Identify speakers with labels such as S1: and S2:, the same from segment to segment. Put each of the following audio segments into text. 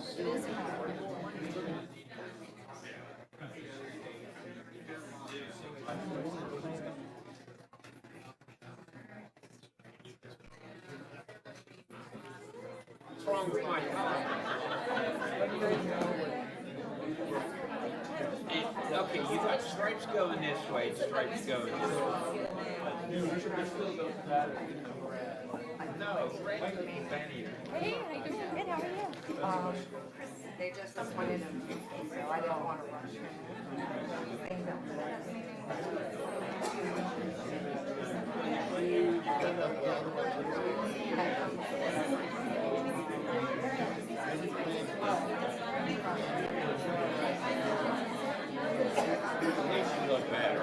S1: What's wrong with my car? Okay, you got stripes going this way, stripes going this way. No, red means any.
S2: Hey, how you doing? Good, how are you? They just appointed him, so I don't want to rush him.
S1: Makes you look better.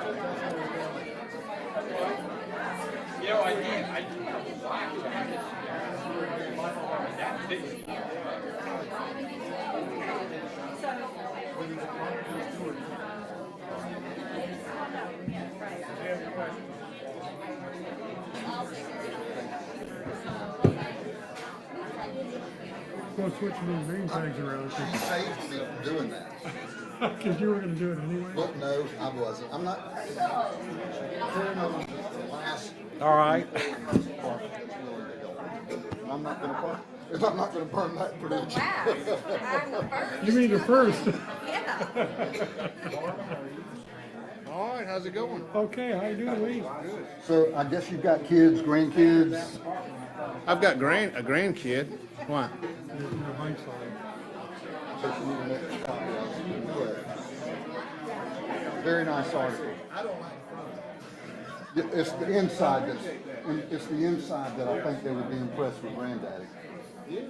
S1: You know, I do have a black jacket. That fits me.
S3: Go switching those name tags around.
S4: You saved me from doing that.
S3: Because you were going to do it anyway.
S4: But no, I wasn't. I'm not. Last.
S5: All right.
S4: I'm not going to park. I'm not going to burn that bridge.
S2: I'm the first.
S3: You mean the first?
S2: Yeah.
S5: All right, how's it going?
S3: Okay, how you doing, Lee?
S4: So I guess you've got kids, grandkids.
S5: I've got a grandkid. Why?
S3: Your bike's on.
S4: But you need to make a copy of it. Very nice article. It's the inside that I think they would be impressed with Granddaddy. You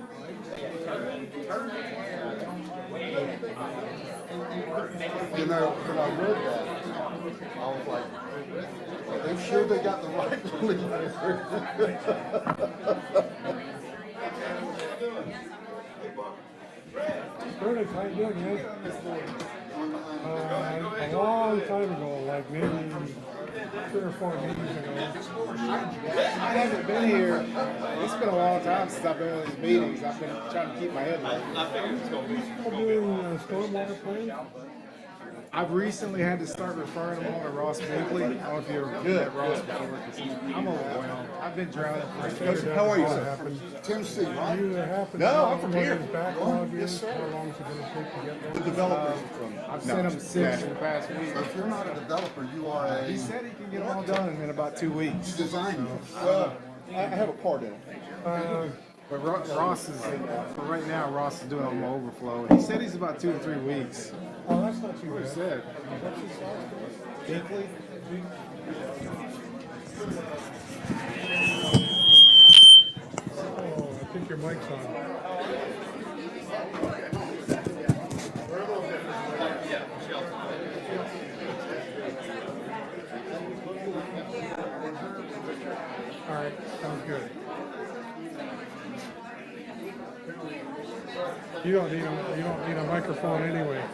S4: know, when I read that, I was like, are they sure they got the right to leave there?
S3: Curtis, how you doing, man? A long time ago, like maybe 3 or 4 meetings ago.
S6: I haven't been here. It's been a long time since I've been in these meetings. I've been trying to keep my head light.
S3: Still doing stormwater plan?
S6: I've recently had to start referring them all to Ross Binkley. I don't know if you ever met Ross before, 'cause I'm overwhelmed. I've been drowning for
S5: How are you,
S3: What
S5: sir?
S3: happened?
S4: Tennessee, right?
S3: You happen
S5: No,
S3: to know
S5: I'm from
S3: what
S5: here.
S3: his backlog
S5: Yes,
S3: is?
S5: sir.
S3: How long is it going to take to get
S5: The
S3: there?
S5: developers from.
S6: I've sent him 6 in the past week.
S4: If you're not a developer, you are
S6: He
S4: a
S6: said he can get them all done in about 2 weeks.
S4: designer.
S5: Well, I have a part in it.
S6: But Ross is, for right now, Ross is doing them overflow. He said he's about 2 to 3 weeks.
S3: Oh, that's not too
S6: He
S3: bad.
S6: said.
S3: What's his size?
S6: Binkley?
S3: Oh, I think your mic's on. All right, sounds good. You don't need a microphone anyway.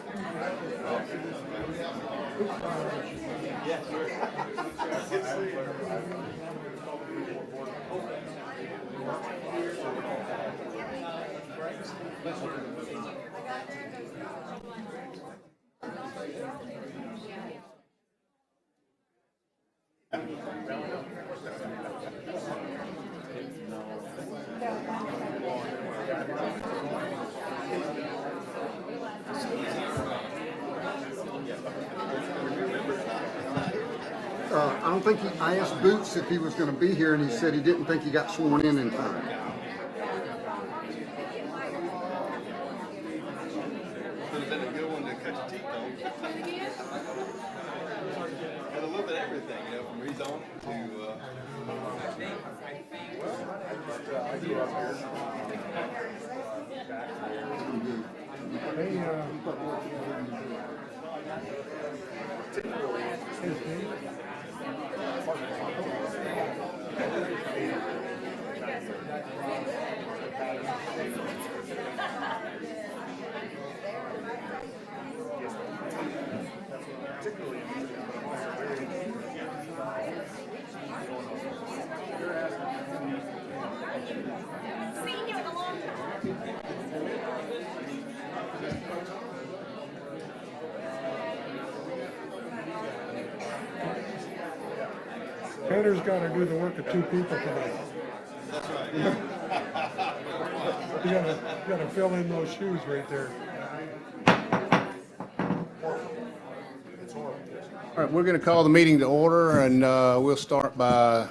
S4: I don't think I asked Boots if he was going to be here, and he said he didn't think he got sworn in time.
S5: Would have been a good one to cut your teeth on. Got a little bit of everything, you know, from rezoning to. I grew up here.
S3: Hey, hey, Steve. Heather's gotta do the work of two people tonight.
S4: That's right.
S3: You gotta fill in those shoes right there.
S4: It's horrible.
S5: All right, we're going to call the meeting to order, and we'll start by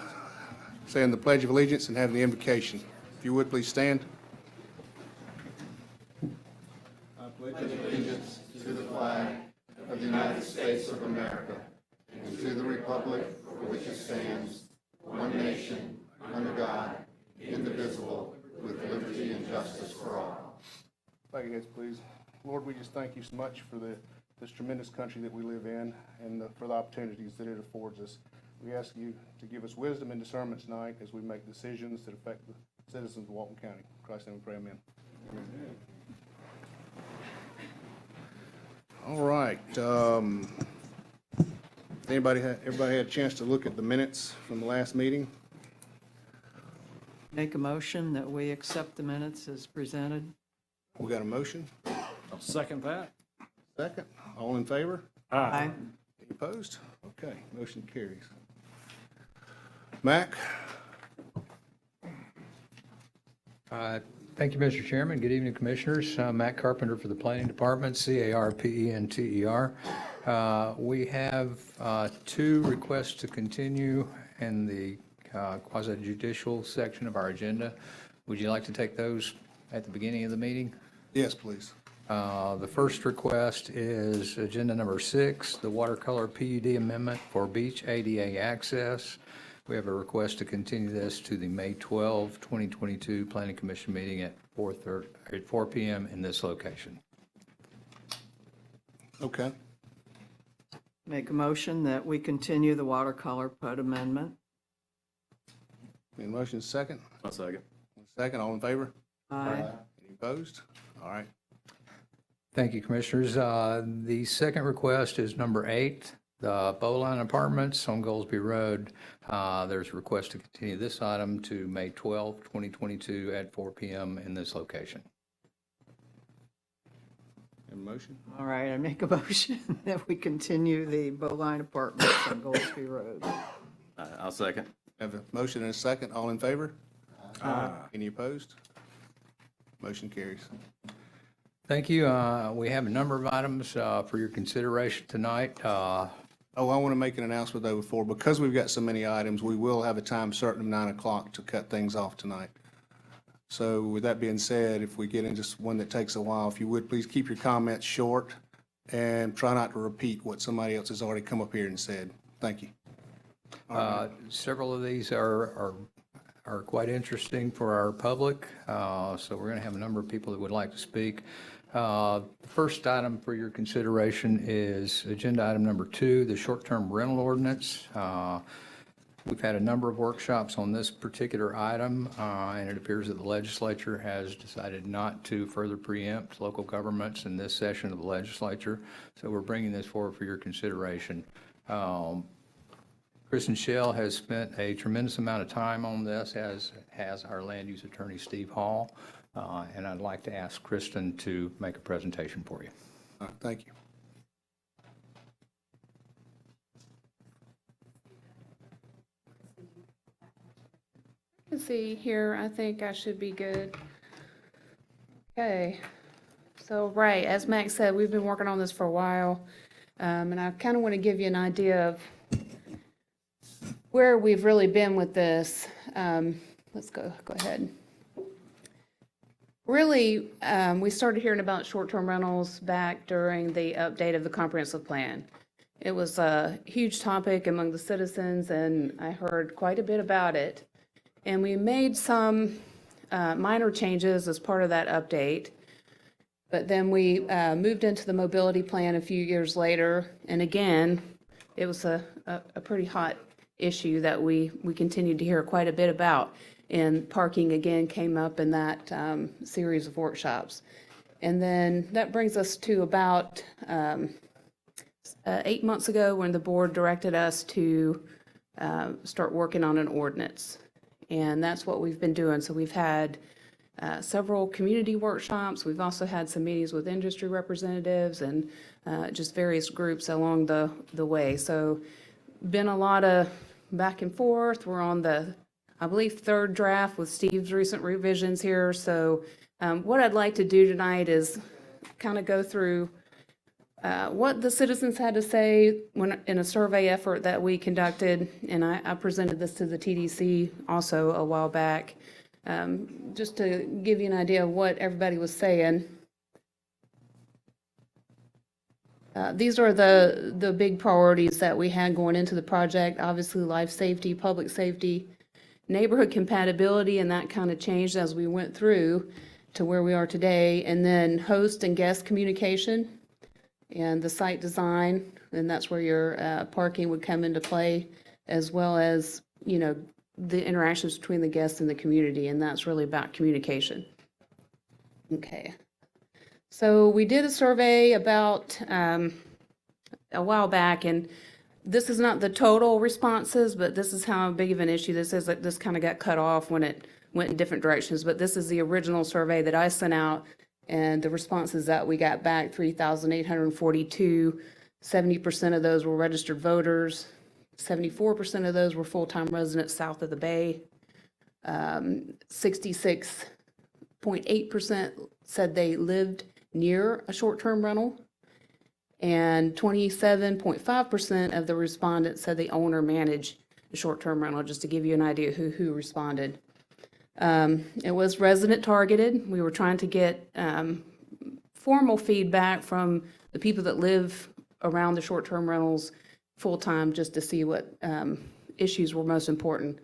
S5: saying the Pledge of Allegiance and having the invocation. If you would, please stand.
S4: I pledge allegiance to the flag of the United States of America and to the republic for which it stands, one nation, under God, indivisible, with liberty and justice for all.
S5: Bow your heads, please. Lord, we just thank you so much for this tremendous country that we live in and for the opportunities that it affords us. We ask you to give us wisdom and discernment tonight as we make decisions that affect the citizens of Walton County. In Christ's name we pray, amen. All right. Everybody had a chance to look at the minutes from the last meeting?
S7: Make a motion that we accept the minutes as presented.
S5: We got a motion?
S8: I'll second that.
S5: Second. All in favor?
S7: Aye.
S5: Any opposed? Okay, motion carries. Mac?
S9: Thank you, Mr. Chairman. Good evening, Commissioners. Matt Carpenter for the Planning Department, CARPENTER. We have two requests to continue in the quasi-judicial section of our agenda. Would you like to take those at the beginning of the meeting?
S5: Yes, please.
S9: The first request is agenda number 6, the watercolor PUD amendment for beach ADA access. We have a request to continue this to the May 12, 2022 Planning Commission meeting at 4 p.m. in this location.
S5: Okay.
S7: Make a motion that we continue the watercolor PUD amendment.
S5: Any motion second?
S8: I'll second.
S5: Second, all in favor?
S7: Aye.
S5: Any opposed? All right.
S9: Thank you, Commissioners. The second request is number 8, the Bowline Apartments on Goldsby Road. There's a request to continue this item to May 12, 2022 at 4 p.m. in this location.
S5: Have a motion?
S7: All right, I make a motion that we continue the Bowline Apartments on Goldsby Road.
S8: I'll second.
S5: Have a motion and a second, all in favor? Any opposed? Motion carries.
S9: Thank you. We have a number of items for your consideration tonight.
S5: Oh, I want to make an announcement though before, because we've got so many items, we will have a time certain of 9 o'clock to cut things off tonight. So with that being said, if we get into one that takes a while, if you would, please keep your comments short and try not to repeat what somebody else has already come up here and said. Thank you.
S9: Several of these are quite interesting for our public, so we're going to have a number of people that would like to speak. The first item for your consideration is agenda item number 2, the short-term rental ordinance. We've had a number of workshops on this particular item, and it appears that the legislature has decided not to further preempt local governments in this session of the legislature, so we're bringing this forward for your consideration. Kristen Schell has spent a tremendous amount of time on this, as has our land use attorney, Steve Hall, and I'd like to ask Kristen to make a presentation for you.
S5: All right, thank you.
S10: Let's see here, I think I should be good. Okay, so right, as Max said, we've been working on this for a while, and I kind of want to give you an idea of where we've really been with this. Let's go ahead. Really, we started hearing about short-term rentals back during the update of the comprehensive plan. It was a huge topic among the citizens, and I heard quite a bit about it. And we made some minor changes as part of that update. But then we moved into the mobility plan a few years later, and again, it was a pretty hot issue that we continued to hear quite a bit about. And parking again came up in that series of workshops. And then that brings us to about 8 months ago when the board directed us to start working on an ordinance. And that's what we've been doing. So we've had several community workshops. We've also had some meetings with industry representatives and just various groups along the way. So been a lot of back and forth. We're on the, I believe, third draft with Steve's recent revisions here. So what I'd like to do tonight is kind of go through what the citizens had to say when in a survey effort that we conducted, and I presented this to the TDC also a while back, just to give you an idea of what everybody was saying. These are the big priorities that we had going into the project. Obviously, life safety, public safety, neighborhood compatibility, and that kind of changed as we went through to where we are today. And then host and guest communication and the site design, and that's where your parking would come into play, as well as, you know, the interactions between the guests and the community, and that's really about communication. Okay. So we did a survey about a while back, and this is not the total responses, but this is how big of an issue this is. That this kind of got cut off when it went in different directions, but this is the original survey that I sent out, and the responses that we got back, 3,842, 70% of those were registered voters, 74% of those were full-time residents south of the Bay, 66.8% said they lived near a short-term rental, and 27.5% of the respondents said they own or manage a short-term rental, just to give you an idea who responded. It was resident targeted. We were trying to get formal feedback from the people that live around the short-term rentals full-time, just to see what issues were most important.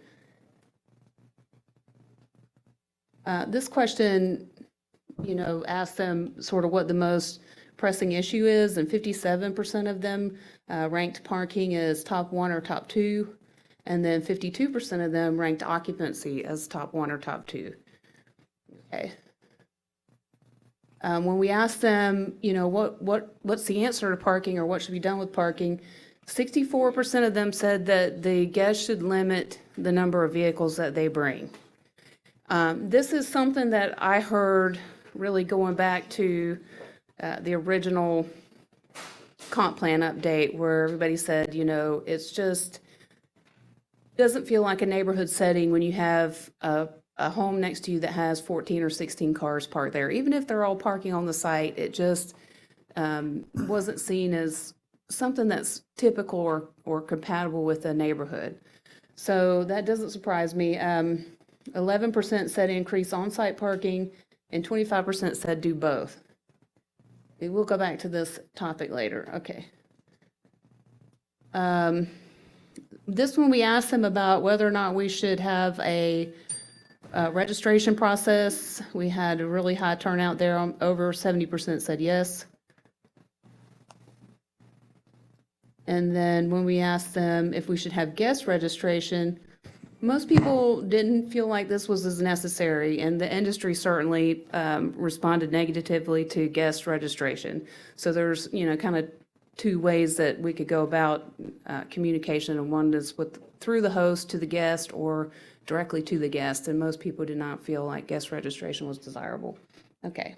S10: This question, you know, asked them sort of what the most pressing issue is, and 57% of them ranked parking as top one or top two, and then 52% of them ranked occupancy as top one or top two. Okay. When we asked them, you know, what's the answer to parking, or what should be done with parking, 64% of them said that the guests should limit the number of vehicles that they bring. This is something that I heard really going back to the original comp plan update, where everybody said, you know, it's just doesn't feel like a neighborhood setting when you have a home next to you that has 14 or 16 cars parked there. Even if they're all parking on the site, it just wasn't seen as something that's typical or compatible with a neighborhood. So that doesn't surprise me. 11% said increase on-site parking, and 25% said do both. We'll go back to this topic later. Okay. This one, we asked them about whether or not we should have a registration process. We had a really high turnout there. Over 70% said yes. And then when we asked them if we should have guest registration, most people didn't feel like this was as necessary, and the industry certainly responded negatively to guest registration. So there's, you know, kind of two ways that we could go about communication, and one is through the host to the guest, or directly to the guest, and most people did not feel like guest registration was desirable. Okay.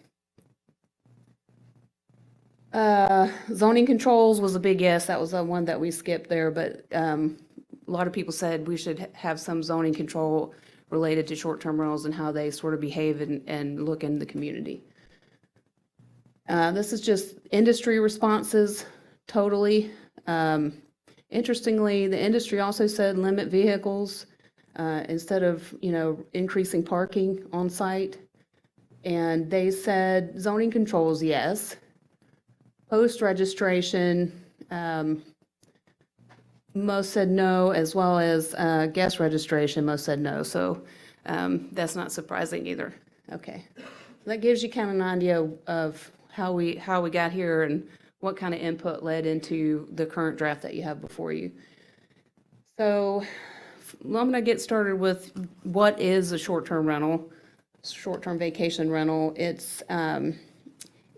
S10: Zoning controls was a big yes. That was the one that we skipped there, but a lot of people said we should have some zoning control related to short-term rentals and how they sort of behave and look in the community. This is just industry responses, totally. Interestingly, the industry also said limit vehicles instead of, you know, increasing parking on site. And they said zoning controls, yes. Post-registration, most said no, as well as guest registration, most said no. So that's not surprising either. Okay. That gives you kind of an idea of how we got here and what kind of input led into the current draft that you have before you. So I'm going to get started with what is a short-term rental, short-term vacation rental. It's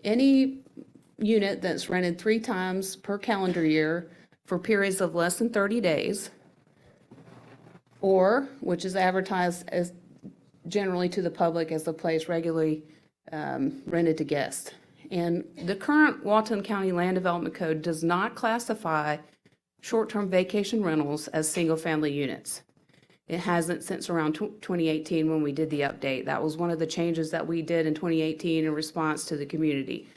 S10: any unit that's rented 3 times per calendar year for periods of less than 30 days, or which is advertised as generally to the public as a place regularly rented to guests. And the current Walton County Land Development Code does not classify short-term vacation rentals as single-family units. It hasn't since around 2018 when we did the update. That was one of the changes that we did in 2018 in response to the community.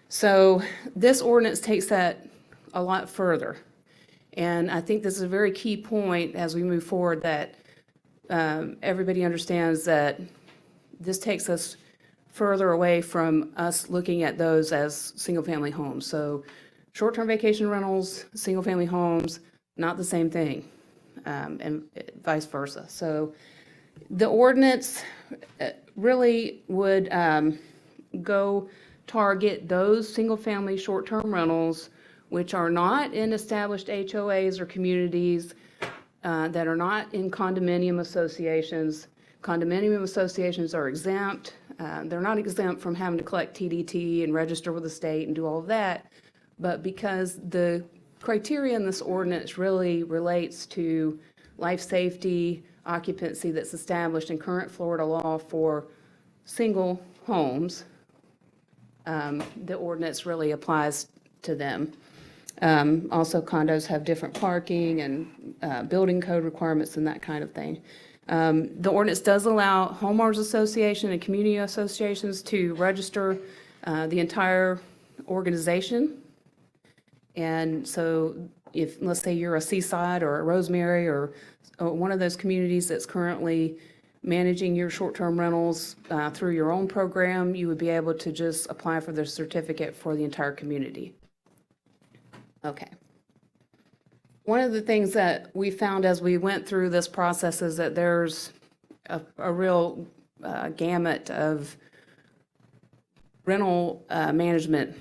S10: So this ordinance takes that a lot further. And I think this is a very key point as we move forward, that everybody understands that this takes us further away from us looking at those as single-family homes. So short-term vacation rentals, single-family homes, not the same thing, and vice versa. So the ordinance really would go target those single-family short-term rentals which are not in established HOAs or communities, that are not in condominium associations. Condominium associations are exempt. They're not exempt from having to collect TDT and register with the state and do all of that. But because the criteria in this ordinance really relates to life safety, occupancy that's established in current Florida law for single homes, the ordinance really applies to them. Also, condos have different parking and building code requirements and that kind of thing. The ordinance does allow homeowners association and community associations to register the entire organization. And so if, let's say you're a Seaside or a Rosemary or one of those communities that's currently managing your short-term rentals through your own program, you would be able to just apply for the certificate for the entire community. Okay. One of the things that we found as we went through this process is that there's a real gamut of rental management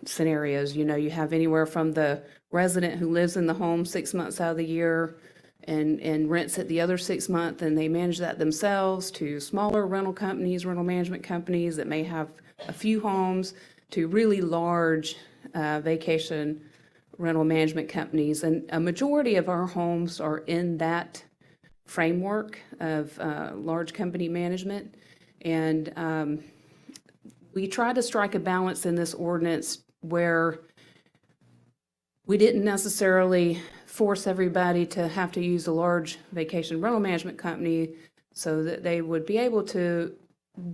S10: scenarios. You know, you have anywhere from the resident who lives in the home 6 months out of the year and rents it the other 6 months, and they manage that themselves, to smaller rental companies, rental management companies that may have a few homes, to really large vacation rental management companies. And a majority of our homes are in that framework of large company management. And we try to strike a balance in this ordinance where we didn't necessarily force everybody to have to use a large vacation rental management company, so that they would be able to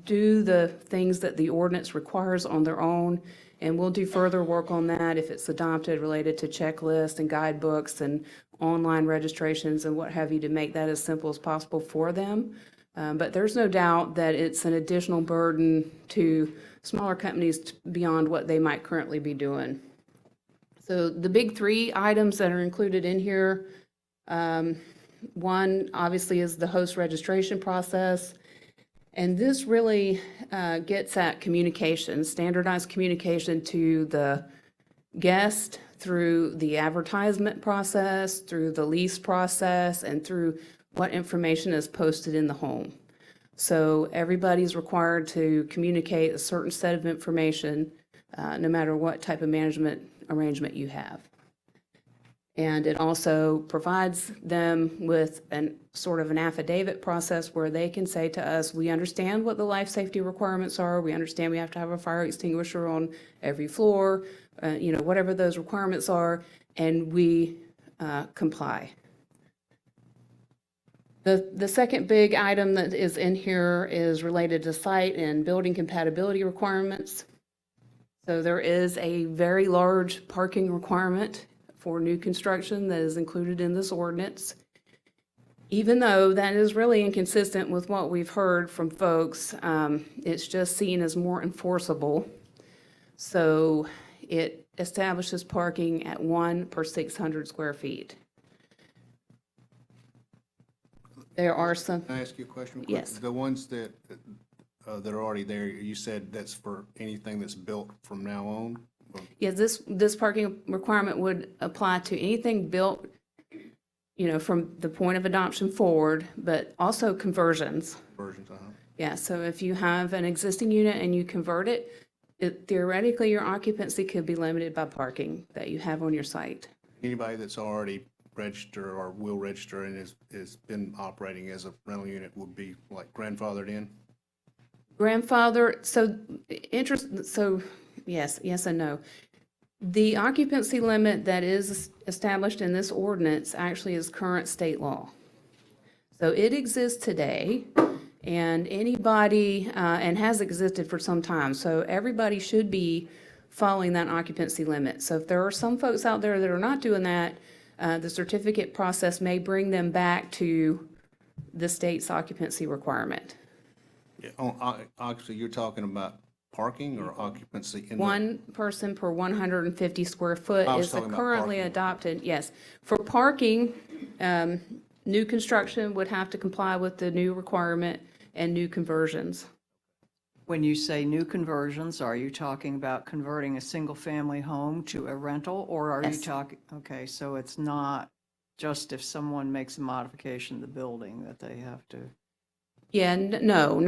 S10: do the things that the ordinance requires on their own. And we'll do further work on that if it's adopted, related to checklists and guidebooks and online registrations and what have you, to make that as simple as possible for them. But there's no doubt that it's an additional burden to smaller companies beyond what they might currently be doing. So the big three items that are included in here, one obviously is the host registration process. And this really gets at communication, standardized communication to the guest through the advertisement process, through the lease process, and through what information is posted in the home. So everybody's required to communicate a certain set of information, no matter what type of management arrangement you have. And it also provides them with an sort of an affidavit process where they can say to us, we understand what the life safety requirements are. We understand we have to have a fire extinguisher on every floor, you know, whatever those requirements are, and we comply. The second big item that is in here is related to site and building compatibility requirements. So there is a very large parking requirement for new construction that is included in this ordinance. Even though that is really inconsistent with what we've heard from folks, it's just seen as more enforceable. So it establishes parking at 1 per 600 square feet. There are some.
S5: Can I ask you a question?
S10: Yes.
S5: The ones that are already there, you said that's for anything that's built from now on?
S10: Yeah, this parking requirement would apply to anything built, you know, from the point of adoption forward, but also conversions.
S5: Versions,
S10: Yeah, so if you have an existing unit and you convert it, theoretically your occupancy could be limited by parking that you have on your site.
S5: Anybody that's already registered or will register and has been operating as a rental unit would be like grandfathered in?
S10: Grandfather, so yes and no. The occupancy limit that is established in this ordinance actually is current state law. So it exists today, and anybody, and has existed for some time, so everybody should be following that occupancy limit. So if there are some folks out there that are not doing that, the certificate process may bring them back to the state's occupancy requirement.
S5: Yeah, actually, you're talking about parking or occupancy in the?
S10: One person per 150 square foot
S5: I was
S10: is the
S5: talking about
S10: currently
S5: parking.
S10: adopted, yes. For parking, new construction would have to comply with the new requirement and new conversions.
S7: When you say new conversions, are you talking about converting a single-family home to a rental? Or are you
S10: Yes.
S7: talking, okay, so it's not just if someone makes a modification to the building that they have to,
S10: Yeah, no.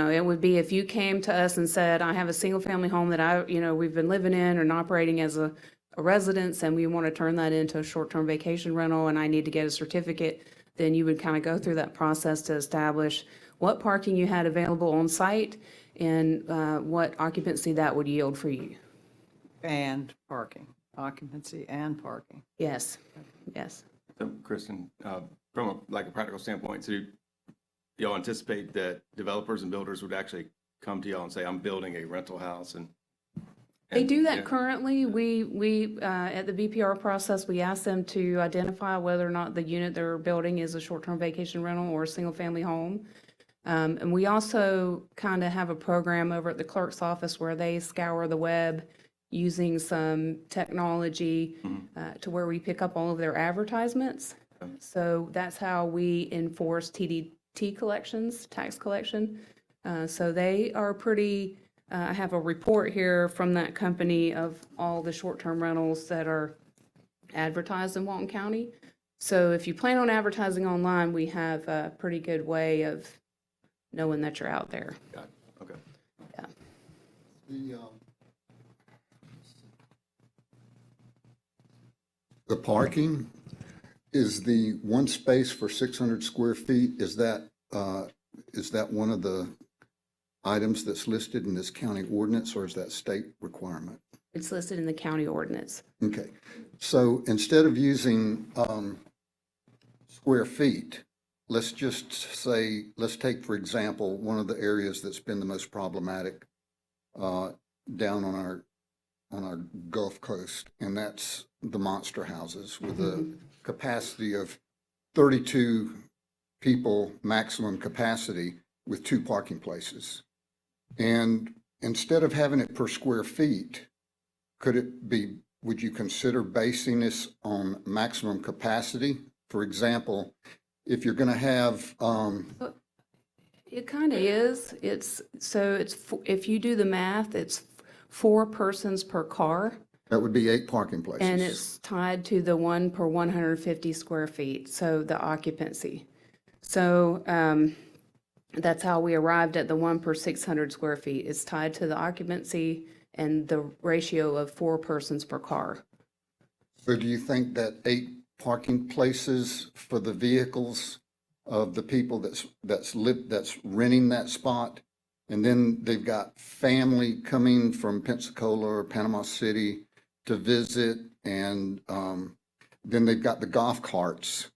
S10: It would be if you came to us and said, I have a single-family home that we've been living in and operating as a residence, and we want to turn that into a short-term vacation rental, and I need to get a certificate, then you would kind of go through that process to establish what parking you had available on site and what occupancy that would yield for you.
S7: and parking, occupancy and parking.
S10: Yes.
S8: So, Kristen, from a practical standpoint, so y'all anticipate that developers and builders would actually come to y'all and say, I'm building a rental house and?
S10: They do
S8: yeah.
S10: that currently. We at the BPR process, we ask them to identify whether or not the unit they're building is a short-term vacation rental or a single-family home. And we also kind of have a program over at the clerk's office where they scour the web using some technology to where we pick up all of their advertisements. So that's how we enforce TDT collections, tax collection. So they are pretty, I have a report here from that company of all the short-term rentals that are advertised in Walton County. So if you plan on advertising online, we have a pretty good way of knowing that you're out there.
S8: Got it. Okay.
S4: The parking, is the one space for 600 square feet, is that one of the items that's listed in this county ordinance, or is that state requirement?
S10: It's listed in the county ordinance.
S4: Okay, so instead of using square feet, let's just say, let's take, for example, one of the areas that's been the most problematic down on our Gulf Coast, and that's the monster houses with a capacity of 32 people maximum capacity with 2 parking places. And instead of having it per square feet, would you consider basing this on maximum capacity? For example, if you're going to have,
S10: It kind of is. If you do the math, it's 4 persons per car,
S4: that would be 8 parking places.
S10: and it's tied to the 1 per 150 square feet, so the occupancy. So that's how we arrived at the 1 per 600 square feet. It's tied to the occupancy and the ratio of 4 persons per car.
S4: So do you think that 8 parking places for the vehicles of the people that's renting that spot, and then they've got family coming from Pensacola or Panama City to visit, and then they've got the golf carts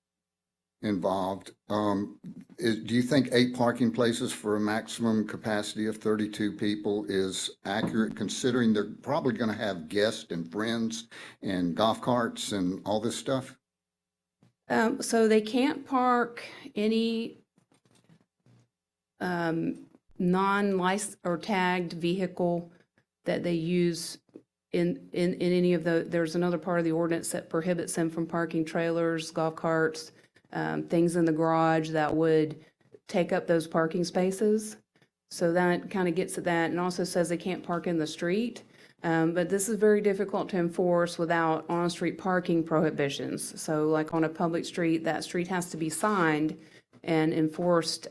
S4: involved. Do you think 8 parking places for a maximum capacity of 32 people is accurate, considering they're probably going to have guests and friends and golf carts and all this stuff?
S10: So they can't park any non-licensed or tagged vehicle that they use in any of there's another part of the ordinance that prohibits them from parking trailers, golf carts, things in the garage that would take up those parking spaces. So that kind of gets at that, and also says they can't park in the street. But this is very difficult to enforce without on-street parking prohibitions. So like on a public street, that street has to be signed and enforced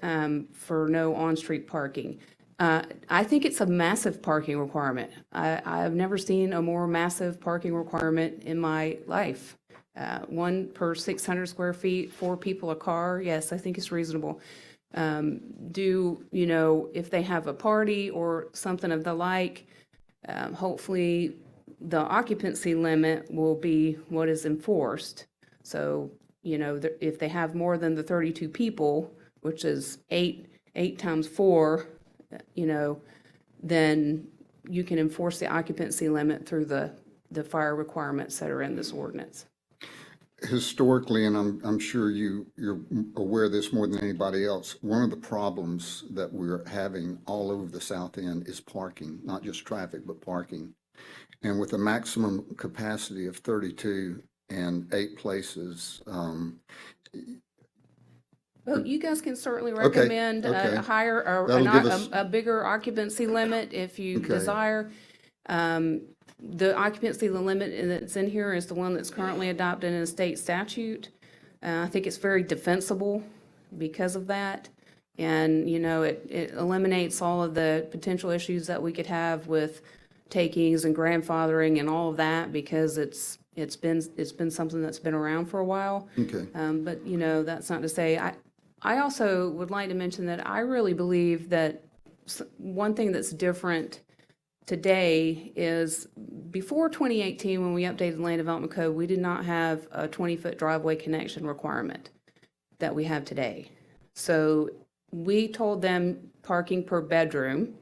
S10: for no on-street parking. I think it's a massive parking requirement. I've never seen a more massive parking requirement in my life. 1 per 600 square feet, 4 people a car, yes, I think it's reasonable. If they have a party or something of the like, hopefully the occupancy limit will be what is enforced. So, if they have more than the 32 people, which is eight times 4, then you can enforce the occupancy limit through the fire requirements that are in this ordinance.
S4: Historically, and I'm sure you're aware of this more than anybody else, one of the problems that we're having all over the South End is parking, not just traffic, but parking. And with a maximum capacity of 32 and 8 places,
S10: Well, you guys can certainly
S4: Okay,
S10: recommend
S4: okay.
S10: a higher, or
S4: That'll give us-
S10: a bigger occupancy limit if you
S4: Okay.
S10: desire. The occupancy limit that's in here is the one that's currently adopted in a state statute. I think it's very defensible because of that. And, it eliminates all of the potential issues that we could have with takings and grandfathering and all of that, because it's been something that's been around for a while.
S4: Okay.
S10: But, that's not to say, I also would like to mention that I really believe that one thing that's different today is, before 2018, when we updated the Land Development Code, we did not have a 20-foot driveway connection requirement that we have today. So we told them parking per bedroom,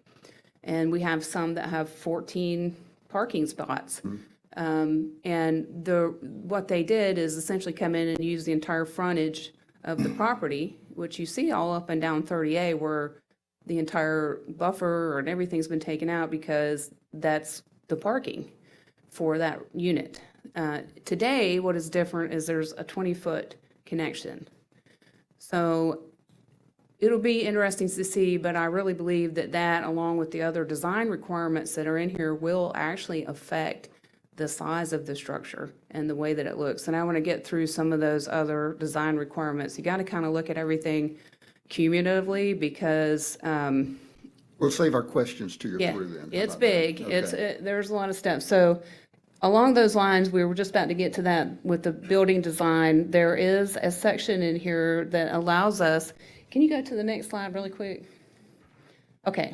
S10: and we have some that have 14 parking spots. And what they did is essentially come in and use the entire frontage of the property, which you see all up and down 30A, where the entire buffer and everything's been taken out, because that's the parking for that unit. Today, what is different is there's a 20-foot connection. So it'll be interesting to see, but I really believe that along with the other design requirements that are in here, will actually affect the size of the structure and the way that it looks. And I want to get through some of those other design requirements. You got to kind of look at everything cumulatively, because
S4: We'll save our questions to your
S10: yeah,
S4: through then. How
S10: it's
S4: about that?
S10: big.
S4: Okay.
S10: There's a lot of steps. So along those lines, we were just about to get to that with the building design. There is a section in here that allows us, can you go to the next slide really quick? Okay,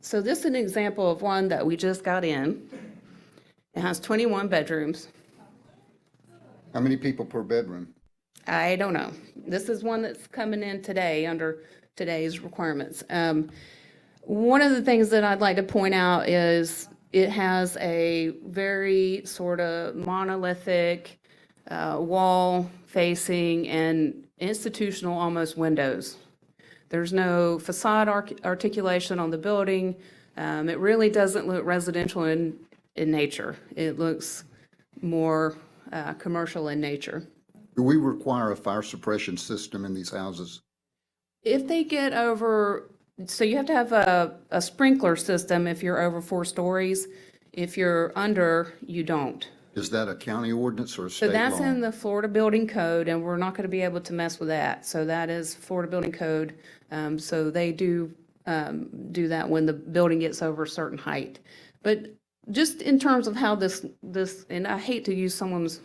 S10: so this is an example of one that we just got in. It has 21 bedrooms.
S4: How many people per bedroom?
S10: I don't know. This is one that's coming in today under today's requirements. One of the things that I'd like to point out is it has a very sort of monolithic wall facing and institutional almost windows. There's no facade articulation on the building. It really doesn't look residential in nature. It looks more commercial in nature.
S4: Do we require a fire suppression system in these houses?
S10: If they get over, so you have to have a sprinkler system if you're over 4 stories. If you're under, you don't.
S4: Is that a county ordinance or a
S10: So
S4: state law?
S10: that's in the Florida Building Code, and we're not going to be able to mess with that. So that is Florida Building Code. So they do that when the building gets over a certain height. But just in terms of how this, and I hate to use someone's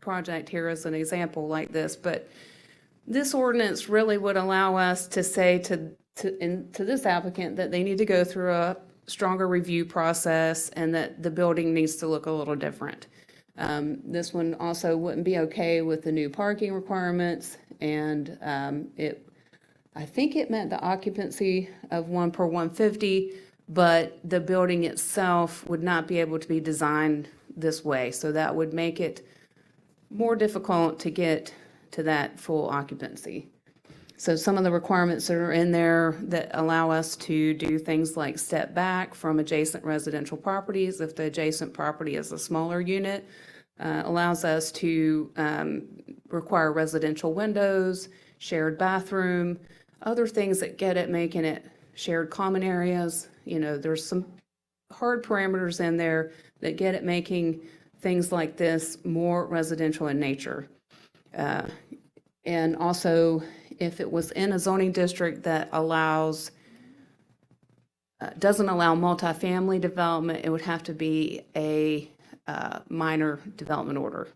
S10: project here as an example like this, but this ordinance really would allow us to say to this applicant that they need to go through a stronger review process, and that the building needs to look a little different. This one also wouldn't be okay with the new parking requirements, and I think it meant the occupancy of 1 per 150, but the building itself would not be able to be designed this way. So that would make it more difficult to get to that full occupancy. So some of the requirements that are in there that allow us to do things like step back from adjacent residential properties, if the adjacent property is a smaller unit, allows us to require residential windows, shared bathroom, other things that get it, making it shared common areas. There's some hard parameters in there that get it making things like this more residential in nature. And also, if it was in a zoning district that doesn't allow multifamily development, it would have to be a minor development order.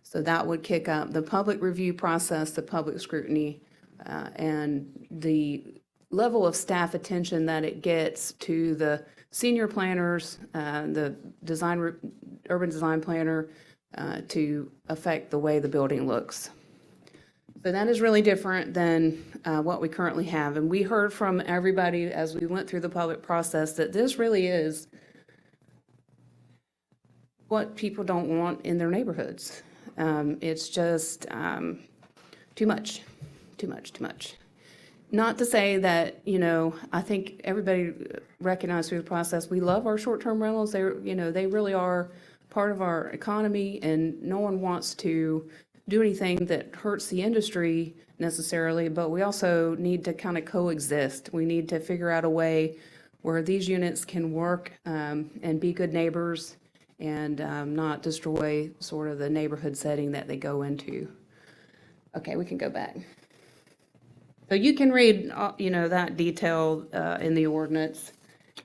S10: So that would kick up the public review process, the public scrutiny, and the level of staff attention that it gets to the senior planners, the urban design planner, to affect the way the building looks. So that is really different than what we currently have. And we heard from everybody as we went through the public process that this really is what people don't want in their neighborhoods. It's just too much. Not to say that, I think everybody recognized through the process, we love our short-term rentals. They're, they really are part of our economy, and no one wants to do anything that hurts the industry necessarily, but we also need to kind of coexist. We need to figure out a way where these units can work and be good neighbors and not destroy sort of the neighborhood setting that they go into. Okay, we can go back. So you can read, that detail in the ordinance.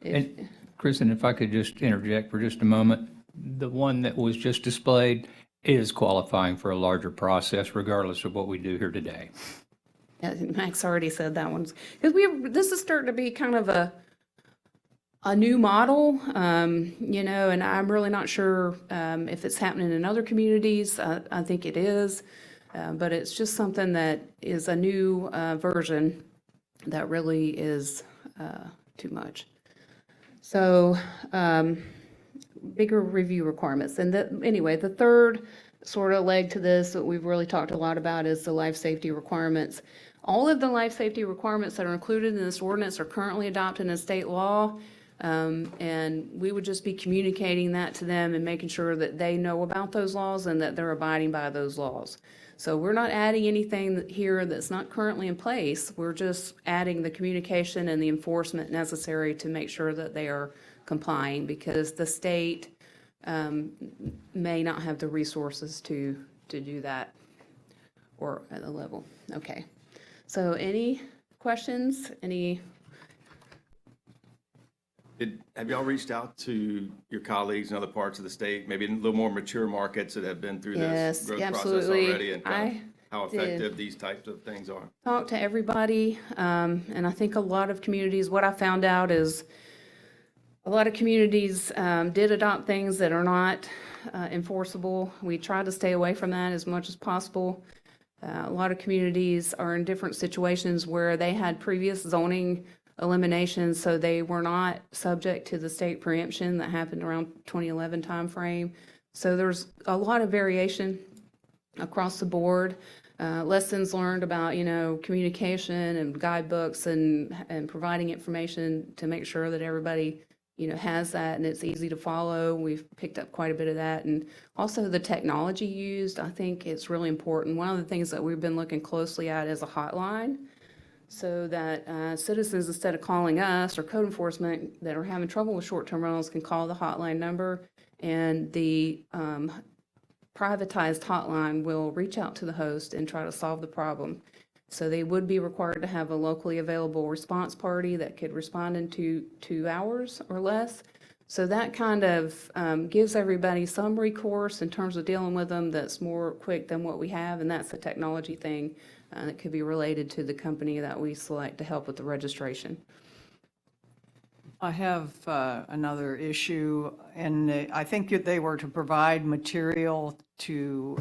S9: And Kristen, if I could just interject for just a moment, the one that was just displayed is qualifying for a larger process regardless of what we do here today.
S10: Yeah, Max already said that one's, because this is starting to be kind of a new model, and I'm really not sure if it's happening in other communities. I think it is, but it's just something that is a new version that really is too much. So, bigger review requirements. And anyway, the third sort of leg to this that we've really talked a lot about is the life safety requirements. All of the life safety requirements that are included in this ordinance are currently adopted in state law. And we would just be communicating that to them and making sure that they know about those laws and that they're abiding by those laws. So we're not adding anything here that's not currently in place. We're just adding the communication and the enforcement necessary to make sure that they are complying, because the state may not have the resources to do that or at the level. Okay. So any questions?
S8: Have y'all reached out to your colleagues in other parts of the state, maybe in a little more mature markets that have been through this growth process
S10: absolutely.
S8: already, and kind of how
S10: did.
S8: effective these types of things are?
S10: Talk to everybody, and I think a lot of communities, what I found out is a lot of communities did adopt things that are not enforceable. We try to stay away from that as much as possible. A lot of communities are in different situations where they had previous zoning eliminations, so they were not subject to the state preemption that happened around 2011 timeframe. So there's a lot of variation across the board. Lessons learned about, communication and guidebooks and providing information to make sure that everybody, has that and it's easy to follow. We've picked up quite a bit of that. And also the technology used, I think it's really important. One of the things that we've been looking closely at is a hotline, so that citizens, instead of calling us or code enforcement that are having trouble with short-term rentals, can call the hotline number, and the privatized hotline will reach out to the host and try to solve the problem. So they would be required to have a locally available response party that could respond in 2 hours or less. So that kind of gives everybody some recourse in terms of dealing with them that's more quick than what we have, and that's a technology thing that could be related to the company that we select to help with the registration.
S7: I have another issue, and I think they were to provide material to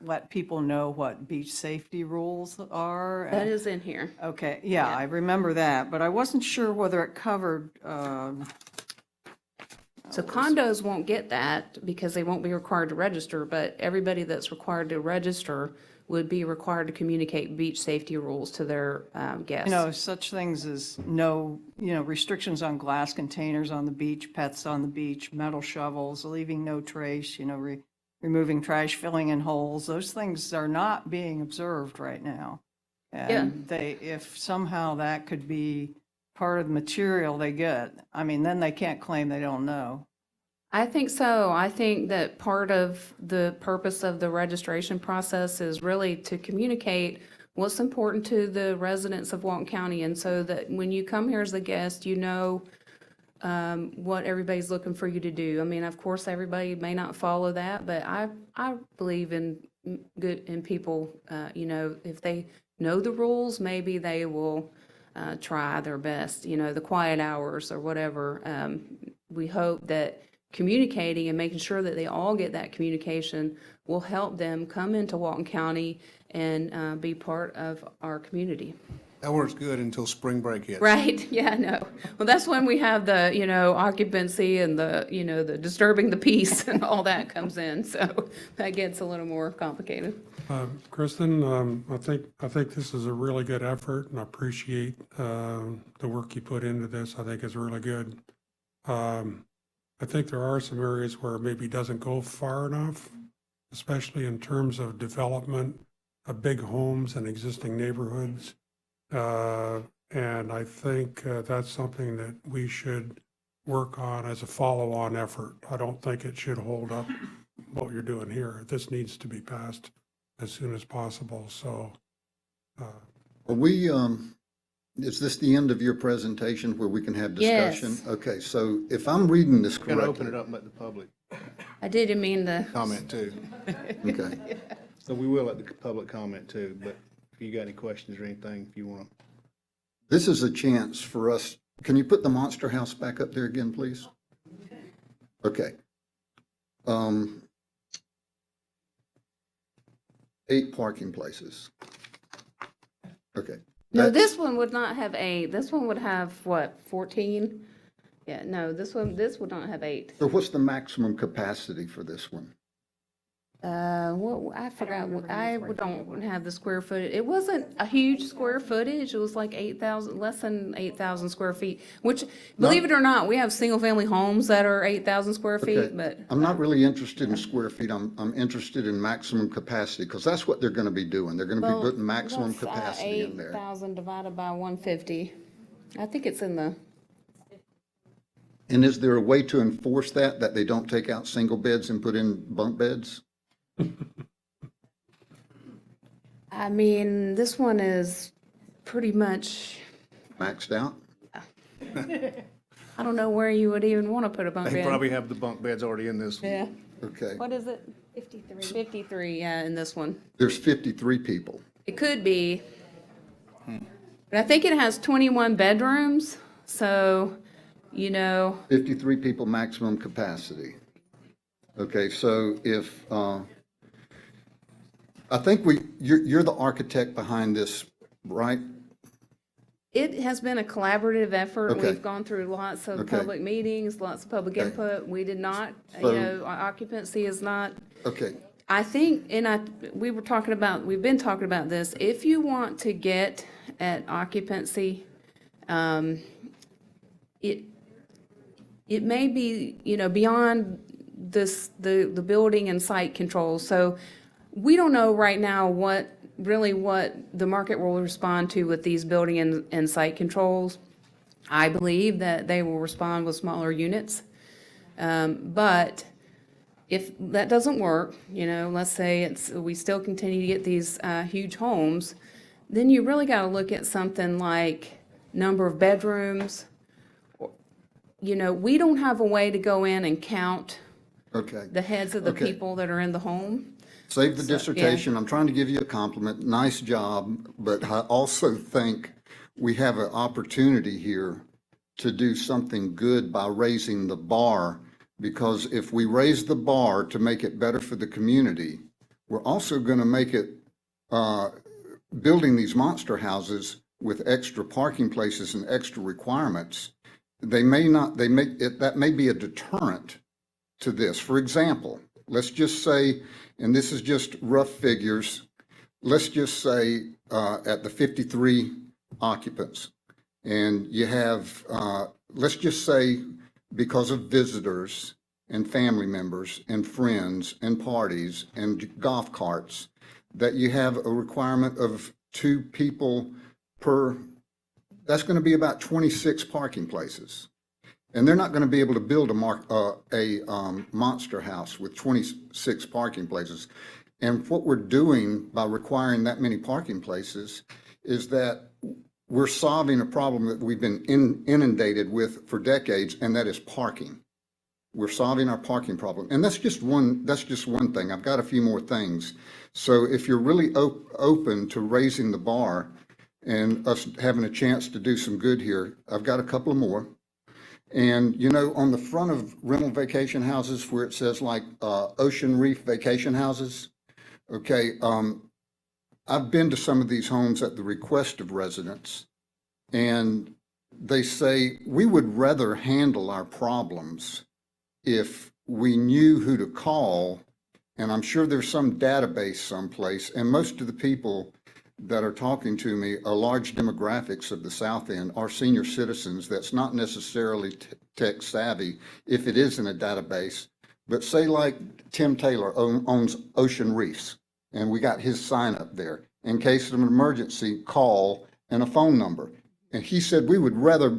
S7: let people know what beach safety rules are.
S10: That is in here.
S7: Okay, yeah, I remember that, but I wasn't sure whether it covered.
S10: So condos won't get that because they won't be required to register, but everybody that's required to register would be required to communicate beach safety rules to their guests.
S7: Such things as no, restrictions on glass containers on the beach, pets on the beach, metal shovels, leaving no trace, removing trash, filling in holes. Those things are not being observed right now. And if somehow that could be part of the material they get, then they can't claim they don't know.
S10: I think so. I think that part of the purpose of the registration process is really to communicate what's important to the residents of Walton County, and so that when you come here as a guest, what everybody's looking for you to do. Of course, everybody may not follow that, but I believe in people, if they know the rules, maybe they will try their best, the quiet hours or whatever. We hope that communicating and making sure that they all get that communication will help them come into Walton County and be part of our community.
S5: That works good until spring break hits.
S10: Right, yeah, no. Well, that's when we have the, occupancy and the disturbing the peace and all that comes in. So that gets a little more complicated.
S3: Kristen, I think this is a really good effort, and I appreciate the work you put into this. I think it's really good. I think there are some areas where it maybe doesn't go far enough, especially in terms of development of big homes and existing neighborhoods. And I think that's something that we should work on as a follow-on effort. I don't think it should hold up what you're doing here. This needs to be passed as soon as possible, so.
S4: Are we, is this the end of your presentation where we can have discussion?
S10: Yes.
S4: Okay, so if I'm reading this
S5: Going to
S4: correctly.
S5: open it up and let the public
S10: I didn't mean to.
S5: comment too.
S4: Okay,
S5: So we will let the public comment too, but if you got any questions or anything, if you want to.
S4: this is a chance for us, can you put the Monster House back up there again, please? Okay. 8 parking places. Okay.
S10: No,
S4: That's-
S10: this one would not have 8. This one would have, what, 14? Yeah, no, this would not have 8.
S4: So what's the maximum capacity for this one?
S10: What, I forgot, I don't have the square footage. It wasn't a huge square footage. It was like 8,000, less than 8,000 square feet, which, believe it or not, we have single-family homes that are 8,000 square
S4: Okay.
S10: feet, but.
S4: I'm not really interested in square feet. I'm interested in maximum capacity, because that's what they're going to be doing. They're going to be
S10: Well,
S4: putting maximum
S10: what's,
S4: capacity in there.
S10: 8,000 divided by 150. I think it's in the,
S4: And is there a way to enforce that they don't take out single beds and put in bunk beds?
S10: I mean, this one is pretty much,
S4: Maxed out?
S10: I don't know where you would even want to put a bunk
S5: They
S10: bed.
S5: probably have the bunk beds already in this one.
S10: Yeah.
S4: Okay.
S10: What is it? 53. 53, yeah, in this one.
S4: There's 53 people.
S10: It could be. But I think it has 21 bedrooms, so,
S4: 53 people maximum capacity. Okay, so if, I think you're the architect behind this, right?
S10: it has been a collaborative effort.
S4: Okay.
S10: We've gone through lots of
S4: Okay.
S10: public meetings, lots of public
S4: Okay.
S10: input. We did not,
S4: So-
S10: occupancy is not,
S4: Okay,
S10: I think, we've been talking about this, if you want to get at occupancy, it may be, beyond the building and site controls. So we don't know right now what the market will respond to with these building and site controls. I believe that they will respond with smaller units. But if that doesn't work, let's say we still continue to get these huge homes, then you really got to look at something like number of bedrooms. We don't have a way to go in and count
S4: okay.
S10: the heads of the
S4: Okay.
S10: people that are in the home.
S4: Save the dissertation. I'm trying to give you a compliment. Nice job. But I also think we have an opportunity here to do something good by raising the bar. Because if we raise the bar to make it better for the community, we're also going to make it, building these monster houses with extra parking places and extra requirements, that may be a deterrent to this. For example, let's just say, and this is just rough figures, let's just say at the 53 occupants, and you have, let's just say, because of visitors and family members and friends and parties and golf carts, that you have a requirement of 2 people per, that's going to be about 26 parking places. And they're not going to be able to build a monster house with 26 parking places. And what we're doing by requiring that many parking places is that we're solving a problem that we've been inundated with for decades, and that is parking. We're solving our parking problem. And that's just one thing. I've got a few more things. So if you're really open to raising the bar and us having a chance to do some good here. I've got a couple of more. And, you know, on the front of rental vacation houses where it says like Ocean Reef Vacation Houses, okay, I've been to some of these homes at the request of residents, and they say, we would rather handle our problems if we knew who to call. And I'm sure there's some database someplace, and most of the people that are talking to me are large demographics of the South End, are senior citizens that's not necessarily tech savvy if it is in a database. But say like Tim Taylor owns Ocean Reefs, and we got his sign up there. In case of an emergency, call and a phone number. And he said we would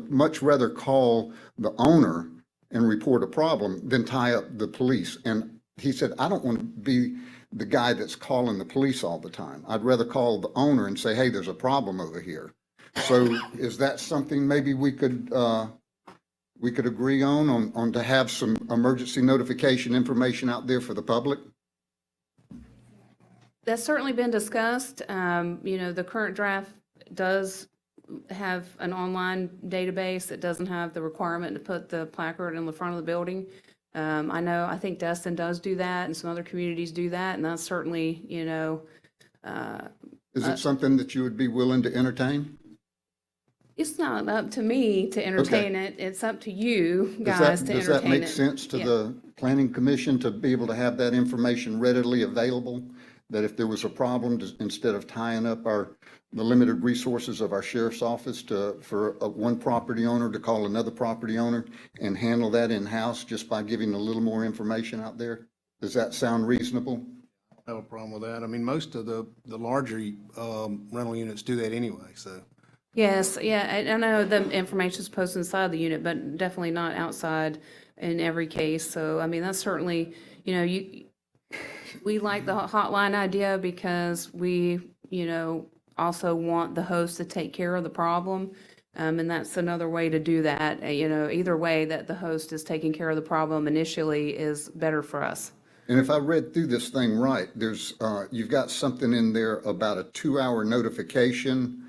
S4: much rather call the owner and report a problem than tie up the police. And he said, I don't want to be the guy that's calling the police all the time. I'd rather call the owner and say, hey, there's a problem over here. So is that something maybe we could agree on to have some emergency notification information out there for the public?
S10: That's certainly been discussed. The current draft does have an online database. It doesn't have the requirement to put the placard in the front of the building. I think Destin does do that, and some other communities do that, and that's certainly,
S4: Is it something that you would be willing to entertain?
S10: it's not up to me to entertain it. It's up to you guys to entertain it.
S4: Does that make sense to the planning commission to be able to have that information readily available? That if there was a problem, instead of tying up the limited resources of our sheriff's office for one property owner to call another property owner and handle that in-house just by giving a little more information out there? Does that sound reasonable?
S5: I don't have a problem with that. I mean, most of the larger rental units do that anyway, so.
S10: Yes, yeah, I know the information is posted inside the unit, but definitely not outside in every case. So, I mean, that's certainly, we like the hotline idea because we, also want the host to take care of the problem. And that's another way to do that. Either way that the host is taking care of the problem initially is better for us.
S4: And if I read through this thing right, you've got something in there about a 2-hour notification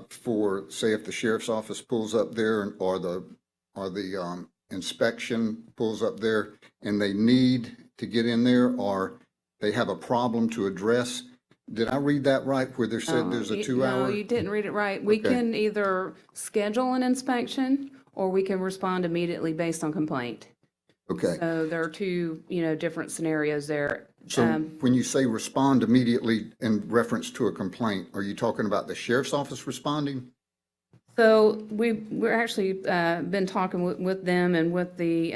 S4: for, say, if the sheriff's office pulls up there or the inspection pulls up there and they need to get in there or they have a problem to address. Did I read that right, where there said there's a 2-hour?
S10: No, you didn't read it right. We can either schedule an inspection or we can respond immediately based on complaint.
S4: Okay.
S10: So there are two, different scenarios there.
S4: So when you say respond immediately in reference to a complaint, are you talking about the sheriff's office responding?
S10: So we're actually been talking with them and with the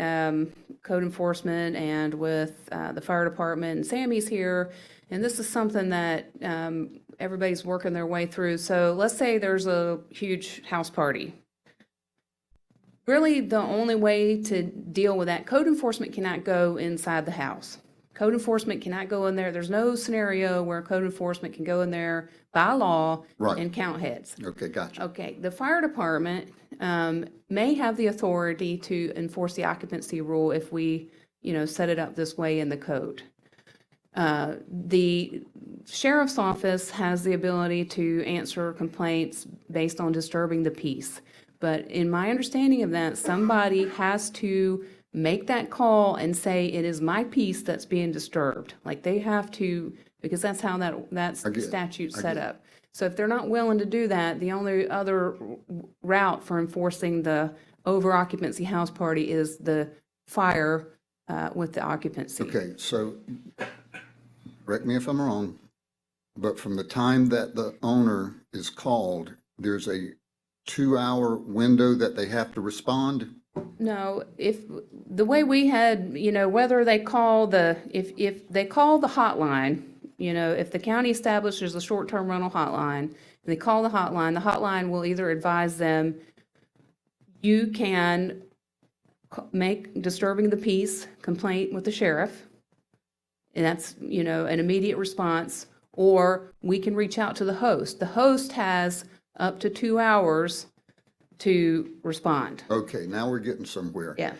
S10: code enforcement and with the fire department, and Sammy's here. And this is something that everybody's working their way through. So let's say there's a huge house party. Really, the only way to deal with that, code enforcement cannot go inside the house. Code enforcement cannot go in there. There's no scenario where code enforcement can go in there by law and count heads.
S4: Okay, gotcha.
S10: Okay, the fire department may have the authority to enforce the occupancy rule if we, set it up this way in the code. The sheriff's office has the ability to answer complaints based on disturbing the peace. But in my understanding of that, somebody has to make that call and say, it is my peace that's being disturbed. Like they have to, because that's how that statute's set up. So if they're not willing to do that, the only other route for enforcing the over occupancy house party is the fire with the occupancy.
S4: Okay, so correct me if I'm wrong, but from the time that the owner is called, there's a 2-hour window that they have to respond?
S10: No, if the way we had, whether they call if they call the hotline, if the county establishes a short-term rental hotline, and they call the hotline will either advise them, you can make disturbing the peace complaint with the sheriff, and that's, an immediate response, or we can reach out to the host. The host has up to 2 hours to respond.
S4: Okay, now we're getting somewhere.
S10: Yeah.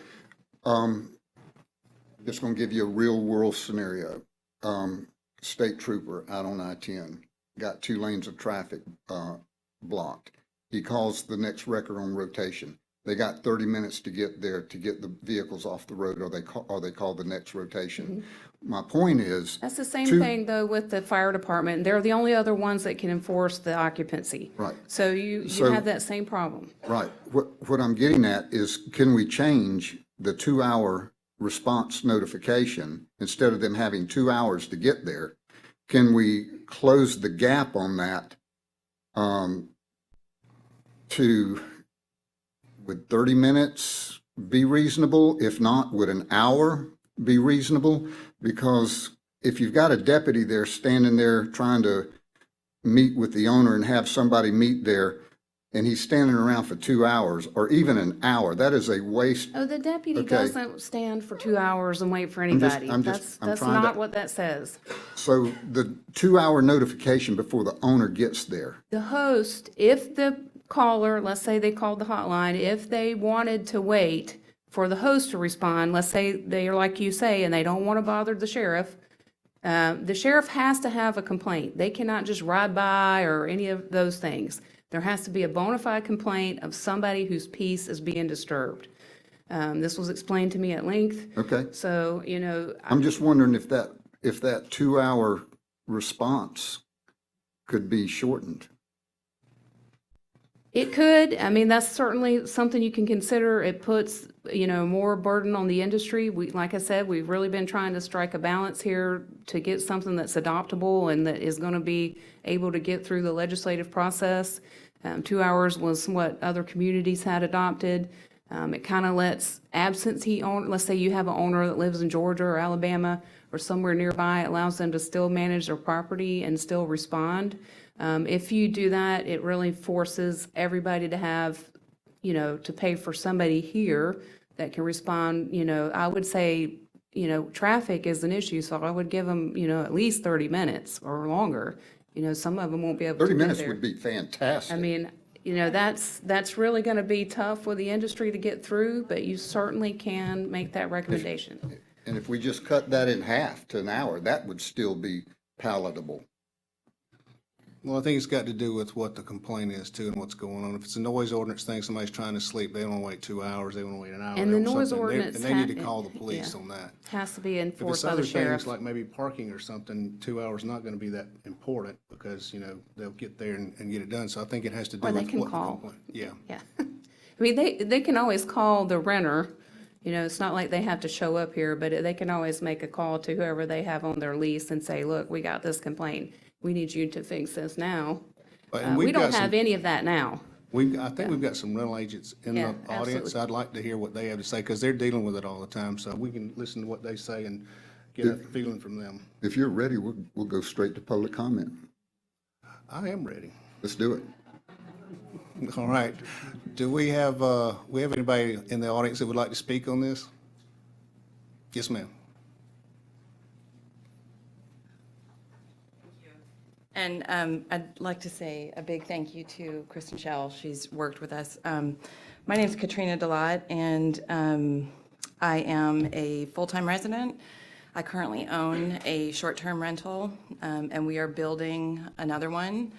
S4: Just going to give you a real world scenario. State trooper out on I-10, got 2 lanes of traffic blocked. He calls the next wrecker on rotation. They got 30 minutes to get there to get the vehicles off the road, or they call the next rotation. My point is.
S10: That's the same
S4: two-
S10: thing, though, with the fire department. They're the only other ones that can enforce the occupancy.
S4: Right.
S10: So you
S4: So-
S10: have that same problem.
S4: Right. What I'm getting at is, can we change the 2-hour response notification, instead of them having 2 hours to get there? Can we close the gap on that to, would 30 minutes be reasonable? If not, would an hour be reasonable? Because if you've got a deputy there standing there trying to meet with the owner and have somebody meet there, and he's standing around for 2 hours or even an hour, that is a waste.
S10: Oh, the deputy
S4: Okay.
S10: doesn't stand for 2 hours and wait for anybody.
S4: I'm
S10: That's
S4: trying
S10: not
S4: to-
S10: what that says.
S4: So the 2-hour notification before the owner gets there.
S10: The host, if the caller, let's say they called the hotline, if they wanted to wait for the host to respond, let's say they are like you say, and they don't want to bother the sheriff has to have a complaint. They cannot just ride by or any of those things. There has to be a bona fide complaint of somebody whose peace is being disturbed. This was explained to me at length.
S4: Okay.
S10: So,
S4: I'm just wondering if that 2-hour response could be shortened.
S10: it could. I mean, that's certainly something you can consider. It puts, more burden on the industry. Like I said, we've really been trying to strike a balance here to get something that's adoptable and that is going to be able to get through the legislative process. 2 hours was what other communities had adopted. It kind of lets absentee own, let's say you have an owner that lives in Georgia or Alabama or somewhere nearby, it allows them to still manage their property and still respond. If you do that, it really forces everybody to have, to pay for somebody here that can respond. I would say, traffic is an issue, so I would give them, at least 30 minutes or longer. Some of them won't be able to
S4: 30
S10: get
S4: minutes
S10: there.
S4: would be fantastic.
S10: I mean, that's really going to be tough for the industry to get through, but you certainly can make that recommendation.
S4: And if we just cut that in half to an hour, that would still be palatable.
S5: Well, I think it's got to do with what the complaint is too and what's going on. If it's a noise ordinance thing, somebody's trying to sleep, they don't want to wait 2 hours, they want to wait an hour.
S10: And the
S5: or
S10: noise
S5: something.
S10: ordinance
S5: And they need to
S10: ha-
S5: call the police
S10: yeah.
S5: on that.
S10: Has to be
S5: If it's
S10: enforced by
S5: other
S10: the sheriff.
S5: things like maybe parking or something, 2 hours not going to be that important because, they'll get there and get it done. So I think it has to do
S10: Or
S5: with
S10: they can
S5: what the
S10: call.
S5: complaint. Yeah.
S10: Yeah. I mean, they can always call the renter. It's not like they have to show up here, but they can always make a call to whoever they have on their lease and say, look, we got this complaint. We need you to fix this now.
S5: And
S10: We
S5: we've
S10: don't
S5: got some-
S10: have any of that now.
S5: I think we've got some rental agents in
S10: Yeah,
S5: the audience.
S10: absolutely.
S5: I'd like to hear what they have to say because they're dealing with it all the time. So we can listen to what they say and get a feeling from them.
S4: If you're ready, we'll go straight to public comment.
S5: I am ready.
S4: Let's do it.
S5: All right. Do we have anybody in the audience that would like to speak on this? Yes, ma'am.
S11: And I'd like to say a big thank you to Kristen Schell. She's worked with us. My name is Katrina Delott, and I am a full-time resident. I currently own a short-term rental, and we are building another one,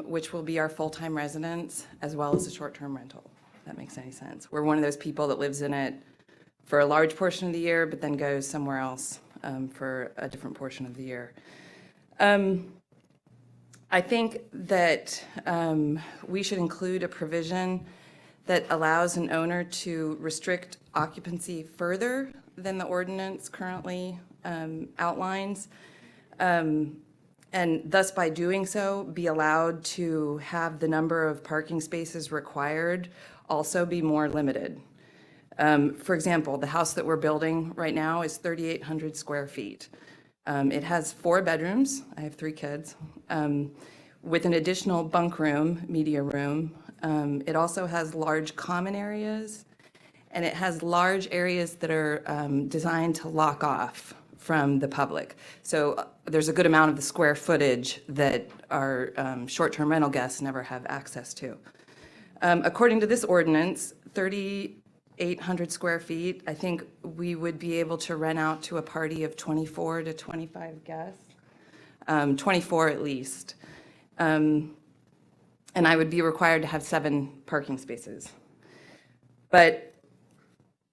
S11: which will be our full-time residence as well as a short-term rental, if that makes any sense. We're one of those people that lives in it for a large portion of the year, but then goes somewhere else for a different portion of the year. I think that we should include a provision that allows an owner to restrict occupancy further than the ordinance currently outlines, and thus by doing so, be allowed to have the number of parking spaces required also be more limited. For example, the house that we're building right now is 3,800 square feet. It has 4 bedrooms. I have 3 kids. With an additional bunk room, media room. It also has large common areas, and it has large areas that are designed to lock off from the public. So there's a good amount of the square footage that our short-term rental guests never have access to. According to this ordinance, 3,800 square feet, I think we would be able to rent out to a party of 24 to 25 guests, 24 at least. and I would be required to have 7 parking spaces. But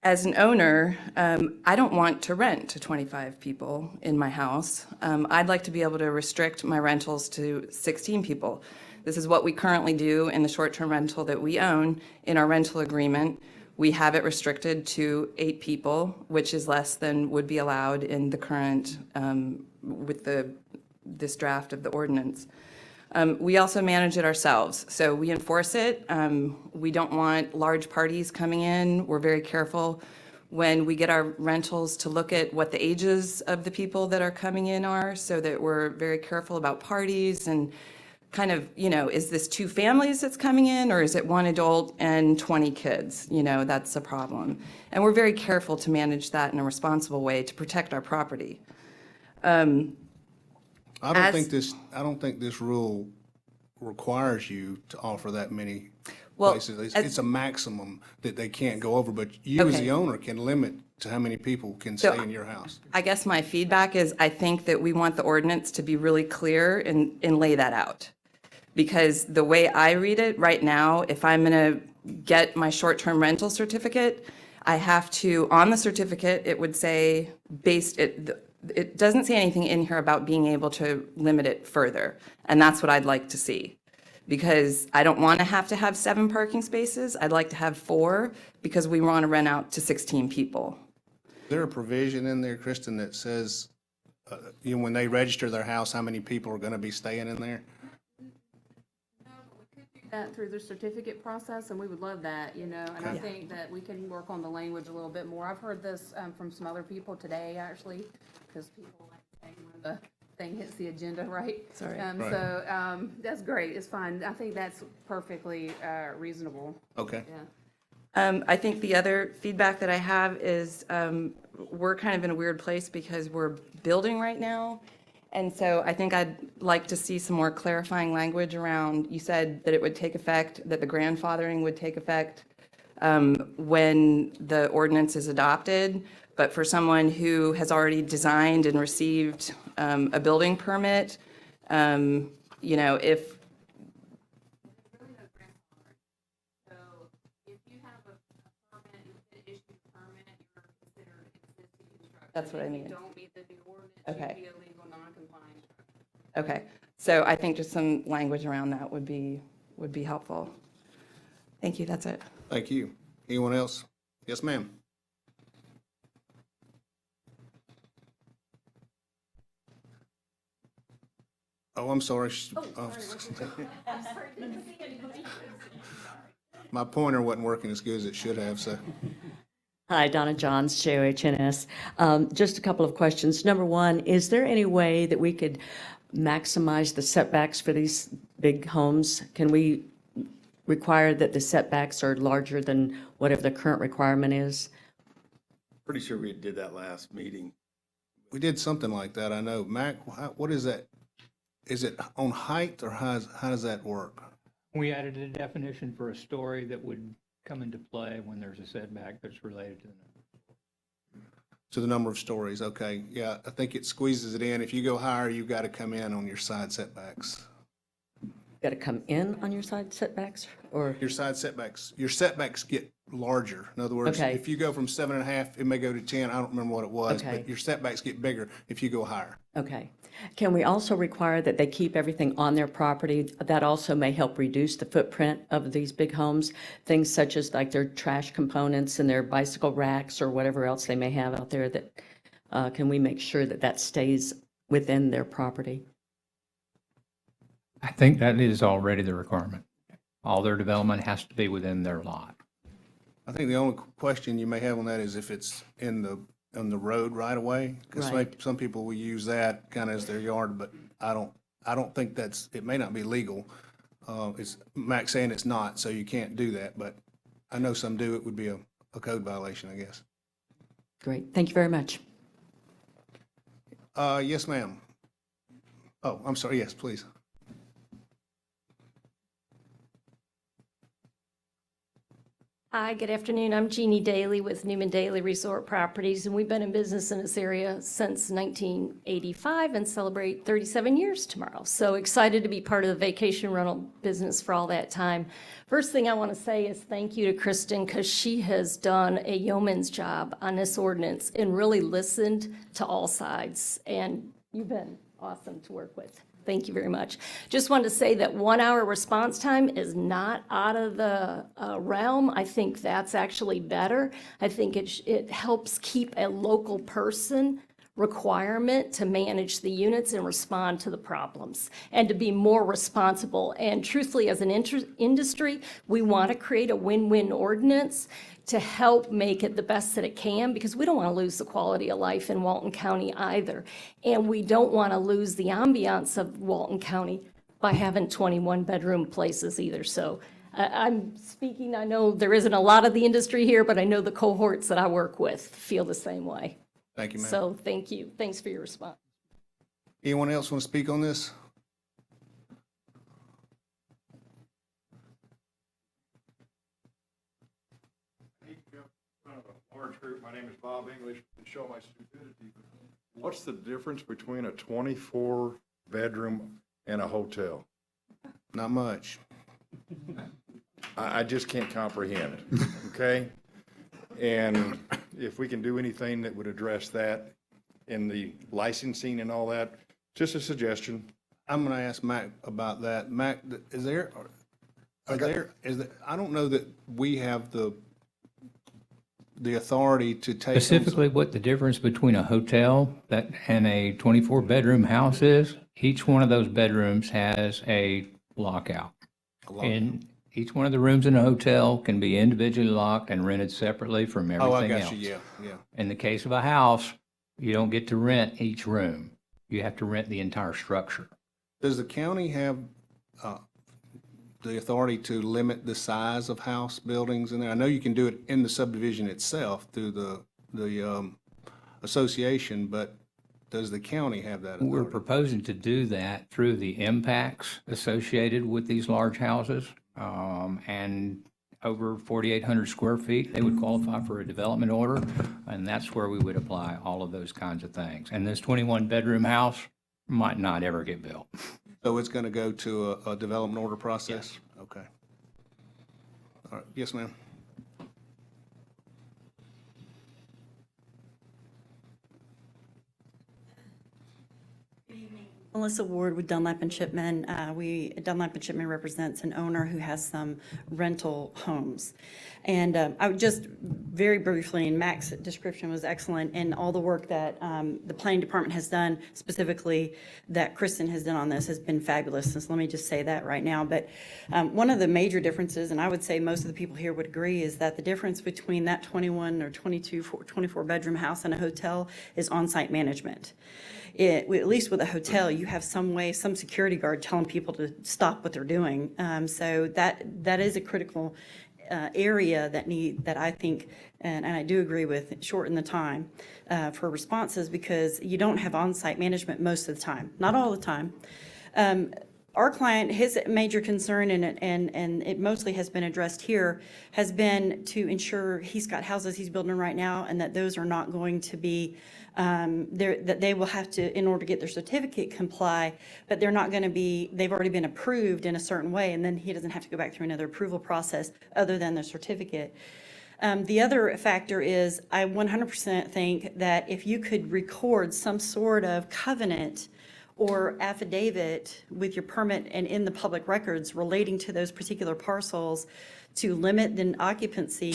S11: as an owner, I don't want to rent to 25 people in my house. I'd like to be able to restrict my rentals to 16 people. This is what we currently do in the short-term rental that we own. In our rental agreement, we have it restricted to 8 people, which is less than would be allowed in the current, with this draft of the ordinance. We also manage it ourselves, so we enforce it. We don't want large parties coming in. We're very careful when we get our rentals to look at what the ages of the people that are coming in are, so that we're very careful about parties and kind of, is this 2 families that's coming in, or is it 1 adult and 20 kids? That's a problem. And we're very careful to manage that in a responsible way to protect our property.
S5: I don't think this rule requires you to offer that many places. It's a maximum that they can't go over, but you as
S11: Okay.
S5: the owner can limit to how many people can stay in your house.
S11: I guess my feedback is I think that we want the ordinance to be really clear and lay that out. Because the way I read it right now, if I'm going to get my short-term rental certificate, I have to, on the certificate, it would say it doesn't say anything in here about being able to limit it further. And that's what I'd like to see. Because I don't want to have 7 parking spaces. I'd like to have 4 because we want to rent out to 16 people.
S5: Is there a provision in there, Kristen, that says, when they register their house, how many people are going to be staying in there?
S10: That through the certificate process, and we would love that, and I think that we can work on the language a little bit more. I've heard this from some other people today, actually, because people like saying when the thing hits the agenda, right?
S11: Sorry.
S10: So that's great. It's fine. I think that's perfectly reasonable.
S5: Okay.
S10: Yeah.
S11: I think the other feedback that I have is we're kind of in a weird place because we're building right now. And so I think I'd like to see some more clarifying language around, you said that it would take effect, that the grandfathering would take effect when the ordinance is adopted. But for someone who has already designed and received a building permit, if That's what I mean.
S10: If you don't meet the new ordinance,
S11: Okay.
S10: you'd be illegal non-compliant.
S11: Okay, so I think just some language around that would be helpful. Thank you, that's it.
S5: Thank you. Anyone else? Yes, ma'am. Oh, I'm sorry. My pointer wasn't working as good as it should have, so.
S12: Hi, Donna Johns, JOHNS. Just a couple of questions. Number one, is there any way that we could maximize the setbacks for these big homes? Can we require that the setbacks are larger than whatever the current requirement is?
S8: Pretty sure we did that last meeting.
S5: We did something like that, I know. Mac, what is that? Is it on height, or how does that work?
S9: We added a definition for a story that would come into play when there's a setback that's related to
S5: To the number of stories, okay. Yeah, I think it squeezes it in. If you go higher, you've got to come in on your side setbacks.
S12: Got to come in on your side setbacks, or?
S5: Your setbacks get larger. In other words,
S12: Okay.
S5: if you go from 7.5, it may go to 10. I don't remember what it was,
S12: Okay.
S5: but your setbacks get bigger if you go higher.
S12: Okay. Can we also require that they keep everything on their property? That also may help reduce the footprint of these big homes. Things such as like their trash components and their bicycle racks or whatever else they may have out there, that, can we make sure that that stays within their property?
S9: I think that is already the requirement. All their development has to be within their lot.
S5: I think the only question you may have on that is if it's on the road right away. Because
S12: Right.
S5: some people will use that kind of as their yard, but I don't think it may not be legal. It's Max saying it's not, so you can't do that, but I know some do. It would be a code violation, I guess.
S12: Great. Thank you very much.
S5: Yes, ma'am. Oh, I'm sorry. Yes, please.
S13: Hi, good afternoon. I'm Jeannie Daly with Newman Daily Resort Properties, and we've been in business in this area since 1985 and celebrate 37 years tomorrow. So excited to be part of the vacation rental business for all that time. First thing I want to say is thank you to Kristen, because she has done a yeoman's job on this ordinance and really listened to all sides, and you've been awesome to work with. Thank you very much. Just wanted to say that 1 hour response time is not out of the realm. I think that's actually better. I think it helps keep a local person requirement to manage the units and respond to the problems and to be more responsible. And truthfully, as an industry, we want to create a win-win ordinance to help make it the best that it can, because we don't want to lose the quality of life in Walton County either. And we don't want to lose the ambiance of Walton County by having 21-bedroom places either. So I'm speaking, I know there isn't a lot of the industry here, but I know the cohorts that I work with feel the same way.
S5: Thank you, ma'am.
S13: So thank you. Thanks for your response.
S5: Anyone else want to speak on this?
S14: Large group. My name is Bob English, to show my stupidity. What's the difference between a 24-bedroom and a hotel?
S5: Not much.
S14: I just can't comprehend, okay? And if we can do anything that would address that in the licensing and all that, just a suggestion.
S5: I'm going to ask Mac about that. Mac, is there, I don't know that we have the authority to take.
S9: Specifically, what the difference between a hotel and a 24-bedroom house is, each one of those bedrooms has a lockout. And each one of the rooms in a hotel can be individually locked and rented separately from everything else.
S5: Oh, I got you, yeah.
S9: In the case of a house, you don't get to rent each room. You have to rent the entire structure.
S5: Does the county have the authority to limit the size of house buildings in there? I know you can do it in the subdivision itself through the association, but does the county have that authority?
S9: We're proposing to do that through the impacts associated with these large houses. And over 4,800 square feet, they would qualify for a development order, and that's where we would apply all of those kinds of things. And this 21-bedroom house might not ever get built.
S5: So it's going to go to a development order process? Yes. Okay. All right. Yes, ma'am.
S15: Melissa Ward with Dunlap and Shipman. Dunlap and Shipman represents an owner who has some rental homes. And I would just very briefly, and Mac's description was excellent, and all the work that the planning department has done, specifically that Kristen has done on this, has been fabulous. So let me just say that right now. But one of the major differences, and I would say most of the people here would agree, is that the difference between that 21 or 22, 24-bedroom house and a hotel is on-site management. At least with a hotel, you have some way, some security guard telling people to stop what they're doing. So that is a critical area that I think, and I do agree with, shorten the time for responses, because you don't have on-site management most of the time, not all the time. Our client, his major concern, and it mostly has been addressed here, has been to ensure he's got houses he's building right now, and that those are not going to be, that they will have to, in order to get their certificate, comply, but they're not going to be, they've already been approved in a certain way, and then he doesn't have to go back through another approval process other than the certificate. The other factor is, I 100% think that if you could record some sort of covenant or affidavit with your permit and in the public records relating to those particular parcels to limit the occupancy,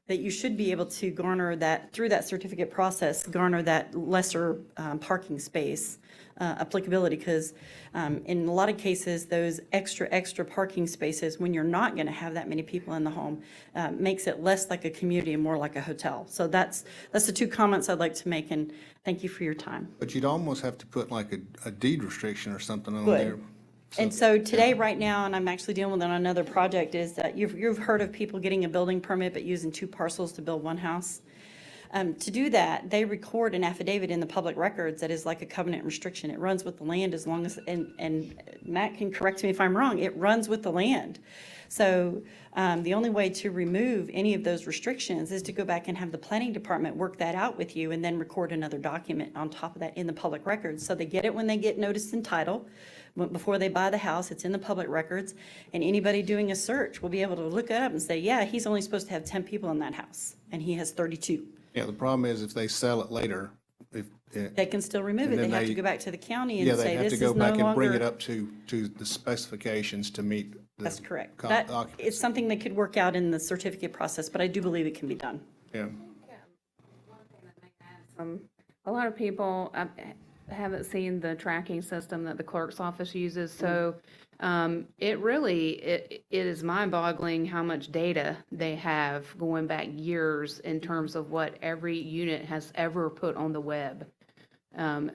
S15: that you should be able to garner that, through that certificate process, garner that lesser parking space applicability, because in a lot of cases, those extra parking spaces, when you're not going to have that many people in the home, makes it less like a community and more like a hotel. So that's the two comments I'd like to make, and thank you for your time.
S5: But you'd almost have to put like a deed restriction or something on
S15: Would.
S5: there.
S15: And so today, right now, and I'm actually dealing with it on another project, is that you've heard of people getting a building permit but using two parcels to build one house. To do that, they record an affidavit in the public records that is like a covenant restriction. It runs with the land as long as, and Matt can correct me if I'm wrong, it runs with the land. So the only way to remove any of those restrictions is to go back and have the planning department work that out with you and then record another document on top of that in the public records. So they get it when they get notice and title. Before they buy the house, it's in the public records, and anybody doing a search will be able to look it up and say, yeah, he's only supposed to have 10 people in that house, and he has 32.
S5: Yeah, the problem is if they sell it later, if.
S15: They can still remove it.
S5: And
S15: They
S5: then
S15: have to go back to the county
S5: Yeah,
S15: and
S5: they
S15: say,
S5: have
S15: this
S5: to
S15: is
S5: go
S15: no
S5: back and bring it
S15: longer.
S5: up to the specifications to meet.
S15: That's correct. That, it's something that could work out in the certificate process, but I do believe it can be done.
S5: Yeah.
S10: A lot of people haven't seen the tracking system that the clerk's office uses, so it is mind-boggling how much data they have going back years in terms of what every unit has ever put on the web.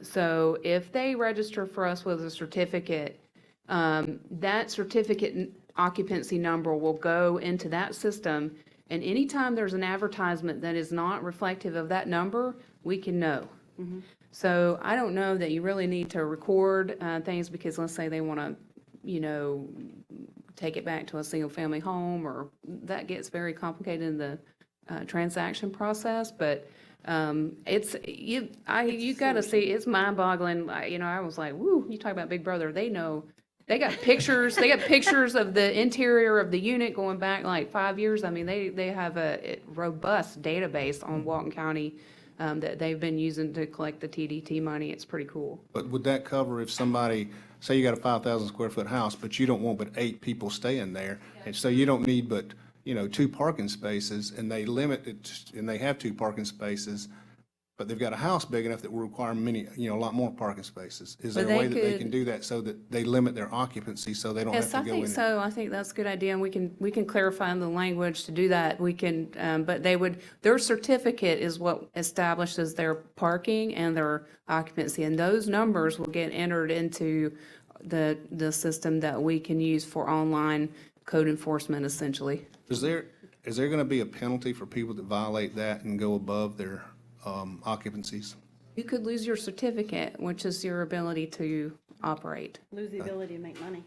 S10: So if they register for us with a certificate, that certificate occupancy number will go into that system, and anytime there's an advertisement that is not reflective of that number, we can know. So I don't know that you really need to record things, because let's say they want to, take it back to a single-family home, or that gets very complicated in the transaction process. But you got to see, it's mind-boggling. I was like, woo, you talk about Big Brother. They know. They got pictures. They got pictures of the interior of the unit going back like 5 years. I mean, they have a robust database on Walton County that they've been using to collect the TDT money. It's pretty cool.
S5: But would that cover if somebody, say you got a 5,000 square foot house, but you don't want but 8 people staying there, and so you don't need but, 2 parking spaces, and they limit it, and they have 2 parking spaces, but they've got a house big enough that will require many, a lot more parking spaces. Is there a way that they can do that so that they limit their occupancy so they don't have
S10: Yes,
S5: to
S10: I
S5: go
S10: think
S5: in?
S10: so. I think that's a good idea, and we can clarify in the language to do that. We can, but their certificate is what establishes their parking and their occupancy, and those numbers will get entered into the system that we can use for online code enforcement, essentially.
S5: Is there going to be a penalty for people that violate that and go above their occupancies?
S10: You could lose your certificate, which is your ability to operate.
S15: Lose the ability to make money.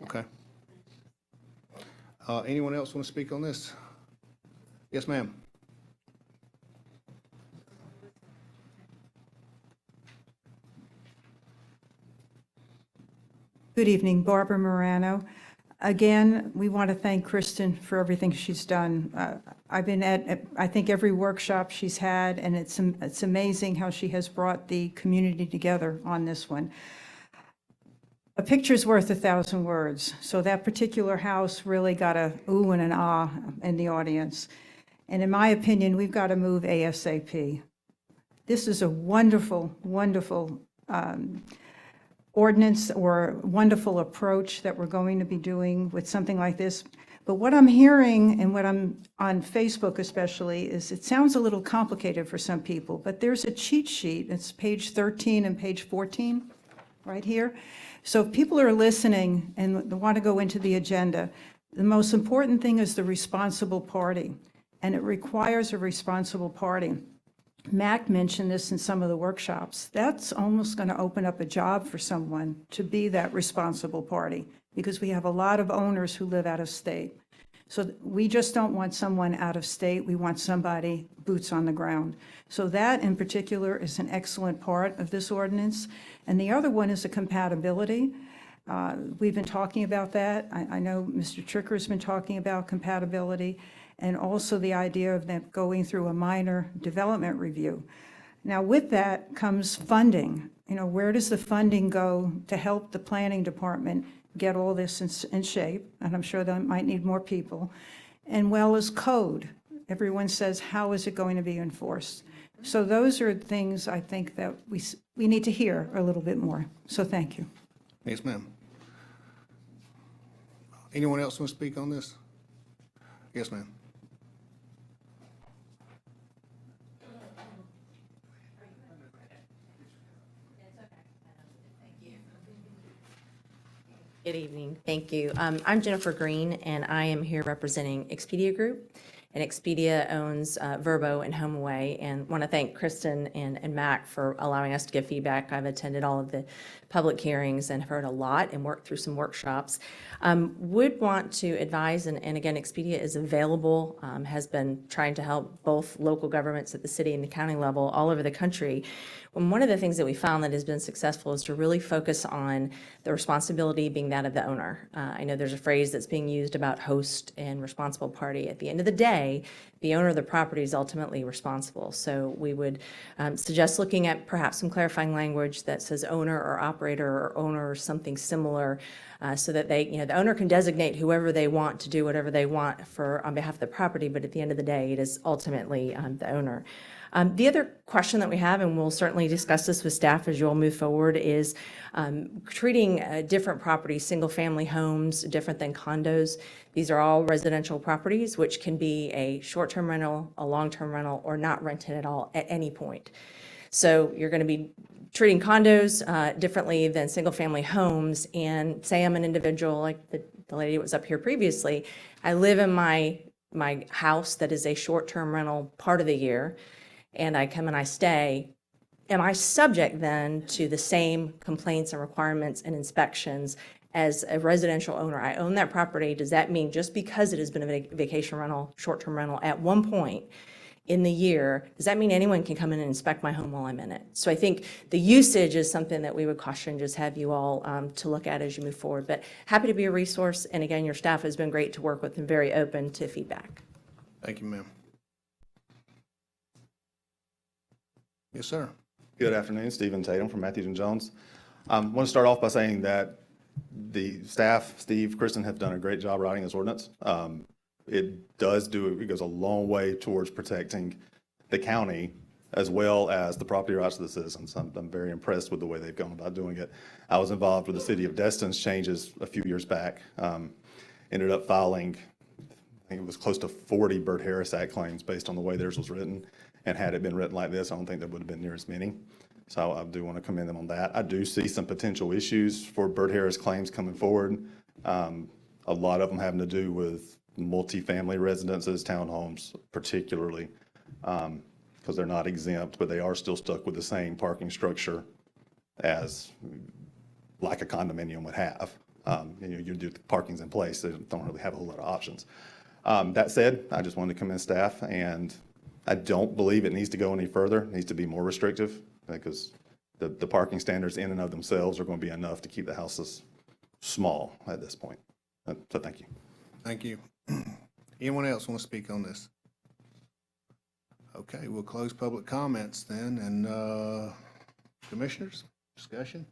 S5: Okay. Anyone else want to speak on this? Yes, ma'am.
S16: Good evening, Barbara Morano. Again, we want to thank Kristen for everything she's done. I've been at, I think, every workshop she's had, and it's amazing how she has brought the community together on this one. A picture's worth 1,000 words, so that particular house really got a ooh and an ah in the audience. And in my opinion, we've got to move ASAP. This is a wonderful, wonderful ordinance or wonderful approach that we're going to be doing with something like this. But what I'm hearing, and what I'm on Facebook especially, is it sounds a little complicated for some people, but there's a cheat sheet. It's page 13 and page 14 right here. So if people are listening and want to go into the agenda, the most important thing is the responsible party, and it requires a responsible party. Mac mentioned this in some of the workshops. That's almost going to open up a job for someone to be that responsible party, because we have a lot of owners who live out of state. So we just don't want someone out of state. We want somebody boots on the ground. So that in particular is an excellent part of this ordinance. And the other one is the compatibility. We've been talking about that. I know Mr. Tricker's been talking about compatibility, and also the idea of them going through a minor development review. Now, with that comes funding. Where does the funding go to help the planning department get all this in shape? And I'm sure they might need more people. And well as code. Everyone says, how is it going to be enforced? So those are things I think that we need to hear a little bit more. So thank you.
S5: Yes, ma'am. Anyone else want to speak on this? Yes, ma'am.
S17: Good evening. Thank you. I'm Jennifer Green, and I am here representing Expedia Group. and Expedia owns Verbo and HomeAway. And want to thank Kristen and Mac for allowing us to give feedback. I've attended all of the public hearings and heard a lot and worked through some workshops. Would want to advise, and again, Expedia is available, has been trying to help both local governments at the city and the county level all over the country. And one of the things that we found that has been successful is to really focus on the responsibility being that of the owner. I know there's a phrase that's being used about host and responsible party. At the end of the day, the owner of the property is ultimately responsible. So we would suggest looking at perhaps some clarifying language that says owner or operator or owner or something similar, so that they, the owner can designate whoever they want to do whatever they want on behalf of the property, but at the end of the day, it is ultimately the owner. The other question that we have, and we'll certainly discuss this with staff as you all move forward, is treating different properties, single-family homes, different than condos. These are all residential properties, which can be a short-term rental, a long-term rental, or not rented at all at any point. So you're going to be treating condos differently than single-family homes. And say I'm an individual, like the lady that was up here previously, I live in my house that is a short-term rental part of the year, and I come and I stay. Am I subject then to the same complaints and requirements and inspections as a residential owner? I own that property. Does that mean just because it has been a vacation rental, short-term rental at one point in the year, does that mean anyone can come in and inspect my home while I'm in it? So I think the usage is something that we would caution, just have you all to look at as you move forward. But happy to be a resource. And again, your staff has been great to work with and very open to feedback.
S5: Thank you, ma'am. Yes, sir.
S18: Good afternoon, Stephen Tatum from Matthews and Jones. I want to start off by saying that the staff, Steve, Kristen, have done a great job writing this ordinance. It goes a long way towards protecting the county as well as the property rights of the citizens. I'm very impressed with the way they've gone about doing it. I was involved with the city of Destin's changes a few years back. Ended up filing, I think it was close to 40 Burt Harris Act claims based on the way theirs was written. And had it been written like this, I don't think there would have been near as many. So I do want to commend them on that. I do see some potential issues for Burt Harris claims coming forward. A lot of them having to do with multifamily residences, townhomes particularly, because they're not exempt, but they are still stuck with the same parking structure as like a condominium would have. You do parking's in place, they don't really have a whole lot of options. That said, I just wanted to commend staff, and I don't believe it needs to go any further. It needs to be more restrictive, because the parking standards in and of themselves are going to be enough to keep the houses small at this point. So thank you.
S5: Thank you. Anyone else want to speak on this? Okay, we'll close public comments then, and commissioners, discussion?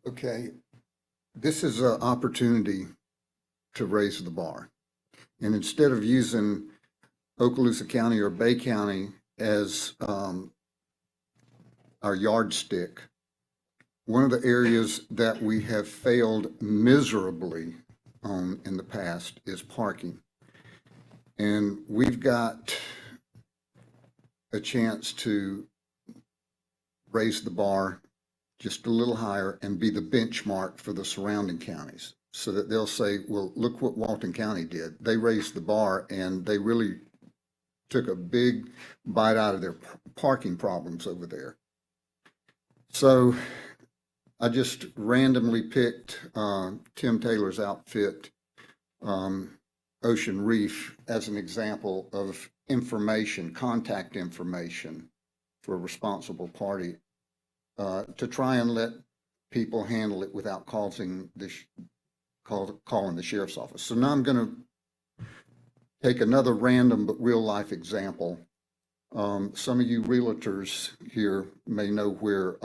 S4: Okay, this is an opportunity to raise the bar. And instead of using Okaloosa County or Bay County as our yardstick, one of the areas that we have failed miserably on in the past is parking. And we've got a chance to raise the bar just a little higher and be the benchmark for the surrounding counties, so that they'll say, well, look what Walton County did. They raised the bar and they really took a big bite out of their parking problems over there. So I just randomly picked Tim Taylor's outfit, Ocean Reef, as an example of information, contact information for a responsible party, to try and let people handle it without calling the sheriff's office. So now I'm going to take another random but real life example. Some of you realtors here may know where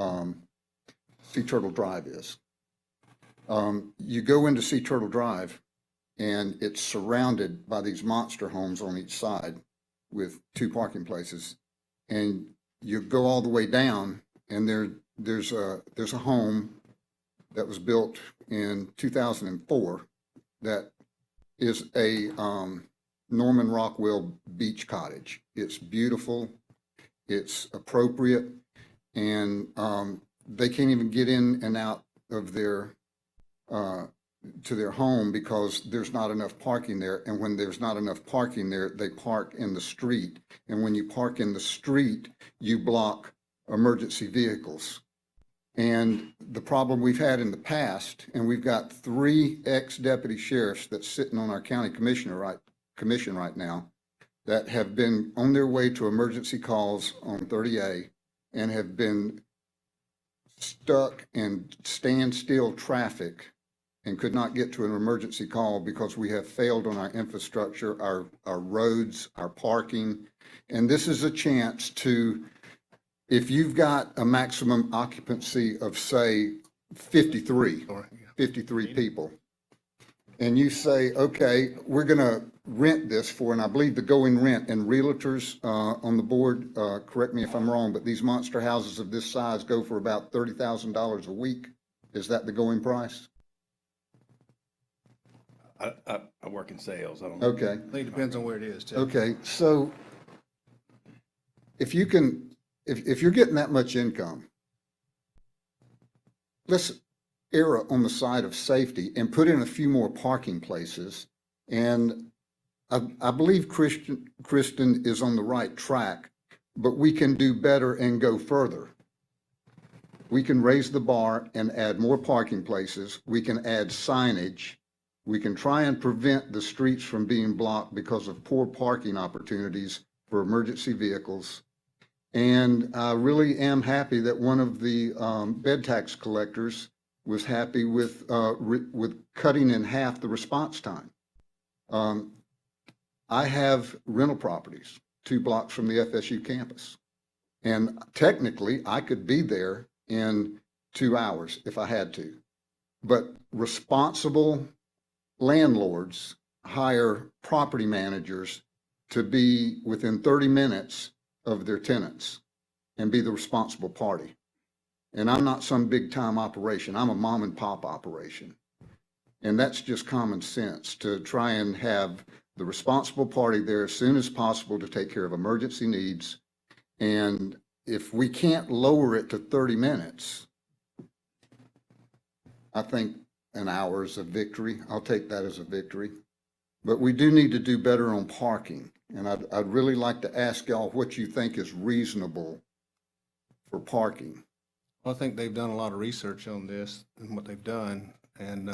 S4: Sea Turtle Drive is. You go into Sea Turtle Drive and it's surrounded by these monster homes on each side with 2 parking places. And you go all the way down and there's a home that was built in 2004 that is a Norman Rockwell beach cottage. It's beautiful, it's appropriate, and they can't even get in and out of their to their home because there's not enough parking there. And when there's not enough parking there, they park in the street. And when you park in the street, you block emergency vehicles. And the problem we've had in the past, and we've got 3 ex-deputy sheriffs that's sitting on our county commission right now that have been on their way to emergency calls on 30A and have been stuck in standstill traffic and could not get to an emergency call because we have failed on our infrastructure, our roads, our parking. And this is a chance to, if you've got a maximum occupancy of, say, 53 people, and you say, okay, we're going to rent this for, and I believe the going rent, and realtors on the board, correct me if I'm wrong, but these monster houses of this size go for about $30,000 a week. Is that the going price?
S8: I work in sales. I don't know.
S4: Okay.
S5: I think it depends on where it is, too.
S4: Okay, so if you can, if you're getting that much income, let's err on the side of safety and put in a few more parking places. And I believe Kristen is on the right track, but we can do better and go further. We can raise the bar and add more parking places. We can add signage. We can try and prevent the streets from being blocked because of poor parking opportunities for emergency vehicles. And I really am happy that one of the bed tax collectors was happy with cutting in half the response time. I have rental properties 2 blocks from the FSU campus. And technically, I could be there in 2 hours if I had to. But responsible landlords hire property managers to be within 30 minutes of their tenants and be the responsible party. And I'm not some big time operation. I'm a mom and pop operation. And that's just common sense to try and have the responsible party there as soon as possible to take care of emergency needs. And if we can't lower it to 30 minutes, I think an hour is a victory. I'll take that as a victory. But we do need to do better on parking. And I'd really like to ask y'all what you think is reasonable for parking.
S5: Well, I think they've done a lot of research on this and what they've done. And,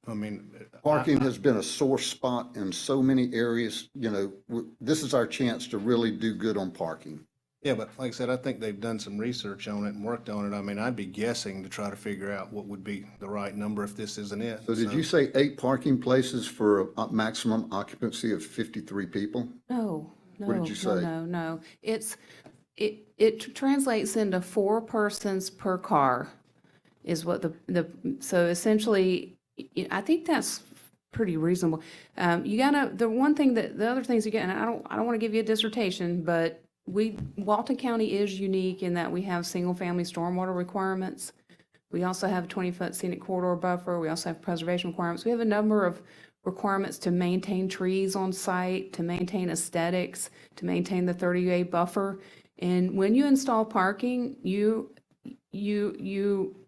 S5: I mean,
S4: Parking has been a sore spot in so many areas. You know, this is our chance to really do good on parking.
S5: yeah, but like I said, I think they've done some research on it and worked on it. I mean, I'd be guessing to try to figure out what would be the right number if this isn't it.
S4: So did you say 8 parking places for a maximum occupancy of 53 people?
S10: No,
S4: What did you say?
S10: No. It translates into 4 persons per car is what so essentially, I think that's pretty reasonable. The other things you get, and I don't want to give you a dissertation, but Walton County is unique in that we have single-family stormwater requirements. We also have a 20-foot scenic corridor buffer. We also have preservation requirements. We have a number of requirements to maintain trees on site, to maintain aesthetics, to maintain the 30-day buffer. And when you install parking, you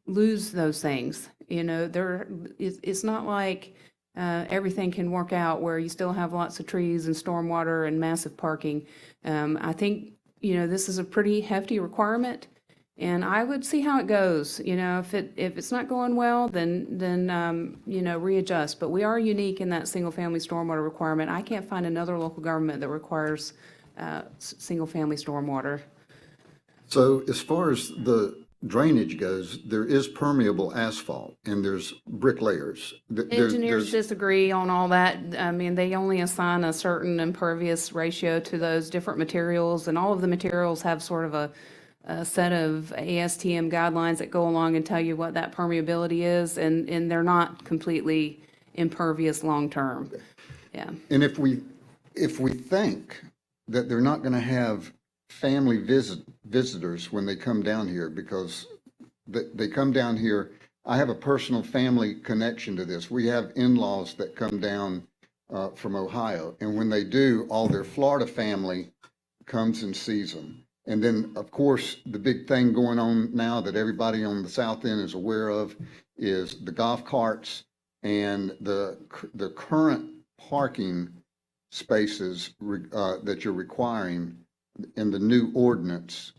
S10: lose those things. You know, it's not like everything can work out where you still have lots of trees and stormwater and massive parking. I think, you know, this is a pretty hefty requirement, and I would see how it goes. You know, if it's not going well, then you know, readjust. But we are unique in that single-family stormwater requirement. I can't find another local government that requires single-family stormwater.
S4: So as far as the drainage goes, there is permeable asphalt and there's brick layers.
S10: Engineers disagree on all that. I mean, they only assign a certain impervious ratio to those different materials, and all of the materials have sort of a set of ASTM guidelines that go along and tell you what that permeability is, and they're not completely impervious long-term. Yeah.
S4: And if we think that they're not going to have family visitors when they come down here, because they come down here, I have a personal family connection to this. We have in-laws that come down from Ohio, and when they do, all their Florida family comes and sees them. And then, of course, the big thing going on now that everybody on the south end is aware of is the golf carts and the current parking spaces that you're requiring in the new ordinance,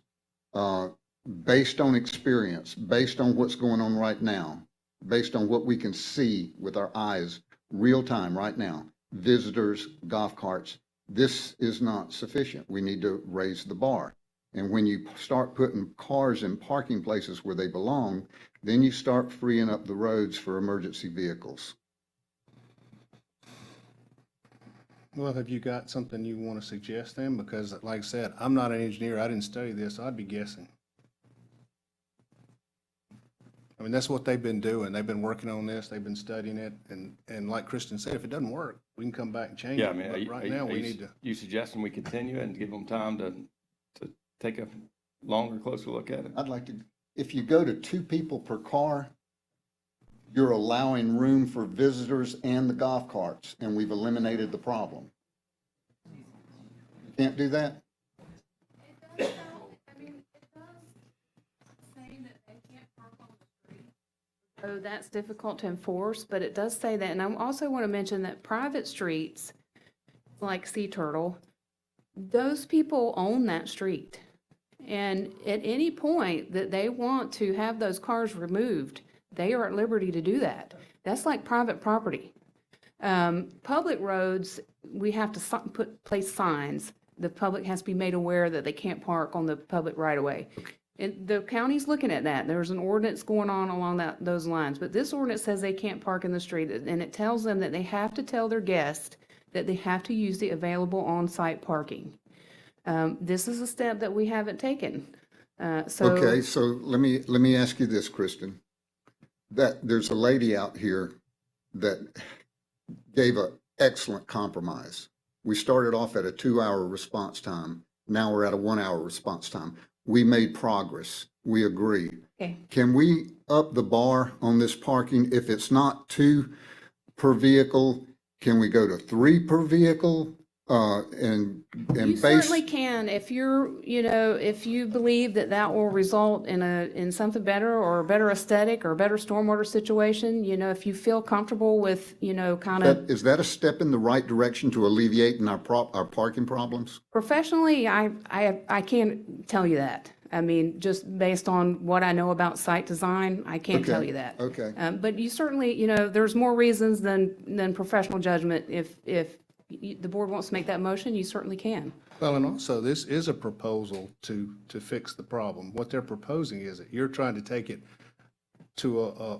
S4: based on experience, based on what's going on right now, based on what we can see with our eyes, real time right now, visitors, golf carts, this is not sufficient. We need to raise the bar. And when you start putting cars in parking places where they belong, then you start freeing up the roads for emergency vehicles.
S5: Well, have you got something you want to suggest then? Because like I said, I'm not an engineer. I didn't study this. I'd be guessing. I mean, that's what they've been doing. They've been working on this. They've been studying it. And like Kristen said, if it doesn't work, we can come back and change
S8: Yeah,
S5: it.
S8: I mean,
S5: But right now, we need to.
S8: You suggesting we continue and give them time to take a longer, closer look at it?
S4: I'd like to, if you go to 2 people per car, you're allowing room for visitors and the golf carts, and we've eliminated the problem. You can't do that?
S10: So that's difficult to enforce, but it does say that. And I also want to mention that private streets, like Sea Turtle, those people own that street. And at any point that they want to have those cars removed, they are at liberty to do that. That's like private property. Public roads, we have to place signs. The public has to be made aware that they can't park on the public right-of-way. And the county's looking at that. There's an ordinance going on along those lines. But this ordinance says they can't park in the street, and it tells them that they have to tell their guests that they have to use the available on-site parking. This is a step that we haven't taken.
S4: Okay, so let me ask you this, Kristen. That there's a lady out here that gave an excellent compromise. We started off at a 2-hour response time. Now we're at a 1-hour response time. We made progress. We agree.
S10: Okay.
S4: Can we up the bar on this parking? If it's not 2 per vehicle, can we go to 3 per vehicle?
S10: You certainly can, if if you believe that will result in something better or a better aesthetic or a better stormwater situation, if you feel comfortable with, kind of.
S4: Is that a step in the right direction to alleviating our parking problems?
S10: Professionally, I can't tell you that. I mean, just based on what I know about site design, I can't tell you that.
S4: Okay.
S10: But you certainly, there's more reasons than professional judgment. If the board wants to make that motion, you certainly can.
S5: Well, and also, this is a proposal to fix the problem. What they're proposing is that you're trying to take it to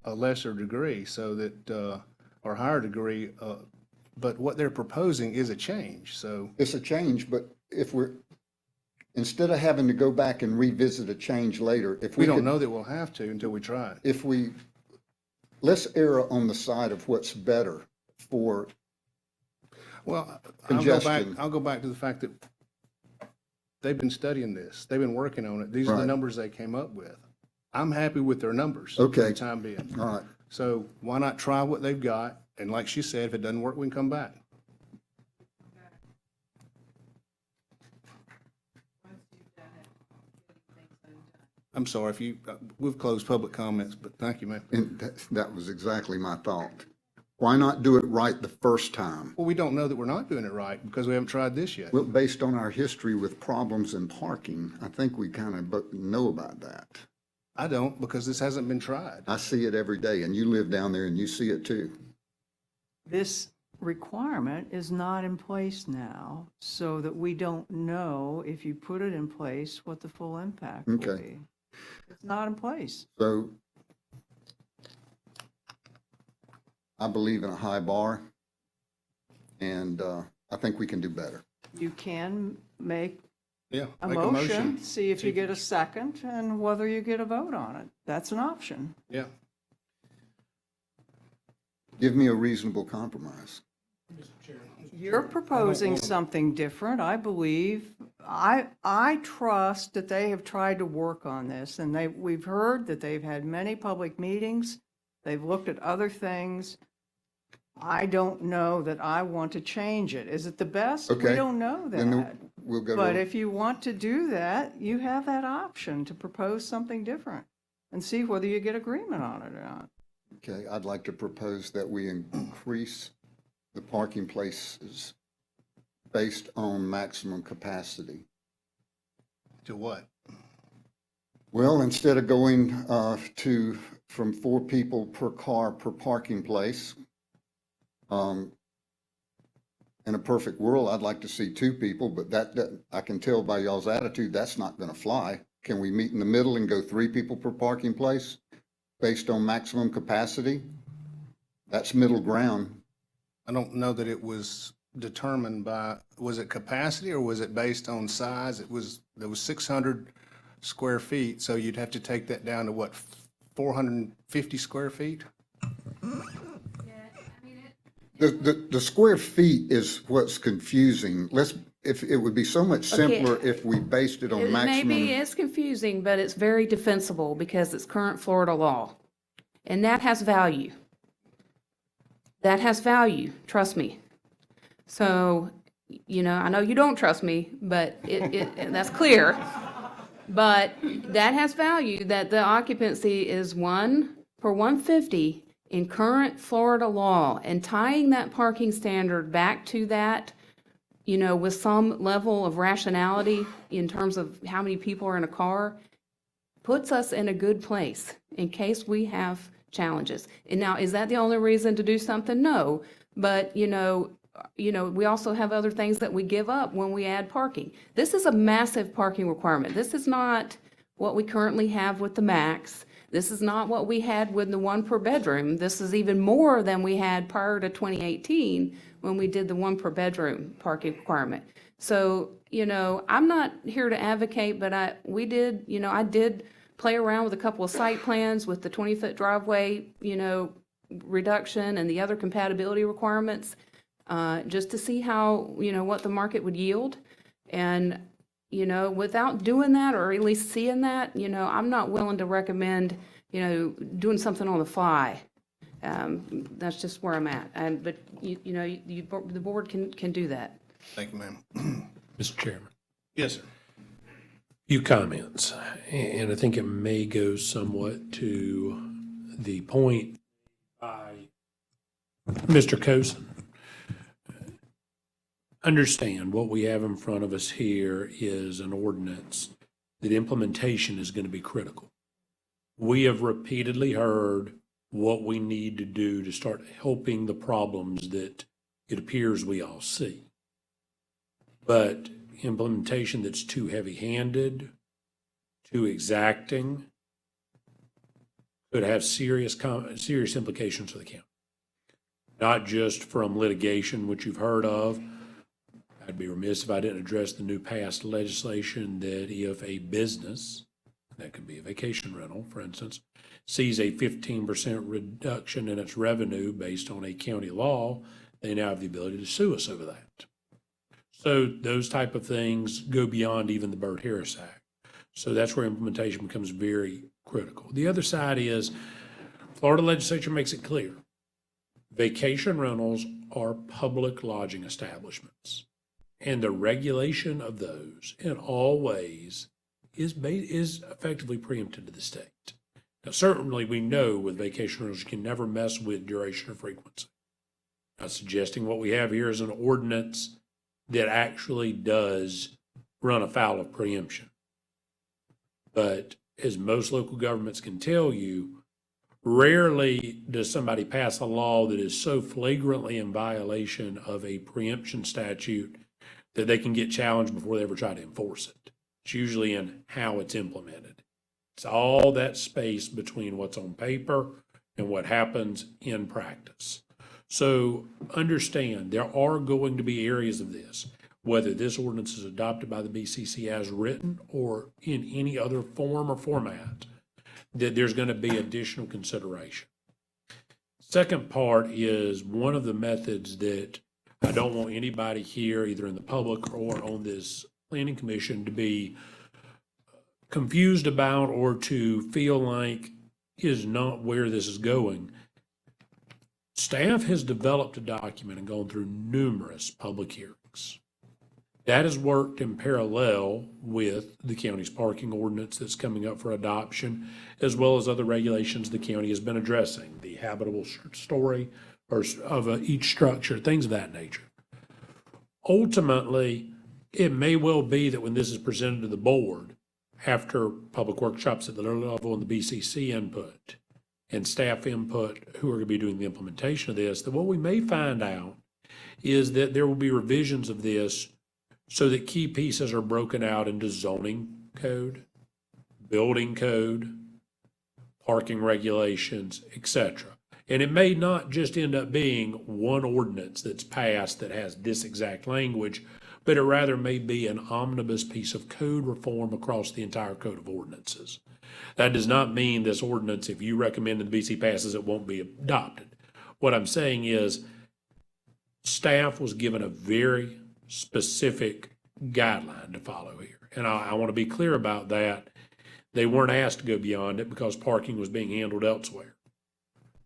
S5: a lesser degree so that, or higher degree, but what they're proposing is a change, so.
S4: It's a change, but instead of having to go back and revisit a change later, if
S5: We don't know that we'll have to until we try it.
S4: Let's err on the side of what's better for
S5: Well,
S4: congestion.
S5: I'll go back to the fact that they've been studying this. They've been working on it. These are the
S4: Right.
S5: numbers they came up with. I'm happy with their numbers.
S4: Okay.
S5: For the time being.
S4: All right.
S5: So why not try what they've got? And like she said, if it doesn't work, we can come back. I'm sorry if we've closed public comments, but thank you, ma'am.
S4: And that was exactly my thought. Why not do it right the first time?
S5: Well, we don't know that we're not doing it right because we haven't tried this yet.
S4: Well, based on our history with problems in parking, I think we kind of know about that.
S5: I don't, because this hasn't been tried.
S4: I see it every day, and you live down there and you see it too.
S7: This requirement is not in place now, so that we don't know if you put it in place, what the full impact will
S4: Okay.
S7: be. It's not in place.
S4: So I believe in a high bar, and I think we can do better.
S7: You can make
S5: Yeah,
S7: a
S5: make
S7: motion, see if you get a second, and whether you get a vote on it. That's an option.
S5: Yeah.
S4: Give me a reasonable compromise.
S7: You're proposing something different, I believe. I trust that they have tried to work on this, and we've heard that they've had many public meetings. They've looked at other things. I don't know that I want to change it. Is it the best? We
S4: Okay.
S7: don't know
S4: Then
S7: that.
S4: we'll go
S7: But
S4: to,
S7: if you want to do that, you have that option to propose something different and see whether you get agreement on it or not.
S4: okay, I'd like to propose that we increase the parking places based on maximum capacity.
S5: To what?
S4: Well, instead of going from 4 people per car per parking place, in a perfect world, I'd like to see 2 people, but that I can tell by y'all's attitude, that's not going to fly. Can we meet in the middle and go 3 people per parking place based on maximum capacity? That's middle ground.
S5: I don't know that it was determined by, was it capacity or was it based on size? There was 600 square feet, so you'd have to take that down to what, 450 square feet?
S4: The square feet is what's confusing. If it would be so much simpler if we based it on maximum.
S10: Maybe it's confusing, but it's very defensible because it's current Florida law. And that has value. That has value, trust me. So, I know you don't trust me, but that's clear. But that has value, that the occupancy is 1 per 150 in current Florida law, and tying that parking standard back to that, with some level of rationality in terms of how many people are in a car, puts us in a good place in case we have challenges. And now, is that the only reason to do something? No. But, we also have other things that we give up when we add parking. This is a massive parking requirement. This is not what we currently have with the max. This is not what we had with the 1 per bedroom. This is even more than we had prior to 2018 when we did the 1 per bedroom parking requirement. So, I'm not here to advocate, but I did play around with a couple of site plans with the 20-foot driveway, reduction and the other compatibility requirements, just to see how, what the market would yield. And, without doing that, or at least seeing that, I'm not willing to recommend, doing something on the fly. That's just where I'm at. But, the board can do that.
S5: Thank you, ma'am.
S19: Mr. Chairman.
S5: Yes, sir.
S19: Few comments, and I think it may go somewhat to the point by Mr. Cozen. Understand what we have in front of us here is an ordinance that implementation is going to be critical. We have repeatedly heard what we need to do to start helping the problems that it appears we all see. But implementation that's too heavy-handed, too exacting, could have serious implications for the county. Not just from litigation, which you've heard of. I'd be remiss if I didn't address the new passed legislation that if a business, that could be a vacation rental, for instance, sees a 15% reduction in its revenue based on a county law, they now have the ability to sue us over that. So those type of things go beyond even the Byrd-Harris Act. So that's where implementation becomes very critical. The other side is Florida legislature makes it clear. Vacation rentals are public lodging establishments. And the regulation of those in all ways is effectively preempted to the state. Now, certainly we know with vacation rentals, you can never mess with duration or frequency. Not suggesting what we have here is an ordinance that actually does run afoul of preemption. But as most local governments can tell you, rarely does somebody pass a law that is so flagrantly in violation of a preemption statute that they can get challenged before they ever try to enforce it. It's usually in how it's implemented. It's all that space between what's on paper and what happens in practice. So understand there are going to be areas of this, whether this ordinance is adopted by the BCC as written or in any other form or format, that there's going to be additional consideration. Second part is one of the methods that I don't want anybody here, either in the public or on this planning commission, to be confused about or to feel like is not where this is going. Staff has developed a document and gone through numerous public hearings That has worked in parallel with the county's parking ordinance that's coming up for adoption, as well as other regulations the county has been addressing, the habitable story or of each structure, things of that nature. Ultimately, it may well be that when this is presented to the board, after public workshops at the lower level and the BCC input and staff input who are going to be doing the implementation of this, that what we may find out is that there will be revisions of this so that key pieces are broken out into zoning code, building code, parking regulations, etc. And it may not just end up being one ordinance that's passed that has this exact language, but it rather may be an omnibus piece of code reform across the entire code of ordinances. That does not mean this ordinance, if you recommend that the BC passes, it won't be adopted. What I'm saying is staff was given a very specific guideline to follow here. And I want to be clear about that. They weren't asked to go beyond it because parking was being handled elsewhere.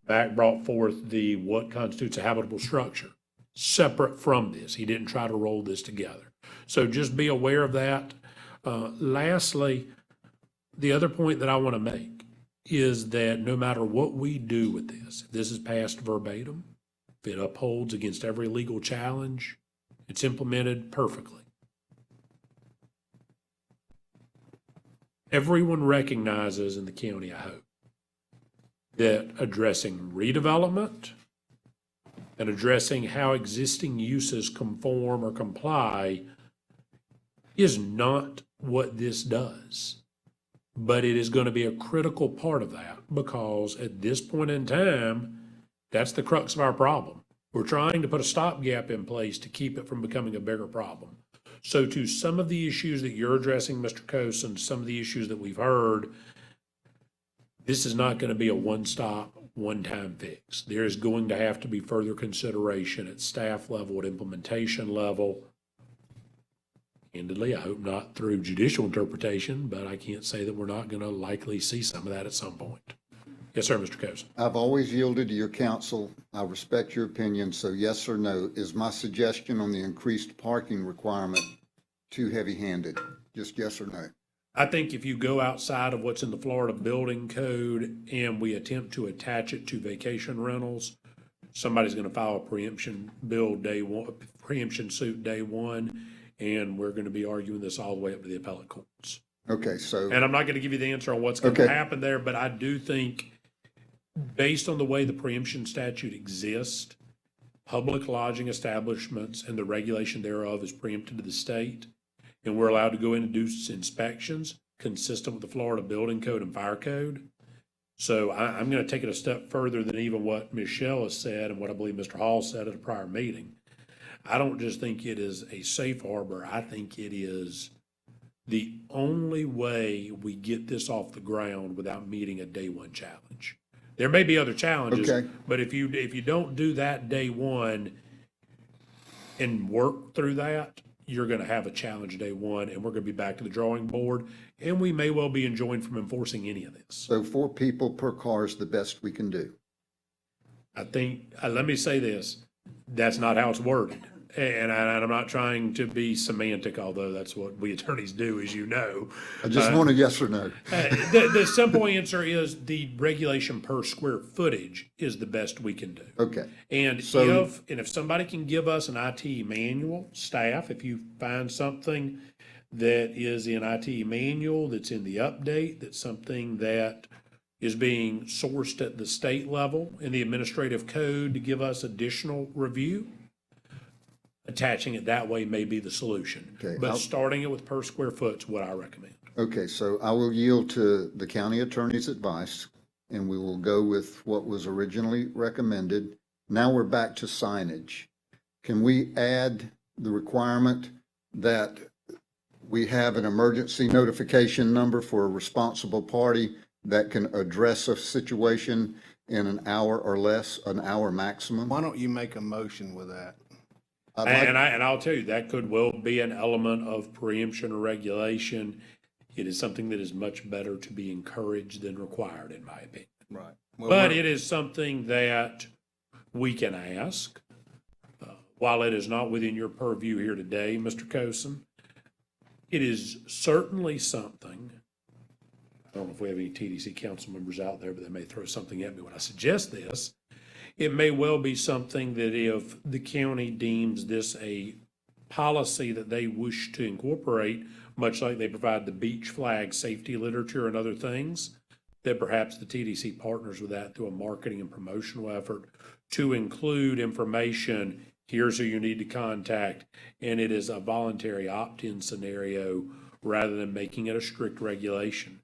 S19: Back brought forth the what constitutes a habitable structure, separate from this. He didn't try to roll this together. So just be aware of that. Lastly, the other point that I want to make is that no matter what we do with this, if this is passed verbatim, if it upholds against every legal challenge, it's implemented perfectly. Everyone recognizes in the county, I hope, that addressing redevelopment and addressing how existing uses conform or comply is not what this does. But it is going to be a critical part of that because at this point in time, that's the crux of our problem. We're trying to put a stopgap in place to keep it from becoming a bigger problem. So to some of the issues that you're addressing, Mr. Coase, and some of the issues that we've heard, this is not going to be a one-stop, one-time fix. There is going to have to be further consideration at staff level, at implementation level. Candidly, I hope not through judicial interpretation, but I can't say that we're not going to likely see some of that at some point. Yes, sir, Mr. Coase.
S4: I've always yielded to your counsel. I respect your opinion, so yes or no. Is my suggestion on the increased parking requirement too heavy-handed? Just yes or no?
S19: I think if you go outside of what's in the Florida building code and we attempt to attach it to vacation rentals, somebody's going to file a preemption bill day one, preemption suit day one, and we're going to be arguing this all the way up to the appellate courts.
S4: Okay, so.
S19: And I'm not going to give you the answer on what's going to happen there, but I do think based on the way the preemption statute exists, public lodging establishments and the regulation thereof is preempted to the state, and we're allowed to go in and do inspections consistent with the Florida Building Code and Fire Code. So I'm going to take it a step further than even what Michelle has said and what I believe Mr. Hall said at a prior meeting. I don't just think it is a safe harbor. I think it is the only way we get this off the ground without meeting a day one challenge. There may be other challenges, but if you don't do that day one and work through that, you're going to have a challenge day one, and we're going to be back to the drawing board, and we may well be enjoined from enforcing any of this.
S4: So 4 people per car is the best we can do.
S19: I think, let me say this, that's not how it's worded. And I'm not trying to be semantic, although that's what we attorneys do, as you know.
S4: I just want a yes or no.
S19: The simple answer is the regulation per square footage is the best we can do.
S4: Okay.
S19: And if somebody can give us an IT manual, staff, if you find something that is in IT manual, that's in the update, that's something that is being sourced at the state level in the administrative code to give us additional review, attaching it that way may be the solution.
S4: Okay,
S19: But starting it with per square foot is what I recommend.
S4: Okay, so I will yield to the county attorney's advice, and we will go with what was originally recommended. Now we're back to signage. Can we add the requirement that we have an emergency notification number for a responsible party that can address a situation in an hour or less, an hour maximum?
S5: Why don't you make a motion with that?
S19: And I'll tell you, that could well be an element of preemption or regulation. It is something that is much better to be encouraged than required, in my opinion.
S5: Right. Well,
S19: But it is something that we can ask. while it is not within your purview here today, Mr. Cosin, it is certainly something. I don't know if we have any TDC council members out there, but they may throw something at me when I suggest this. It may well be something that if the county deems this a policy that they wish to incorporate, much like they provide the beach flag safety literature and other things, that perhaps the TDC partners with that through a marketing and promotional effort to include information, here's who you need to contact, and it is a voluntary opt-in scenario rather than making it a strict regulation.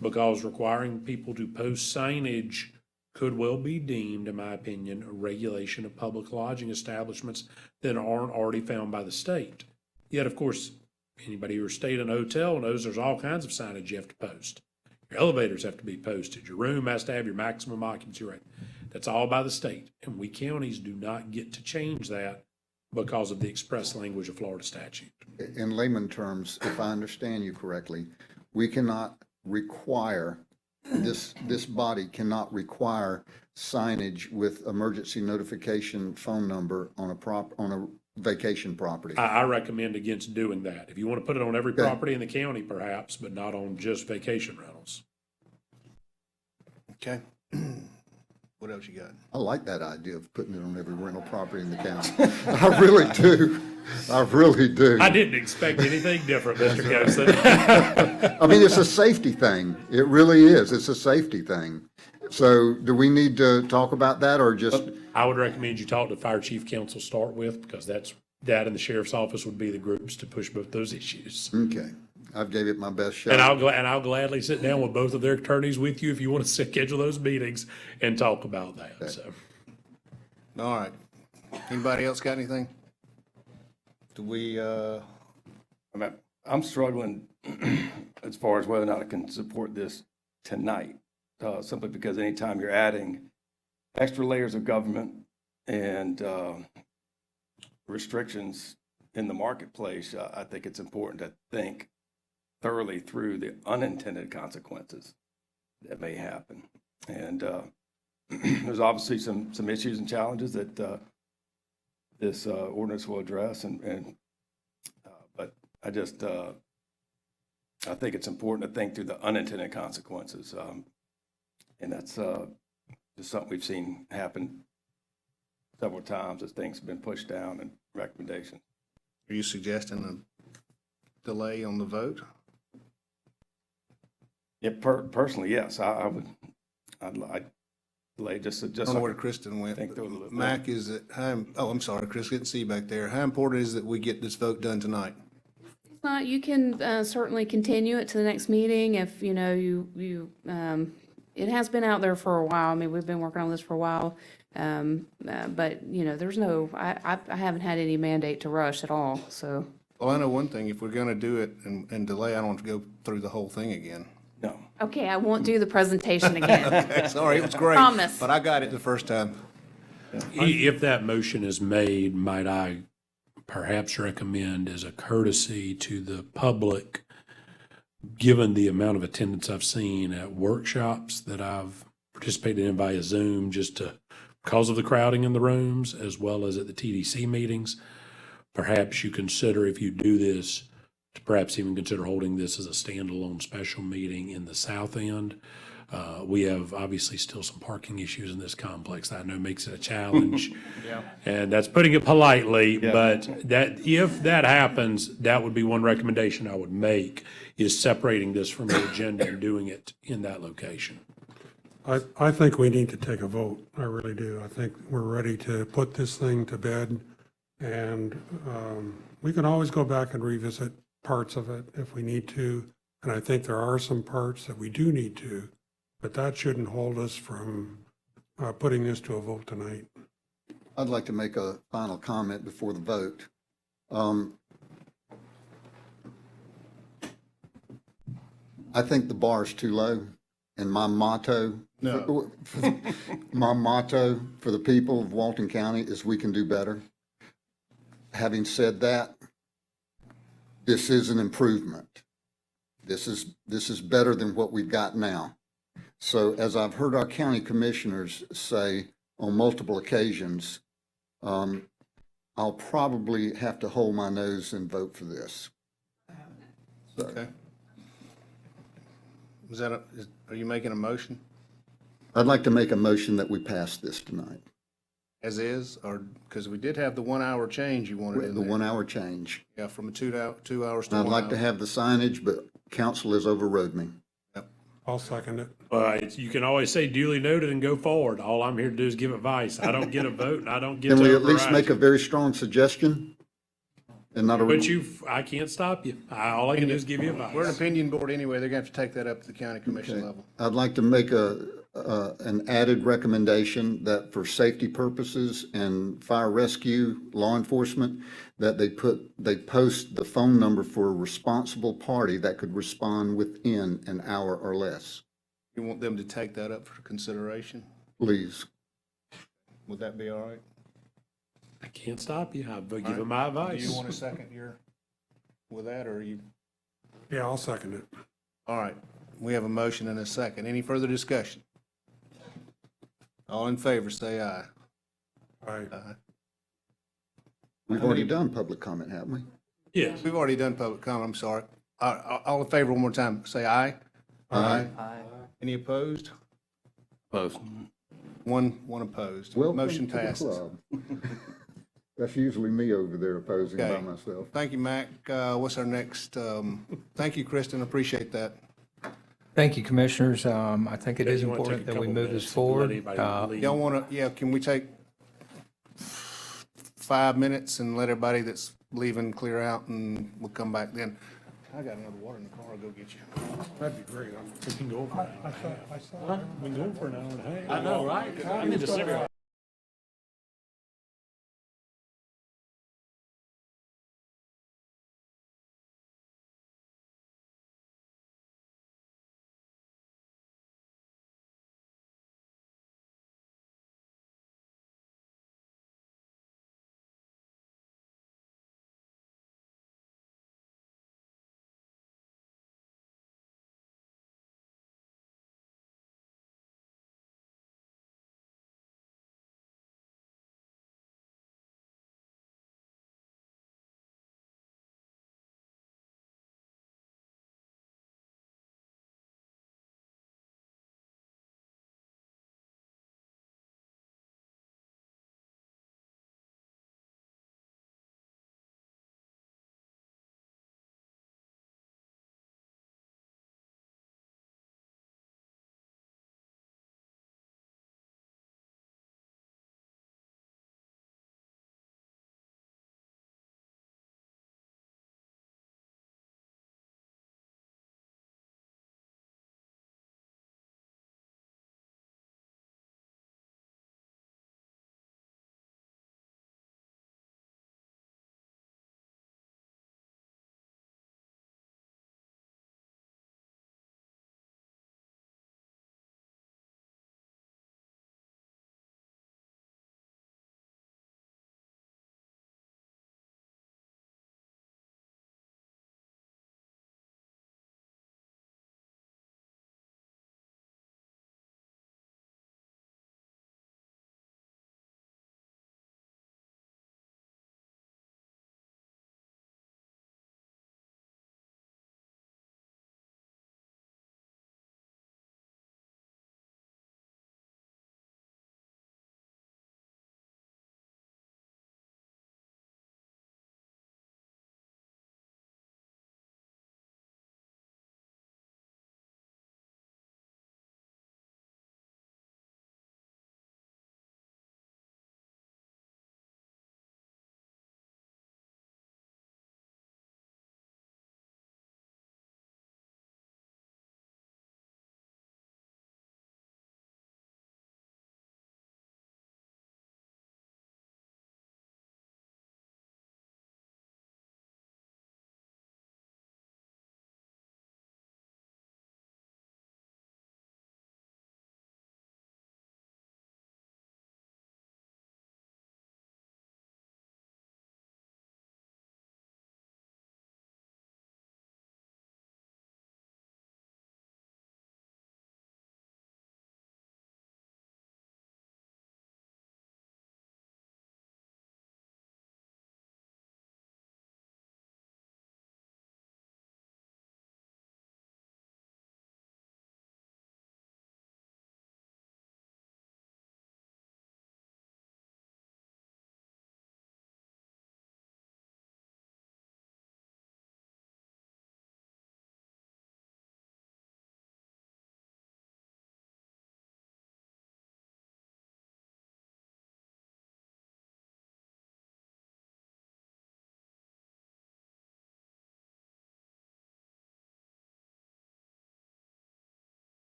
S19: Because requiring people to post signage could well be deemed, in my opinion, a regulation of public lodging establishments that aren't already found by the state. Yet, of course, anybody who stayed in a hotel knows there's all kinds of signage you have to post. Your elevators have to be posted. Your room has to have your maximum occupancy rate. That's all by the state. And we counties do not get to change that because of the express language of Florida statute.
S4: In layman terms, if I understand you correctly, we cannot require, this body cannot require signage with emergency notification phone number on a vacation property.
S19: I recommend against doing that. If you want to put it on every property in the county, perhaps, but not on just vacation rentals.
S5: Okay. What else you got?
S4: I like that idea of putting it on every rental property in the county. I really do. I really do.
S19: I didn't expect anything different, Mr. Cosin.
S4: I mean, it's a safety thing. It really is. It's a safety thing. So do we need to talk about that or just?
S19: I would recommend you talk to Fire Chief Council to start with, because that and the Sheriff's Office would be the groups to push both those issues.
S4: Okay. I've gave it my best shot.
S19: And I'll gladly sit down with both of their attorneys with you if you want to schedule those meetings and talk about that,
S4: Okay.
S19: so.
S5: All right. Anybody else got anything? Do we,
S8: I'm struggling as far as whether or not I can support this tonight, simply because anytime you're adding extra layers of government and restrictions in the marketplace, I think it's important to think thoroughly through the unintended consequences that may happen. And there's obviously some issues and challenges that this ordinance will address, but I just I think it's important to think through the unintended consequences, and that's just something we've seen happen several times as things have been pushed down and recommendations.
S5: are you suggesting a delay on the vote?
S8: Yeah, personally, yes, I'd delay just.
S5: I don't know where Kristen went.
S8: Think through a little bit.
S5: Mac, is it, I'm sorry, Chris, couldn't see you back there. How important is it that we get this vote done tonight?
S10: You can certainly continue it to the next meeting if, you know, it has been out there for a while. I mean, we've been working on this for a while. But, you know, there's no, I haven't had any mandate to rush at all, so.
S5: Well, I know one thing, if we're gonna do it and delay, I don't want to go through the whole thing again.
S8: No.
S10: Okay, I won't do the presentation again.
S5: Okay, sorry, it was great.
S10: Promise.
S5: But I got it the first time.
S19: If that motion is made, might I perhaps recommend as a courtesy to the public, given the amount of attendance I've seen at workshops that I've participated in via Zoom, because of the crowding in the rooms, as well as at the TDC meetings, perhaps you consider, if you do this, to perhaps even consider holding this as a standalone special meeting in the south end. We have obviously still some parking issues in this complex that I know makes it a challenge.
S6: Yeah.
S19: And that's putting it politely,
S8: Yeah.
S19: but if that happens, that would be one recommendation I would make, is separating this from the agenda and doing it in that location.
S3: I think we need to take a vote. I really do. I think we're ready to put this thing to bed. And we can always go back and revisit parts of it if we need to. And I think there are some parts that we do need to, but that shouldn't hold us from putting this to a vote tonight.
S4: I'd like to make a final comment before the vote. I think the bar is too low, and my motto for the people of Walton County is we can do better. Having said that, this is an improvement. This is better than what we've got now. So as I've heard our county commissioners say on multiple occasions, I'll probably have to hold my nose and vote for this. So,
S5: Okay. Are you making a motion
S4: I'd like to make a motion that we pass this tonight.
S5: as is, or, because we did have the 1 hour change you wanted in
S4: The
S5: there.
S4: 1 hour change.
S5: Yeah, from 2 hours to
S4: And
S5: 1
S4: I'd like to
S5: hour.
S4: have the signage, but council has overrode me.
S3: I'll second it.
S19: You can always say duly noted and go forward. All I'm here to do is give advice. I don't get a vote and I don't get to
S4: Can we at least
S19: override
S4: make
S19: you.
S4: a very strong suggestion? And not a.
S19: But I can't stop you. All I can do is give you
S5: We're an
S19: advice.
S5: opinion board anyway. They're going to have to take that up to the county commission
S4: Okay.
S5: level.
S4: I'd like to make an added recommendation that for safety purposes and fire rescue, law enforcement, that they post the phone number for a responsible party that could respond within an hour or less.
S5: You want them to take that up for consideration?
S4: Please.
S5: Would that be all right?
S19: I can't stop you. I'll give
S5: All right.
S19: you my
S5: Do
S19: advice.
S5: you want a second with that, or are you?
S3: Yeah, I'll second it.
S5: All right, we have a motion and a second. Any further discussion? All in favor, say aye.
S3: Aye.
S5: Aye.
S4: We've already done public comment, haven't we?
S19: Yes.
S5: We've already done public comment, I'm sorry. All in favor, one more time, say aye.
S4: Aye.
S5: Any opposed?
S8: Opposed.
S5: One opposed.
S4: Welcome
S5: Motion
S4: to the
S5: passes.
S4: club. That's usually me over there opposing by
S5: Okay.
S4: myself.
S5: Thank you, Mac. What's our next, thank you, Kristen, appreciate that.
S9: Thank you, Commissioners. I think it
S19: Yeah,
S9: is
S19: you wanna take
S9: important
S19: a
S9: that we
S19: couple
S9: move
S19: minutes
S9: this
S19: to let
S9: forward.
S19: anybody leave?
S5: Y'all want to, can we take 5 minutes and let everybody that's leaving clear out, and we'll come back then? I got another water in the car, I'll go get you.
S3: That'd be great.
S19: We can go for an hour and a half. We can go for an hour and a half.
S1: I know, right?
S19: I need to sit.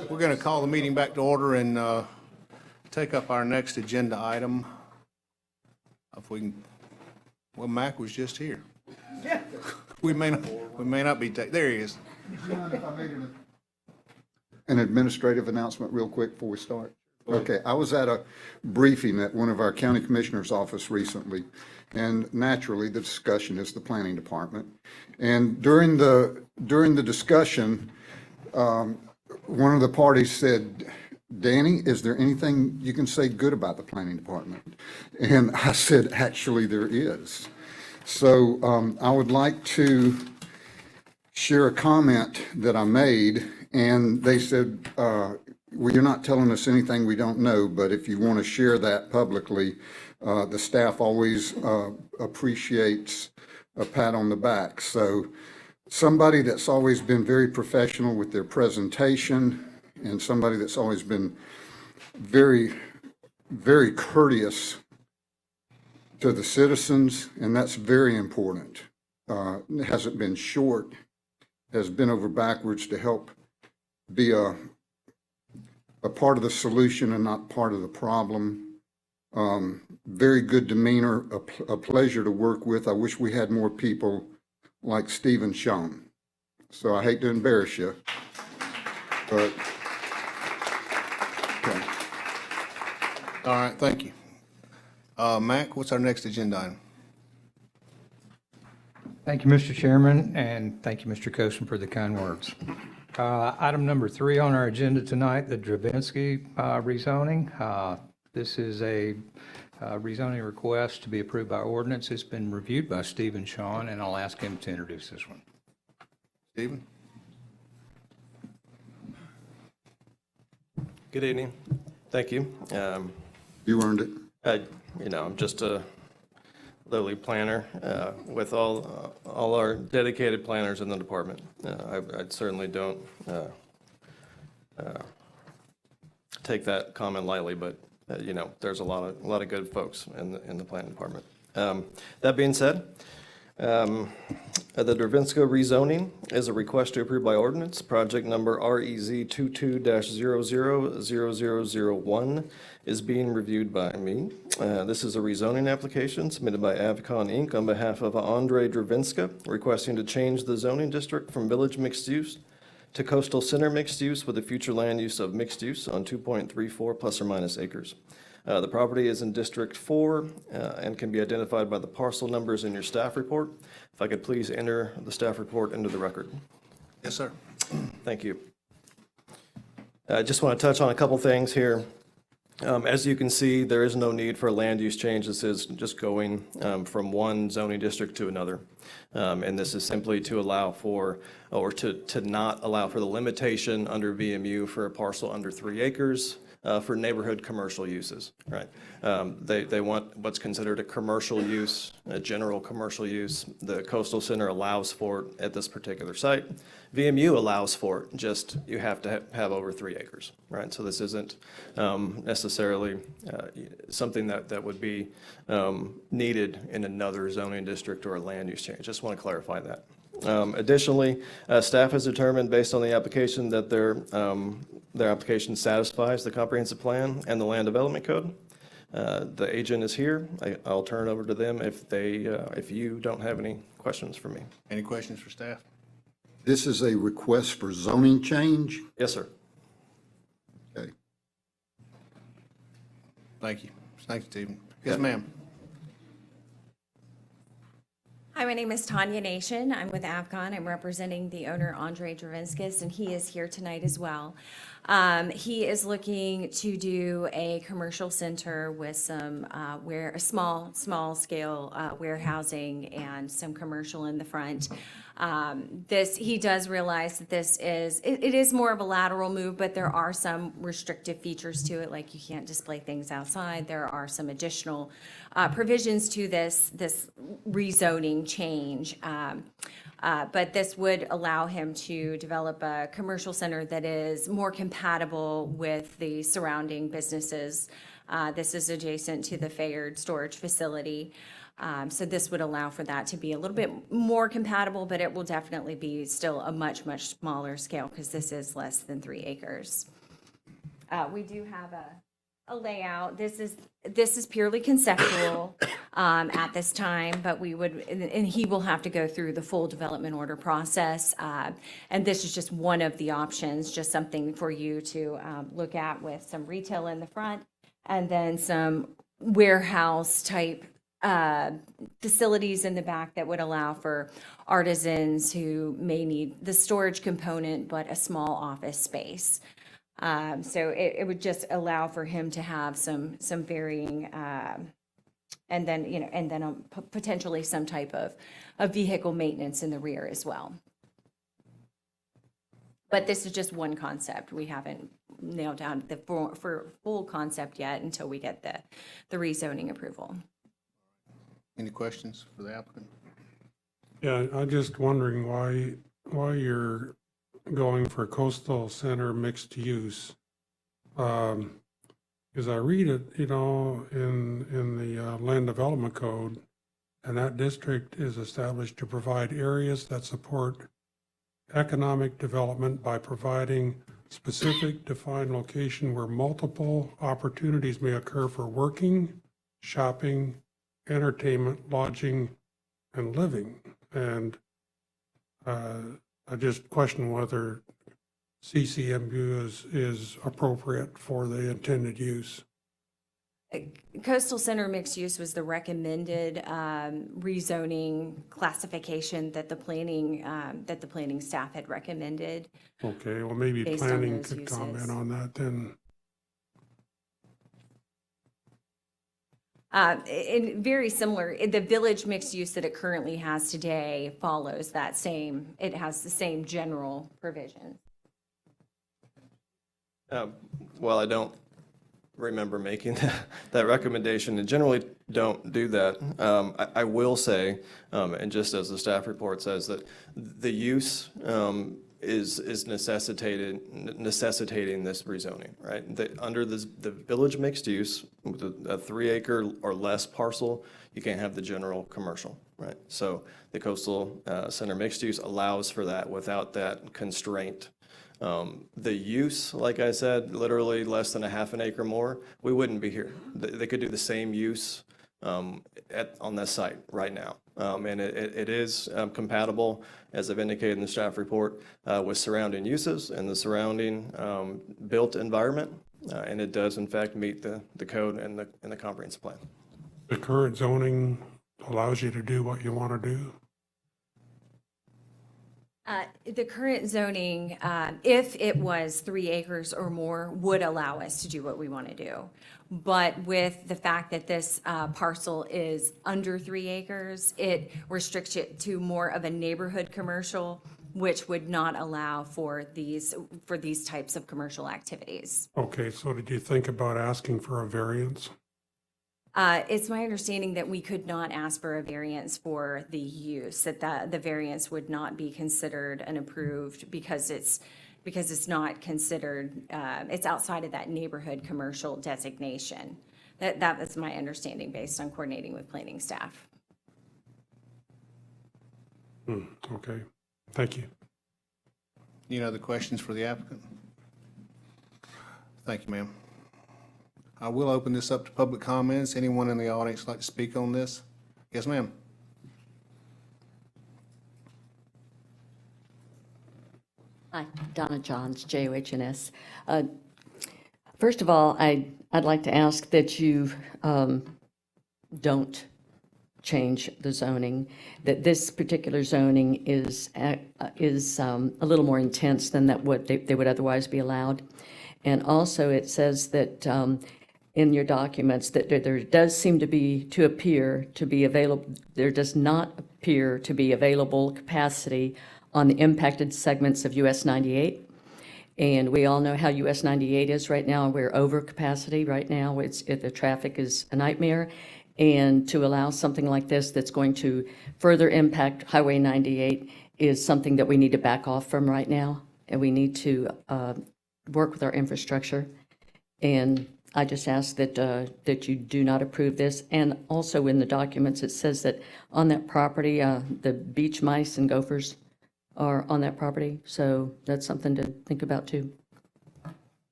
S5: We're going to call the meeting back to order and take up our next agenda item. If we can, well, Mac was just here. We may not be, there he is.
S4: An administrative announcement real quick before we start. Okay, I was at a briefing at one of our county commissioner's office recently, and naturally, the discussion is the planning department. And during the discussion, one of the parties said, "Danny, is there anything you can say good about the planning department?" And I said, "Actually, there is." So I would like to share a comment that I made, and they said, well, you're not telling us anything we don't know, but if you want to share that publicly, the staff always appreciates a pat on the back. So somebody that's always been very professional with their presentation and somebody that's always been very, very courteous to the citizens, and that's very important. It hasn't been short, has been over backwards to help be a part of the solution and not part of the problem. Very good demeanor, a pleasure to work with. I wish we had more people like Steve and Sean. So I hate to embarrass you, but. Okay.
S5: All right, thank you. Mac, what's our next agenda item?
S9: Thank you, Mr. Chairman, and thank you, Mr. Costen, for the kind words. Item number 3 on our agenda tonight, the Dravinsky rezoning. This is a rezoning request to be approved by ordinance. It's been reviewed by Steve and Sean, and I'll ask him to introduce this one.
S5: Stephen?
S20: Good evening. Thank you.
S4: You earned it.
S20: I'm just a lowly planner with all our dedicated planners in the department. I certainly don't take that comment lightly, but there's a lot of good folks in the planning department. That being said, the Dravinsky rezoning is a request to approve by ordinance, project number REZ 22-000001 is being reviewed by me. This is a rezoning application submitted by Avcon Inc. on behalf of Andre Dravinsky, requesting to change the zoning district from village mixed use to coastal center mixed use with a future land use of mixed use on 2.34 plus or minus acres. The property is in District 4 and can be identified by the parcel numbers in your staff report. If I could please enter the staff report into the record.
S5: Yes, sir.
S20: Thank you. I just want to touch on a couple things here. As you can see, there is no need for a land use change. This is just going from one zoning district to another. And this is simply to allow for, or to not allow for the limitation under VMU for a parcel under 3 acres for neighborhood commercial uses, right? They want what's considered a commercial use, a general commercial use. The coastal center allows for it at this particular site. VMU allows for it, just you have to have over 3 acres, right? So this isn't necessarily something that would be needed in another zoning district or a land use change. Just want to clarify that. Additionally, staff has determined based on the application that their application satisfies the comprehensive plan and the land development code. The agent is here. I'll turn it over to them if you don't have any questions for me.
S5: Any questions for staff?
S4: This is a request for zoning change?
S20: Yes, sir.
S4: Okay.
S5: Thank you. Thank you, Stephen. Yes, ma'am.
S21: Hi, my name is Tanya Nation. I'm with Avcon. I'm representing the owner, Andre Dravinsky, and he is here tonight as well. He is looking to do a commercial center with some a small scale warehousing and some commercial in the front. He does realize that it is more of a lateral move, but there are some restrictive features to it, like you can't display things outside. There are some additional provisions to this rezoning change. But this would allow him to develop a commercial center that is more compatible with the surrounding businesses. This is adjacent to the Fayard storage facility. So this would allow for that to be a little bit more compatible, but it will definitely be still a much, much smaller scale because this is less than 3 acres. We do have a layout. This is purely conceptual at this time, but we would, and he will have to go through the full development order process. And this is just one of the options, just something for you to look at with some retail in the front and then some warehouse type facilities in the back that would allow for artisans who may need the storage component, but a small office space. So it would just allow for him to have some varying, and then potentially some type of vehicle maintenance in the rear as well. But this is just one concept. We haven't nailed down the full concept yet until we get the rezoning approval.
S5: Any questions for the applicant?
S3: Yeah, I'm just wondering why you're going for coastal center mixed use. Because I read it, in the land development code, and that district is established to provide areas that support economic development by providing specific defined location where multiple opportunities may occur for working, shopping, entertainment, lodging, and living. And I just question whether CCMU is appropriate for the intended use.
S21: Coastal center mixed use was the recommended rezoning classification that the planning staff had recommended.
S3: Okay, well, maybe
S21: Based on
S3: planning
S21: those
S3: could comment
S21: uses.
S3: on that then.
S21: And very similar, the village mixed use that it currently has today follows that same, it has the same general provision.
S20: Well, I don't remember making that recommendation and generally don't do that. I will say, and just as the staff report says, that the use is necessitating this rezoning, right? Under the village mixed use, with a 3 acre or less parcel, you can't have the general commercial, right? So the coastal center mixed use allows for that without that constraint. The use, like I said, literally less than a half an acre more, we wouldn't be here. They could do the same use on this site right now. And it is compatible, as I've indicated in the staff report, with surrounding uses and the surrounding built environment. And it does in fact meet the code and the comprehensive plan.
S3: The current zoning allows you to do what you want to do.
S21: The current zoning, if it was 3 acres or more, would allow us to do what we want to do. But with the fact that this parcel is under 3 acres, it restricts it to more of a neighborhood commercial, which would not allow for these types of commercial activities.
S3: Okay, so did you think about asking for a variance?
S21: It's my understanding that we could not ask for a variance for the use, that the variance would not be considered an approved because it's not considered, it's outside of that neighborhood commercial designation. That was my understanding based on coordinating with planning staff.
S3: Okay, thank you.
S5: Any other questions for the applicant? Thank you, ma'am. I will open this up to public comments. Anyone in the audience like to speak on this? Yes, ma'am.
S12: Hi, Donna Johns, JOHNS. First of all, I'd like to ask that you don't change the zoning, that this particular zoning is a little more intense than that what they would otherwise be allowed. And also, it says that in your documents that there does seem to appear to be available, there does not appear to be available capacity on the impacted segments of US 98. And we all know how US 98 is right now. We're over capacity right now. The traffic is a nightmare. And to allow something like this that's going to further impact Highway 98 is something that we need to back off from right now. And we need to work with our infrastructure and I just ask that, that you do not approve this. And also in the documents, it says that on that property, the beach mice and gophers are on that property. So that's something to think about too.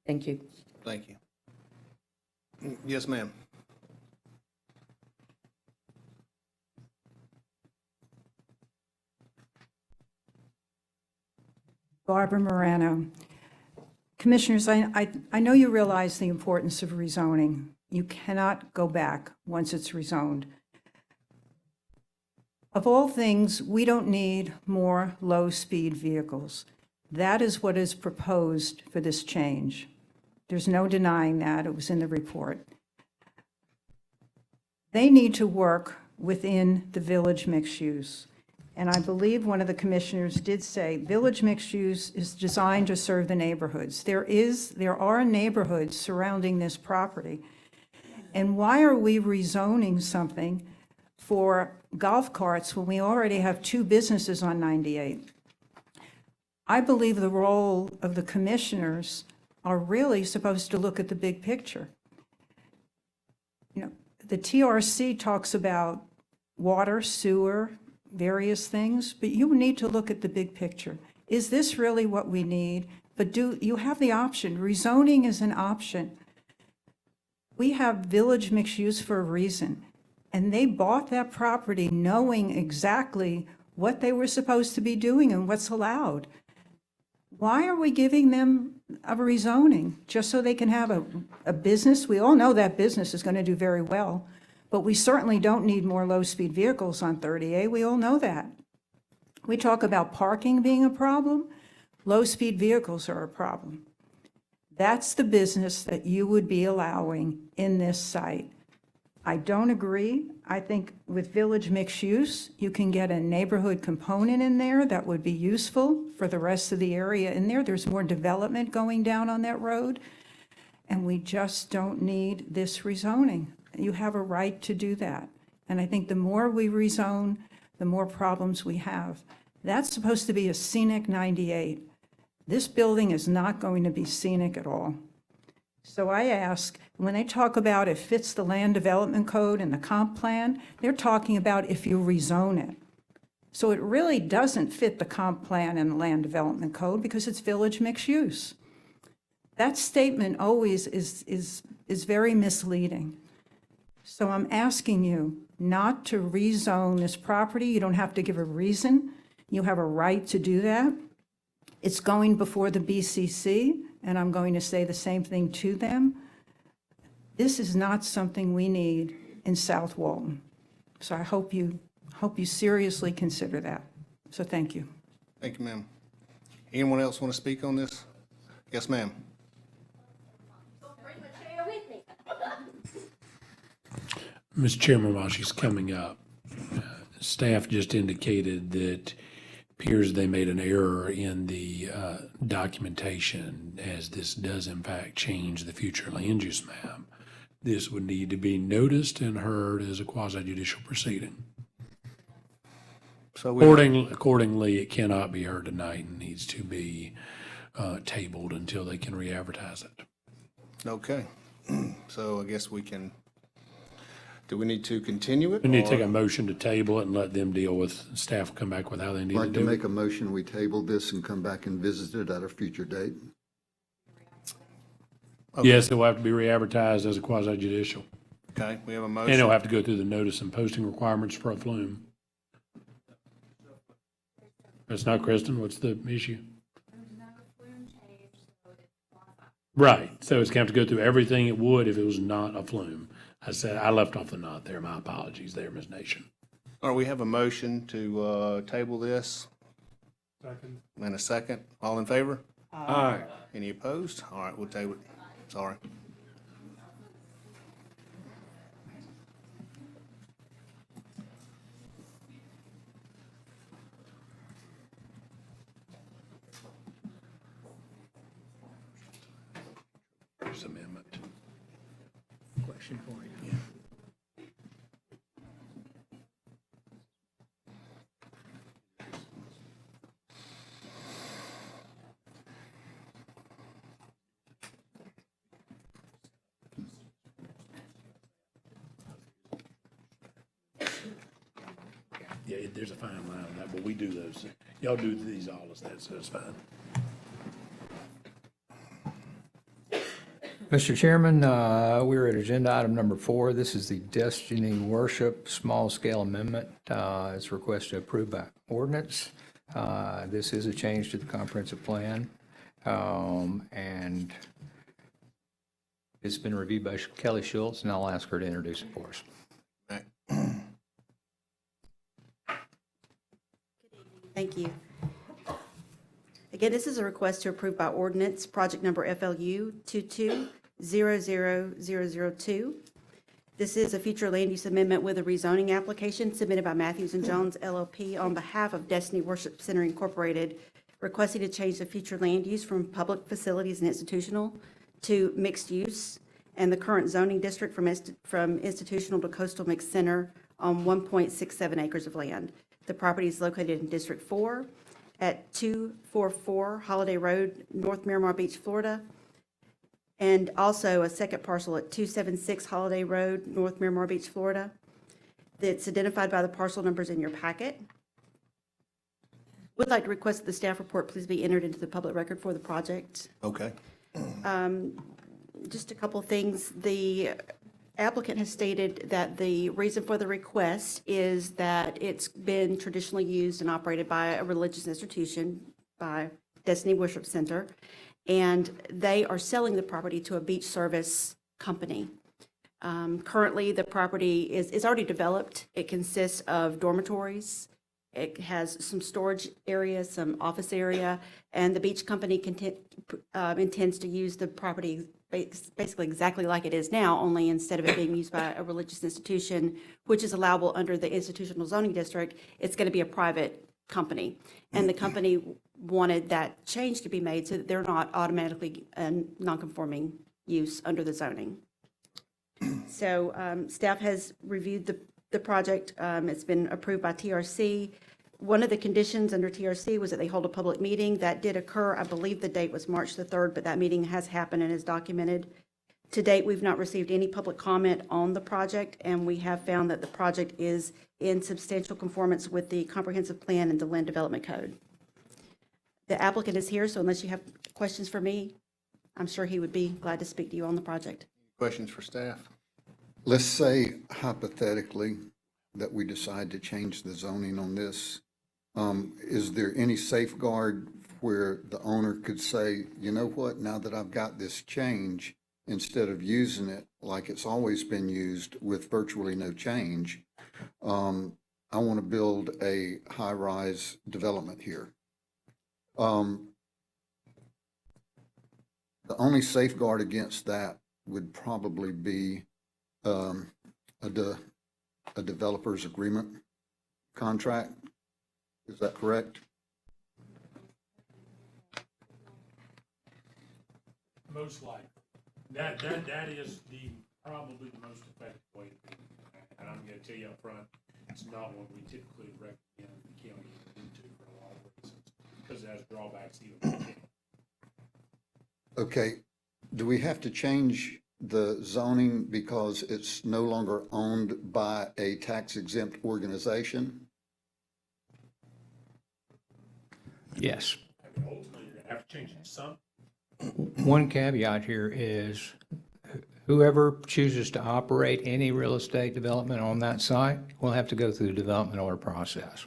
S12: Thank you.
S5: Thank you. Yes, ma'am.
S16: Barbara Morano. Commissioners, I know you realize the importance of rezoning. You cannot go back once it's rezoned. Of all things, we don't need more low-speed vehicles. That is what is proposed for this change. There's no denying that. It was in the report. They need to work within the village mixed use. And I believe one of the commissioners did say village mixed use is designed to serve the neighborhoods. There are neighborhoods surrounding this property. And why are we rezoning something for golf carts when we already have 2 businesses on 98? I believe the role of the commissioners are really supposed to look at the big picture. You know, the TRC talks about water, sewer, various things, but you need to look at the big picture. Is this really what we need? But you have the option. Rezoning is an option. We have village mixed use for a reason, and they bought that property knowing exactly what they were supposed to be doing and what's allowed. Why are we giving them a rezoning? Just so they can have a business? We all know that business is going to do very well, but we certainly don't need more low-speed vehicles on 30A. We all know that. We talk about parking being a problem. Low-speed vehicles are a problem. That's the business that you would be allowing in this site. I don't agree. I think with village mixed use, you can get a neighborhood component in there that would be useful for the rest of the area in there. There's more development going down on that road, and we just don't need this rezoning. You have a right to do that. And I think the more we rezone, the more problems we have. That's supposed to be a scenic 98. This building is not going to be scenic at all. So I ask, when they talk about it fits the land development code and the comp plan, they're talking about if you rezone it. So it really doesn't fit the comp plan and the land development code because it's village mixed use. That statement always is very misleading. So I'm asking you not to rezone this property. You don't have to give a reason. You have a right to do that. It's going before the BCC, and I'm going to say the same thing to them. This is not something we need in South Walton. So I hope you seriously consider that. So thank you.
S5: Thank you, ma'am. Anyone else want to speak on this? Yes, ma'am.
S19: Mr. Chairman, while she's coming up, staff just indicated that appears they made an error in the documentation, as this does in fact change the future land use map. This would need to be noticed and heard as a quasi-judicial proceeding.
S5: So
S19: Accordingly, it cannot be heard tonight and needs to be tabled until they can re-advertise it.
S5: Okay. So I guess we can, do we need to continue it?
S19: We need to
S5: or-
S19: take a motion to table it and let them deal with, staff come back with how they need
S4: I'd
S19: to
S4: like to
S19: do
S4: make
S19: it.
S4: a motion, we table this and come back and visit it at a future date.
S5: Okay.
S19: Yes, it will have to be re-advertised as a quasi-judicial.
S5: Okay, we have a
S19: And
S5: motion.
S19: it'll have to go through the notice and posting requirements for a flume. That's not, Kristen, what's the issue? Right, so it's going to have to go through everything it would if it was not a flume. I said, I left off the not there, my apologies there, Ms. Nation.
S5: All right, we have a motion to table this.
S3: Second.
S5: And a second. All in favor?
S1: Aye.
S5: Any opposed? All right, we'll table it. Sorry.
S19: First Amendment.
S9: Question for you.
S19: Yeah, there's a fine line on that, but we do those. Y'all do these all as that, so it's fine.
S9: Mr. Chairman, we're at agenda item number 4. This is the Destiny Worship Small Scale Amendment. It's requested approved by ordinance. This is a change to the comprehensive plan. And it's been reviewed by Kelly Schultz, and I'll ask her to introduce it for us.
S15: Thank you. Again, this is a request to approve by ordinance, project number FLU 2200002. This is a future land use amendment with a rezoning application submitted by Matthews and Jones LLP on behalf of Destiny Worship Center Incorporated, requesting to change the future land use from public facilities and institutional to mixed use, and the current zoning district from institutional to coastal mixed center on 1.67 acres of land. The property is located in District 4 at 244 Holiday Road, North Miramar Beach, Florida, and also a second parcel at 276 Holiday Road, North Miramar Beach, Florida. That's identified by the parcel numbers in your packet. Would like to request that the staff report please be entered into the public record for the project.
S5: Okay.
S15: Just a couple of things. The applicant has stated that the reason for the request is that it's been traditionally used and operated by a religious institution, by Destiny Worship Center, and they are selling the property to a beach service company. Currently, the property is already developed. It consists of dormitories. It has some storage area, some office area, and the beach company intends to use the property basically exactly like it is now, only instead of it being used by a religious institution, which is allowable under the institutional zoning district, it's going to be a private company. And the company wanted that change to be made so that they're not automatically a non-conforming use under the zoning. So staff has reviewed the project. It's been approved by TRC. One of the conditions under TRC was that they hold a public meeting. That did occur. I believe the date was March the 3rd, but that meeting has happened and is documented. To date, we've not received any public comment on the project, and we have found that the project is in substantial conformance with the comprehensive plan and the land development code. The applicant is here, so unless you have questions for me, I'm sure he would be glad to speak to you on the project.
S5: Questions for staff?
S4: Let's say hypothetically that we decide to change the zoning on this. Is there any safeguard where the owner could say, you know what, now that I've got this change, instead of using it like it's always been used with virtually no change, I want to build a high-rise development here. The only safeguard against that would probably be a developer's agreement contract. Is that correct?
S19: Most likely. That is probably the most effective way to do it. And I'm going to tell you up front, it's not what we typically recommend the county to do for a lot of reasons, because it has drawbacks even for the county.
S4: Okay, do we have to change the zoning because it's no longer owned by a tax exempt organization?
S9: Yes.
S19: Ultimately, you're going to have to change it to some.
S9: One caveat here is whoever chooses to operate any real estate development on that site will have to go through the development order process,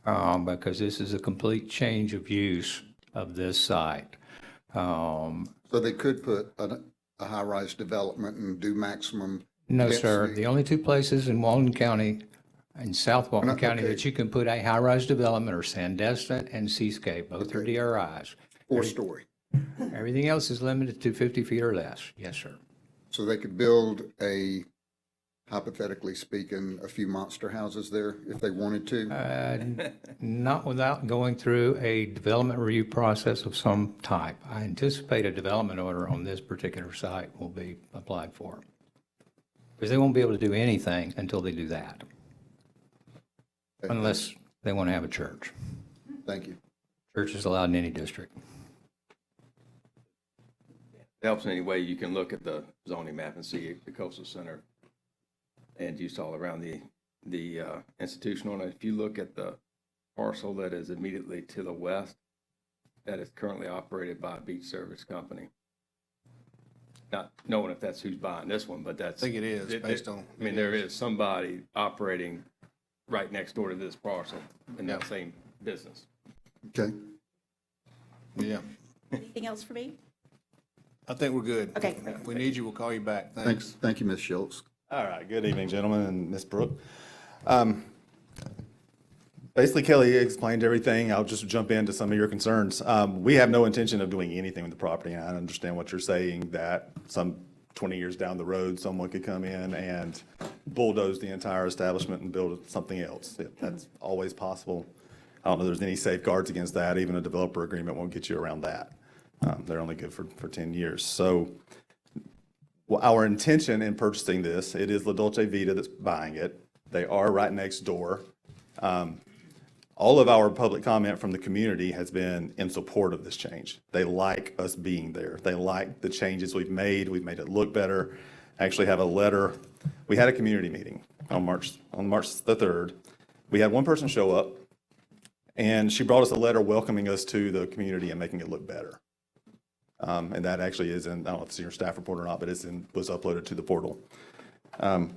S9: because this is a complete change of use of this site.
S4: So they could put a high-rise development and do maximum
S9: No, sir.
S4: density?
S9: The only two places in Walton County, in South Walton County, that you can put a high-rise development are Sandestin and Seascape. Both are DRIs.
S4: 4-story.
S9: Everything else is limited to 50 feet or less. Yes, sir.
S4: So they could build hypothetically speaking, a few monster houses there if they wanted to?
S9: Not without going through a development review process of some type. I anticipate a development order on this particular site will be applied for, because they won't be able to do anything until they do that, unless they want to have a church.
S4: Thank you.
S9: Church is allowed in any district.
S8: It helps in any way you can look at the zoning map and see the coastal center and use all around the the institutional, and if you look at the parcel that is immediately to the west, that is currently operated by a beach service company. Not knowing if that's who's buying this one, but that's.
S5: I think it is, based on.
S8: I mean, there is somebody operating right next door to this parcel in that
S5: Yeah.
S8: same business.
S4: Okay.
S5: Yeah,
S15: Anything else for me?
S5: I think we're good.
S15: Okay.
S5: If we need you, we'll call you back.
S4: Thanks. Thank you, Ms. Schultz.
S18: All right, good evening, gentlemen, and Ms. Brooke. Basically, Kelly explained everything. I'll just jump into some of your concerns. We have no intention of doing anything with the property, and I understand what you're saying, that some 20 years down the road, someone could come in and bulldoze the entire establishment and build something else. That's always possible. I don't know if there's any safeguards against that. Even a developer agreement won't get you around that. They're only good for 10 years. So our intention in purchasing this, it is La Dolce Vita that's buying it. They are right next door. All of our public comment from the community has been in support of this change. They like us being there. They like the changes we've made. We've made it look better. I actually have a letter. We had a community meeting on March the 3rd. We had one person show up, and she brought us a letter welcoming us to the community and making it look better. And that actually is in, I don't know if it's in your staff report or not, but was uploaded to the portal. But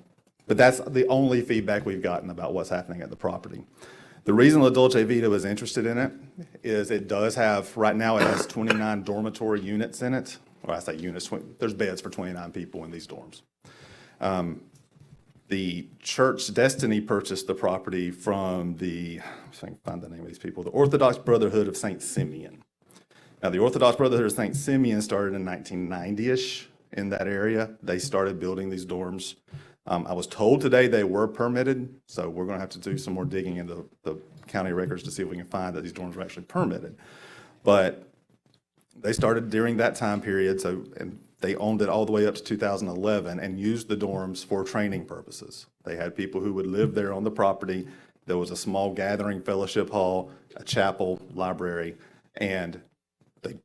S18: that's the only feedback we've gotten about what's happening at the property. The reason La Dolce Vita was interested in it is it does have, right now it has 29 dormitory units in it. Or I say units, there's beds for 29 people in these dorms. The church Destiny purchased the property from the, if I can find the name of these people, the Orthodox Brotherhood of St. Simeon. Now, the Orthodox Brotherhood of St. Simeon started in 1990-ish in that area. They started building these dorms. I was told today they were permitted, so we're going to have to do some more digging into the county records to see if we can find that these dorms were actually permitted. But they started during that time period, and they owned it all the way up to 2011 and used the dorms for training purposes. They had people who would live there on the property. There was a small gathering fellowship hall, a chapel, library, and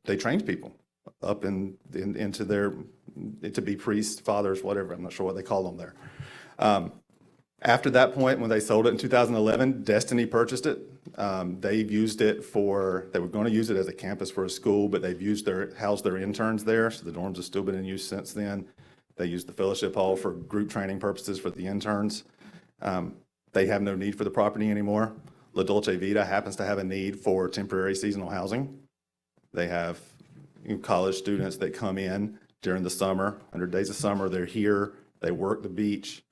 S18: they trained people up into their, to be priests, fathers, whatever. I'm not sure what they call them there. After that point, when they sold it in 2011, Destiny purchased it. They've used it they were going to use it as a campus for a school, but they've housed their interns there. So the dorms have still been in use since then. They use the fellowship hall for group training purposes for the interns. They have no need for the property anymore. La Dolce Vita happens to have a need for temporary seasonal housing. They have college students that come in during the summer, 100 days of summer, they're here, they work the beach.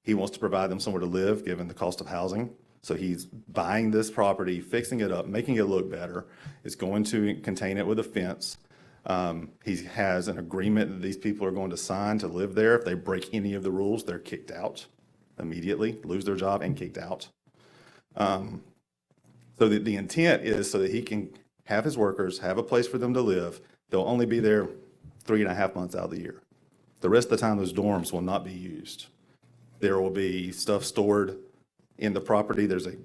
S18: He wants to provide them somewhere to live, given the cost of housing. So he's buying this property, fixing it up, making it look better. It's going to contain it with a fence. He has an agreement that these people are going to sign to live there. If they break any of the rules, they're kicked out immediately, lose their job and kicked out. So the intent is so that he can have his workers, have a place for them to live. They'll only be there 3.5 months out of the year. The rest of the time, those dorms will not be used. There will be stuff stored in the property. There's a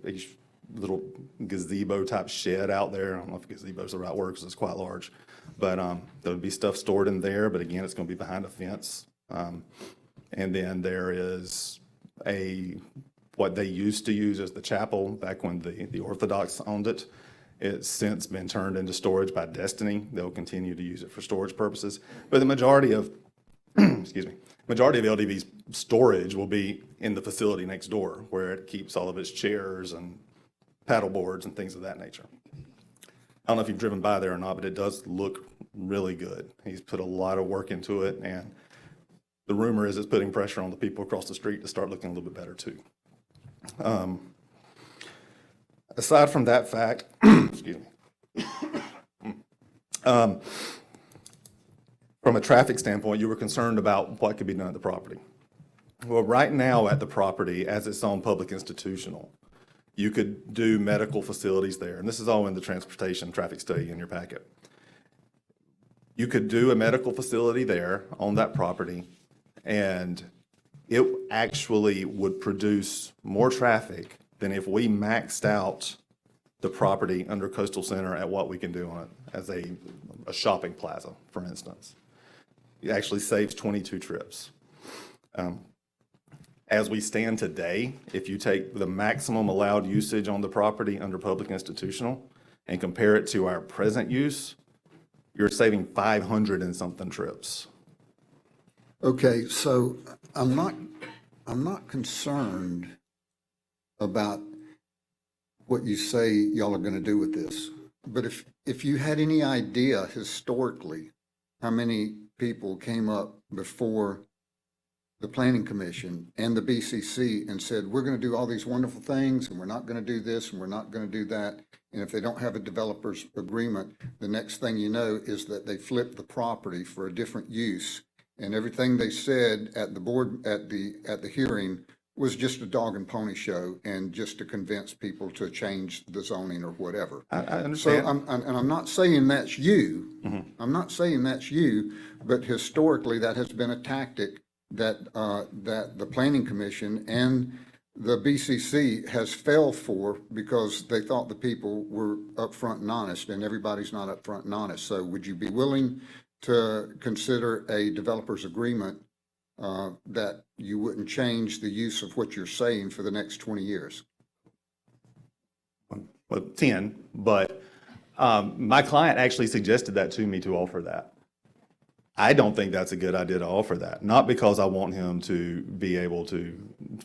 S18: little gazebo type shed out there. I don't know if gazebo is the right word because it's quite large, but there'll be stuff stored in there. But again, it's going to be behind a fence. And then there is what they used to use as the chapel back when the Orthodox owned it. It's since been turned into storage by Destiny. They'll continue to use it for storage purposes. But the majority of, majority of LDV's storage will be in the facility next door, where it keeps all of its chairs and paddle boards and things of that nature. I don't know if you've driven by there or not, but it does look really good. He's put a lot of work into it, and the rumor is it's putting pressure on the people across the street to start looking a little bit better too. Aside from that fact, excuse me, from a traffic standpoint, you were concerned about what could be done at the property. Well, right now at the property, as it's on public institutional, you could do medical facilities there, and this is all in the transportation traffic study in your packet. You could do a medical facility there on that property, and it actually would produce more traffic than if we maxed out the property under Coastal Center at what we can do on it as a shopping plaza, for instance. It actually saves 22 trips. As we stand today, if you take the maximum allowed usage on the property under public institutional and compare it to our present use, you're saving 500 and something trips.
S4: Okay, so I'm not concerned about what you say y'all are gonna do with this. But if you had any idea historically how many people came up before the Planning Commission and the BCC and said, we're gonna do all these wonderful things, and we're not gonna do this, and we're not gonna do that. And if they don't have a developer's agreement, the next thing you know is that they flip the property for a different use. And everything they said at the board, at the hearing, was just a dog and pony show and just to convince people to change the zoning or whatever.
S18: I understand.
S4: So I'm not saying that's you. I'm not saying that's you, but historically that has been a tactic that the Planning Commission and the BCC has fell for because they thought the people were upfront and honest, and everybody's not upfront and honest. So would you be willing to consider a developer's agreement that you wouldn't change the use of what you're saying for the next 20 years?
S18: Well, 10, but my client actually suggested that to me to offer that. I don't think that's a good idea to offer that, not because I want him to be able to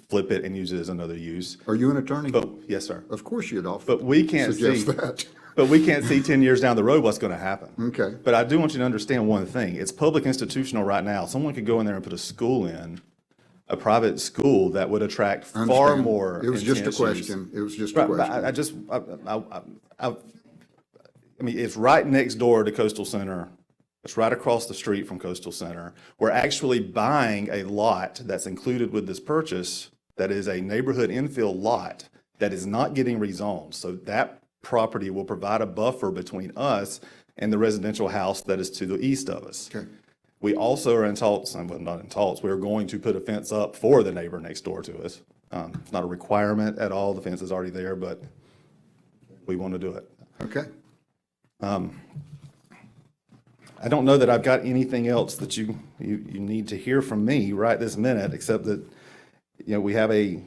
S18: flip it and use it as another use.
S4: Are you an attorney?
S18: But, yes, sir.
S4: Of course you'd offer.
S18: But we can't
S4: suggest
S18: see
S4: that.
S18: But we can't see 10 years down the road what's going to happen.
S4: Okay.
S18: But I do want you to understand one thing. It's public institutional right now. Someone could go in there and put a school in, a private school that would attract
S4: I
S18: far
S4: understand.
S18: more.
S4: It was just a
S18: intense use.
S4: question. It was just a
S18: Right, but
S4: question.
S18: I mean, it's right next door to Coastal Center. It's right across the street from Coastal Center. We're actually buying a lot that's included with this purchase that is a neighborhood infill lot that is not getting rezoned. So that property will provide a buffer between us and the residential house that is to the east of us.
S4: Okay.
S18: We also are in talks, well, not in talks, we're going to put a fence up for the neighbor next door to us. It's not a requirement at all. The fence is already there, but we want to do it.
S4: Okay.
S18: I don't know that I've got anything else that you need to hear from me right this minute, except that, we have a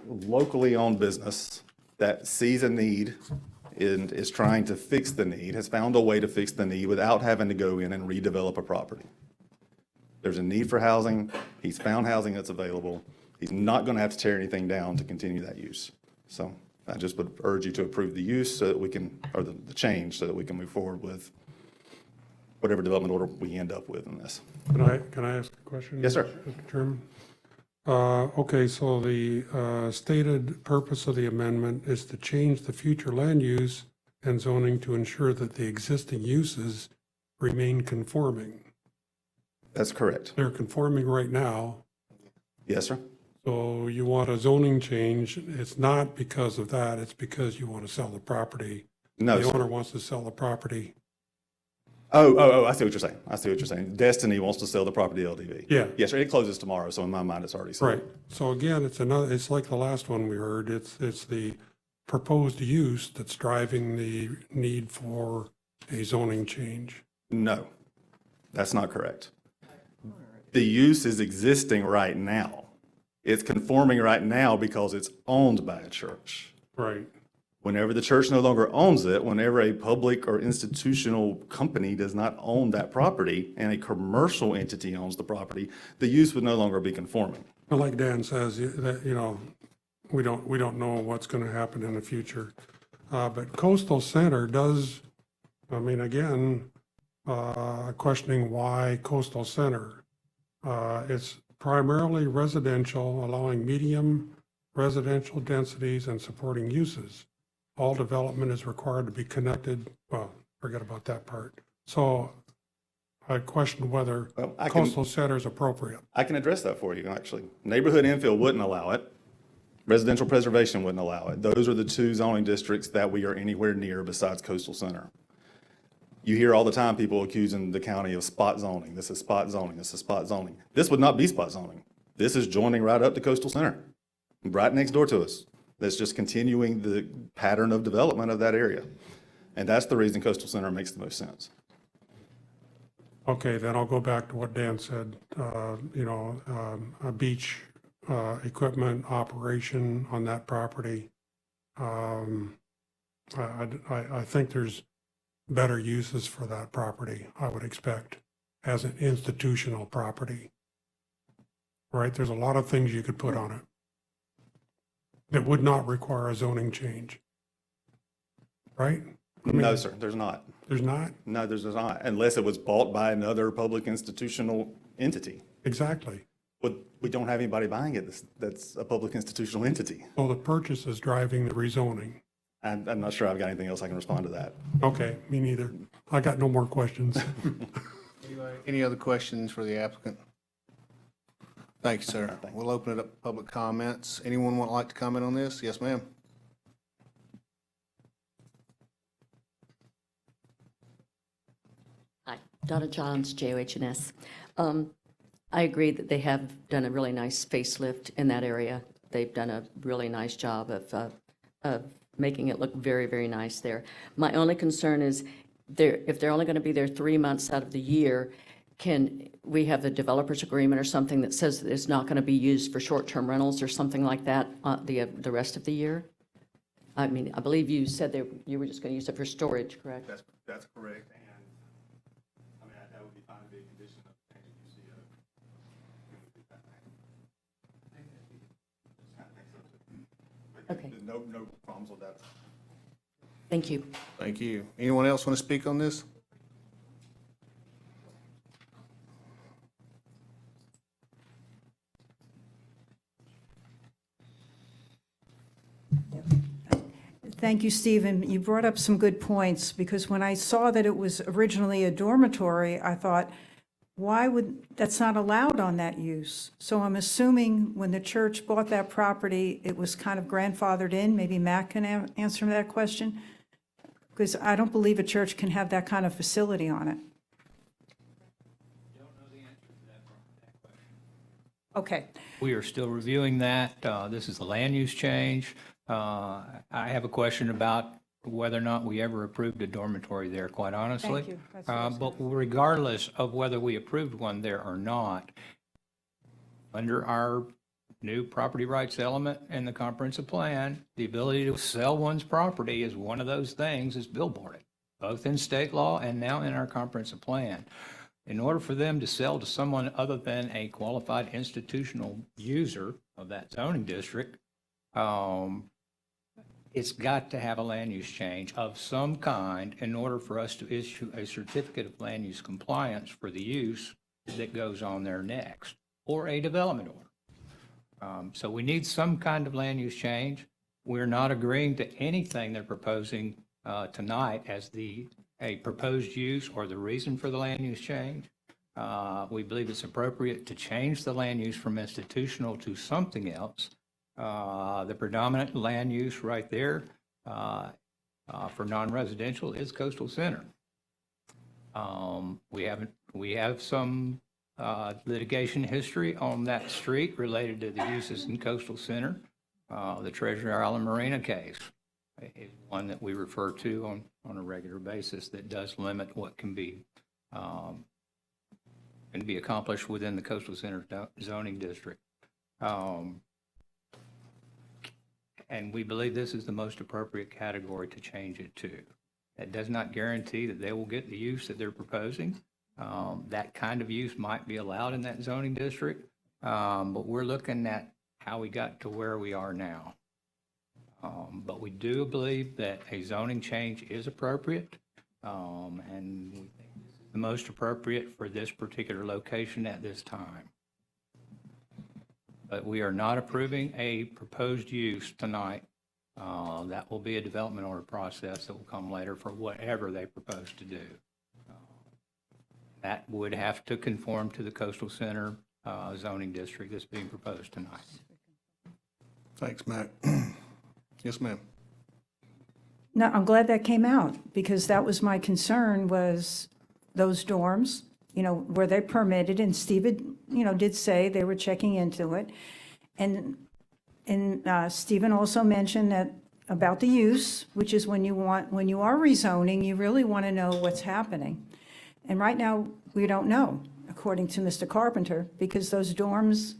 S18: locally owned business that sees a need and is trying to fix the need, has found a way to fix the need without having to go in and redevelop a property. There's a need for housing. He's found housing that's available. He's not going to have to tear anything down to continue that use. So I just would urge you to approve the use so that we can, or the change so that we can move forward with whatever development order we end up with in this.
S3: Can I ask a question?
S18: Yes, sir.
S3: Mr. Chairman? Okay, so the stated purpose of the amendment is to change the future land use and zoning to ensure that the existing uses remain conforming.
S18: That's correct.
S3: They're conforming right now.
S18: Yes, sir.
S3: So you want a zoning change. It's not because of that. It's because you want to sell the property.
S18: No,
S3: The
S18: sir.
S3: owner wants to sell the property.
S18: Oh, I see what you're saying. Destiny wants to sell the property to LDV.
S3: Yeah.
S18: Yes, sir. It closes tomorrow, so in my mind, it's already sold.
S3: Right. So again, it's like the last one we heard. It's the proposed use that's driving the need for a zoning change.
S18: No, that's not correct. The use is existing right now. It's conforming right now because it's owned by a church.
S3: Right.
S18: Whenever the church no longer owns it, whenever a public or institutional company does not own that property and a commercial entity owns the property, the use would no longer be conforming.
S3: But like Dan says, that, we don't know what's going to happen in the future. But Coastal Center does, again, questioning why Coastal Center. It's primarily residential, allowing medium residential densities and supporting uses. All development is required to be connected. Well, forget about that part. So I question whether Coastal Center is appropriate.
S18: I can address that for you, actually. Neighborhood infill wouldn't allow it. Residential preservation wouldn't allow it. Those are the two zoning districts that we are anywhere near besides Coastal Center. You hear all the time people accusing the county of spot zoning. This is spot zoning. This is spot zoning. This would not be spot zoning. This is joining right up to Coastal Center, right next door to us. That's just continuing the pattern of development of that area. And that's the reason Coastal Center makes the most sense.
S3: Okay, then I'll go back to what Dan said. A beach equipment operation on that property. I think there's better uses for that property, I would expect, as an institutional property. Right? There's a lot of things you could put on it that would not require a zoning change. Right? I mean,
S18: No, sir, there's not.
S3: There's not?
S18: No, there's not, unless it was bought by another public institutional entity.
S3: Exactly.
S18: But we don't have anybody buying it that's a public institutional entity.
S3: Well, the purchase is driving the rezoning.
S18: I'm not sure I've got anything else I can respond to that.
S3: Okay, me neither. I got no more questions.
S5: Any other questions for the applicant? Thank you, sir. We'll open it up to public comments. Anyone would like to comment on this? Yes, ma'am.
S12: Hi, Donna Johns, JOH&S. I agree that they have done a really nice facelift in that area. They've done a really nice job of making it look very, very nice there. My only concern is if they're only going to be there 3 months out of the year, can we have a developer's agreement or something that says that it's not going to be used for short-term rentals or something like that the rest of the year? I mean, I believe you said you were just going to use it for storage, correct?
S18: That's correct, and I mean, that would be fine to be a condition of change of UCO.
S12: Okay.
S18: No problems with that.
S12: Thank you.
S5: Thank you. Anyone else want to speak on this?
S16: Thank you, Stephen. You brought up some good points, because when I saw that it was originally a dormitory, I thought, that's not allowed on that use. So I'm assuming when the church bought that property, it was kind of grandfathered in. Maybe Matt can answer that question, because I don't believe a church can have that kind of facility on it. Okay.
S9: We are still reviewing that. This is a land use change. I have a question about whether or not we ever approved a dormitory there, quite honestly.
S16: Thank you. That's what I was
S9: But regardless of whether we approved one there or not, under our new property rights element in the comprehensive plan, the ability to sell one's property is one of those things that's billboarded, both in state law and now in our comprehensive plan. In order for them to sell to someone other than a qualified institutional user of that zoning district, it's got to have a land use change of some kind in order for us to issue a certificate of land use compliance for the use that goes on there next, or a development order. So we need some kind of land use change. We're not agreeing to anything they're proposing tonight as a proposed use or the reason for the land use change. We believe it's appropriate to change the land use from institutional to something else. The predominant land use right there for non-residential is coastal center. We have some litigation history on that street related to the uses in coastal center. The Treasure Island Marina case is one that we refer to on a regular basis that does limit what can be accomplished within the coastal center zoning district. And we believe this is the most appropriate category to change it to. That does not guarantee that they will get the use that they're proposing. That kind of use might be allowed in that zoning district, but we're looking at how we got to where we are now. But we do believe that a zoning change is appropriate, and we think this is the most appropriate for this particular location at this time. But we are not approving a proposed use tonight. That will be a development order process that will come later for whatever they propose to do. That would have to conform to the coastal center zoning district that's being proposed tonight.
S5: Thanks, Matt. Yes, ma'am.
S16: No, I'm glad that came out, because that was my concern, was those dorms, were they permitted? And Steve had, did say they were checking into it. And Stephen also mentioned that about the use, which is when you are rezoning, you really want to know what's happening. And right now, we don't know, according to Mr. Carpenter, because those dorms,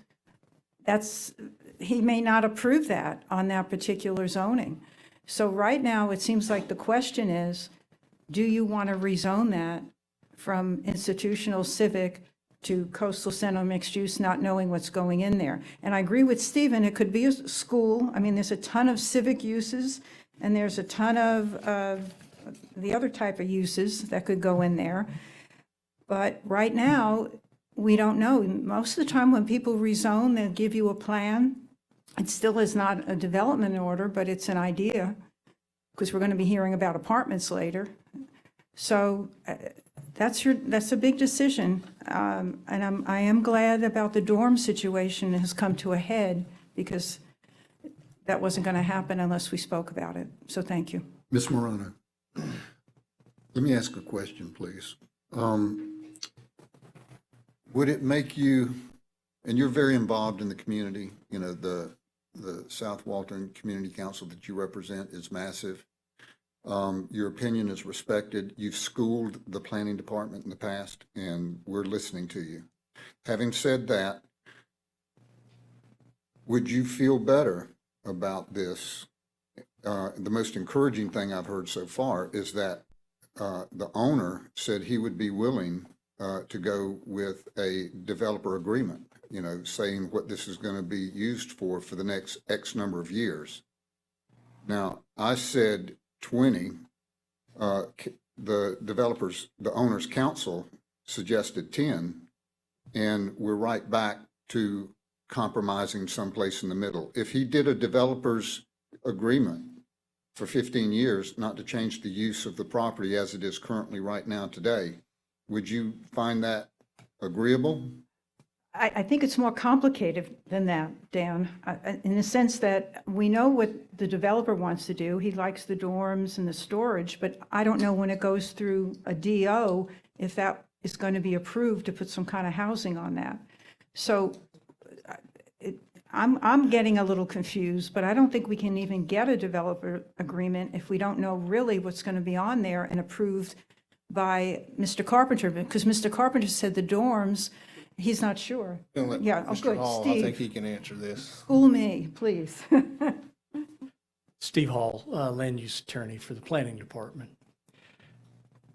S16: he may not approve that on that particular zoning. So right now, it seems like the question is, do you want to rezone that from institutional civic to coastal center mixed use, not knowing what's going in there? And I agree with Stephen, it could be a school. I mean, there's a ton of civic uses, and there's a ton of the other type of uses that could go in there. But right now, we don't know. Most of the time when people rezone, they'll give you a plan. It still is not a development order, but it's an idea, because we're going to be hearing about apartments later. So that's a big decision. And I am glad about the dorm situation has come to a head, because that wasn't going to happen unless we spoke about it. So thank you.
S4: Ms. Morano, let me ask a question, please. Would it make you, and you're very involved in the community, you know, the South Walton Community Council that you represent is massive. Your opinion is respected. You've schooled the planning department in the past, and we're listening to you. Having said that, would you feel better about this? The most encouraging thing I've heard so far is that the owner said he would be willing to go with a developer agreement, you know, saying what this is going to be used for the next X number of years. Now, I said 20. The owner's council suggested 10, and we're right back to compromising someplace in the middle. If he did a developer's agreement for 15 years, not to change the use of the property as it is currently right now today, would you find that agreeable?
S16: I think it's more complicated than that, Dan, in the sense that we know what the developer wants to do. He likes the dorms and the storage, but I don't know when it goes through a DO if that is going to be approved to put some kind of housing on that. So I'm getting a little confused, but I don't think we can even get a developer agreement if we don't know really what's going to be on there and approved by Mr. Carpenter, because Mr. Carpenter said the dorms, he's not sure. Yeah, oh,
S5: Mr.
S16: good.
S5: Hall, I
S16: Steve,
S5: think he can answer this.
S16: school me, please.
S2: Steve Hall, land use attorney for the planning department.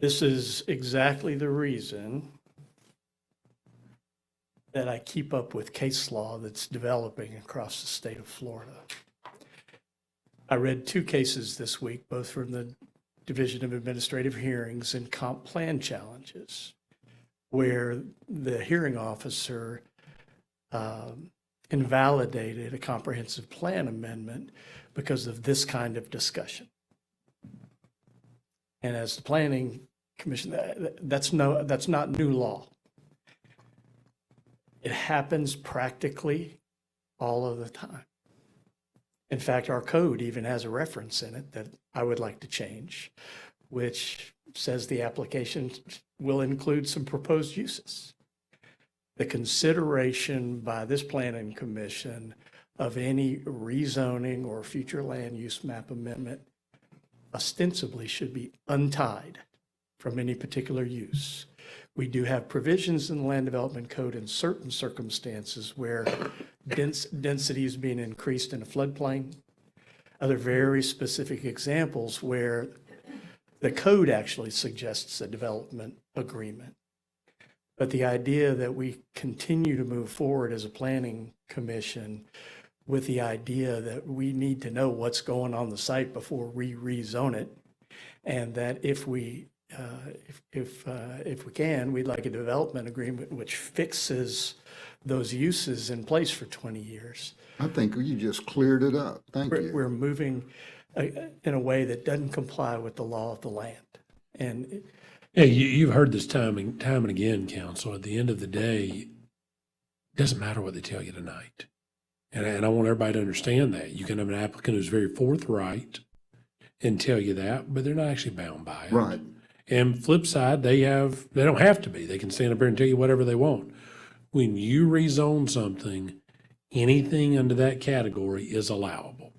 S2: This is exactly the reason that I keep up with case law that's developing across the state of Florida. I read 2 cases this week, both from the Division of Administrative Hearings and comp plan challenges, where the hearing officer invalidated a comprehensive plan amendment because of this kind of discussion. And as the Planning Commission, that's not new law. It happens practically all of the time. In fact, our code even has a reference in it that I would like to change, which says the application will include some proposed uses. The consideration by this planning commission of any rezoning or future land use map amendment ostensibly should be untied from any particular use. We do have provisions in the Land Development Code in certain circumstances where density is being increased in a floodplain. Other very specific examples where the code actually suggests a development agreement. But the idea that we continue to move forward as a planning commission with the idea that we need to know what's going on the site before we rezone it, and that if we can, we'd like a development agreement which fixes those uses in place for 20 years.
S4: I think you just cleared it up. Thank you.
S2: We're moving in a way that doesn't comply with the law of the land. And
S19: Yeah, you've heard this time and again, counsel. At the end of the day, it doesn't matter what they tell you tonight. And I want everybody to understand that. You can have an applicant who's very forthright and tell you that, but they're not actually bound by it.
S4: Right.
S19: And flip side, they don't have to be. They can stand up here and tell you whatever they want. When you rezone something, anything under that category is allowable.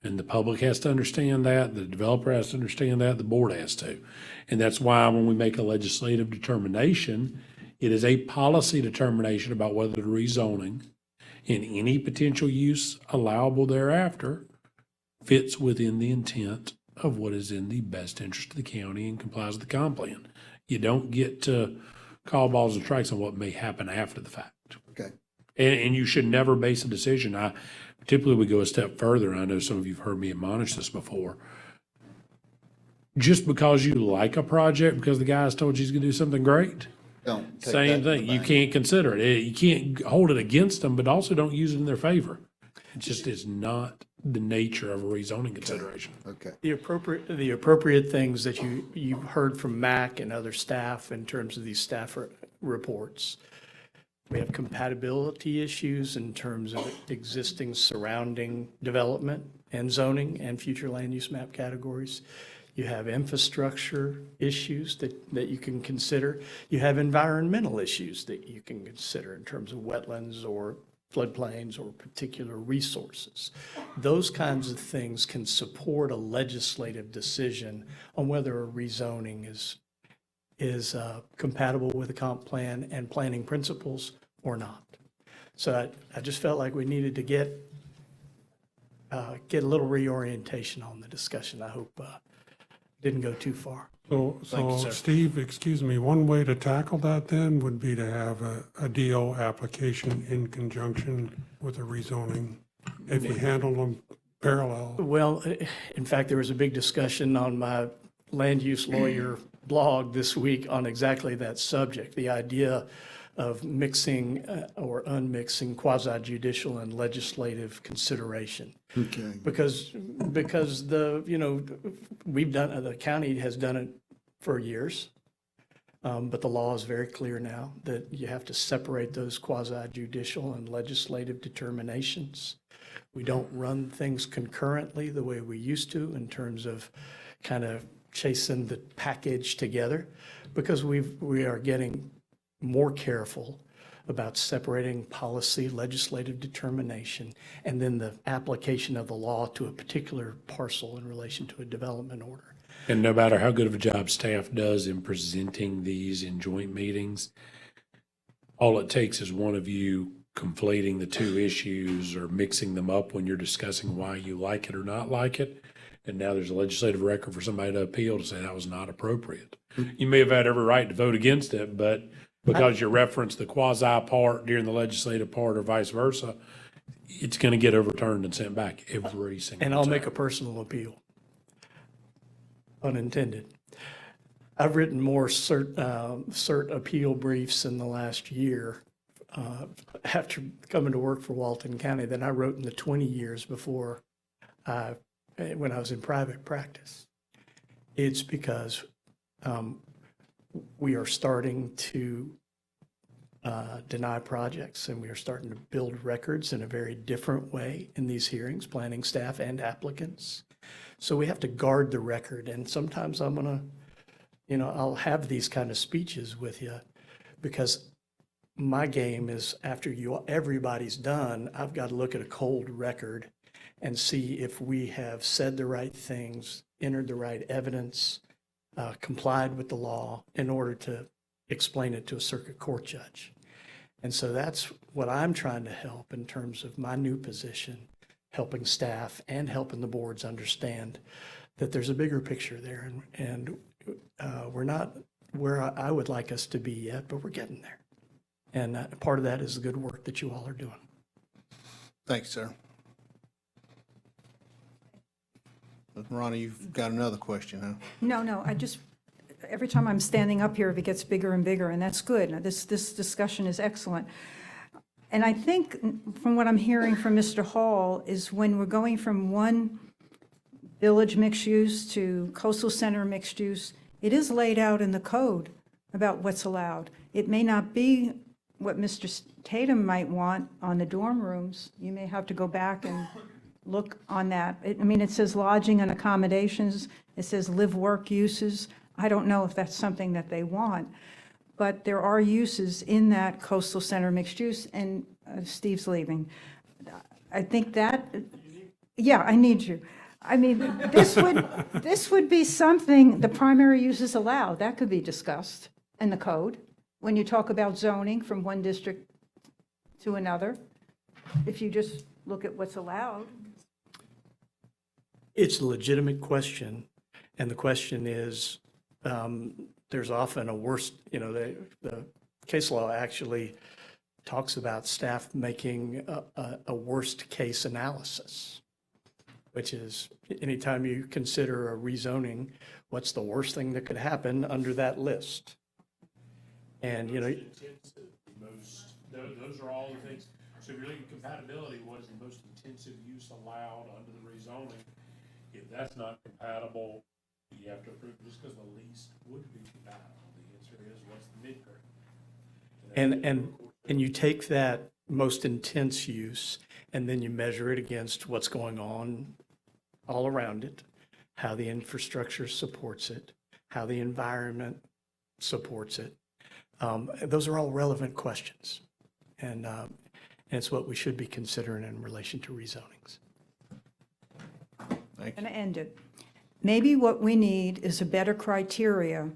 S19: And the public has to understand that, the developer has to understand that, the board has to. And that's why when we make a legislative determination, it is a policy determination about whether the rezoning and any potential use allowable thereafter fits within the intent of what is in the best interest of the county and complies with the comp plan. You don't get to call balls and strikes on what may happen after the fact.
S5: Okay.
S19: And you should never base a decision. Typically we go a step further. I know some of you've heard me admonish this before. Just because you like a project, because the guy's told you he's gonna do something great,
S5: Don't take
S19: same
S5: that to
S19: thing.
S5: the
S19: You
S5: bank.
S19: can't consider it. You can't hold it against them, but also don't use it in their favor. It just is not the nature of a rezoning consideration.
S5: Okay.
S2: The appropriate things that you've heard from Mac and other staff in terms of these staff reports. We have compatibility issues in terms of existing surrounding development and zoning and future land use map categories. You have infrastructure issues that you can consider. You have environmental issues that you can consider in terms of wetlands or floodplains or particular resources. Those kinds of things can support a legislative decision on whether a rezoning is compatible with the comp plan and planning principles or not. So I just felt like we needed to get a little reorientation on the discussion. I hope didn't go too far. Thank you,
S3: So
S2: sir.
S3: Steve, excuse me, one way to tackle that then would be to have a DO application in conjunction with a rezoning, if we handle them parallel.
S2: Well, in fact, there was a big discussion on my land use lawyer blog this week on exactly that subject, the idea of mixing or unmixing quasi-judicial and legislative consideration.
S5: Okay.
S2: Because the county has done it for years. But the law is very clear now that you have to separate those quasi-judicial and legislative determinations. We don't run things concurrently the way we used to in terms of kind of chasing the package together, because we are getting more careful about separating policy, legislative determination, and then the application of the law to a particular parcel in relation to a development order.
S19: And no matter how good of a job staff does in presenting these in joint meetings, all it takes is one of you conflating the two issues or mixing them up when you're discussing why you like it or not like it. And now there's a legislative record for somebody to appeal to say that was not appropriate. You may have had every right to vote against it, but because you referenced the quasi part during the legislative part or vice versa, it's going to get overturned and sent back every single time.
S2: And I'll make a personal appeal. Unintended. I've written more cert appeal briefs in the last year after coming to work for Walton County than I wrote in the 20 years before when I was in private practice. It's because we are starting to deny projects, and we are starting to build records in a very different way in these hearings, planning staff and applicants. So we have to guard the record, and sometimes I'm gonna, I'll have these kind of speeches with you because my game is after everybody's done, I've got to look at a cold record and see if we have said the right things, entered the right evidence, complied with the law in order to explain it to a circuit court judge. And so that's what I'm trying to help in terms of my new position, helping staff and helping the boards understand that there's a bigger picture there. And we're not where I would like us to be yet, but we're getting there. And part of that is the good work that you all are doing.
S5: Thanks, sir. Ronnie, you've got another question, huh?
S16: No, every time I'm standing up here, it gets bigger and bigger, and that's good. Now, this discussion is excellent. And I think from what I'm hearing from Mr. Hall is when we're going from one village mixed use to coastal center mixed use, it is laid out in the code about what's allowed. It may not be what Mr. Tatum might want on the dorm rooms. You may have to go back and look on that. It says lodging and accommodations. It says live-work uses. I don't know if that's something that they want, but there are uses in that coastal center mixed use, and Steve's leaving. I think that, yeah, I need you. This would be something, the primary uses allowed, that could be discussed in the code when you talk about zoning from one district to another. if you just look at what's allowed.
S2: It's a legitimate question, and the question is, there's often a worst, the case law actually talks about staff making a worst case analysis, which is anytime you consider a rezoning, what's the worst thing that could happen under that list? And,
S19: Those are all the things. So if you're looking at compatibility, what is the most intensive use allowed under the rezoning? If that's not compatible, you have to approve just because the lease would be compatible. The answer is, what's the mid-grade?
S2: and you take that most intense use and then you measure it against what's going on all around it, how the infrastructure supports it, how the environment supports it. Those are all relevant questions. And it's what we should be considering in relation to rezonings.
S16: And end it. Maybe what we need is a better criteria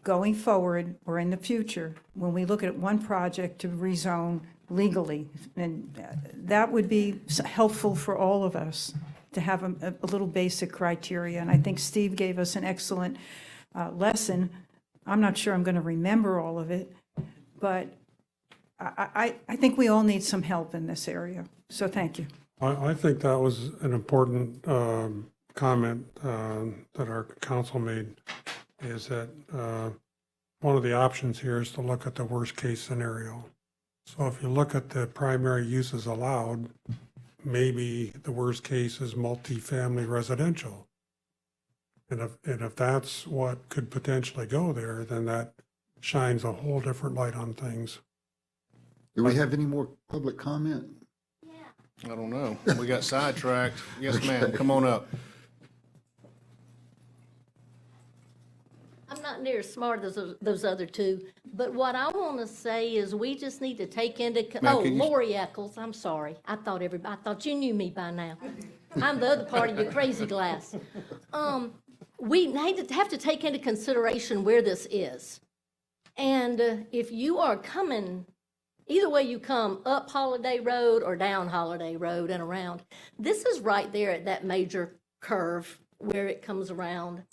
S16: going forward or in the future when we look at one project to rezone legally. And that would be helpful for all of us to have a little basic criteria. And I think Steve gave us an excellent lesson. I'm not sure I'm going to remember all of it, but I think we all need some help in this area. So thank you.
S3: I think that was an important comment that our council made, is that one of the options here is to look at the worst case scenario. So if you look at the primary uses allowed, maybe the worst case is multifamily residential. And if that's what could potentially go there, then that shines a whole different light on things.
S4: Do we have any more public comment?
S5: I don't know. We got sidetracked. Yes, ma'am. Come on up.
S13: I'm not near as smart as those other two, but what I want to say is we just need to take into, Lori Eccles, I'm sorry. I thought you knew me by now. I'm the other part of your crazy glass. We have to take into consideration where this is. And if you are coming, either way you come, up Holiday Road or down Holiday Road and around, this is right there at that major curve where it comes around.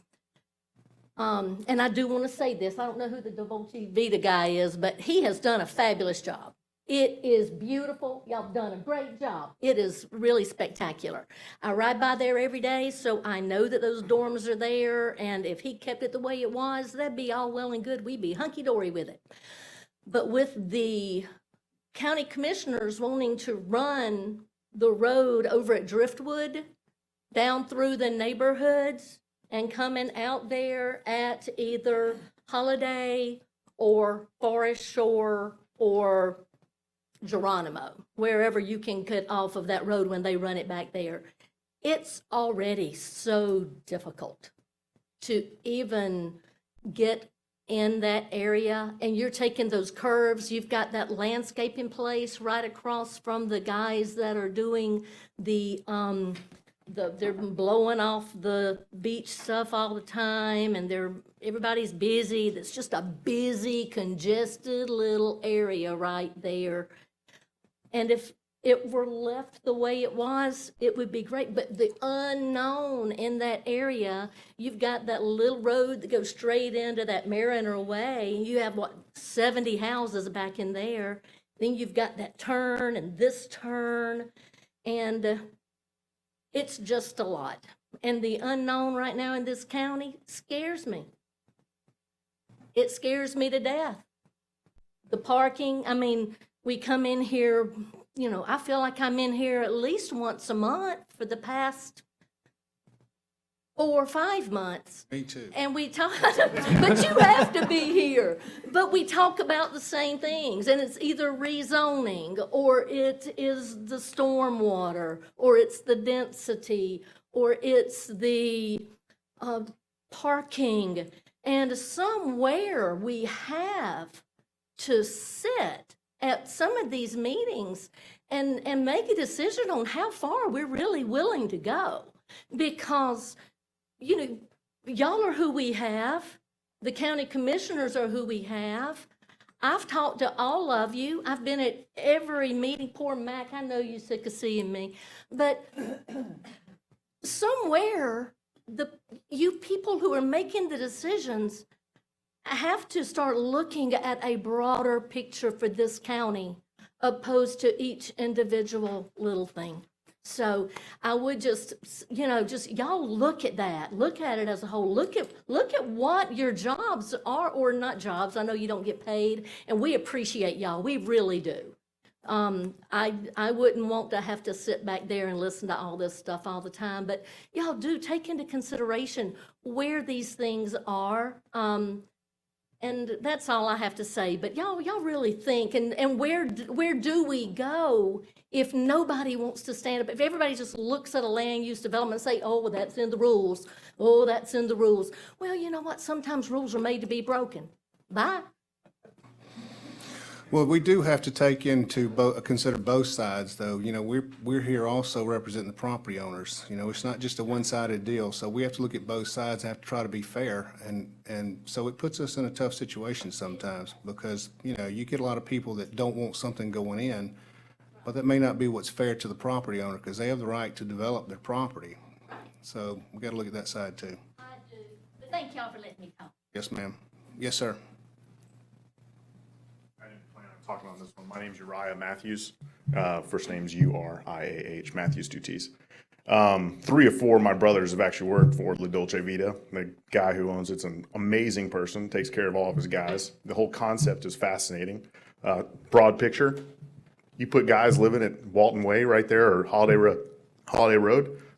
S13: And I do want to say this, I don't know who the Devotee Vita guy is, but he has done a fabulous job. It is beautiful. Y'all have done a great job. It is really spectacular. I ride by there every day, so I know that those dorms are there, and if he kept it the way it was, that'd be all well and good. We'd be hunky-dory with it. But with the county commissioners wanting to run the road over at Driftwood, down through the neighborhoods, and coming out there at either Holiday or Forest Shore or Geronimo, wherever you can get off of that road when they run it back there. It's already so difficult to even get in that area, and you're taking those curves. You've got that landscape in place right across from the guys that are doing they're blowing off the beach stuff all the time, and everybody's busy. That's just a busy, congested little area right there. And if it were left the way it was, it would be great. But the unknown in that area, you've got that little road that goes straight into that Mariner Way. You have, 70 houses back in there. Then you've got that turn and this turn, and it's just a lot. And the unknown right now in this county scares me. It scares me to death. The parking, we come in here, I feel like I'm in here at least once a month for the past 4 or 5 months.
S5: Me too.
S13: And we talk, but you have to be here. But we talk about the same things, and it's either rezoning, or it is the stormwater, or it's the density, or it's the parking. And somewhere we have to sit at some of these meetings and make a decision on how far we're really willing to go. Because, y'all are who we have. The county commissioners are who we have. I've talked to all of you. I've been at every meeting. Poor Mac, I know you're sick of seeing me. But somewhere, you people who are making the decisions have to start looking at a broader picture for this county opposed to each individual little thing. So I would just y'all look at that. Look at it as a whole. Look at what your jobs are, or not jobs. I know you don't get paid, and we appreciate y'all. We really do. I wouldn't want to have to sit back there and listen to all this stuff all the time, but y'all do take into consideration where these things are. And that's all I have to say. But y'all really think, and where do we go if nobody wants to stand up? If everybody just looks at a land use development and say, oh, well, that's in the rules. Oh, that's in the rules. Well, you know what? Sometimes rules are made to be broken. Bye.
S5: Well, we do have to take into consider both sides, though. You know, we're here also representing the property owners. You know, it's not just a one-sided deal, so we have to look at both sides and have to try to be fair. And so it puts us in a tough situation sometimes because, you know, you get a lot of people that don't want something going in, but that may not be what's fair to the property owner because they have the right to develop their property. So we got to look at that side too.
S13: I do. But thank y'all for letting me talk.
S5: Yes, ma'am. Yes, sir.
S11: Talking on this one. My name's Uriah Matthews. First name's Uriah, Matthews, 2 T's. 3 of 4 of my brothers have actually worked for La Dolce Vita. The guy who owns it's an amazing person, takes care of all of his guys. The whole concept is fascinating. Broad picture, you put guys living at Walton Way right there or Holiday Road,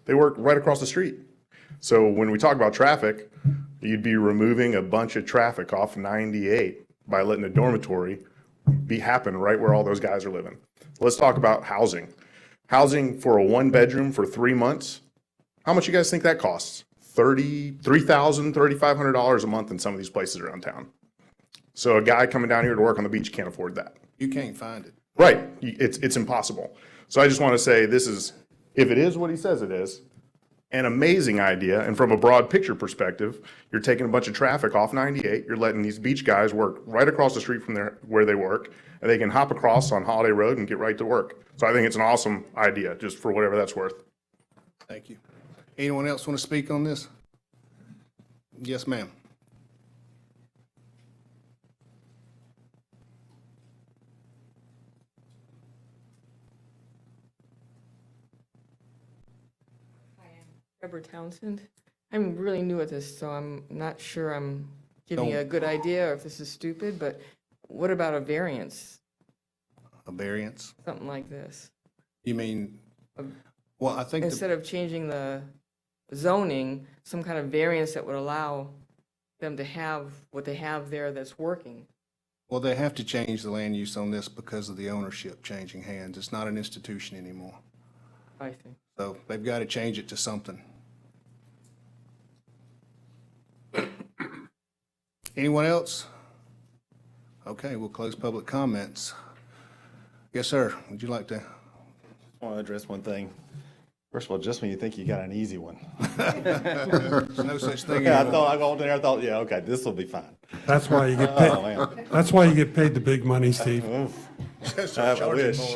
S11: they work right across the street. So when we talk about traffic, you'd be removing a bunch of traffic off 98 by letting a dormitory happen right where all those guys are living. Let's talk about housing. Housing for a 1-bedroom for 3 months. How much you guys think that costs? $3,000, $3,500 a month in some of these places around town. So a guy coming down here to work on the beach can't afford that.
S5: You can't find it.
S11: Right. It's impossible. So I just want to say this is, if it is what he says it is, an amazing idea. And from a broad picture perspective, you're taking a bunch of traffic off 98. You're letting these beach guys work right across the street from where they work, and they can hop across on Holiday Road and get right to work. So I think it's an awesome idea, just for whatever that's worth.
S5: Thank you. Anyone else want to speak on this? Yes, ma'am.
S22: Deborah Townsend. I'm really new at this, so I'm not sure I'm giving you a good idea or if this is stupid, but what about a variance?
S5: A variance?
S22: Something like this.
S5: You mean, well, I think
S22: Instead of changing the zoning, some kind of variance that would allow them to have what they have there that's working.
S5: well, they have to change the land use on this because of the ownership changing hands. It's not an institution anymore.
S22: I think.
S5: So they've got to change it to something. Anyone else? Okay, we'll close public comments. Yes, sir. Would you like to?
S18: I want to address one thing. First of all, just when you think you got an easy one.
S5: There's no such thing
S18: Yeah,
S5: anymore.
S18: I got there, I thought, yeah, okay, this will be fine.
S3: That's why you get paid.
S18: Oh, man.
S3: That's why you get paid the big money, Steve.
S18: I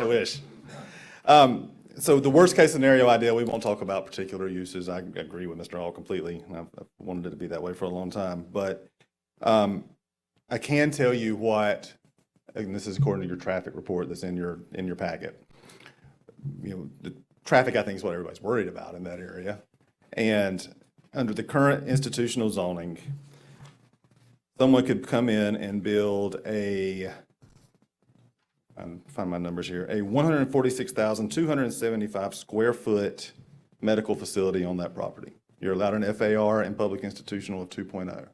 S18: wish. So the worst case scenario idea, we won't talk about particular uses. I agree with Mr. Hall completely. I've wanted it to be that way for a long time. But I can tell you what, and this is according to your traffic report that's in your packet. You know, the traffic, I think, is what everybody's worried about in that area. And under the current institutional zoning, someone could come in and build find my numbers here, a 146,275 square foot medical facility on that property. You're allowed an FAR and public institutional of 2.0.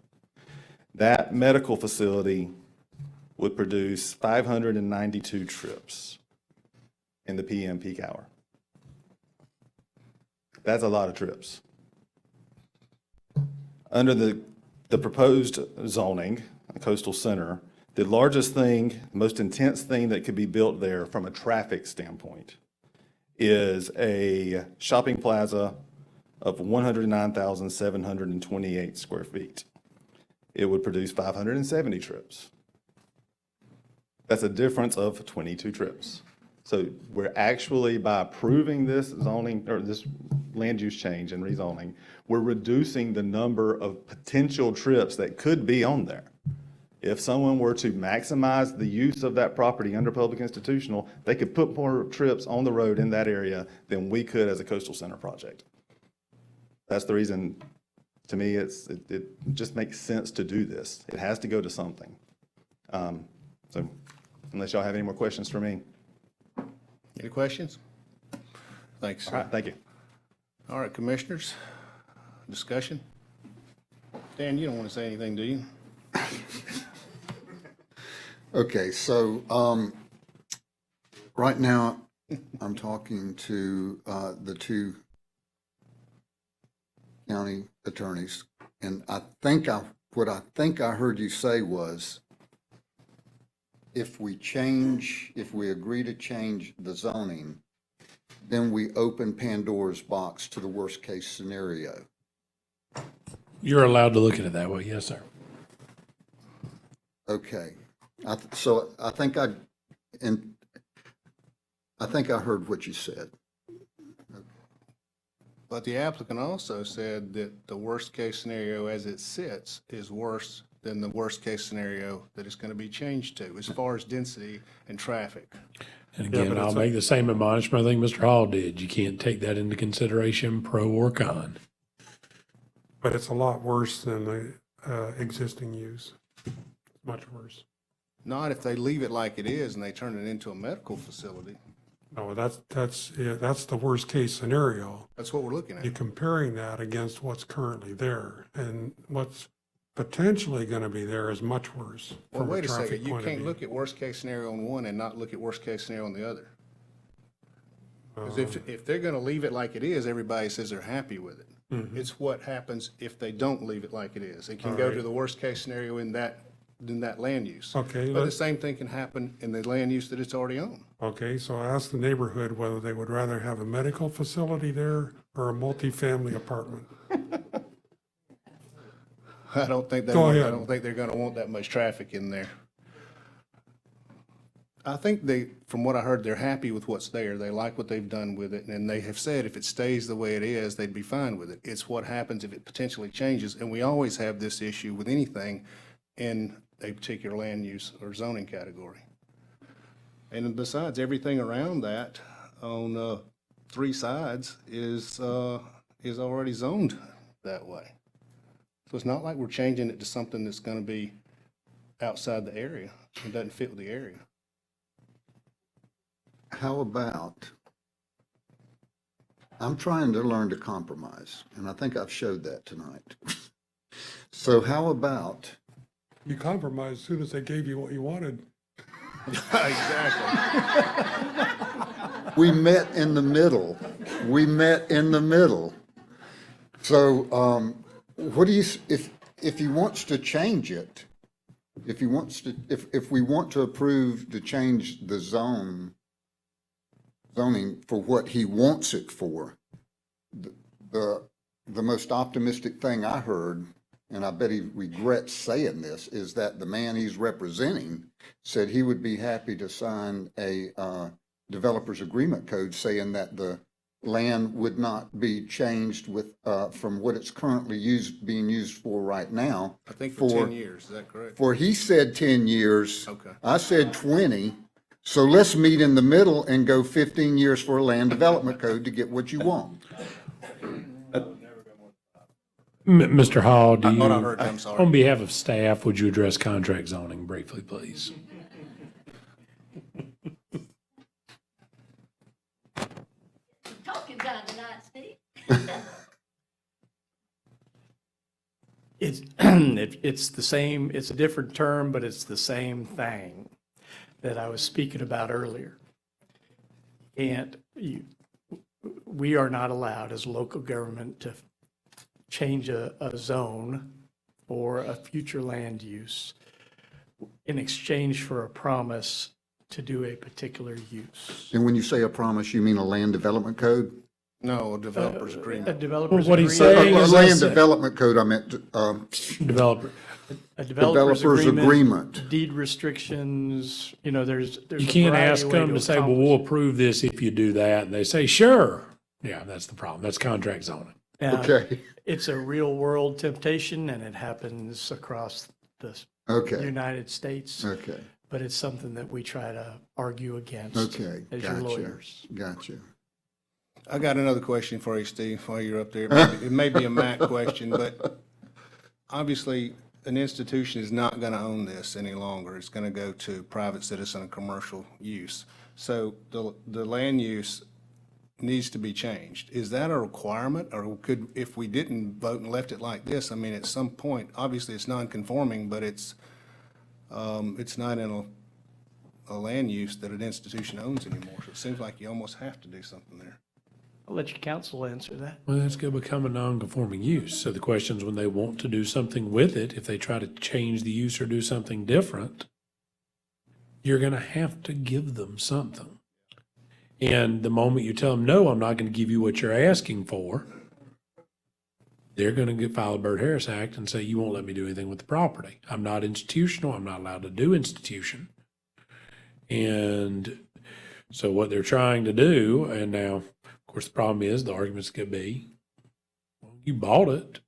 S18: That medical facility would produce 592 trips in the PM peak hour. That's a lot of trips. Under the proposed zoning, coastal center, the largest thing, most intense thing that could be built there from a traffic standpoint is a shopping plaza of 109,728 square feet. It would produce 570 trips. That's a difference of 22 trips. So we're actually, by approving this zoning, or this land use change and rezoning, we're reducing the number of potential trips that could be on there. If someone were to maximize the use of that property under public institutional, they could put more trips on the road in that area than we could as a coastal center project. That's the reason, to me, it just makes sense to do this. It has to go to something. So unless y'all have any more questions for me.
S5: Any questions? Thanks,
S18: All
S5: sir.
S18: right, thank you.
S5: All right, commissioners, discussion? Dan, you don't want to say anything, do you?
S4: Okay, so right now, I'm talking to the two county attorneys, and what I think I heard you say was, if we agree to change the zoning, then we open Pandora's box to the worst-case scenario.
S19: You're allowed to look at it that way, yes, sir.
S4: Okay, so I think I heard what you said.
S5: But the applicant also said that the worst-case scenario as it sits is worse than the worst-case scenario that it's going to be changed to, as far as density and traffic.
S19: And
S3: Yeah,
S19: again,
S3: but
S19: I'll
S3: it's a-
S19: make the same admonishment I think Mr. Hall did. You can't take that into consideration, pro or con.
S3: But it's a lot worse than the existing use. Much worse.
S5: Not if they leave it like it is and they turn it into a medical facility.
S3: No, that's the worst case scenario.
S5: That's what we're looking at.
S3: You're comparing that against what's currently there, and what's potentially going to be there is much worse
S5: Well,
S3: from a
S5: wait a
S3: traffic
S5: second, you
S3: point of
S5: can't
S3: view.
S5: look at worst-case scenario on one and not look at worst-case scenario on the other. Because if they're going to leave it like it is, everybody says they're happy with it.
S3: Mhm.
S5: It's what happens if they don't leave it like it is. It can
S3: All
S5: go
S3: right.
S5: to the worst-case scenario in that land use.
S3: Okay,
S5: But the
S3: let's-
S5: same thing can happen in the land use that it's already on.
S3: Okay, so I asked the neighborhood whether they would rather have a medical facility there or a multifamily apartment.
S5: I don't think
S3: Go ahead.
S5: I don't think they're gonna want that much traffic in there. I think from what I heard, they're happy with what's there. They like what they've done with it, and they have said if it stays the way it is, they'd be fine with it. It's what happens if it potentially changes, and we always have this issue with anything in a particular land use or zoning category. And besides, everything around that on 3 sides is already zoned that way. So it's not like we're changing it to something that's going to be outside the area. It doesn't fit with the area.
S4: How about, I'm trying to learn to compromise, and I think I've showed that tonight. So how about,
S3: You compromised as soon as they gave you what you wanted.
S5: Exactly.
S4: we met in the middle. We met in the middle. So what do you, if he wants to change it, if we want to approve to change the zoning for what he wants it for, the most optimistic thing I heard, and I bet he regrets saying this, is that the man he's representing said he would be happy to sign a developer's agreement code saying that the land would not be changed from what it's currently being used for right now.
S5: I think for 10 years, is that correct?
S4: For he said 10 years.
S5: Okay.
S4: I said 20. So let's meet in the middle and go 15 years for a land development code to get what you want.
S19: Mr. Hall, do
S5: I
S19: you,
S5: thought I heard you. I'm sorry.
S19: on behalf of staff, would you address contract zoning briefly, please?
S13: Talking time tonight, Steve.
S2: It's the same, it's a different term, but it's the same thing that I was speaking about earlier. We are not allowed as local government to change a zone or a future land use in exchange for a promise to do a particular use.
S4: And when you say a promise, you mean a land development code?
S5: No, a developer's
S2: A
S5: agreement.
S2: developer's
S19: What he's
S2: agreement.
S19: saying
S4: A
S19: is
S4: land
S19: this-
S4: development code, I meant,
S19: Developer.
S2: A developer's
S4: developer's agreement.
S2: deed restrictions, there's
S19: You
S2: a
S19: can't
S2: variety
S19: ask
S2: of ways
S19: them to say, well,
S2: accomplish
S19: we'll approve this if you do that. And they say, sure. Yeah, that's the problem. That's contract zoning.
S2: it.
S4: Okay.
S2: It's a real world temptation and it happens across the
S4: Okay.
S2: United States.
S4: Okay.
S2: But it's something that we try to argue against
S4: Okay.
S2: as your
S4: Gotcha.
S2: lawyers.
S4: Gotcha.
S5: I got another question for you, Steve, while you're up there. It may be a Matt question, but obviously, an institution is not going to own this any longer. It's going to go to private citizen and commercial use. So the land use needs to be changed. Is that a requirement, or could, if we didn't vote and left it like this, I mean, at some point, obviously, it's non-conforming, but it's not in a land use that an institution owns anymore. So it seems like you almost have to do something there.
S2: I'll let your counsel answer that.
S19: Well, that's going to become a non-conforming use. So the question is when they want to do something with it, if they try to change the use or do something different, you're going to have to give them something. And the moment you tell them, no, I'm not going to give you what you're asking for, they're going to file a Byrd-Harris Act and say, you won't let me do anything with the property. I'm not institutional. I'm not allowed to do institution. And so what they're trying to do, and now, of course, the problem is the argument's going to be, well, you bought it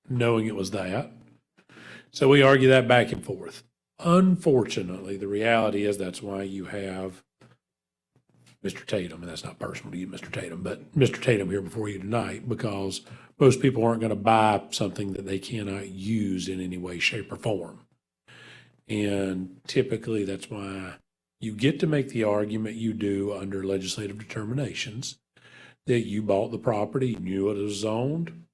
S19: knowing it was that. So we argue that back and forth. Unfortunately, the reality is that's why you have Mr. Tatum, and that's not personal to you, Mr. Tatum, but Mr. Tatum here before you tonight, because most people aren't going to buy something that they cannot use in any way, shape, or form. And typically, that's why you get to make the argument you do under legislative determinations that you bought the property, knew it was zoned,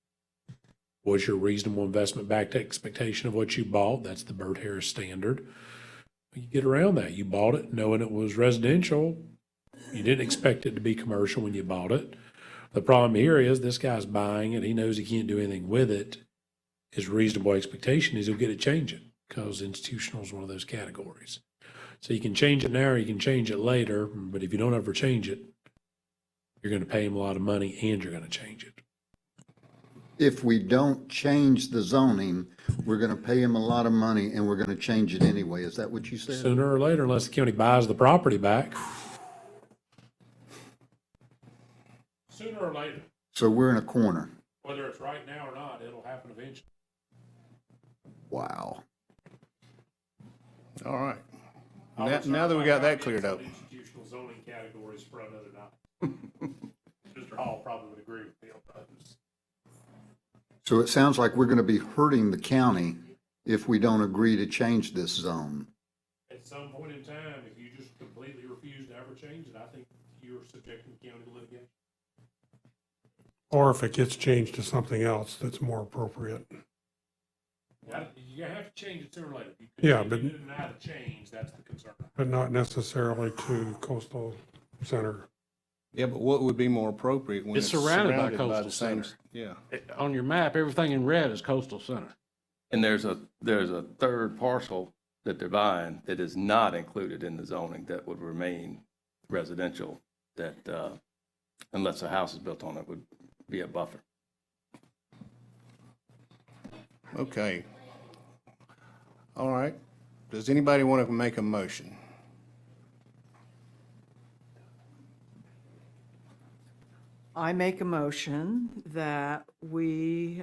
S19: was your reasonable investment back to expectation of what you bought. That's the Byrd-Harris standard. You get around that. You bought it knowing it was residential. You didn't expect it to be commercial when you bought it. The problem here is this guy's buying it. He knows he can't do anything with it. His reasonable expectation is he'll get it changed because institutional is one of those categories. So you can change it now or you can change it later, but if you don't ever change it, you're going to pay him a lot of money and you're going to change it.
S4: If we don't change the zoning, we're going to pay him a lot of money and we're going to change it anyway. Is that what you said?
S19: Sooner or later, unless the county buys the property back. Sooner or later,
S4: So we're in a corner.
S19: whether it's right now or not, it'll happen eventually.
S4: Wow.
S5: All right. Now that we got that cleared up.
S19: Institutional zoning categories for another night. Mr. Hall probably would agree with me on that.
S4: So it sounds like we're going to be hurting the county if we don't agree to change this zone.
S19: At some point in time, if you just completely refuse to ever change it, I think you're subjecting the county to litigation.
S3: Or if it gets changed to something else that's more appropriate.
S19: You have to change it sooner or later. You
S3: Yeah,
S19: can
S3: but-
S19: deny the change, that's the concern.
S3: But not necessarily to coastal center.
S5: Yeah, but what would be more appropriate when
S14: It's
S5: it's
S14: surrounded by
S5: surrounded
S14: coastal
S5: the same?
S14: center.
S5: Yeah.
S14: On your map, everything in red is coastal center.
S8: And there's a third parcel that they're buying that is not included in the zoning that would remain residential, that, unless a house is built on it, would be a buffer.
S5: Okay. All right. Does anybody want to make a motion?
S7: I make a motion that we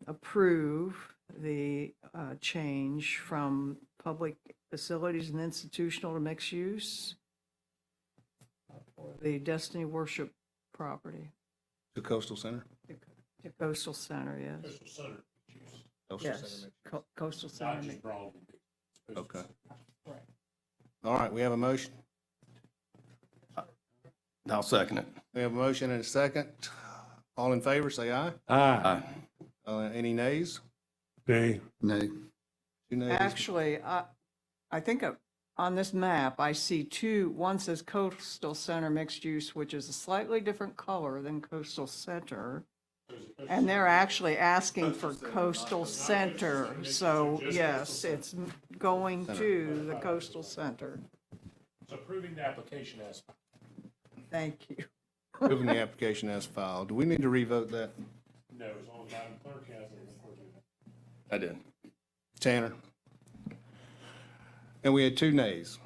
S7: approve the change from public facilities and institutional to mixed use for the Destiny Worship property,
S5: The Coastal Center?
S7: the Coastal Center, yes.
S19: Coastal center.
S5: Coastal
S7: Yes,
S5: Center.
S7: Coastal
S19: Not
S7: Center.
S19: just broad.
S5: Okay. All right, we have a motion.
S8: I'll second it.
S5: We have a motion and a second. All in favor, say aye.
S19: Aye.
S5: Any nays?
S3: Nay.
S4: Nay.
S5: 2 nays.
S7: Actually, I think on this map, I see two. One says Coastal Center Mixed Use, which is a slightly different color than Coastal Center. And they're actually asking for Coastal Center. So yes, it's going to the Coastal Center.
S19: So approving the application as.
S7: Thank you.
S5: Moving the application as filed. Do we need to revote that?
S19: No, as long as Madam Clerk has it.
S8: I did.
S5: Tanner? And we had 2 nays.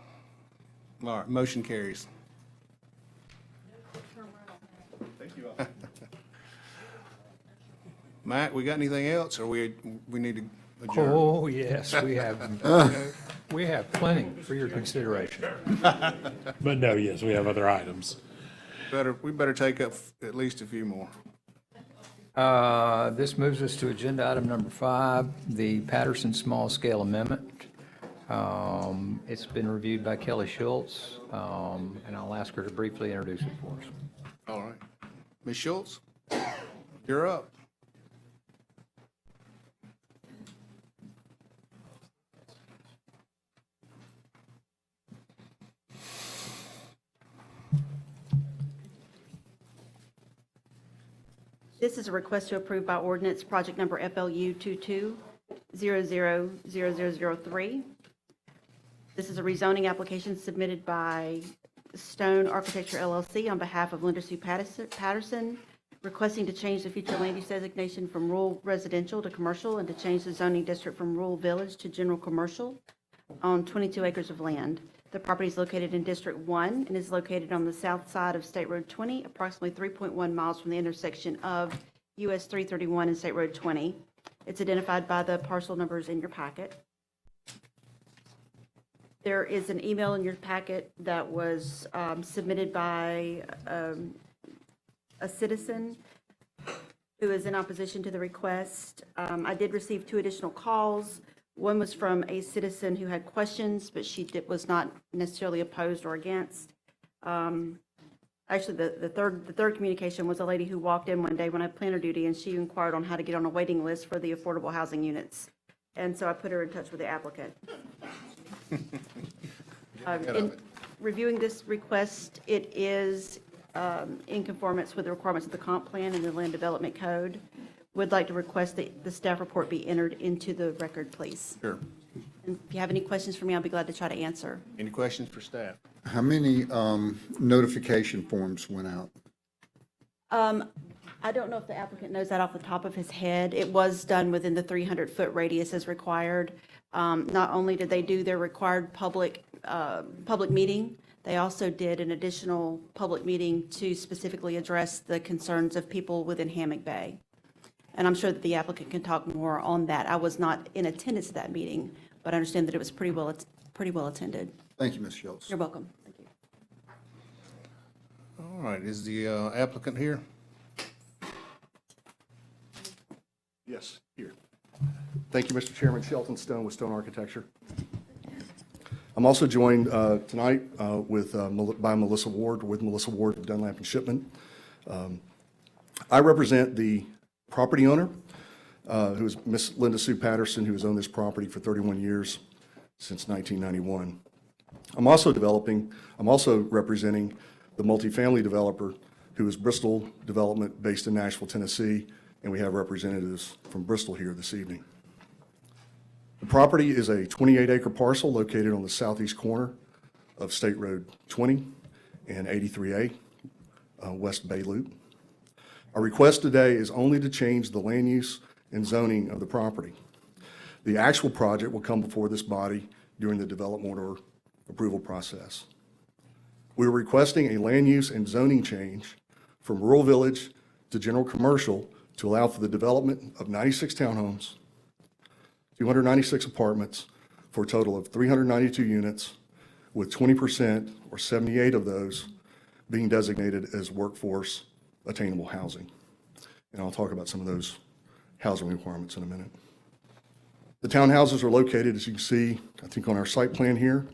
S5: All right, motion carries.
S11: Thank you.
S5: Matt, we got anything else, or we need to adjourn?
S9: Oh, yes, we have plenty for your consideration.
S19: But no, yes, we have other items.
S5: We better take up at least a few more.
S9: This moves us to agenda item number 5, the Patterson Small Scale Amendment. It's been reviewed by Kelly Schultz, and I'll ask her to briefly introduce it for us.
S5: All right. Ms. Schultz, you're up.
S10: This is a request to approve by ordinance project number FLU 22000003. This is a rezoning application submitted by Stone Architecture LLC on behalf of Linda Sue Patterson, requesting to change the future land use designation from rural residential to commercial and to change the zoning district from rural village to general commercial on 22 acres of land. The property is located in District 1 and is located on the south side of State Road 20, approximately 3.1 miles from the intersection of US 331 and State Road 20. It's identified by the parcel numbers in your packet. There is an email in your packet that was submitted by a citizen who is in opposition to the request. I did receive 2 additional calls. One was from a citizen who had questions, but she was not necessarily opposed or against. Actually, the third communication was a lady who walked in one day when I had planner duty, and she inquired on how to get on a waiting list for the affordable housing units. And so I put her in touch with the applicant. In reviewing this request, it is in conformance with the requirements of the comp plan and the land development code. Would like to request that the staff report be entered into the record, please.
S5: Sure.
S10: And if you have any questions for me, I'll be glad to try to answer.
S5: Any questions for staff?
S4: How many notification forms went out?
S10: I don't know if the applicant knows that off the top of his head. It was done within the 300-foot radius as required. Not only did they do their required public meeting, they also did an additional public meeting to specifically address the concerns of people within Hammock Bay. And I'm sure that the applicant can talk more on that. I was not in attendance at that meeting, but I understand that it was pretty well attended.
S4: Thank you, Ms. Schultz.
S10: You're welcome. Thank you.
S5: All right, is the applicant here?
S17: Yes, here. Thank you, Mr. Chairman. Shelton Stone with Stone Architecture. I'm also joined tonight by Melissa Ward, with Melissa Ward of Dunlap and Shipman. I represent the property owner, who is Miss Linda Sue Patterson, who has owned this property for 31 years, since 1991. I'm also representing the multifamily developer, who is Bristol Development, based in Nashville, Tennessee, and we have representatives from Bristol here this evening. The property is a 28-acre parcel located on the southeast corner of State Road 20 and 83A, West Bay Loop. Our request today is only to change the land use and zoning of the property. The actual project will come before this body during the development or approval process. We are requesting a land use and zoning change from rural village to general commercial to allow for the development of 96 townhomes, 296 apartments, for a total of 392 units, with 20% or 78 of those being designated as workforce attainable housing. And I'll talk about some of those housing requirements in a minute. The townhouses are located, as you can see, I think on our site plan here,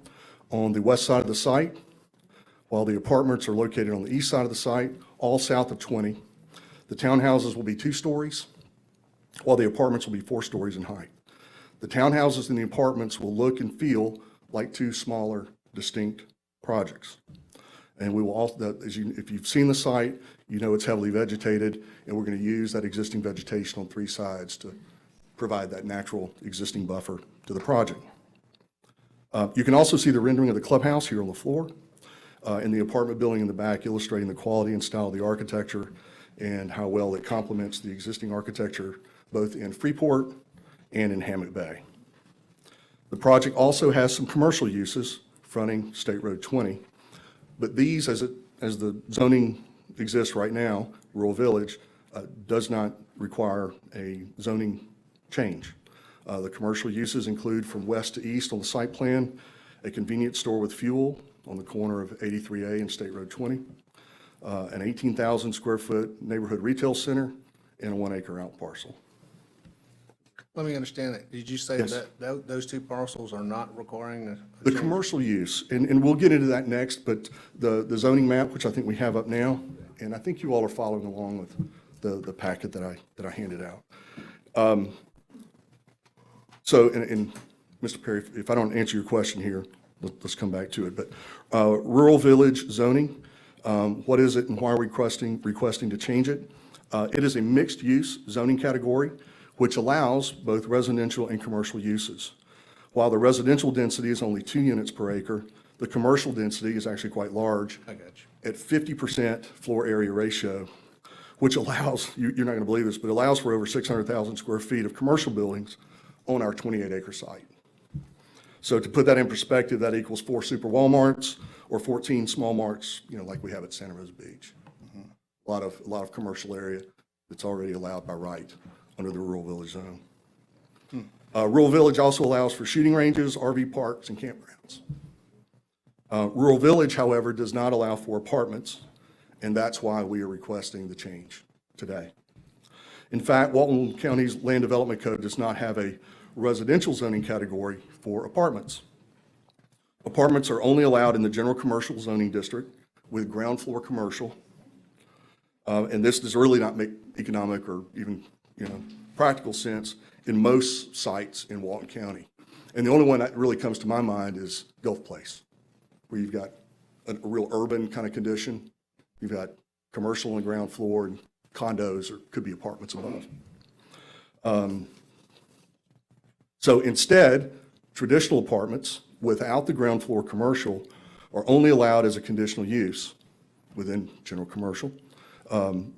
S17: on the west side of the site, while the apartments are located on the east side of the site, all south of 20. The townhouses will be 2 stories, while the apartments will be 4 stories in height. The townhouses and the apartments will look and feel like 2 smaller, distinct projects. And we will also, if you've seen the site, you know it's heavily vegetated, and we're going to use that existing vegetation on 3 sides to provide that natural existing buffer to the project. You can also see the rendering of the clubhouse here on the floor. in the apartment building in the back, illustrating the quality and style of the architecture and how well it complements the existing architecture both in Freeport and in Hammock Bay. The project also has some commercial uses fronting State Road 20, but these, as the zoning exists right now, Rural Village, does not require a zoning change. The commercial uses include from west to east on the site plan, a convenience store with fuel on the corner of 83A and State Road 20, an 18,000 square foot neighborhood retail center, and a 1 acre out parcel.
S5: Let me understand that. Did you say
S17: Yes.
S5: that those two parcels are not requiring a
S17: The
S5: change?
S17: commercial use, and we'll get into that next, but the zoning map, which I think we have up now, and I think you all are following along with the packet that I handed out. So, and Mr. Perry, if I don't answer your question here, let's come back to it. But rural village zoning, what is it and why are we requesting to change it? It is a mixed-use zoning category, which allows both residential and commercial uses. While the residential density is only 2 units per acre, the commercial density is actually quite large.
S5: I got you.
S17: At 50% floor area ratio, which allows, you're not going to believe this, but allows for over 600,000 square feet of commercial buildings on our 28-acre site. So to put that in perspective, that equals 4 super Walmarts or 14 small marts, like we have at Santa Rosa Beach. A lot of commercial area that's already allowed by right under the rural village zone. Rural village also allows for shooting ranges, RV parks, and campgrounds. Rural village, however, does not allow for apartments, and that's why we are requesting the change today. In fact, Walton County's Land Development Code does not have a residential zoning category for apartments. Apartments are only allowed in the general commercial zoning district with ground floor commercial. And this does really not make economic or even, practical sense in most sites in Walton County. And the only one that really comes to my mind is Gulf Place, where you've got a real urban kind of condition. You've got commercial on the ground floor and condos, or could be apartments above. So instead, traditional apartments without the ground floor commercial are only allowed as a conditional use within general commercial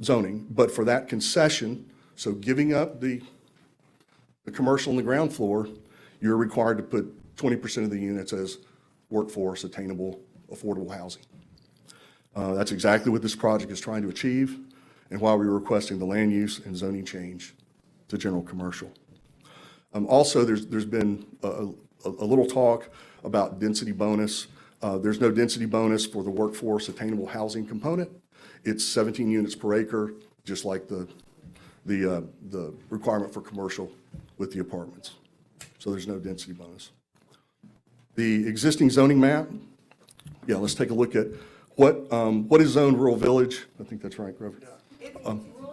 S17: zoning. But for that concession, so giving up the commercial on the ground floor, you're required to put 20% of the units as workforce attainable, affordable housing. That's exactly what this project is trying to achieve, and why we're requesting the land use and zoning change to general commercial. Also, there's been a little talk about density bonus. There's no density bonus for the workforce attainable housing component. It's 17 units per acre, just like the requirement for commercial with the apartments. So there's no density bonus. The existing zoning map, let's take a look at what is zoned rural village. I think that's right, Grover.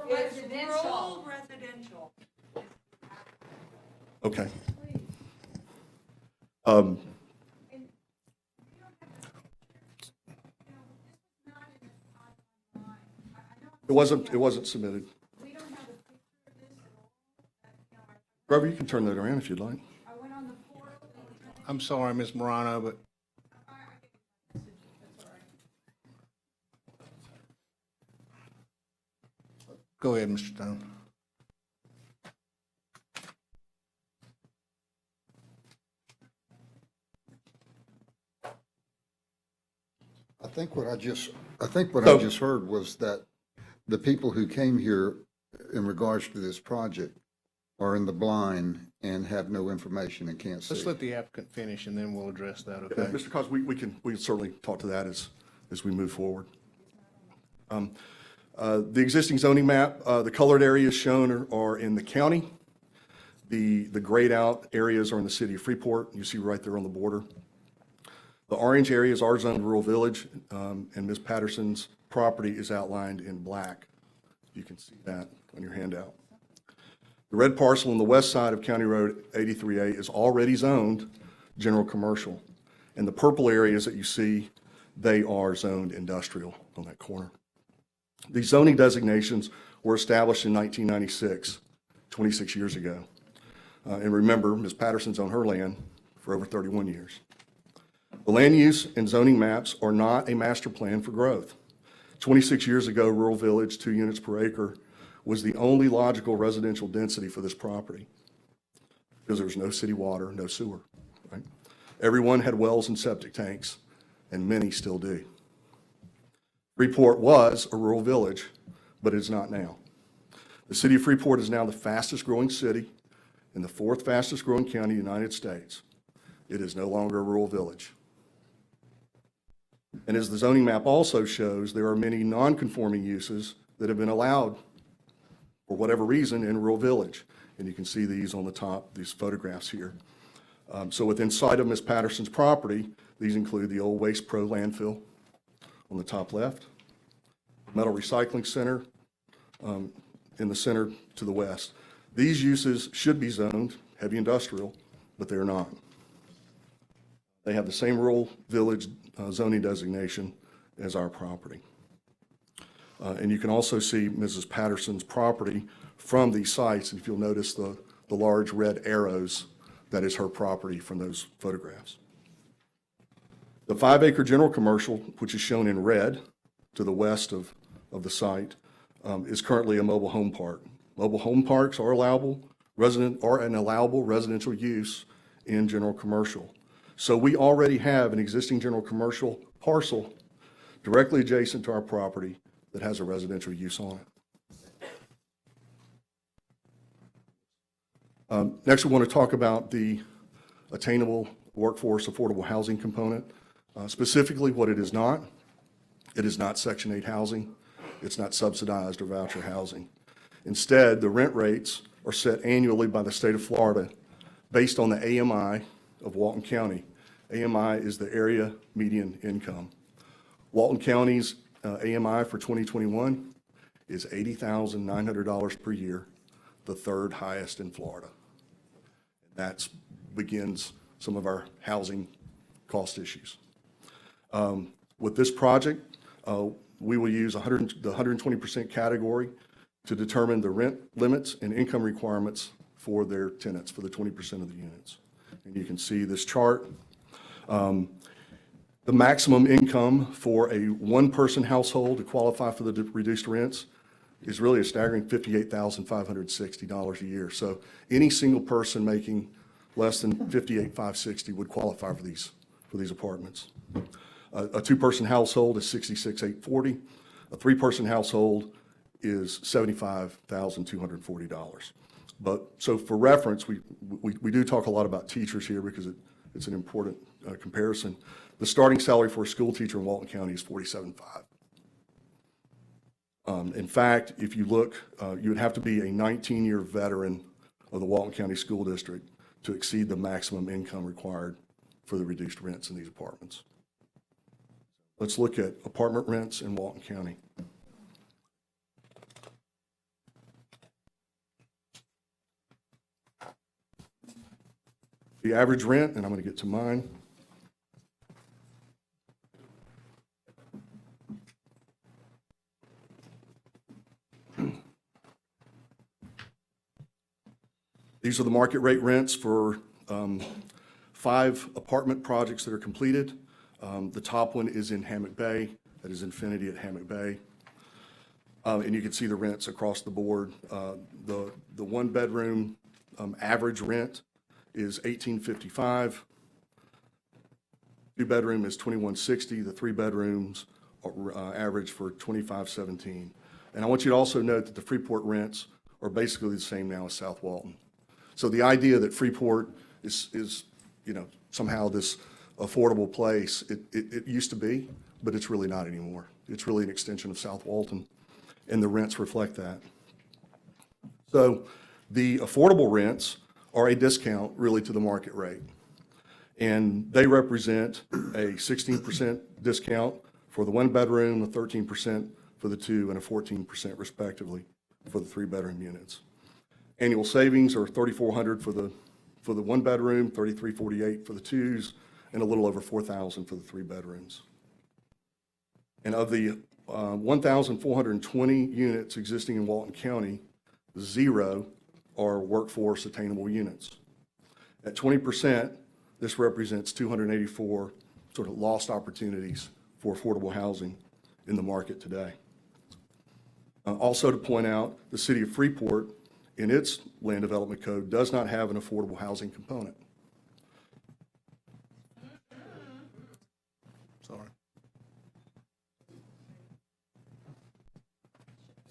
S7: Residential.
S17: Okay. It wasn't submitted. Grover, you can turn that around if you'd like.
S5: I'm sorry, Ms. Morano, but go ahead, Mr. Stone.
S4: I think what I just heard was that the people who came here in regards to this project are in the blind and have no information and can't see.
S5: Let's let the applicant finish, and then we'll address that, okay?
S17: Mr. Cos, we can certainly talk to that as we move forward. The existing zoning map, the colored areas shown are in the county. The grayed out areas are in the city of Freeport. You see right there on the border. The orange areas are zoned rural village, and Ms. Patterson's property is outlined in black. You can see that on your handout. The red parcel on the west side of County Road 83A is already zoned general commercial. And the purple areas that you see, they are zoned industrial on that corner. These zoning designations were established in 1996, 26 years ago. And remember, Ms. Patterson's on her land for over 31 years. The land use and zoning maps are not a master plan for growth. 26 years ago, rural village, 2 units per acre, was the only logical residential density for this property because there was no city water, no sewer, right? Everyone had wells and septic tanks, and many still do. Freeport was a rural village, but it's not now. The city of Freeport is now the fastest growing city in the 4th fastest growing county in the United States. It is no longer a rural village. And as the zoning map also shows, there are many non-conforming uses that have been allowed for whatever reason in rural village. And you can see these on the top, these photographs here. So within sight of Ms. Patterson's property, these include the old Waste Pro landfill on the top left, metal recycling center in the center to the west. These uses should be zoned heavy industrial, but they're not. They have the same rural village zoning designation as our property. And you can also see Mrs. Patterson's property from these sites. And if you'll notice the large red arrows, that is her property from those photographs. The 5-acre general commercial, which is shown in red to the west of the site, is currently a mobile home park. Mobile home parks are an allowable residential use in general commercial. So we already have an existing general commercial parcel directly adjacent to our property that has a residential use on it. Next, we want to talk about the attainable workforce affordable housing component. Specifically, what it is not. It is not Section 8 housing. It's not subsidized or voucher housing. Instead, the rent rates are set annually by the state of Florida based on the AMI of Walton County. AMI is the area median income. Walton County's AMI for 2021 is $80,900 per year, the 3rd highest in Florida. That begins some of our housing cost issues. With this project, we will use the 120% category to determine the rent limits and income requirements for their tenants, for the 20% of the units. And you can see this chart. The maximum income for a 1-person household to qualify for the reduced rents is really a staggering $58,560 a year. So any single person making less than $58,560 would qualify for these apartments. A 2-person household is $66,840. A 3-person household is $75,240. But so for reference, we do talk a lot about teachers here because it's an important comparison. The starting salary for a school teacher in Walton County is $47,500. In fact, if you look, you would have to be a 19-year veteran of the Walton County School District to exceed the maximum income required for the reduced rents in these apartments. Let's look at apartment rents in Walton County. The average rent, and I'm going to get to mine. These are the market rate rents for 5 apartment projects that are completed. The top one is in Hammock Bay. That is Infinity at Hammock Bay. And you can see the rents across the board. The 1-bedroom average rent is $1,855. 2-bedroom is $2,160. The 3 bedrooms are average for $2,517. And I want you to also note that the Freeport rents are basically the same now as South Walton. So the idea that Freeport is somehow this affordable place, it used to be, but it's really not anymore. It's really an extension of South Walton, and the rents reflect that. So the affordable rents are a discount really to the market rate. And they represent a 16% discount for the 1-bedroom, a 13% for the 2, and a 14% respectively for the 3-bedroom units. Annual savings are $3,400 for the 1-bedroom, $3,348 for the 2s, and a little over $4,000 for the 3 bedrooms. And of the 1,420 units existing in Walton County, 0 are workforce attainable units. At 20%, this represents 284 sort of lost opportunities for affordable housing in the market today. Also to point out, the city of Freeport, in its land development code, does not have an affordable housing component. Sorry.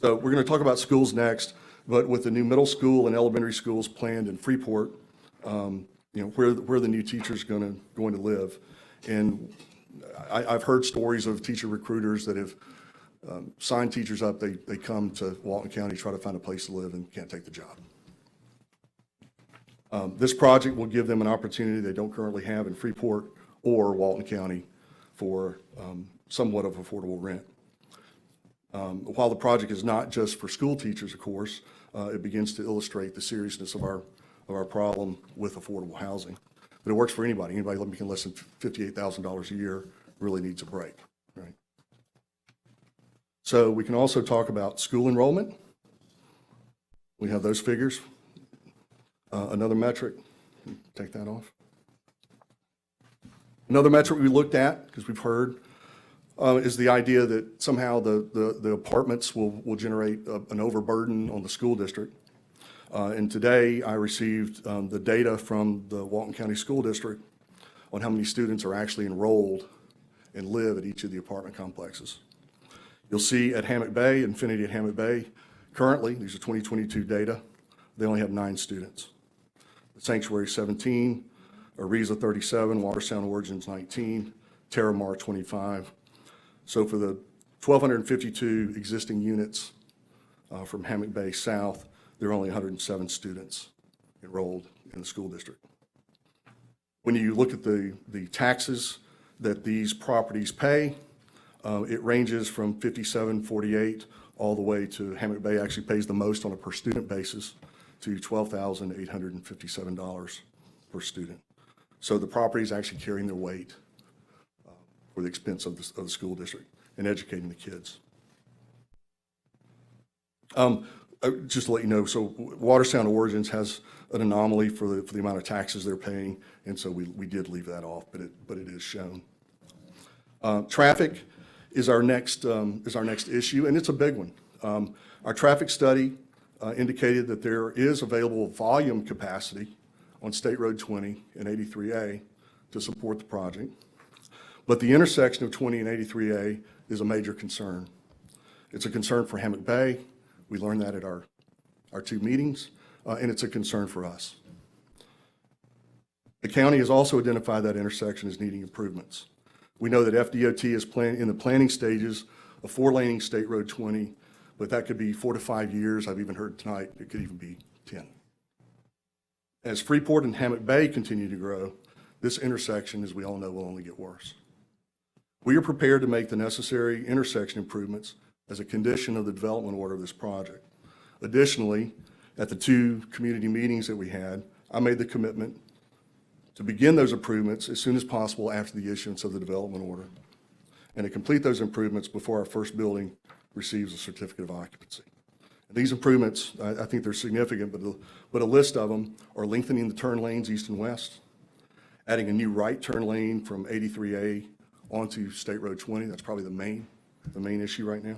S17: So we're going to talk about schools next, but with the new middle school and elementary schools planned in Freeport, where the new teachers going to live. And I've heard stories of teacher recruiters that have signed teachers up. They come to Walton County, try to find a place to live, and can't take the job. This project will give them an opportunity they don't currently have in Freeport or Walton County for somewhat of affordable rent. While the project is not just for school teachers, of course, it begins to illustrate the seriousness of our problem with affordable housing. But it works for anybody. Anybody making less than $58,000 a year really needs a break, right? So we can also talk about school enrollment. We have those figures. Another metric, take that off. Another metric we looked at, because we've heard, is the idea that somehow the apartments will generate an overburden on the school district. And today I received the data from the Walton County School District on how many students are actually enrolled and live at each of the apartment complexes. You'll see at Hammock Bay, Infinity at Hammock Bay, currently, these are 2022 data, they only have 9 students. The Sanctuary 17, Ariza 37, Watersound Origins 19, Terramar 25. So for the 1,252 existing units from Hammock Bay South, there are only 107 students enrolled in the school district. When you look at the taxes that these properties pay, it ranges from $57.48 all the way to Hammock Bay actually pays the most on a per student basis to $12,857 per student. So the property is actually carrying their weight for the expense of the school district and educating the kids. Just to let you know, so Watersound Origins has an anomaly for the amount of taxes they're paying, and so we did leave that off, but it is shown. Traffic is our next issue, and it's a big one. Our traffic study indicated that there is available volume capacity on State Road 20 and 83A to support the project, but the intersection of 20 and 83A is a major concern. It's a concern for Hammock Bay. We learned that at our 2 meetings, and it's a concern for us. The county has also identified that intersection as needing improvements. We know that FDOT is in the planning stages of 4-laning State Road 20, but that could be 4 to 5 years. I've even heard tonight it could even be 10. As Freeport and Hammock Bay continue to grow, this intersection, as we all know, will only get worse. We are prepared to make the necessary intersection improvements as a condition of the development order of this project. Additionally, at the 2 community meetings that we had, I made the commitment to begin those improvements as soon as possible after the issuance of the development order, and to complete those improvements before our first building receives a certificate of occupancy. And these improvements, I think they're significant, but a list of them are lengthening the turn lanes east and west, adding a new right turn lane from 83A onto State Road 20. That's probably the main issue right now.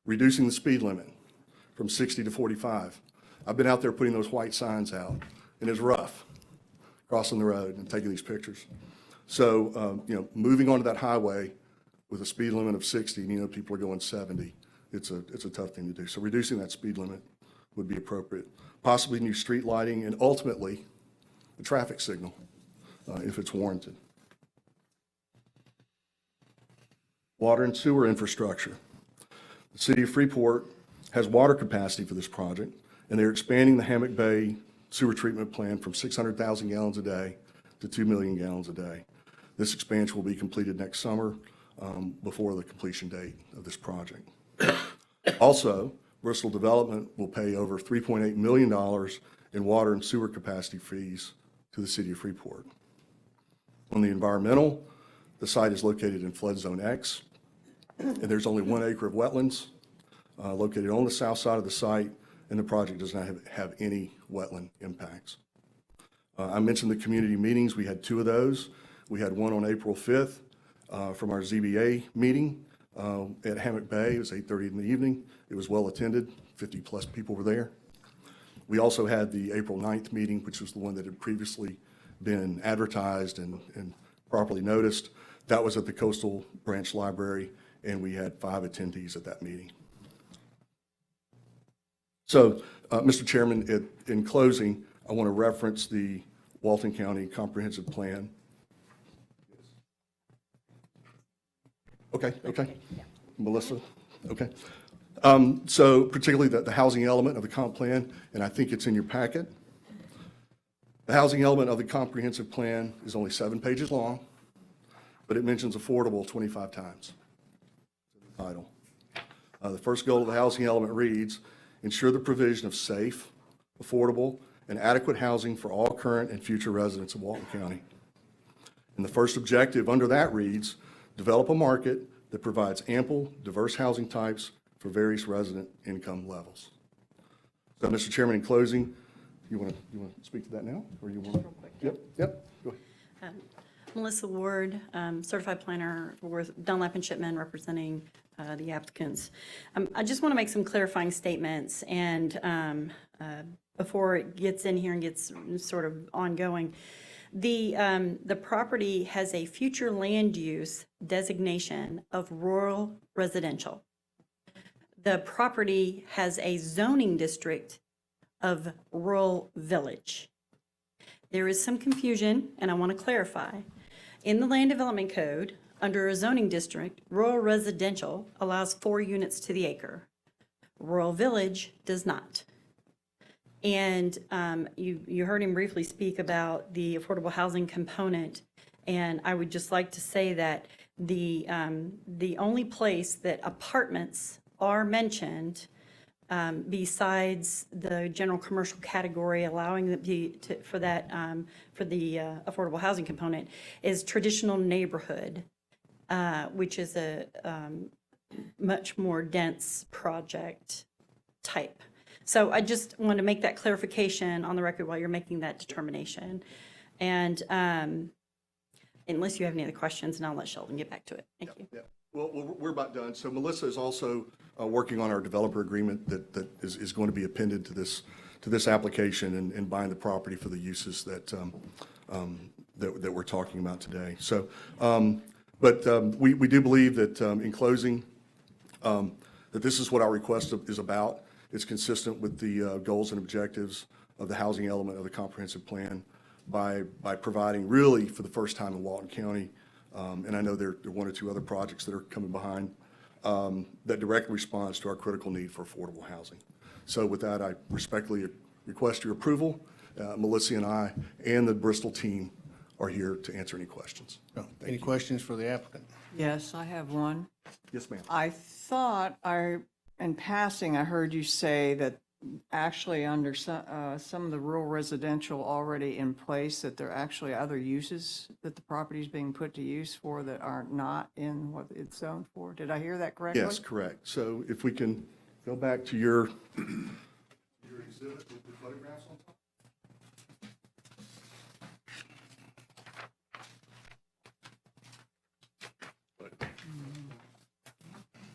S17: Reducing the speed limit from 60 to 45. I've been out there putting those white signs out, and it's rough crossing the road and taking these pictures. So, moving onto that highway with a speed limit of 60, and people are going 70, it's a tough thing to do. So reducing that speed limit would be appropriate. Possibly new street lighting, and ultimately a traffic signal if it's warranted. Water and sewer infrastructure. The city of Freeport has water capacity for this project, and they're expanding the Hammock Bay sewer treatment plant from 600,000 gallons a day to 2 million gallons a day. This expansion will be completed next summer before the completion date of this project. Also, Bristol Development will pay over $3.8 million in water and sewer capacity fees to the city of Freeport. On the environmental, the site is located in Flood Zone X, and there's only 1 acre of wetlands located on the south side of the site, and the project does not have any wetland impacts. I mentioned the community meetings. We had 2 of those. We had one on April 5th from our ZBA meeting at Hammock Bay. It was 8:30 in the evening. It was well attended. 50-plus people were there. We also had the April 9th meeting, which was the one that had previously been advertised and properly noticed. That was at the Coastal Branch Library, and we had 5 attendees at that meeting. So, Mr. Chairman, in closing, I want to reference the Walton County Comprehensive Plan. Okay. Melissa? Okay. So particularly the housing element of the comp plan, and I think it's in your packet. The housing element of the comprehensive plan is only 7 pages long, but it mentions affordable 25 times. The title. The first goal of the housing element reads, ensure the provision of safe, affordable, and adequate housing for all current and future residents of Walton County. And the first objective under that reads, develop a market that provides ample, diverse housing types for various resident income levels. So, Mr. Chairman, in closing, you want to speak to that now, or you want? Yep. Go ahead.
S15: Melissa Ward, certified planner with Dunlap and Shipman, representing the applicants. I just want to make some clarifying statements, and before it gets in here and gets sort of ongoing. The property has a future land use designation of rural residential. The property has a zoning district of rural village. There is some confusion, and I want to clarify. In the Land Development Code, under a zoning district, rural residential allows 4 units to the acre. Rural village does not. And you heard him briefly speak about the affordable housing component, and I would just like to say that the only place that apartments are mentioned besides the general commercial category allowing for the affordable housing component is traditional neighborhood, which is a much more dense project type. So I just want to make that clarification on the record while you're making that determination. And unless you have any other questions, and I'll let Sheldon get back to it. Thank you.
S17: Yeah. Well, we're about done. So Melissa is also working on our developer agreement that is going to be appended to this application and buying the property for the uses that we're talking about today. So, but we do believe that in closing, that this is what our request is about. It's consistent with the goals and objectives of the housing element of the comprehensive plan by providing really for the first time in Walton County, and I know there are 1 or 2 other projects that are coming behind, that direct response to our critical need for affordable housing. So with that, I respectfully request your approval. Melissa and I and the Bristol team are here to answer any questions.
S5: Any questions for the applicant?
S7: Yes, I have one.
S17: Yes, ma'am.
S7: I thought in passing, I heard you say that actually under some of the rural residential already in place, that there are actually other uses that the property is being put to use for that are not in what it's zoned for. Did I hear that correctly?
S17: Yes, correct. So if we can go back to your exhibit with the photographs on top.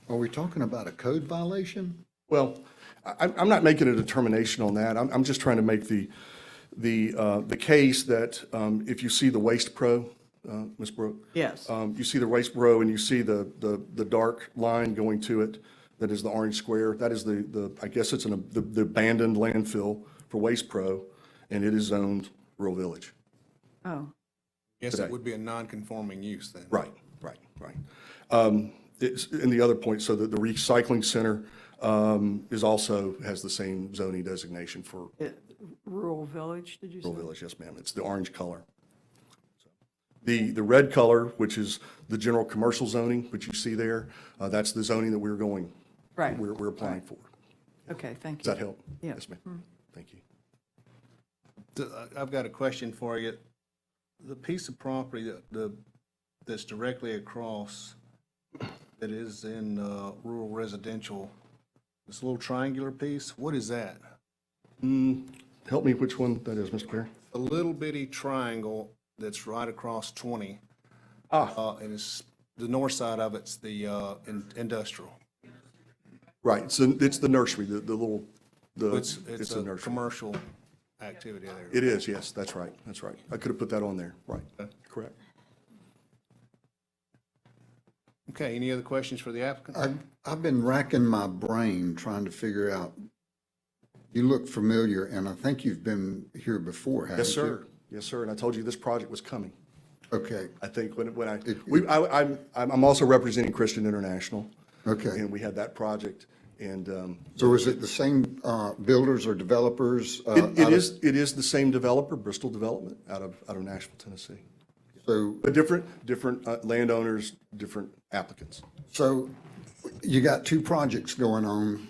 S4: Are we talking about a code violation?
S17: Well, I'm not making a determination on that. I'm just trying to make the case that if you see the Waste Pro, Ms. Brooke?
S7: Yes.
S17: You see the Waste Pro and you see the dark line going to it, that is the orange square. That is I guess it's the abandoned landfill for Waste Pro, and it is zoned rural village.
S7: Oh.
S5: Yes,
S17: Today.
S5: it would be a non-conforming use then.
S17: Right. It's in the other point, so that the recycling center has the same zoning designation for
S7: Rural village, did you say?
S17: rural village, yes, ma'am. It's the orange color. The red color, which is the general commercial zoning, which you see there, that's the zoning that we're applying for.
S7: Okay, thank you.
S17: Does that help?
S7: Yeah.
S17: Yes, ma'am. Thank you.
S5: I've got a question for you. The piece of property that's directly across that is in rural residential, this little triangular piece, what is that?
S17: Help me, which one that is, Mr. Perry?
S5: A little bitty triangle that's right across 20.
S17: Ah.
S5: And it's, the north side of it's the industrial.
S17: Right, so it's the nursery, the little,
S5: It's
S17: it's a
S5: a
S17: nursery.
S5: commercial activity there.
S17: It is, yes, that's right, that's right. I could have put that on there, right, correct.
S5: Okay, any other questions for the applicant?
S4: I've been racking my brain trying to figure out, you look familiar, and I think you've been here before, haven't you?
S17: Yes, sir, yes, sir, and I told you this project was coming.
S4: Okay,
S17: I think I'm also representing Christian International.
S4: okay.
S17: And we had that project, and.
S4: So is it the same builders or developers?
S17: It is the same developer, Bristol Development, out of Nashville, Tennessee.
S4: So,
S17: But different landowners, different applicants.
S4: so you got two projects going on,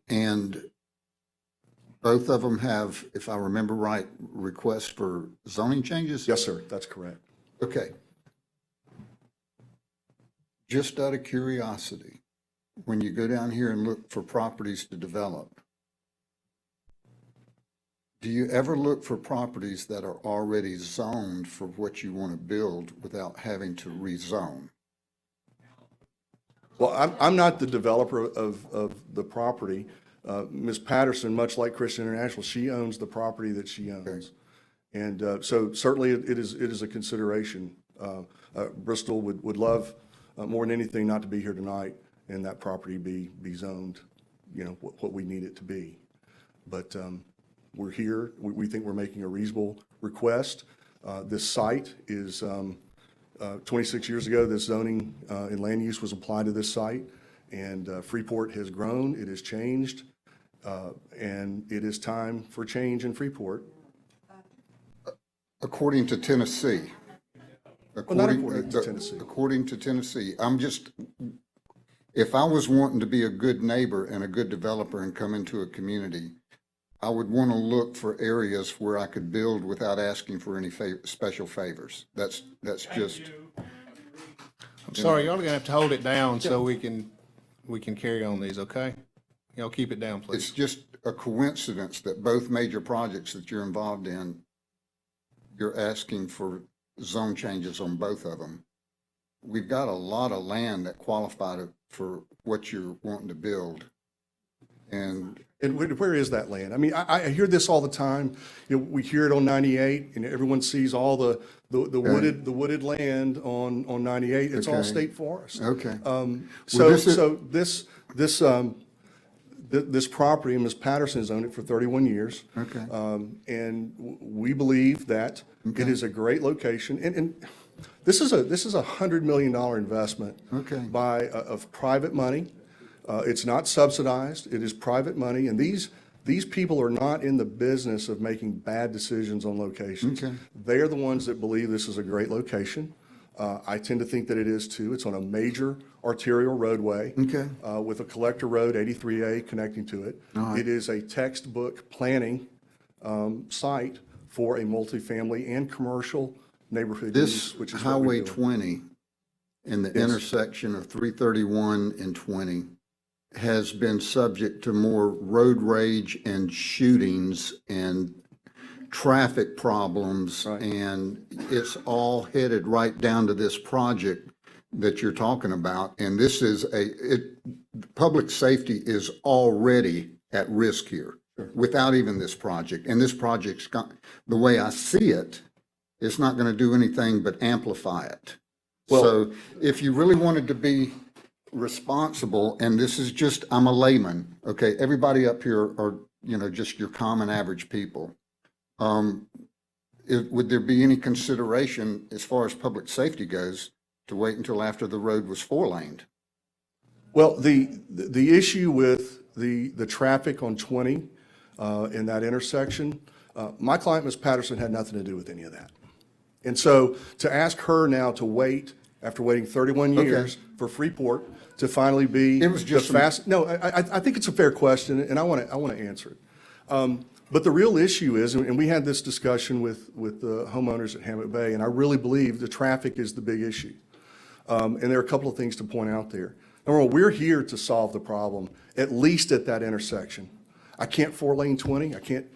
S4: and both of them have, if I remember right, requests for zoning changes?
S17: Yes, sir, that's correct.
S4: Okay. Just out of curiosity, when you go down here and look for properties to develop, do you ever look for properties that are already zoned for what you want to build without having to rezone?
S17: Well, I'm not the developer of the property. Ms. Patterson, much like Christian International, she owns the property that she owns. And so certainly it is a consideration. Bristol would love more than anything not to be here tonight and that property be zoned, what we need it to be. But we're here. We think we're making a reasonable request. This site is, 26 years ago, this zoning and land use was applied to this site. And Freeport has grown, it has changed, and it is time for change in Freeport.
S4: According to Tennessee.
S17: Well, not according to Tennessee.
S4: According to Tennessee, if I was wanting to be a good neighbor and a good developer and come into a community, I would want to look for areas where I could build without asking for any special favors. That's just.
S5: I'm sorry, y'all are gonna have to hold it down so we can carry on these, okay? Y'all keep it down, please.
S4: It's just a coincidence that both major projects that you're involved in, you're asking for zone changes on both of them. We've got a lot of land that qualify for what you're wanting to build. And
S17: where is that land? I mean, I hear this all the time. We hear it on 98, and everyone sees all the wooded land on 98. It's all
S4: Okay.
S17: state forest.
S4: Okay.
S17: This property, Ms. Patterson has owned it for 31 years.
S4: Okay.
S17: And we believe that it is a great location. And this is a $100 million investment of private money. It's not subsidized. It is private money. And these people are not in the business of making bad decisions on locations.
S4: Okay.
S17: They are the ones that believe this is a great location. I tend to think that it is too. It's on a major arterial roadway.
S4: Okay.
S17: With a collector road, 83A, connecting to it.
S4: All right.
S17: It is a textbook planning site for a multifamily and commercial neighborhood
S4: this
S17: use, which is what we're
S4: Highway
S17: doing.
S4: 20 and the
S17: Yes.
S4: intersection of 331 and 20 has been subject to more road rage and shootings and traffic problems.
S17: Right.
S4: And it's all headed right down to this project that you're talking about. And this is public safety is already at risk here without even this project. And this project's the way I see it, it's not going to do anything but amplify it. So if you really wanted to be responsible, and this is just, I'm a layman, okay? Everybody up here are, just your common average people. Would there be any consideration as far as public safety goes to wait until after the road was 4-laned?
S17: Well, the issue with the traffic on 20 in that intersection, my client, Ms. Patterson, had nothing to do with any of that. And so to ask her now to wait, after waiting 31 years for Freeport to finally be
S4: It was just
S17: the fast, no, I think it's a fair question, and I want to answer it. But the real issue is, and we had this discussion with the homeowners at Hammock Bay, and I really believe the traffic is the big issue. And there are a couple of things to point out there. Number one, we're here to solve the problem, at least at that intersection. I can't 4-lane 20. I can't,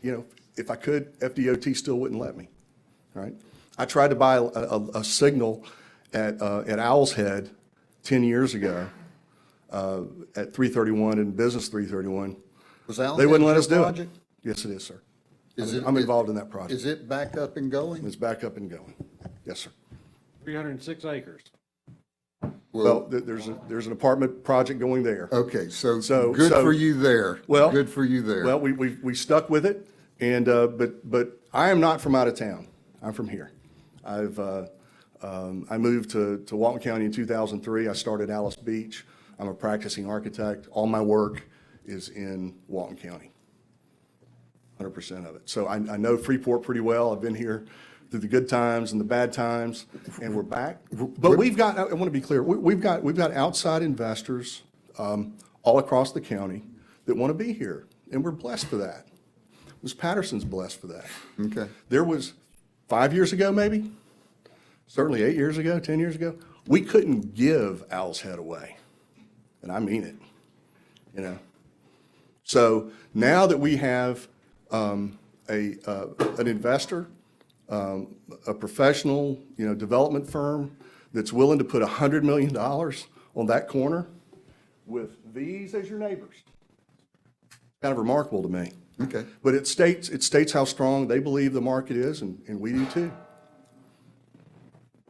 S17: if I could, FDOT still wouldn't let me, right? I tried to buy a signal at Owl's Head 10 years ago at 331 and Business 331.
S4: Was Owl's
S17: They wouldn't
S4: Head
S17: let us
S4: your
S17: do
S4: project?
S17: it. Yes, it is, sir.
S4: Is
S17: I'm involved in that project.
S4: Is it back up and going?
S17: It's back up and going. Yes, sir.
S14: 306 acres.
S17: Well, there's an apartment project going there.
S4: Okay, so good for you there.
S17: Well,
S4: Good for you there.
S17: Well, we stuck with it, and but I am not from out of town. I'm from here. I moved to Walton County in 2003. I started Alice Beach. I'm a practicing architect. All my work is in Walton County, 100% of it. So I know Freeport pretty well. I've been here through the good times and the bad times, and we're back. But we've got, I want to be clear, we've got outside investors all across the county that want to be here, and we're blessed for that. Ms. Patterson's blessed for that.
S4: Okay.
S17: There was 5 years ago, maybe, certainly 8 years ago, 10 years ago, we couldn't give Owl's Head away, and I mean it, you know. So now that we have an investor, a professional, development firm that's willing to put $100 million on that corner with these as your neighbors. Kind of remarkable to me.
S4: Okay.
S17: But it states how strong they believe the market is, and we do too.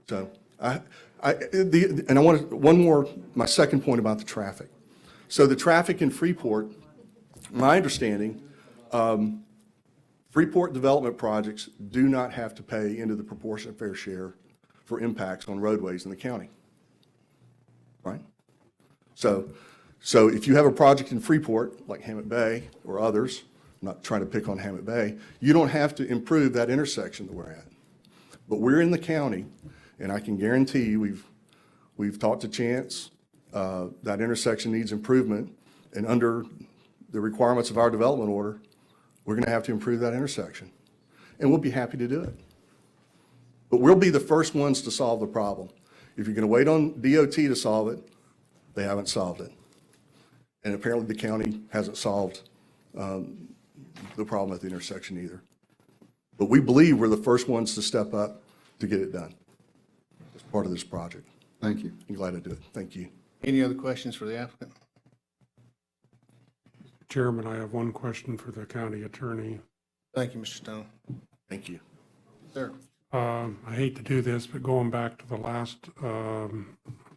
S17: So and I want one more, my second point about the traffic. So the traffic in Freeport, my understanding, Freeport development projects do not have to pay into the proportionate fair share for impacts on roadways in the county. Right? So if you have a project in Freeport, like Hammett Bay or others, I'm not trying to pick on Hammett Bay, you don't have to improve that intersection that we're at. But we're in the county, and I can guarantee you, we've talked to Chance, that intersection needs improvement, and under the requirements of our development order, we're going to have to improve that intersection. And we'll be happy to do it. But we'll be the first ones to solve the problem. If you're going to wait on DOT to solve it, they haven't solved it. And apparently the county hasn't solved the problem at the intersection either. But we believe we're the first ones to step up to get it done as part of this project.
S4: Thank you.
S17: I'm glad to do it. Thank you.
S5: Any other questions for the applicant?
S3: Chairman, I have one question for the county attorney.
S5: Thank you, Mr. Stone.
S17: Thank you.
S5: Sir.
S3: I hate to do this, but going back to the last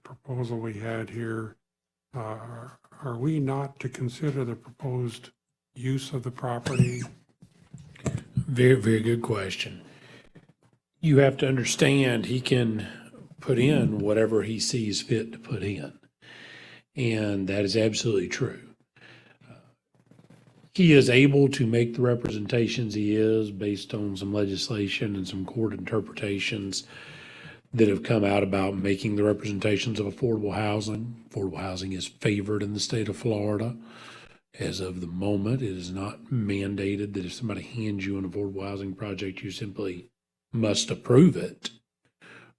S3: proposal we had here, are we not to consider the proposed use of the property?
S19: Very, very good question. You have to understand, he can put in whatever he sees fit to put in. And that is absolutely true. He is able to make the representations he is based on some legislation and some court interpretations that have come out about making the representations of affordable housing. Affordable housing is favored in the state of Florida. As of the moment, it is not mandated that if somebody hands you an affordable housing project, you simply must approve it.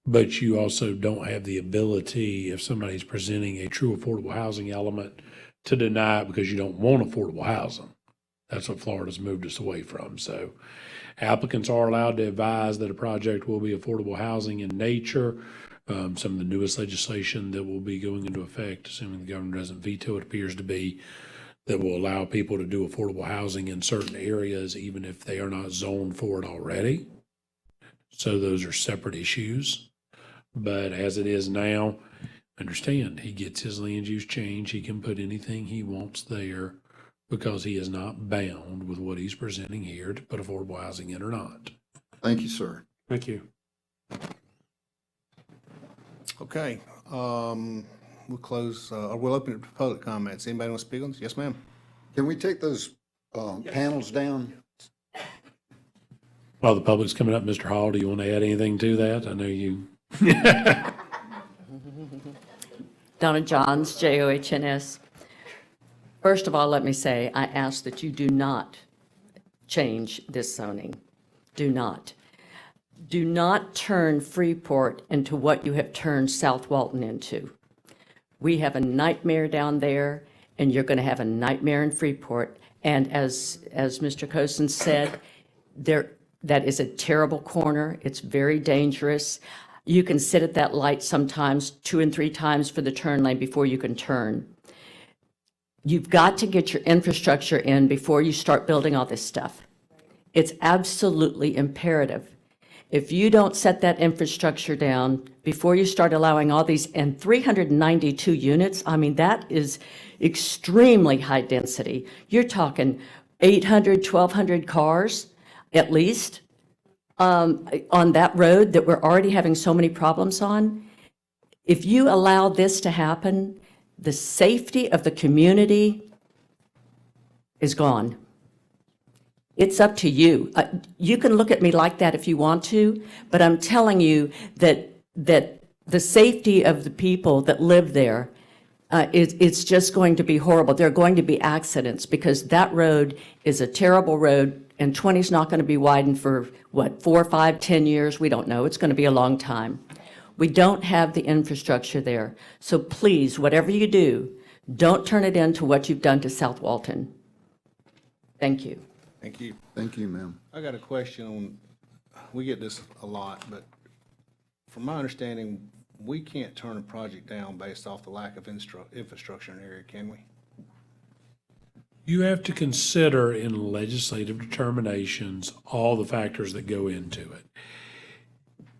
S19: But you also don't have the ability, if somebody's presenting a true affordable housing element, to deny it because you don't want affordable housing. That's what Florida's moved us away from. So applicants are allowed to advise that a project will be affordable housing in nature. Some of the newest legislation that will be going into effect, assuming the governor doesn't veto it, appears to be that will allow people to do affordable housing in certain areas, even if they are not zoned for it already. So those are separate issues. But as it is now, understand, he gets his land use change. He can put anything he wants there because he is not bound with what he's presenting here to put affordable housing in or not.
S4: Thank you, sir.
S3: Thank you.
S5: Okay, we'll close, we'll open it to public comments. Anybody want to speak on this? Yes, ma'am.
S4: Can we take those panels down?
S19: While the public's coming up, Mr. Hall, do you want to add anything to that? I know you.
S12: Donna Johns, JOHNS. First of all, let me say, I ask that you do not change this zoning. Do not. Do not turn Freeport into what you have turned South Walton into. We have a nightmare down there, and you're going to have a nightmare in Freeport. And as Mr. Cosin said, That is a terrible corner. It's very dangerous. You can sit at that light sometimes 2 and 3 times for the turn lane before you can turn. You've got to get your infrastructure in before you start building all this stuff. It's absolutely imperative. If you don't set that infrastructure down before you start allowing all these, and 392 units, I mean, that is extremely high density. You're talking 800, 1,200 cars at least on that road that we're already having so many problems on. If you allow this to happen, the safety of the community is gone. It's up to you. You can look at me like that if you want to, but I'm telling you that the safety of the people that live there, it's just going to be horrible. There are going to be accidents because that road is a terrible road, and 20 is not going to be widened for, 4, 5, 10 years? We don't know. It's going to be a long time. We don't have the infrastructure there. So please, whatever you do, don't turn it into what you've done to South Walton. Thank you.
S5: Thank you.
S4: Thank you, ma'am.
S5: I got a question on, we get this a lot, but from my understanding, we can't turn a project down based off the lack of infrastructure in the area, can we?
S19: You have to consider in legislative determinations all the factors that go into it.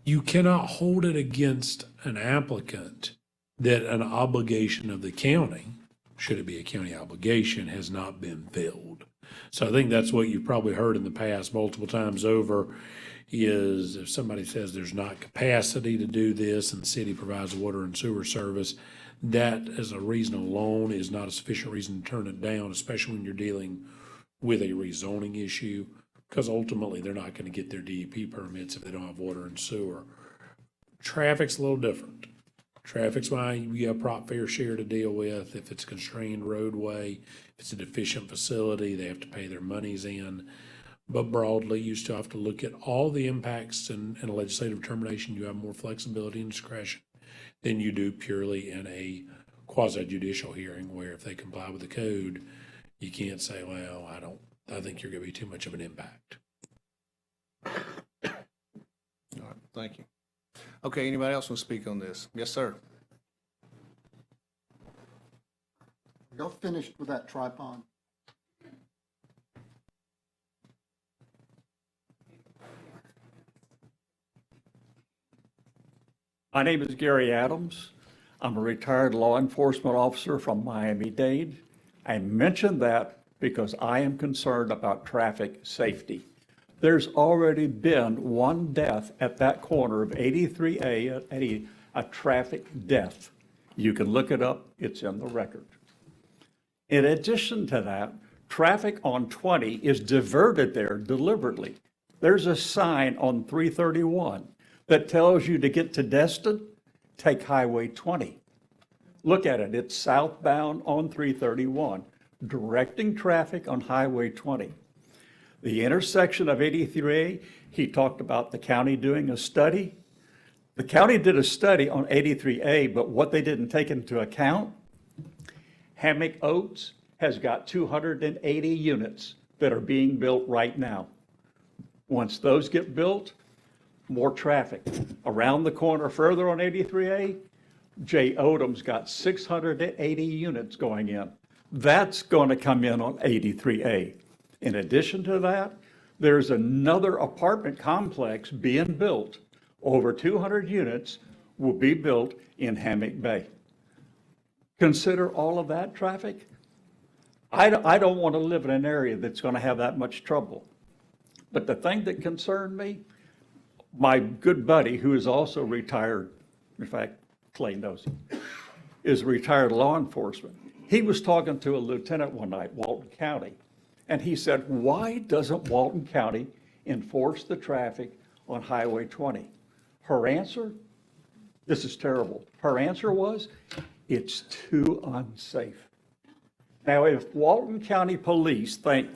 S19: You cannot hold it against an applicant that an obligation of the county, should it be a county obligation, has not been filled. So I think that's what you've probably heard in the past multiple times over, is if somebody says there's not capacity to do this and the city provides water and sewer service, that as a reason alone is not a sufficient reason to turn it down, especially when you're dealing with a rezoning issue, because ultimately they're not going to get their DEP permits if they don't have water and sewer. Traffic's a little different. Traffic's why you have prop fair share to deal with. If it's a constrained roadway, if it's a deficient facility, they have to pay their monies in. But broadly, you still have to look at all the impacts in a legislative determination. You have more flexibility and discretion than you do purely in a quasi-judicial hearing where if they comply with the code, you can't say, well, I think you're going to be too much of an impact.
S5: All right, thank you. Okay, anybody else want to speak on this? Yes, sir.
S17: Y'all finished with that tripod?
S6: My name is Gary Adams. I'm a retired law enforcement officer from Miami-Dade. I mention that because I am concerned about traffic safety. There's already been one death at that corner of 83A, a traffic death. You can look it up, it's in the record. In addition to that, traffic on 20 is diverted there deliberately. There's a sign on 331 that tells you to get to Destin, take Highway 20. Look at it, it's southbound on 331, directing traffic on Highway 20. The intersection of 83A, he talked about the county doing a study. The county did a study on 83A, but what they didn't take into account, Hammock Oaks has got 280 units that are being built right now. Once those get built, more traffic. Around the corner further on 83A, J. Odom's got 680 units going in. That's going to come in on 83A. In addition to that, there's another apartment complex being built. Over 200 units will be built in Hammock Bay. Consider all of that traffic. I don't want to live in an area that's going to have that much trouble. But the thing that concerned me, my good buddy, who is also retired, in fact, Clay knows him, is retired law enforcement. He was talking to a lieutenant one night, Walton County, and he said, why doesn't Walton County enforce the traffic on Highway 20? Her answer, this is terrible, her answer was, it's too unsafe. Now, if Walton County Police think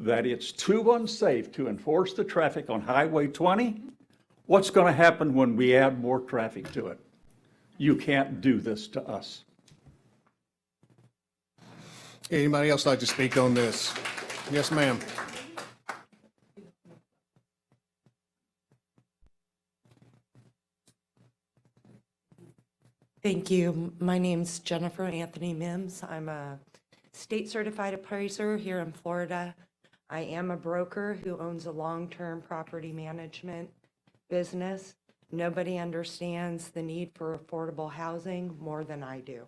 S6: that it's too unsafe to enforce the traffic on Highway 20, what's going to happen when we add more traffic to it? You can't do this to us.
S5: Anybody else like to speak on this? Yes, ma'am.
S20: Thank you. My name's Jennifer Anthony Mims. I'm a state certified appraiser here in Florida. I am a broker who owns a long-term property management business. Nobody understands the need for affordable housing more than I do.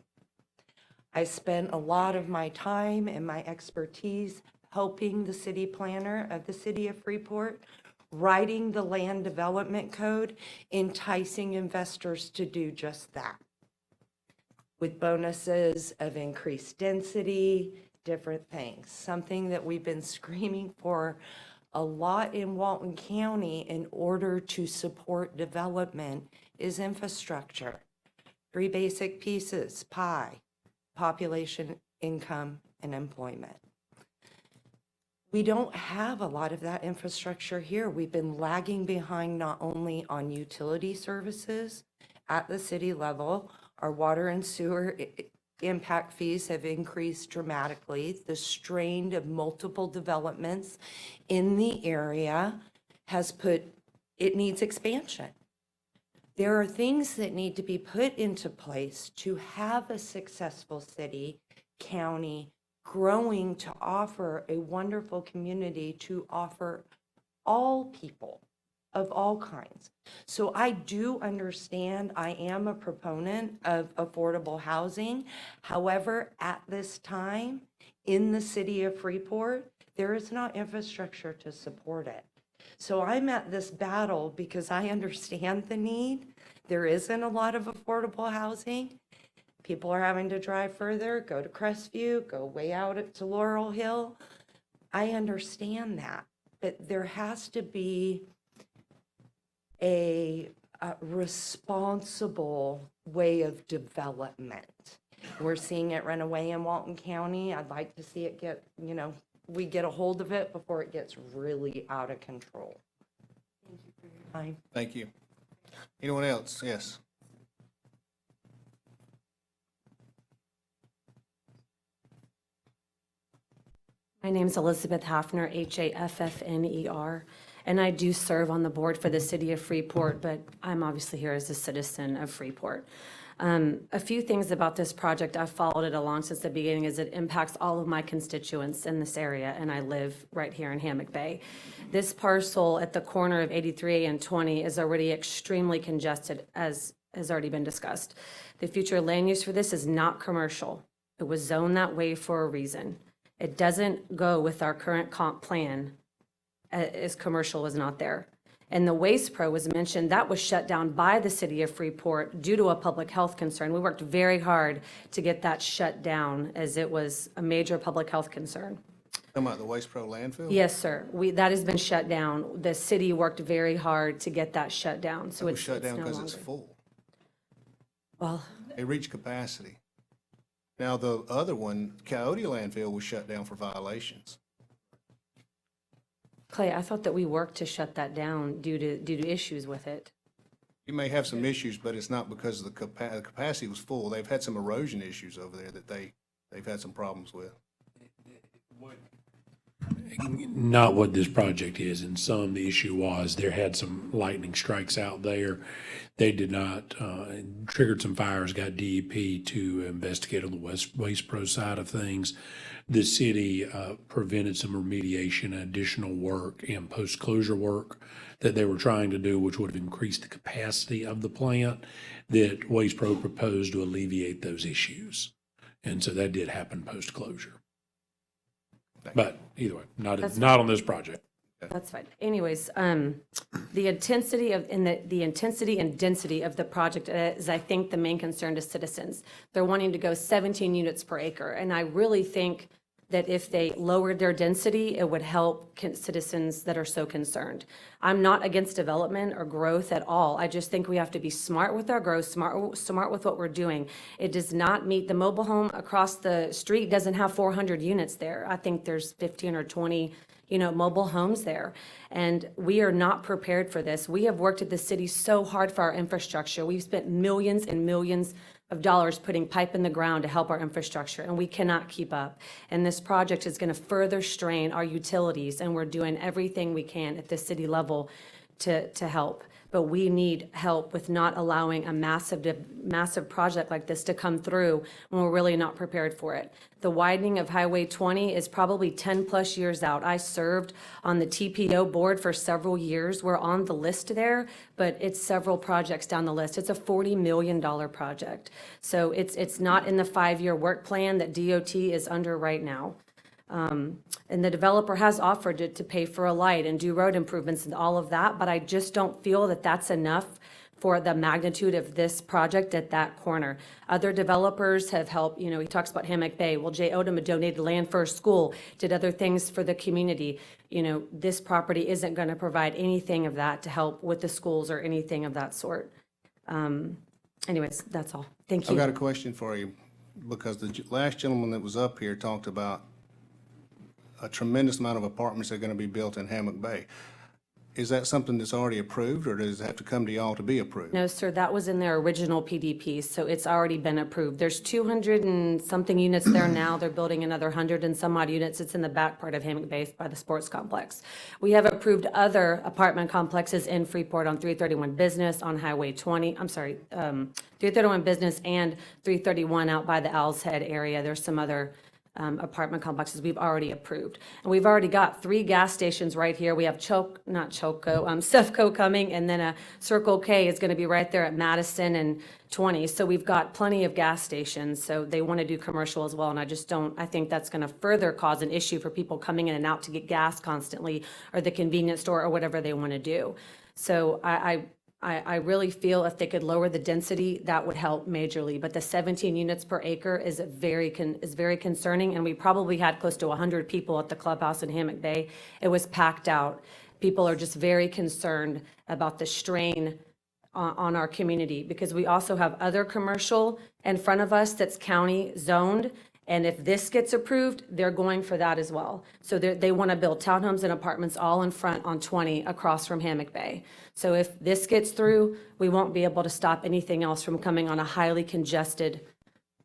S20: I spent a lot of my time and my expertise helping the city planner of the city of Freeport, writing the land development code, enticing investors to do just that, with bonuses of increased density, different things. Something that we've been screaming for a lot in Walton County in order to support development is infrastructure. 3 basic pieces: pie, population, income, and employment. We don't have a lot of that infrastructure here. We've been lagging behind not only on utility services at the city level. Our water and sewer impact fees have increased dramatically. The strain of multiple developments in the area has it needs expansion. There are things that need to be put into place to have a successful city, county, growing to offer a wonderful community, to offer all people of all kinds. So I do understand, I am a proponent of affordable housing. However, at this time in the city of Freeport, there is not infrastructure to support it. So I'm at this battle because I understand the need. There isn't a lot of affordable housing. People are having to drive further, go to Crestview, go way out to Laurel Hill. I understand that, but there has to be a responsible way of development. We're seeing it run away in Walton County. I'd like to see it get, we get a hold of it before it gets really out of control. Thank you for your time.
S5: Thank you. Anyone else? Yes.
S21: My name's Elizabeth Hafner, Haffner, and I do serve on the board for the city of Freeport, but I'm obviously here as a citizen of Freeport. A few things about this project, I've followed it along since the beginning, is it impacts all of my constituents in this area, and I live right here in Hammock Bay. This parcel at the corner of 83 and 20 is already extremely congested, as has already been discussed. The future land use for this is not commercial. It was zoned that way for a reason. It doesn't go with our current comp plan, as commercial was not there. And the Waste Pro was mentioned, that was shut down by the city of Freeport due to a public health concern. We worked very hard to get that shut down, as it was a major public health concern.
S5: Talking about the Waste Pro landfill?
S21: Yes, sir. That has been shut down. The city worked very hard to get that shut down, so
S5: It was
S21: it's
S5: shut down
S21: no
S5: because it's
S21: longer.
S5: full.
S21: Well,
S5: It reached capacity. Now, the other one, Coyote landfill, was shut down for violations.
S21: Clay, I thought that we worked to shut that down due to issues with it.
S5: You may have some issues, but it's not because the capacity was full. They've had some erosion issues over there that they've had some problems with.
S19: Not what this project is. In some, the issue was there had some lightning strikes out there. They did not, triggered some fires, got DEP to investigate on the Waste Pro side of things. The city prevented some remediation, additional work, and post-closure work that they were trying to do, which would have increased the capacity of the plant, that Waste Pro proposed to alleviate those issues. And so that did happen post-closure. But either way, not on this project.
S21: That's fine. Anyways, the intensity and density of the project is, I think, the main concern to citizens. They're wanting to go 17 units per acre, and I really think that if they lowered their density, it would help citizens that are so concerned. I'm not against development or growth at all. I just think we have to be smart with our growth, smart with what we're doing. It does not meet, the mobile home across the street doesn't have 400 units there. I think there's 15 or 20 mobile homes there. And we are not prepared for this. We have worked at the city so hard for our infrastructure. We've spent millions and millions of dollars putting pipe in the ground to help our infrastructure, and we cannot keep up. And this project is going to further strain our utilities, and we're doing everything we can at the city level to help. but we need help with not allowing a massive project like this to come through when we're really not prepared for it. The widening of Highway 20 is probably 10-plus years out. I served on the TPO board for several years. We're on the list there, but it's several projects down the list. It's a $40 million project. So it's not in the 5-year work plan that DOT is under right now. And the developer has offered to pay for a light and do road improvements and all of that, but I just don't feel that that's enough for the magnitude of this project at that corner. Other developers have helped, he talks about Hammock Bay. Well, Jay Odom donated land for a school, did other things for the community. This property isn't going to provide anything of that to help with the schools or anything of that sort. Anyways, that's all. Thank you.
S5: I've got a question for you, because the last gentleman that was up here talked about a tremendous amount of apartments that are going to be built in Hammock Bay. Is that something that's already approved, or does it have to come to y'all to be approved?
S21: No, sir, that was in their original PDP, so it's already been approved. There's 200 and something units there now. They're building another 100 and some odd units. It's in the back part of Hammock Bay by the sports complex. We have approved other apartment complexes in Freeport on 331 Business, on Highway 20, 331 Business and 331 out by the Owl's Head area. There's some other apartment complexes we've already approved. And we've already got 3 gas stations right here. We have Sefco coming, and then a Circle K is going to be right there at Madison and 20. So we've got plenty of gas stations. So they want to do commercial as well. And I think that's going to further cause an issue for people coming in and out to get gas constantly, or the convenience store, or whatever they want to do. So I really feel if they could lower the density, that would help majorly. But the 17 units per acre is very concerning, and we probably had close to 100 people at the clubhouse in Hammock Bay. It was packed out. People are just very concerned about the strain on our community, because we also have other commercial in front of us that's county zoned. And if this gets approved, they're going for that as well. So they want to build townhomes and apartments all in front on 20 across from Hammock Bay. So if this gets through, we won't be able to stop anything else from coming on a highly congested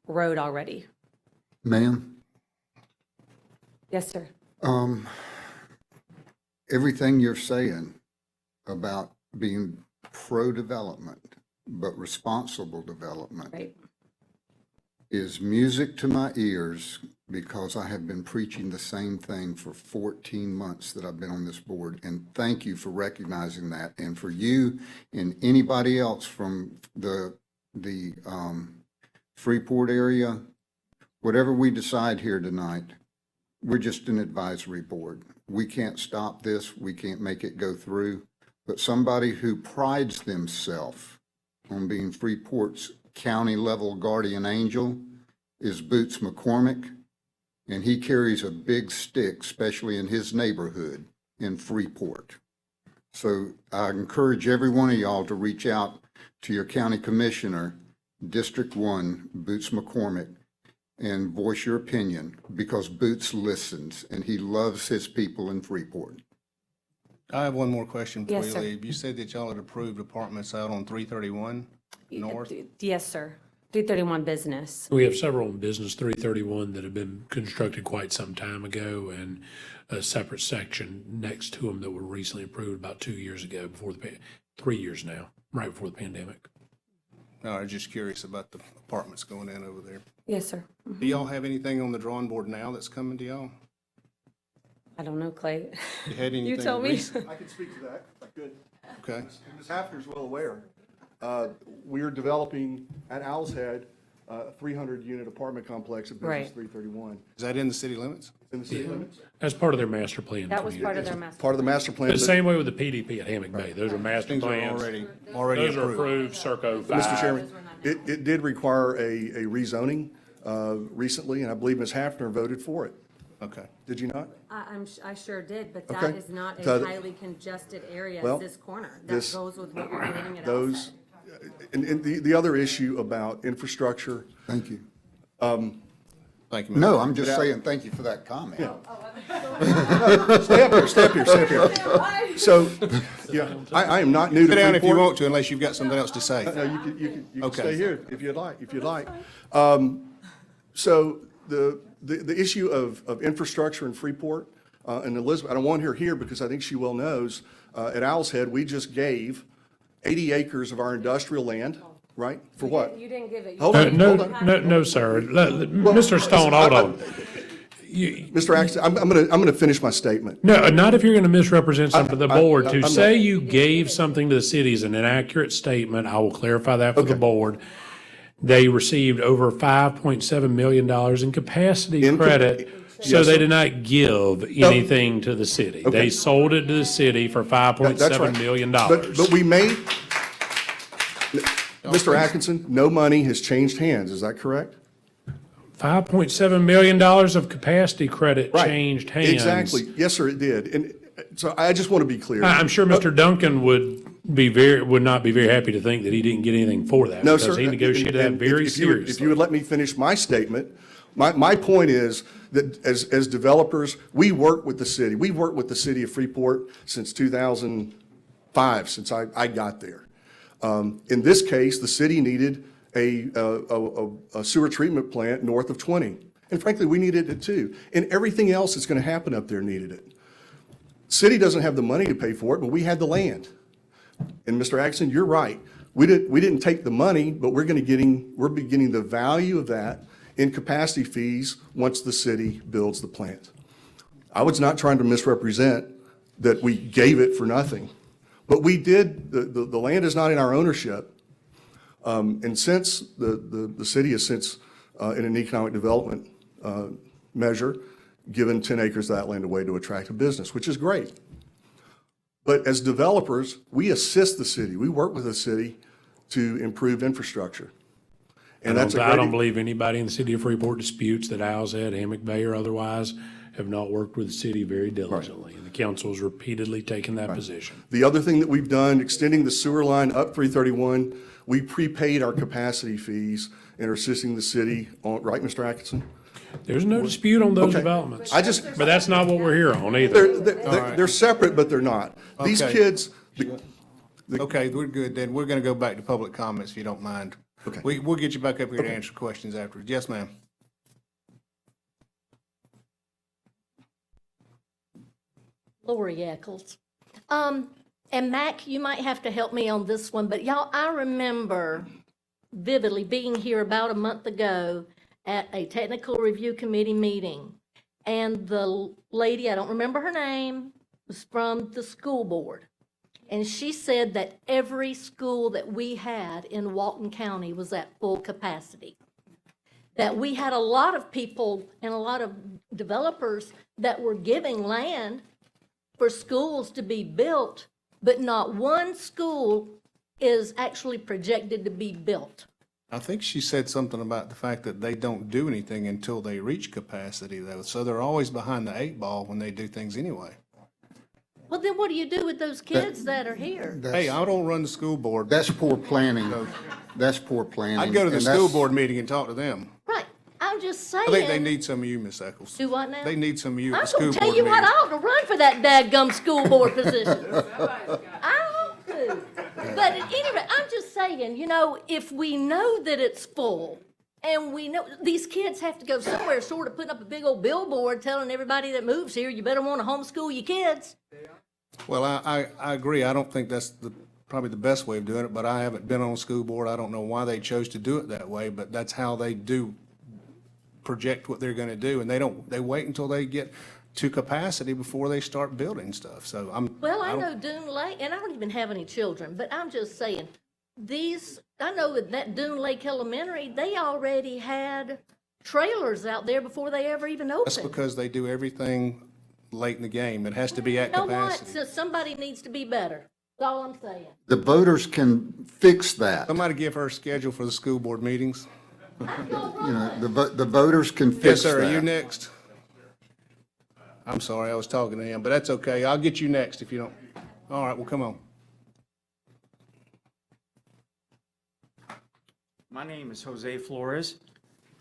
S21: road already.
S1: Ma'am,
S21: Yes, sir.
S1: everything you're saying about being pro-development, but responsible development,
S21: Right.
S1: is music to my ears, because I have been preaching the same thing for 14 months that I've been on this board. And thank you for recognizing that. And for you and anybody else from the Freeport area, whatever we decide here tonight, we're just an advisory board. We can't stop this. We can't make it go through. But somebody who prides themselves on being Freeport's county level guardian angel is Boots McCormick, and he carries a big stick, especially in his neighborhood in Freeport. So I encourage every one of y'all to reach out to your county commissioner, District 1, Boots McCormick, and voice your opinion, because Boots listens and he loves his people in Freeport.
S5: I have one more question before
S21: Yes,
S5: you
S21: sir.
S5: leave. You said that y'all had approved apartments out on 331 North?
S21: Yes, sir. 331 Business.
S19: We have several in business, 331, that have been constructed quite some time ago, and a separate section next to them that were recently approved about 2 years ago, 3 years now, right before the pandemic.
S5: No, I was just curious about the apartments going in over there.
S21: Yes, sir.
S5: Do y'all have anything on the drawing board now that's coming to y'all?
S21: I don't know, Clay.
S5: You had anything
S21: tell me.
S5: recent?
S17: I can speak to that, if I could.
S5: Okay.
S17: Ms. Hafner's well aware. We're developing at Owl's Head, a 300-unit apartment complex at Business
S21: Right.
S17: 331.
S5: Is that in the city limits?
S17: In the city limits?
S19: As part of their master plan.
S21: That was part of
S19: community.
S21: their master.
S17: Part of the master plan.
S19: The same way with the PDP at Hammock Bay. Those are master
S5: Things are
S19: plans.
S5: already
S19: Those are
S5: approved.
S19: approved, circa 5.
S17: Mr. Chairman, it did require a rezoning recently, and I believe Ms. Hafner voted for it.
S5: Okay.
S17: Did you not?
S21: I sure did, but that
S17: Okay.
S21: is not a
S17: So-
S21: highly congested area
S17: Well,
S21: as this corner. That
S17: this-
S21: goes with what we're getting at
S17: Those,
S21: Alfred.
S17: and the other issue about infrastructure.
S1: Thank you.
S5: Thank you.
S1: No, I'm just saying thank you for that comment.
S17: Stay up here. So, yeah, I am not new to
S5: Sit down if you
S17: Freeport.
S5: want to, unless you've got something else to say.
S17: No, you can
S5: Okay.
S17: stay here if you'd like. So the issue of infrastructure in Freeport, and Elizabeth, I don't want her here because I think she well knows, at Owl's Head, we just gave 80 acres of our industrial land, right? For what?
S21: You didn't give it.
S17: Hold on,
S19: No,
S17: hold on.
S19: no, sir. Mr. Stone, hold on.
S17: Mr. Axton, I'm going to finish my statement.
S19: No, not if you're going to misrepresent something to the board. To
S17: I'm
S19: say
S17: not.
S19: you gave something to the city is an inaccurate statement. I will clarify that for the board. They received over $5.7 million in capacity credit, so
S17: Yes,
S19: they
S17: sir.
S19: did not give anything to the city. They sold it to the city for
S17: That's
S19: $5.7
S17: right.
S19: million.
S17: But we made, Mr. Atkinson, no money has changed hands, is that correct?
S19: $5.7 million of capacity credit
S17: Right.
S19: changed hands.
S17: Exactly. Yes, sir, it did. And so I just want to be clear.
S19: I'm sure Mr. Duncan would not be very happy to think that he didn't get anything for that.
S17: No,
S19: because
S17: sir.
S19: he negotiated that
S17: And
S19: very
S17: if you would- If
S19: seriously.
S17: you would let me finish my statement, my point is that as developers, we work with the city. We've worked with the city of Freeport since 2005, since I got there. In this case, the city needed a sewer treatment plant north of 20. And frankly, we needed it too. And everything else that's going to happen up there needed it. City doesn't have the money to pay for it, but we had the land. And Mr. Atkinson, you're right. We didn't take the money, but we're beginning the value of that in capacity fees once the city builds the plant. I was not trying to misrepresent that we gave it for nothing, but we did. The land is not in our ownership. And since the city has since, in an economic development measure, given 10 acres of that land away to attract a business, which is great. But as developers, we assist the city. We work with the city to improve infrastructure. And that's a
S19: I don't
S17: great,
S19: believe anybody in the city of Freeport disputes that Owl's Head, Hammock Bay, or otherwise have not worked with the city very diligently. And the council has repeatedly taken that position.
S17: the other thing that we've done, extending the sewer line up 331, we prepaid our capacity fees and are assisting the city on, right, Mr. Atkinson?
S19: There's no dispute on those
S17: Okay.
S19: developments.
S17: But
S19: that's not what we're here on either.
S17: They're separate, but they're not. These
S5: Okay.
S17: kids,
S5: Okay, we're good then. We're going to go back to public comments if you don't mind.
S17: Okay.
S5: We'll get you back up here to answer questions afterwards. Yes, ma'am.
S13: Lori Eccles. And Mac, you might have to help me on this one, but y'all, I remember vividly being here about a month ago at a technical review committee meeting. And the lady, I don't remember her name, was from the school board. And she said that every school that we had in Walton County was at full capacity. That we had a lot of people and a lot of developers that were giving land for schools to be built, but not one school is actually projected to be built.
S5: I think she said something about the fact that they don't do anything until they reach capacity though. So they're always behind the 8 ball when they do things anyway.
S13: Well, then what do you do with those kids that are here?
S5: Hey, I don't run the school board.
S1: That's poor planning. That's poor planning.
S5: I'd go to the
S1: and
S5: school
S1: that's-
S5: board meeting and talk to them.
S13: Right, I'm just saying.
S5: I think they need some of you, Miss Eccles.
S13: Do what now?
S5: They need some of you at
S13: I'm
S5: the school
S13: gonna
S5: board
S13: tell you what,
S5: meeting.
S13: I ought to run for that dadgum school board position. I ought to. But at any rate, I'm just saying, you know, if we know that it's full, and we know these kids have to go somewhere, sort of putting up a big old billboard telling everybody that moves here, you better want to homeschool your kids.
S5: Well, I agree. I don't think that's probably the best way of doing it, but I haven't been on a school board. I don't know why they chose to do it that way, but that's how they do project what they're gonna do. And they wait until they get to capacity before they start building stuff. So
S13: Well, I know Dune Lake, and I don't even have any children, but I'm just saying, I know that Dune Lake Elementary, they already had trailers out there before they ever even
S5: that's
S13: opened.
S5: because they do everything late in the game. It has to be at
S13: You know what,
S5: capacity.
S13: so somebody needs to be better, that's all I'm saying.
S1: The voters can fix that.
S5: Somebody give her a schedule for the school board meetings.
S1: You know, the voters can
S5: Yes,
S1: fix
S5: sir. Are you
S1: that.
S5: next? I'm sorry, I was talking to him, but that's okay. I'll get you next if you don't. All right, well, come on.
S16: My name is Jose Flores.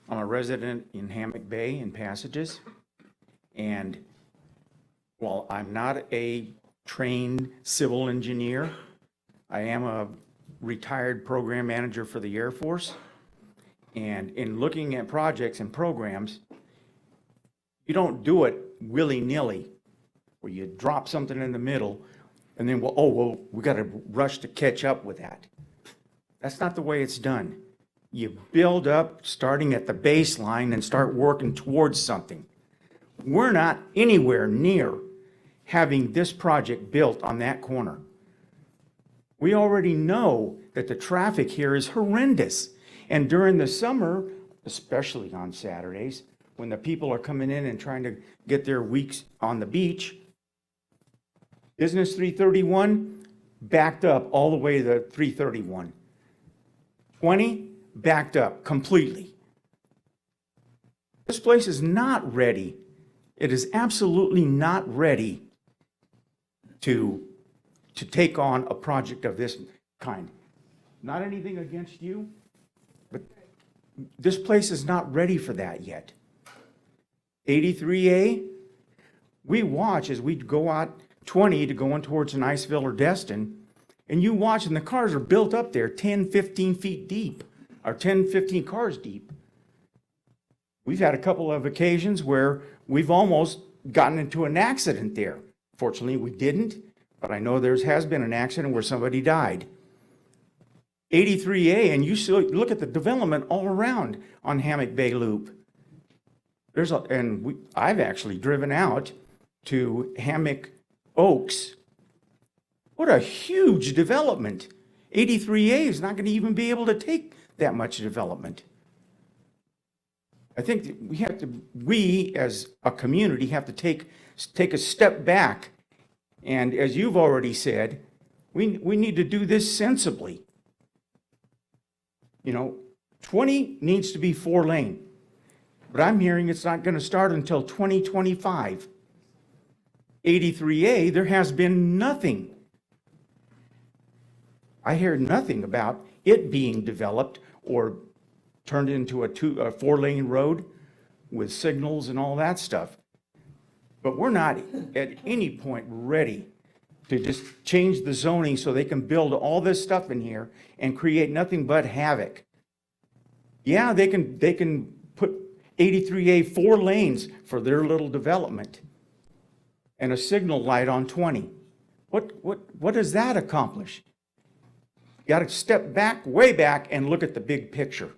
S16: I'm a resident in Hammock Bay in Passages. And while I'm not a trained civil engineer, I am a retired program manager for the Air Force. And in looking at projects and programs, you don't do it willy-nilly, where you drop something in the middle and then, well, we got to rush to catch up with that. That's not the way it's done. You build up, starting at the baseline, and start working towards something. We're not anywhere near having this project built on that corner. We already know that the traffic here is horrendous. And during the summer, especially on Saturdays, when the people are coming in and trying to get their weeks on the beach, Business 331 backed up all the way to 331. 20 backed up completely. This place is not ready. It is absolutely not ready to take on a project of this kind. Not anything against you, but this place is not ready for that yet. 83A, we watch as we go out 20 to going towards Niceville or Destin, and you watch, and the cars are built up there 10, 15 feet deep, or 10, 15 cars deep. We've had a couple of occasions where we've almost gotten into an accident there. Fortunately, we didn't, but I know there has been an accident where somebody died. 83A, and you look at the development all around on Hammock Bay Loop. I've actually driven out to Hammock Oaks. What a huge development. 83A is not going to even be able to take that much development. I think that we as a community have to take a step back. And as you've already said, we need to do this sensibly. 20 needs to be 4-lane, but I'm hearing it's not going to start until 2025. 83A, there has been nothing. I hear nothing about it being developed or turned into a 4-lane road with signals and all that stuff. But we're not at any point ready to just change the zoning so they can build all this stuff in here and create nothing but havoc. Yeah, they can put 83A 4 lanes for their little development and a signal light on 20. What does that accomplish? You got to step back, way back, and look at the big picture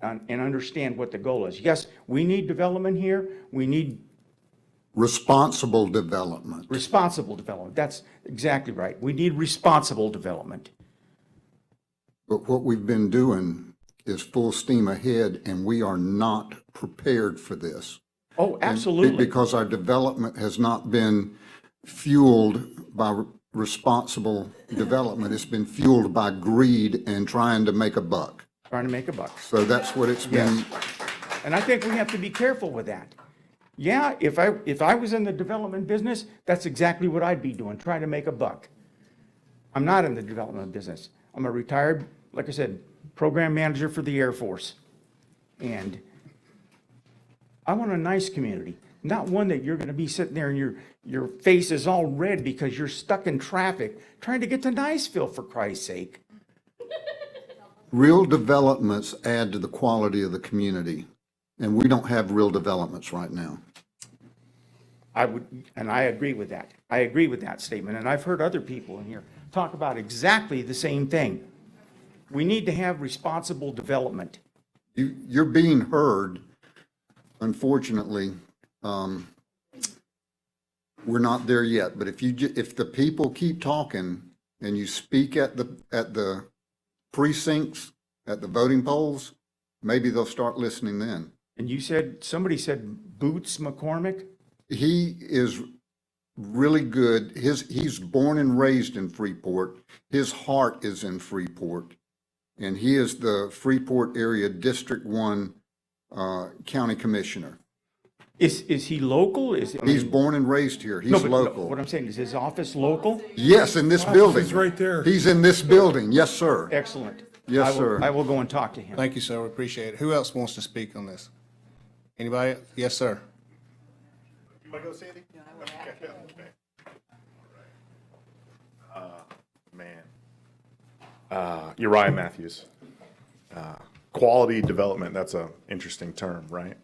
S16: and understand what the goal is. Yes, we need development here. We need
S1: Responsible development.
S16: responsible development. That's exactly right. We need responsible development.
S1: But what we've been doing is full steam ahead, and we are not prepared for this.
S16: Oh, absolutely.
S1: Because our development has not been fueled by responsible development. It's been fueled by greed and trying to make a buck.
S16: Trying to make a buck.
S1: So that's what it's been.
S16: Yes. And I think we have to be careful with that. Yeah, if I was in the development business, that's exactly what I'd be doing, trying to make a buck. I'm not in the development business. I'm a retired, like I said, program manager for the Air Force. And I want a nice community, not one that you're going to be sitting there and your face is all red because you're stuck in traffic trying to get to Niceville, for Christ's sake.
S1: Real developments add to the quality of the community, and we don't have real developments right now.
S16: I agree with that. I agree with that statement, and I've heard other people in here talk about exactly the same thing. We need to have responsible development.
S1: You're being heard. Unfortunately, we're not there yet, but if the people keep talking and you speak at the precincts, at the voting polls, maybe they'll start listening then.
S16: And somebody said Boots McCormick?
S1: He is really good. He's born and raised in Freeport. His heart is in Freeport. And he is the Freeport Area District 1 County Commissioner.
S16: Is he local?
S1: He's born and raised here. He's local.
S16: No, what I'm saying, is his office local?
S1: Yes, in this building.
S3: He's right there.
S1: He's in this building. Yes, sir.
S16: Excellent.
S1: Yes, sir.
S16: I will go and talk to him.
S5: Thank you, sir. We appreciate it. Who else wants to speak on this? Anybody? Yes, sir.
S11: You want to go, Sandy? Uriah Matthews. Quality development, that's an interesting term, right?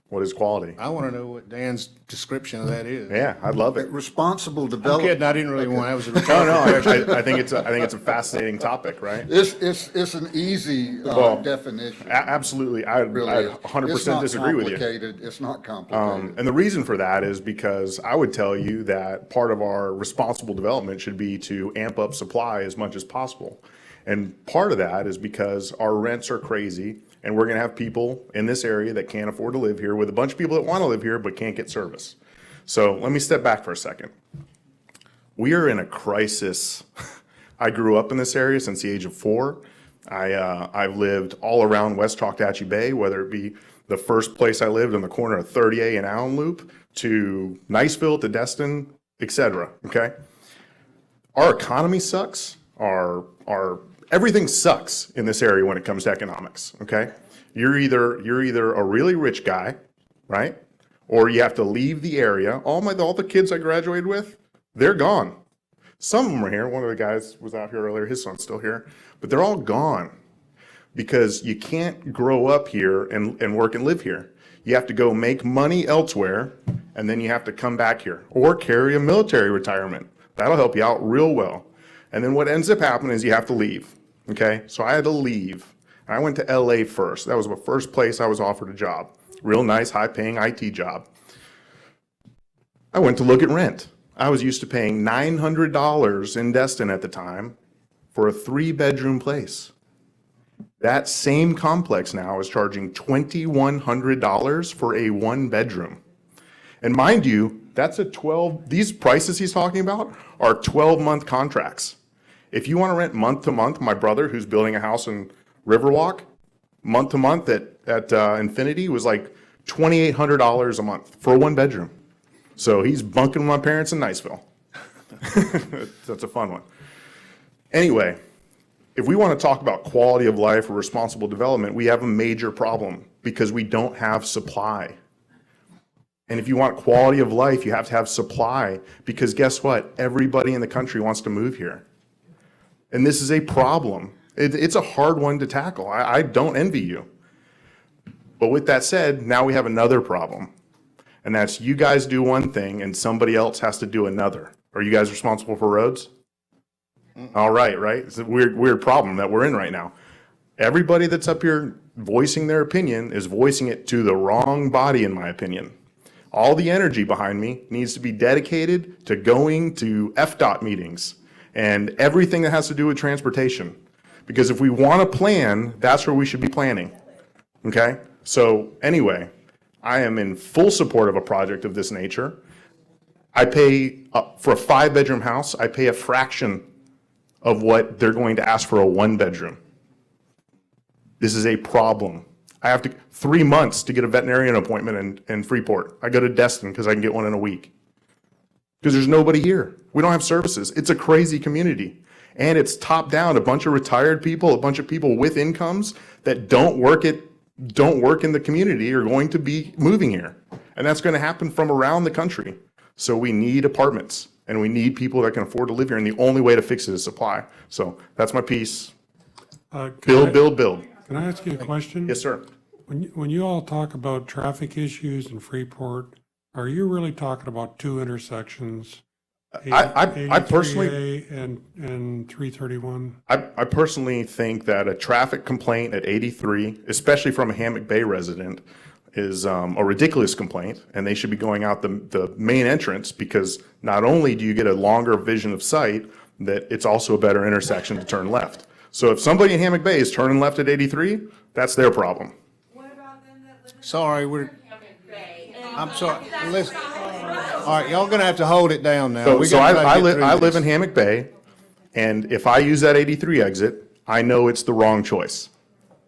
S11: What is quality?
S5: I want to know what Dan's description of that is.
S11: Yeah, I'd love it.
S1: Responsible
S5: I'm
S1: development.
S5: kidding, I didn't really want, that was a
S11: No,
S5: rhetorical
S11: I think it's a fascinating topic, right?
S1: It's an easy
S11: Well,
S1: definition.
S11: Absolutely, I
S1: Really.
S11: 100% disagree with you.
S1: It's not complicated.
S11: And the reason for that is because I would tell you that part of our responsible development should be to amp up supply as much as possible. And part of that is because our rents are crazy, and we're gonna have people in this area that can't afford to live here with a bunch of people that wanna live here but can't get service. So let me step back for a second. We are in a crisis. I grew up in this area since the age of 4. I've lived all around West Choctawhatchee Bay, whether it be the first place I lived on the corner of 30A and Allen Loop, to Niceville, to Destin, et cetera, okay? Our economy sucks, our everything sucks in this area when it comes to economics, okay? You're either a really rich guy, right? Or you have to leave the area. All the kids I graduated with, they're gone. Some of them are here. One of the guys was out here earlier, his son's still here, but they're all gone because you can't grow up here and work and live here. You have to go make money elsewhere, and then you have to come back here or carry a military retirement. That'll help you out real well. And then what ends up happening is you have to leave, okay? So I had to leave. I went to LA first. That was the first place I was offered a job. Real nice, high-paying IT job. I went to look at rent. I was used to paying $900 in Destin at the time for a 3-bedroom place. That same complex now is charging $2,100 for a 1-bedroom. And mind you, that's these prices he's talking about are 12-month contracts. If you want to rent month to month, my brother, who's building a house in Riverwalk, month to month at Infinity was like $2,800 a month for a 1-bedroom. So he's bunking with my parents in Niceville. That's a fun one. Anyway, if we want to talk about quality of life or responsible development, we have a major problem because we don't have supply. And if you want quality of life, you have to have supply because guess what? Everybody in the country wants to move here. And this is a problem. It's a hard one to tackle. I don't envy you. But with that said, now we have another problem. And that's you guys do one thing and somebody else has to do another. Are you guys responsible for roads? All right? It's a weird problem that we're in right now. Everybody that's up here voicing their opinion is voicing it to the wrong body, in my opinion. All the energy behind me needs to be dedicated to going to FDOT meetings and everything that has to do with transportation. Because if we want to plan, that's where we should be planning. Okay? So anyway, I am in full support of a project of this nature. I pay, for a 5-bedroom house, I pay a fraction of what they're going to ask for a 1-bedroom. This is a problem. I have 3 months to get a veterinarian appointment in Freeport. I go to Destin because I can get one in a week. Because there's nobody here. We don't have services. It's a crazy community. And it's top down, a bunch of retired people, a bunch of people with incomes that don't work in the community are going to be moving here. And that's going to happen from around the country. So we need apartments and we need people that can afford to live here. And the only way to fix it is supply. So that's my piece. Build.
S3: Can I ask you a question?
S11: Yes, sir.
S3: When you all talk about traffic issues in Freeport, are you really talking about 2 intersections?
S11: I personally
S3: 83A and 331?
S11: I personally think that a traffic complaint at 83, especially from a Hammock Bay resident, is a ridiculous complaint, and they should be going out the main entrance because not only do you get a longer vision of sight, that it's also a better intersection to turn left. So if somebody in Hammock Bay is turning left at 83, that's their problem.
S5: Sorry, I'm sorry, listen. All right, y'all gonna have to hold it down now.
S11: So I live in Hammock Bay, and if I use that 83 exit, I know it's the wrong choice.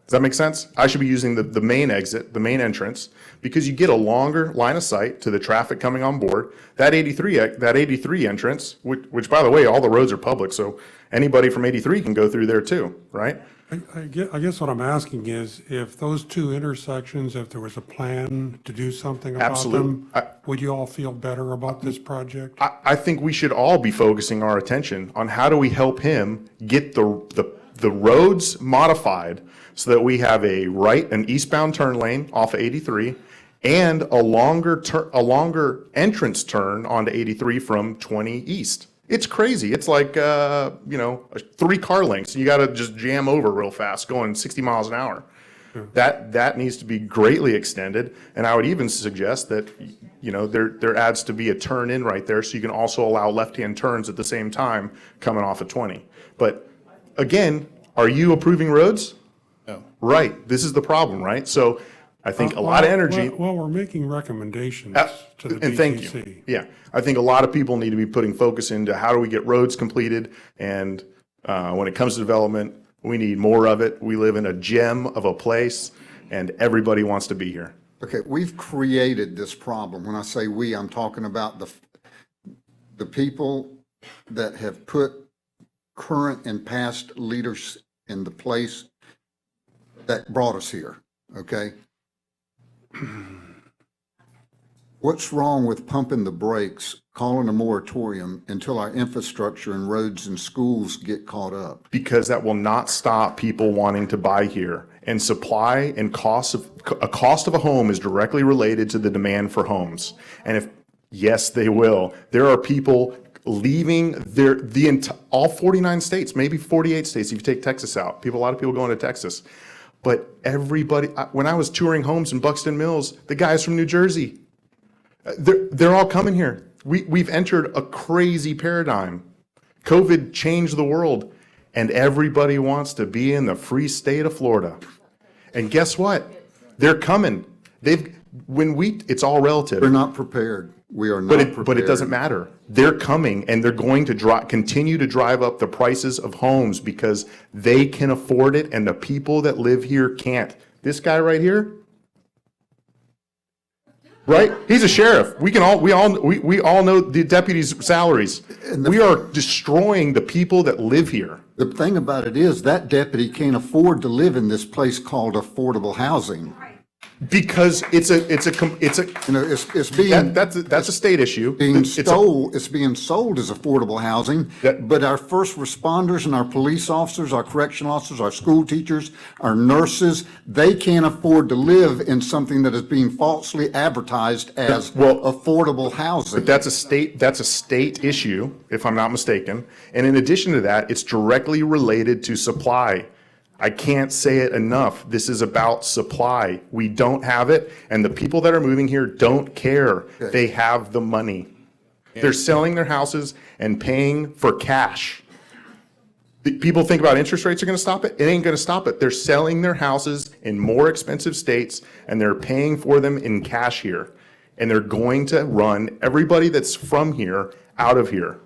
S11: Does that make sense? I should be using the main exit, the main entrance, because you get a longer line of sight to the traffic coming on board. That 83 entrance, which by the way, all the roads are public, so anybody from 83 can go through there too, right?
S3: I guess what I'm asking is, if those 2 intersections, if there was a plan to do something about them, would you all feel better about this project?
S11: I think we should all be focusing our attention on how do we help him get the roads modified so that we have an eastbound turn lane off of 83 and a longer entrance turn onto 83 from 20 east. It's crazy. It's like, 3 car lengths. You got to just jam over real fast going 60 miles an hour. That needs to be greatly extended. And I would even suggest that, there adds to be a turn in right there so you can also allow left-hand turns at the same time coming off of 20. But again, are you approving roads?
S5: No.
S11: Right. This is the problem, right? So I think a lot of energy.
S3: Well, we're making recommendations to the
S11: And thank
S3: DTC.
S11: you. Yeah, I think a lot of people need to be putting focus into how do we get roads completed, and when it comes to development, we need more of it. We live in a gem of a place, and everybody wants to be here.
S1: Okay, we've created this problem. When I say we, I'm talking about the people that have put current and past leaders in the place that brought us here, okay? What's wrong with pumping the brakes, calling a moratorium until our infrastructure and roads and schools get caught up?
S11: Because that will not stop people wanting to buy here. And supply and cost of a home is directly related to the demand for homes. And yes, they will. There are people leaving all 49 states, maybe 48 states if you take Texas out. A lot of people going to Texas. But everybody, when I was touring homes in Buxton Mills, the guys from New Jersey, they're all coming here. We've entered a crazy paradigm. COVID changed the world, and everybody wants to be in the free state of Florida. And guess what? They're coming. It's all relative.
S1: We're not prepared. We are not prepared.
S11: But it doesn't matter. They're coming, and they're going to continue to drive up the prices of homes because they can afford it, and the people that live here can't. This guy right here, right? He's a sheriff. We all know the deputies' salaries. We are destroying the people that live here.
S1: The thing about it is that deputy can't afford to live in this place called affordable housing.
S11: Because it's a that's a state issue.
S1: It's being sold as affordable housing, but our first responders and our police officers, our correctional officers, our school teachers, our nurses, they can't afford to live in something that is being falsely advertised as affordable housing.
S11: But that's a state issue, if I'm not mistaken. And in addition to that, it's directly related to supply. I can't say it enough. This is about supply. We don't have it, and the people that are moving here don't care. They have the money. They're selling their houses and paying for cash. People think about interest rates are going to stop it. It ain't going to stop it. They're selling their houses in more expensive states, and they're paying for them in cash here. And they're going to run everybody that's from here out of here.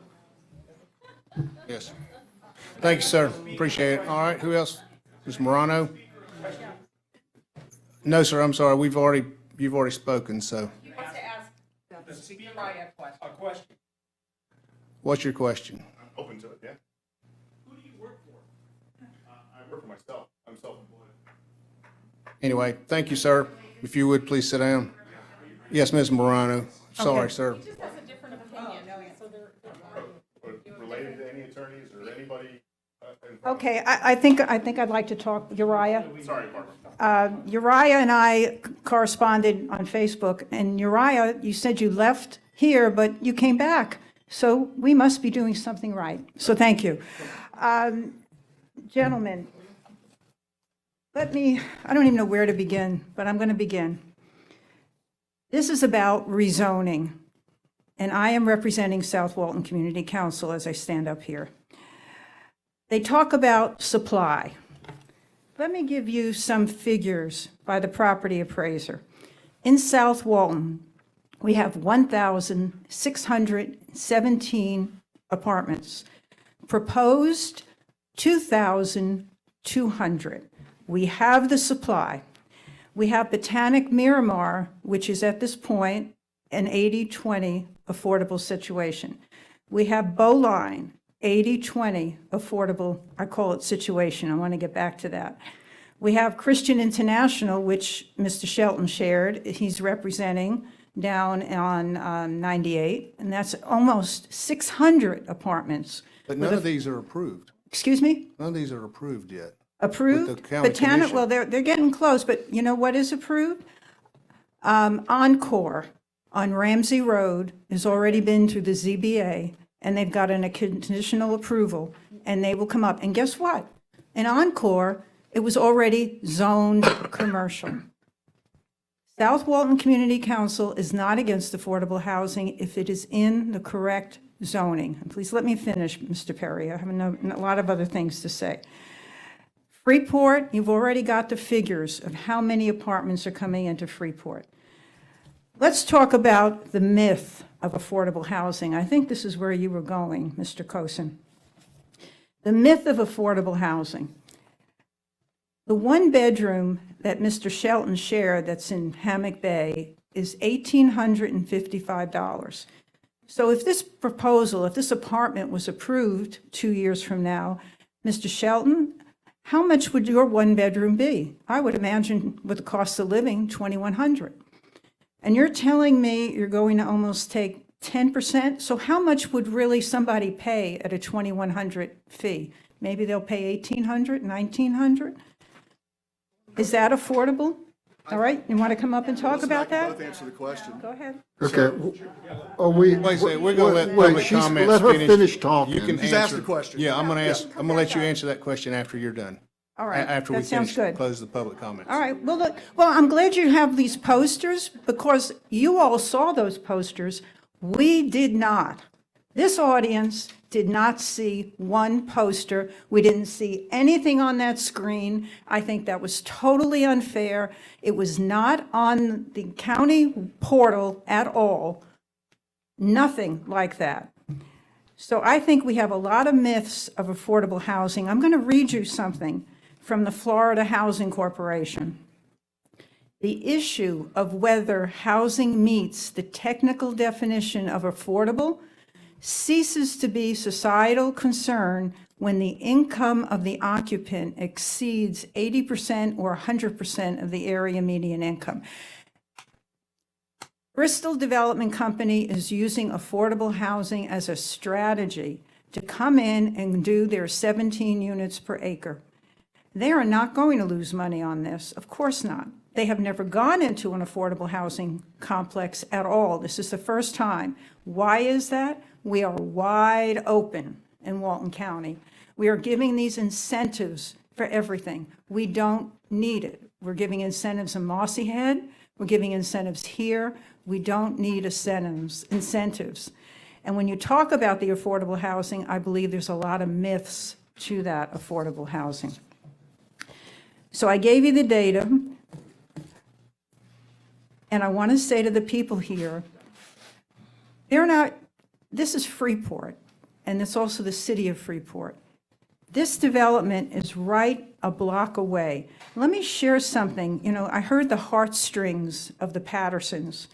S5: Yes. Thank you, sir. Appreciate it. All right, who else? Ms. Morano? No, sir, I'm sorry. You've already spoken, so.
S9: He wants to ask a question.
S5: What's your question?
S11: I'm open to it, yeah. Who do you work for? I work for myself. I'm self-employed.
S5: Anyway, thank you, sir. If you would, please sit down. Yes, Ms. Morano. Sorry, sir.
S9: He just has a different opinion, so they're.
S11: Related to any attorneys or anybody?
S18: Okay, I think I'd like to talk, Uriah.
S11: Sorry, Barbara.
S18: Uriah and I corresponded on Facebook, and Uriah, you said you left here, but you came back. So we must be doing something right. So thank you. Gentlemen, I don't even know where to begin, but I'm going to begin. This is about rezoning, and I am representing South Walton Community Council as I stand up here. They talk about supply. Let me give you some figures by the property appraiser. In South Walton, we have 1,617 apartments. Proposed 2,200. We have the supply. We have Botanic Miramar, which is at this point an 80-20 affordable situation. We have Bowline, 80-20 affordable, I call it situation. I want to get back to that. We have Christian International, which Mr. Shelton shared. He's representing down on 98, and that's almost 600 apartments.
S5: But none of these are approved.
S18: Excuse me?
S5: None of these are approved yet.
S18: Approved?
S5: With the county
S18: Botanic,
S5: commission.
S18: well, they're getting close, but you know what is approved? Encore on Ramsey Road has already been through the ZBA, and they've gotten a conditional approval, and they will come up. And guess what? In Encore, it was already zoned commercial. South Walton Community Council is not against affordable housing if it is in the correct zoning. And please let me finish, Mr. Perry. I have a lot of other things to say. Freeport, you've already got the figures of how many apartments are coming into Freeport. Let's talk about the myth of affordable housing. I think this is where you were going, Mr. Cosin. The myth of affordable housing. The one bedroom that Mr. Shelton shared that's in Hammock Bay is $1,855. So if this proposal, if this apartment was approved 2 years from now, Mr. Shelton, how much would your one bedroom be? I would imagine with the cost of living, $2,100. And you're telling me you're going to almost take 10%? So how much would really somebody pay at a $2,100 fee? Maybe they'll pay $1,800, $1,900? Is that affordable? All right, you want to come up and talk about that?
S17: Both answer the question.
S18: Go ahead.
S1: Okay. Oh, we.
S5: Wait a second, we're gonna let
S1: wait,
S5: public
S1: she's-
S5: comments
S1: Let her
S5: finish.
S1: finish talking.
S5: You can
S17: She's asked
S5: answer.
S17: the question.
S5: Yeah, I'm gonna let you answer that question after you're done.
S18: All right,
S5: After we
S18: that sounds
S5: finish,
S18: good.
S5: close the public comments.
S18: All right, well, look, well, I'm glad you have these posters because you all saw those posters. We did not. This audience did not see one poster. We didn't see anything on that screen. I think that was totally unfair. It was not on the county portal at all. Nothing like that. So I think we have a lot of myths of affordable housing. I'm going to read you something from the Florida Housing Corporation. The issue of whether housing meets the technical definition of affordable ceases to be societal concern when the income of the occupant exceeds 80% or 100% of the area median income. Bristol Development Company is using affordable housing as a strategy to come in and do their 17 units per acre. They are not going to lose money on this, of course not. They have never gone into an affordable housing complex at all. This is the first time. Why is that? We are wide open in Walton County. We are giving these incentives for everything. We don't need it. We're giving incentives in Mossy Head. We're giving incentives here. We don't need incentives. And when you talk about the affordable housing, I believe there's a lot of myths to that affordable housing. So I gave you the data. And I want to say to the people here, this is Freeport, and it's also the city of Freeport. This development is right a block away. Let me share something. I heard the heartstrings of the Pattersons.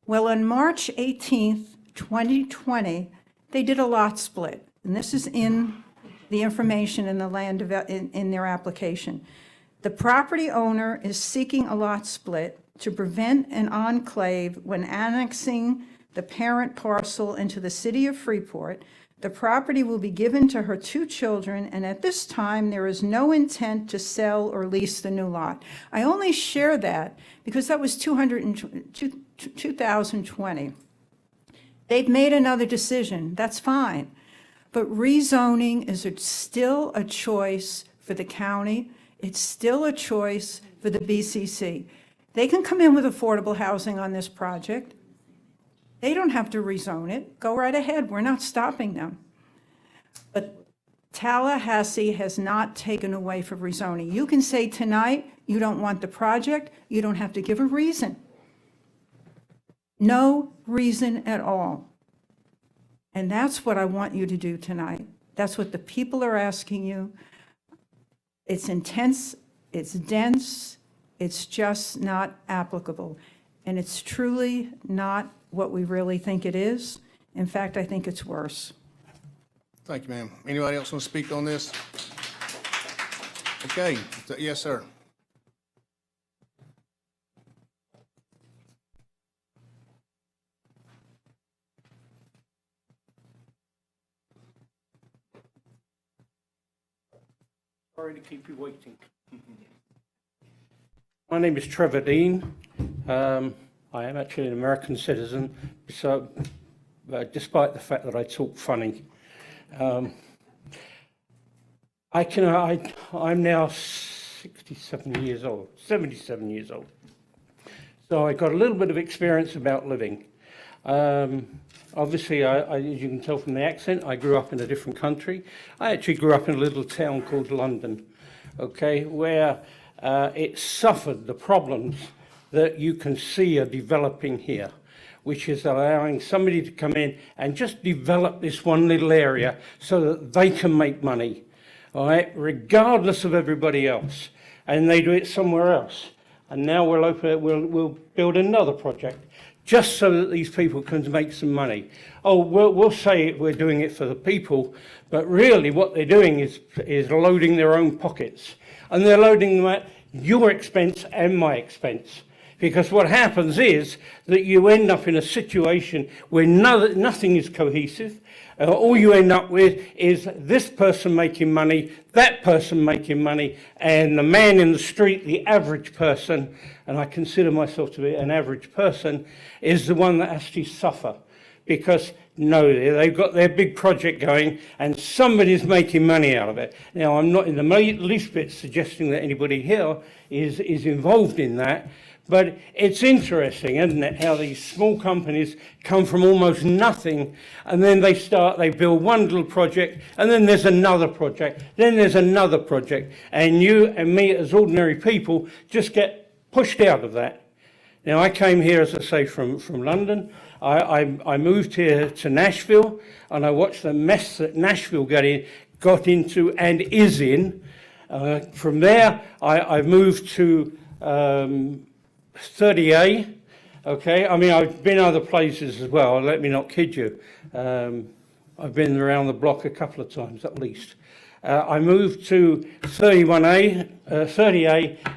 S18: Well, on March 18th, 2020, they did a lot split. And this is in the information in the in their application. The property owner is seeking a lot split to prevent an enclave when annexing the parent parcel into the city of Freeport. The property will be given to her 2 children, and at this time, there is no intent to sell or lease the new lot. I only share that because that was 2020. They've made another decision, that's fine. But rezoning is still a choice for the county. It's still a choice for the BCC. They can come in with affordable housing on this project. They don't have to rezone it. Go right ahead. We're not stopping them. But Tallahassee has not taken away from rezoning. You can say tonight you don't want the project. You don't have to give a reason. No reason at all. And that's what I want you to do tonight. That's what the people are asking you. It's intense. It's dense. It's just not applicable. And it's truly not what we really think it is. In fact, I think it's worse.
S5: Thank you, ma'am. Anybody else want to speak on this? Okay, yes, sir.
S14: Sorry to keep you waiting. My name is Trevor Dean. I am actually an American citizen, so despite the fact that I talk funny. I'm now 67 years old, 77 years old. So I got a little bit of experience about living. Obviously, as you can tell from the accent, I grew up in a different country. I actually grew up in a little town called London, okay, where it suffered the problems that you can see are developing here, which is allowing somebody to come in and just develop this one little area so that they can make money, all right, regardless of everybody else. And they do it somewhere else. And now we'll build another project just so that these people can make some money. Oh, we'll say we're doing it for the people, but really what they're doing is loading their own pockets. And they're loading them at your expense and my expense. Because what happens is that you end up in a situation where nothing is cohesive. All you end up with is this person making money, that person making money, and the man in the street, the average person, and I consider myself to be an average person, is the one that has to suffer. Because no, they've got their big project going and somebody's making money out of it. Now, I'm not in the least bit suggesting that anybody here is involved in that. But it's interesting, isn't it, how these small companies come from almost nothing, and then they build one little project, and then there's another project, then there's another project, and you and me as ordinary people just get pushed out of that. Now, I came here, as I say, from London. I moved here to Nashville, and I watched the mess that Nashville got into and is in. From there, I moved to 30A, okay? I mean, I've been other places as well, let me not kid you. I've been around the block a couple of times at least. I moved to 30A,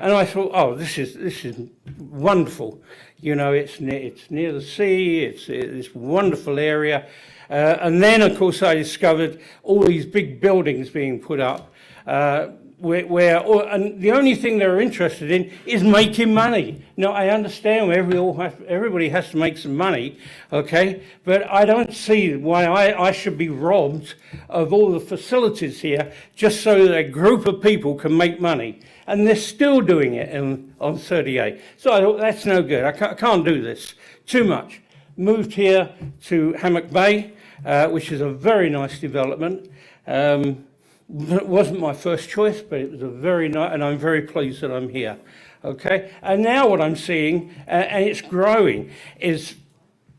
S14: and I thought, oh, this is wonderful. You know, it's near the sea, it's this wonderful area. And then, of course, I discovered all these big buildings being put up, and the only thing they're interested in is making money. Now, I understand everybody has to make some money, okay? But I don't see why I should be robbed of all the facilities here just so that a group of people can make money. And they're still doing it on 38. So I thought, that's no good. I can't do this. Too much. Moved here to Hammock Bay, which is a very nice development. It wasn't my first choice, but it was a very nice, and I'm very pleased that I'm here. Okay, and now what I'm seeing, and it's growing, is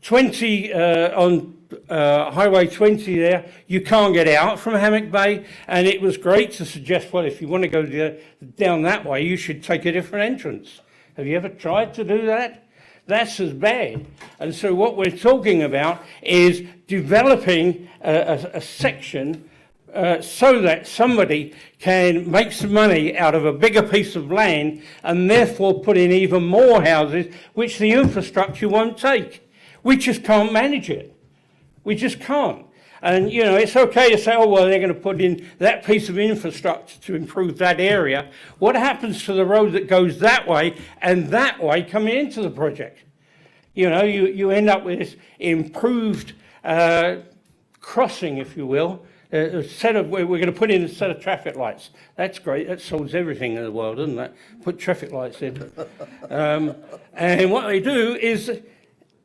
S14: 20 on Highway 20 there. You can't get out from Hammock Bay, and it was great to suggest, well, if you want to go down that way, you should take a different entrance. Have you ever tried to do that? That's as bad. And so what we're talking about is developing a section so that somebody can make some money out of a bigger piece of land and therefore put in even more houses, which the infrastructure won't take. We just can't manage it. We just can't. And, you know, it's okay to say, oh, well, they're going to put in that piece of infrastructure to improve that area. What happens to the road that goes that way and that way coming into the project? You know, you end up with this improved crossing, if you will. We're going to put in a set of traffic lights. That's great. That solves everything in the world, doesn't it? Put traffic lights in. And what they do is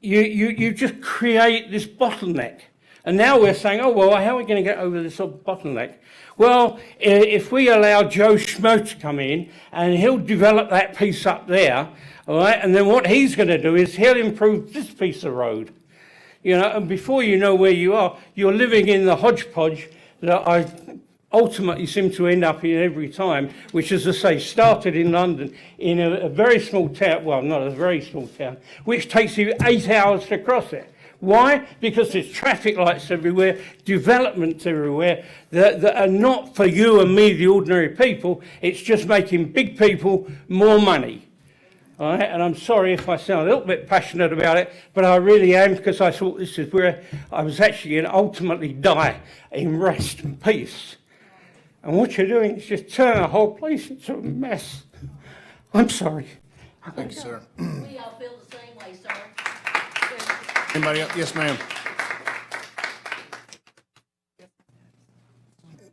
S14: you just create this bottleneck. And now we're saying, oh, well, how are we going to get over this bottleneck? Well, if we allow Joe Schmo to come in and he'll develop that piece up there, all right, and then what he's going to do is he'll improve this piece of road. You know, and before you know where you are, you're living in the hodgepodge that I ultimately seem to end up in every time, which, as I say, started in London in a very small town, well, not a very small town, which takes you 8 hours to cross it. Why? Because there's traffic lights everywhere, developments everywhere that are not for you and me, the ordinary people. It's just making big people more money. All right? And I'm sorry if I sound a little bit passionate about it, but I really am, because I thought this is where I was actually going to ultimately die in rest and peace. And what you're doing is just turn the whole place into a mess. I'm sorry.
S5: Thank you, sir.
S12: We all feel the same way, sir.
S5: Anybody else? Yes, ma'am.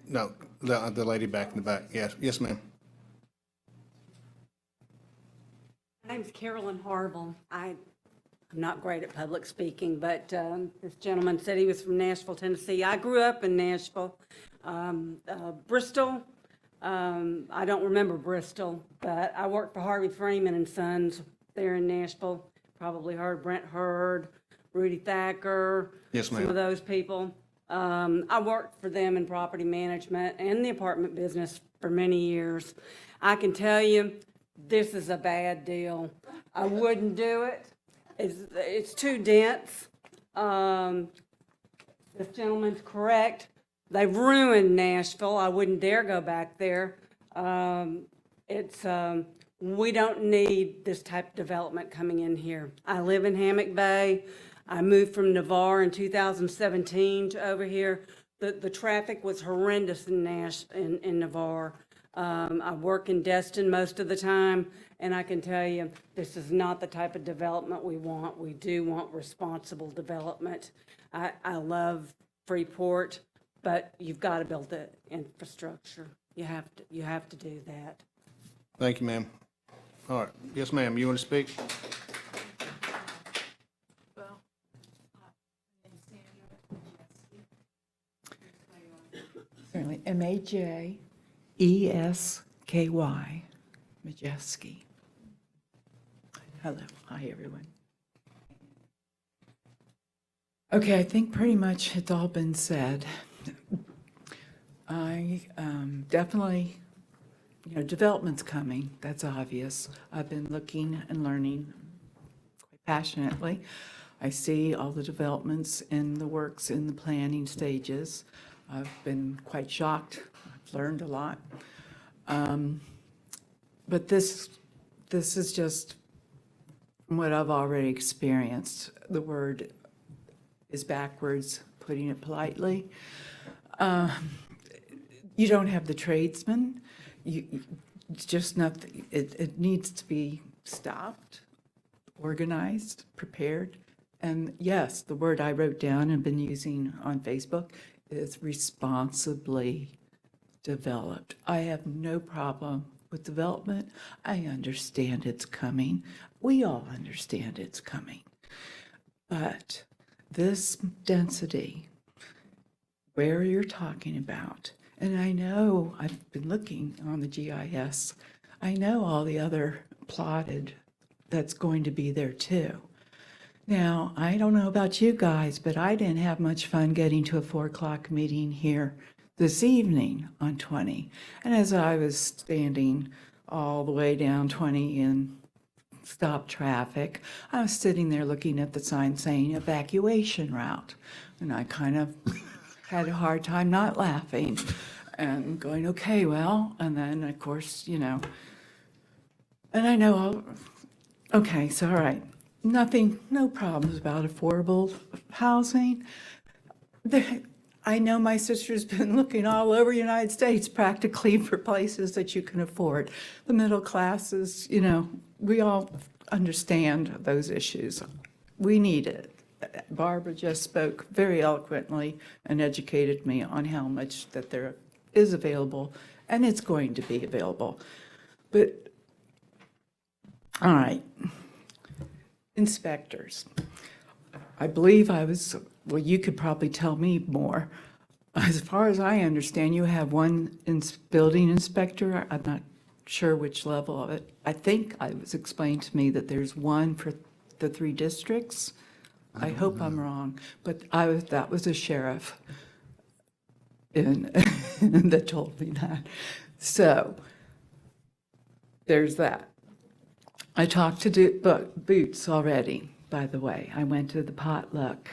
S5: No, the lady back in the back. Yes, yes, ma'am.
S2: My name's Carolyn Harville. I'm not great at public speaking, but this gentleman said he was from Nashville, Tennessee. I grew up in Nashville. Bristol, I don't remember Bristol, but I worked for Harvey Freeman and Sons there in Nashville. Probably heard Brent Hurd, Rudy Thacker.
S5: Yes, ma'am.
S2: Some of those people. I worked for them in property management and the apartment business for many years. I can tell you, this is a bad deal. I wouldn't do it. It's too dense. This gentleman's correct. They've ruined Nashville. I wouldn't dare go back there. We don't need this type of development coming in here. I live in Hammock Bay. I moved from Navarre in 2017 to over here. The traffic was horrendous in Navarre. I work in Destin most of the time, and I can tell you, this is not the type of development we want. We do want responsible development. I love Freeport, but you've got to build the infrastructure. You have to do that.
S5: Thank you, ma'am. All right. Yes, ma'am. You want to speak?
S22: Certainly. Majesky, Majesky. Hello. Hi, everyone. Okay, I think pretty much it's all been said. I definitely, development's coming. That's obvious. I've been looking and learning quite passionately. I see all the developments in the works in the planning stages. I've been quite shocked. I've learned a lot. But this is just what I've already experienced. The word is backwards, putting it politely. You don't have the tradesmen. It's just nothing. It needs to be stopped, organized, prepared. And yes, the word I wrote down and been using on Facebook is responsibly developed. I have no problem with development. I understand it's coming. We all understand it's coming. But this density, where you're talking about, and I know I've been looking on the GIS, I know all the other plotted that's going to be there too. Now, I don't know about you guys, but I didn't have much fun getting to a 4 o'clock meeting here this evening on 20. And as I was standing all the way down 20 in stop traffic, I was sitting there looking at the sign saying evacuation route. And I kind of had a hard time not laughing and going, okay, well, and then of course, and I know, okay, so all right. No problems about affordable housing. I know my sister's been looking all over the United States practically for places that you can afford. The middle classes, we all understand those issues. We need it. Barbara just spoke very eloquently and educated me on how much that there is available, and it's going to be available. But, all right. Inspectors. I believe well, you could probably tell me more. As far as I understand, you have one building inspector. I'm not sure which level of it. I think it was explained to me that there's one for the 3 districts. I hope I'm wrong, but that was a sheriff that told me that. So there's that. I talked to Boots already, by the way. I went to the potluck.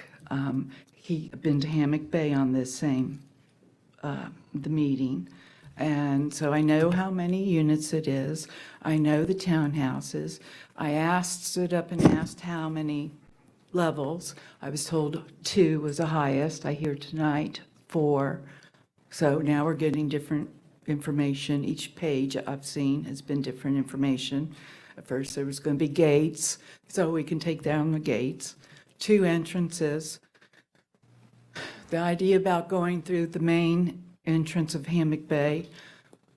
S22: He'd been to Hammock Bay on this same, the meeting. And so I know how many units it is. I know the townhouses. I stood up and asked how many levels. I was told 2 was the highest. I hear tonight 4. So now we're getting different information. Each page I've seen has been different information. At first, there was going to be gates, so we can take down the gates. 2 entrances. The idea about going through the main entrance of Hammock Bay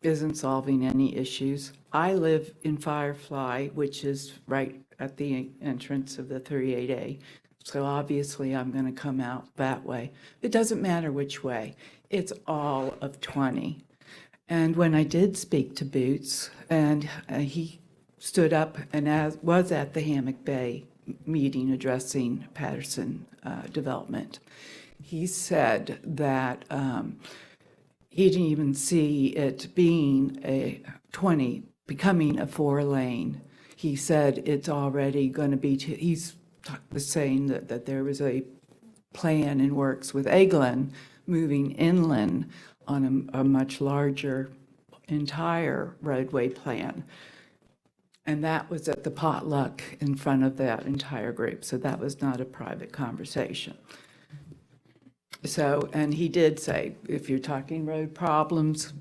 S22: isn't solving any issues. I live in Firefly, which is right at the entrance of the 38A. So obviously I'm going to come out that way. It doesn't matter which way. It's all of 20. And when I did speak to Boots, and he stood up and was at the Hammock Bay meeting addressing Patterson development, he said that he didn't even see it being a 20, becoming a 4-lane. He said it's already going to be, he's saying that there was a plan in works with Eglin moving inland on a much larger entire roadway plan. And that was at the potluck in front of that entire group. So that was not a private conversation. So, and he did say, if you're talking road problems,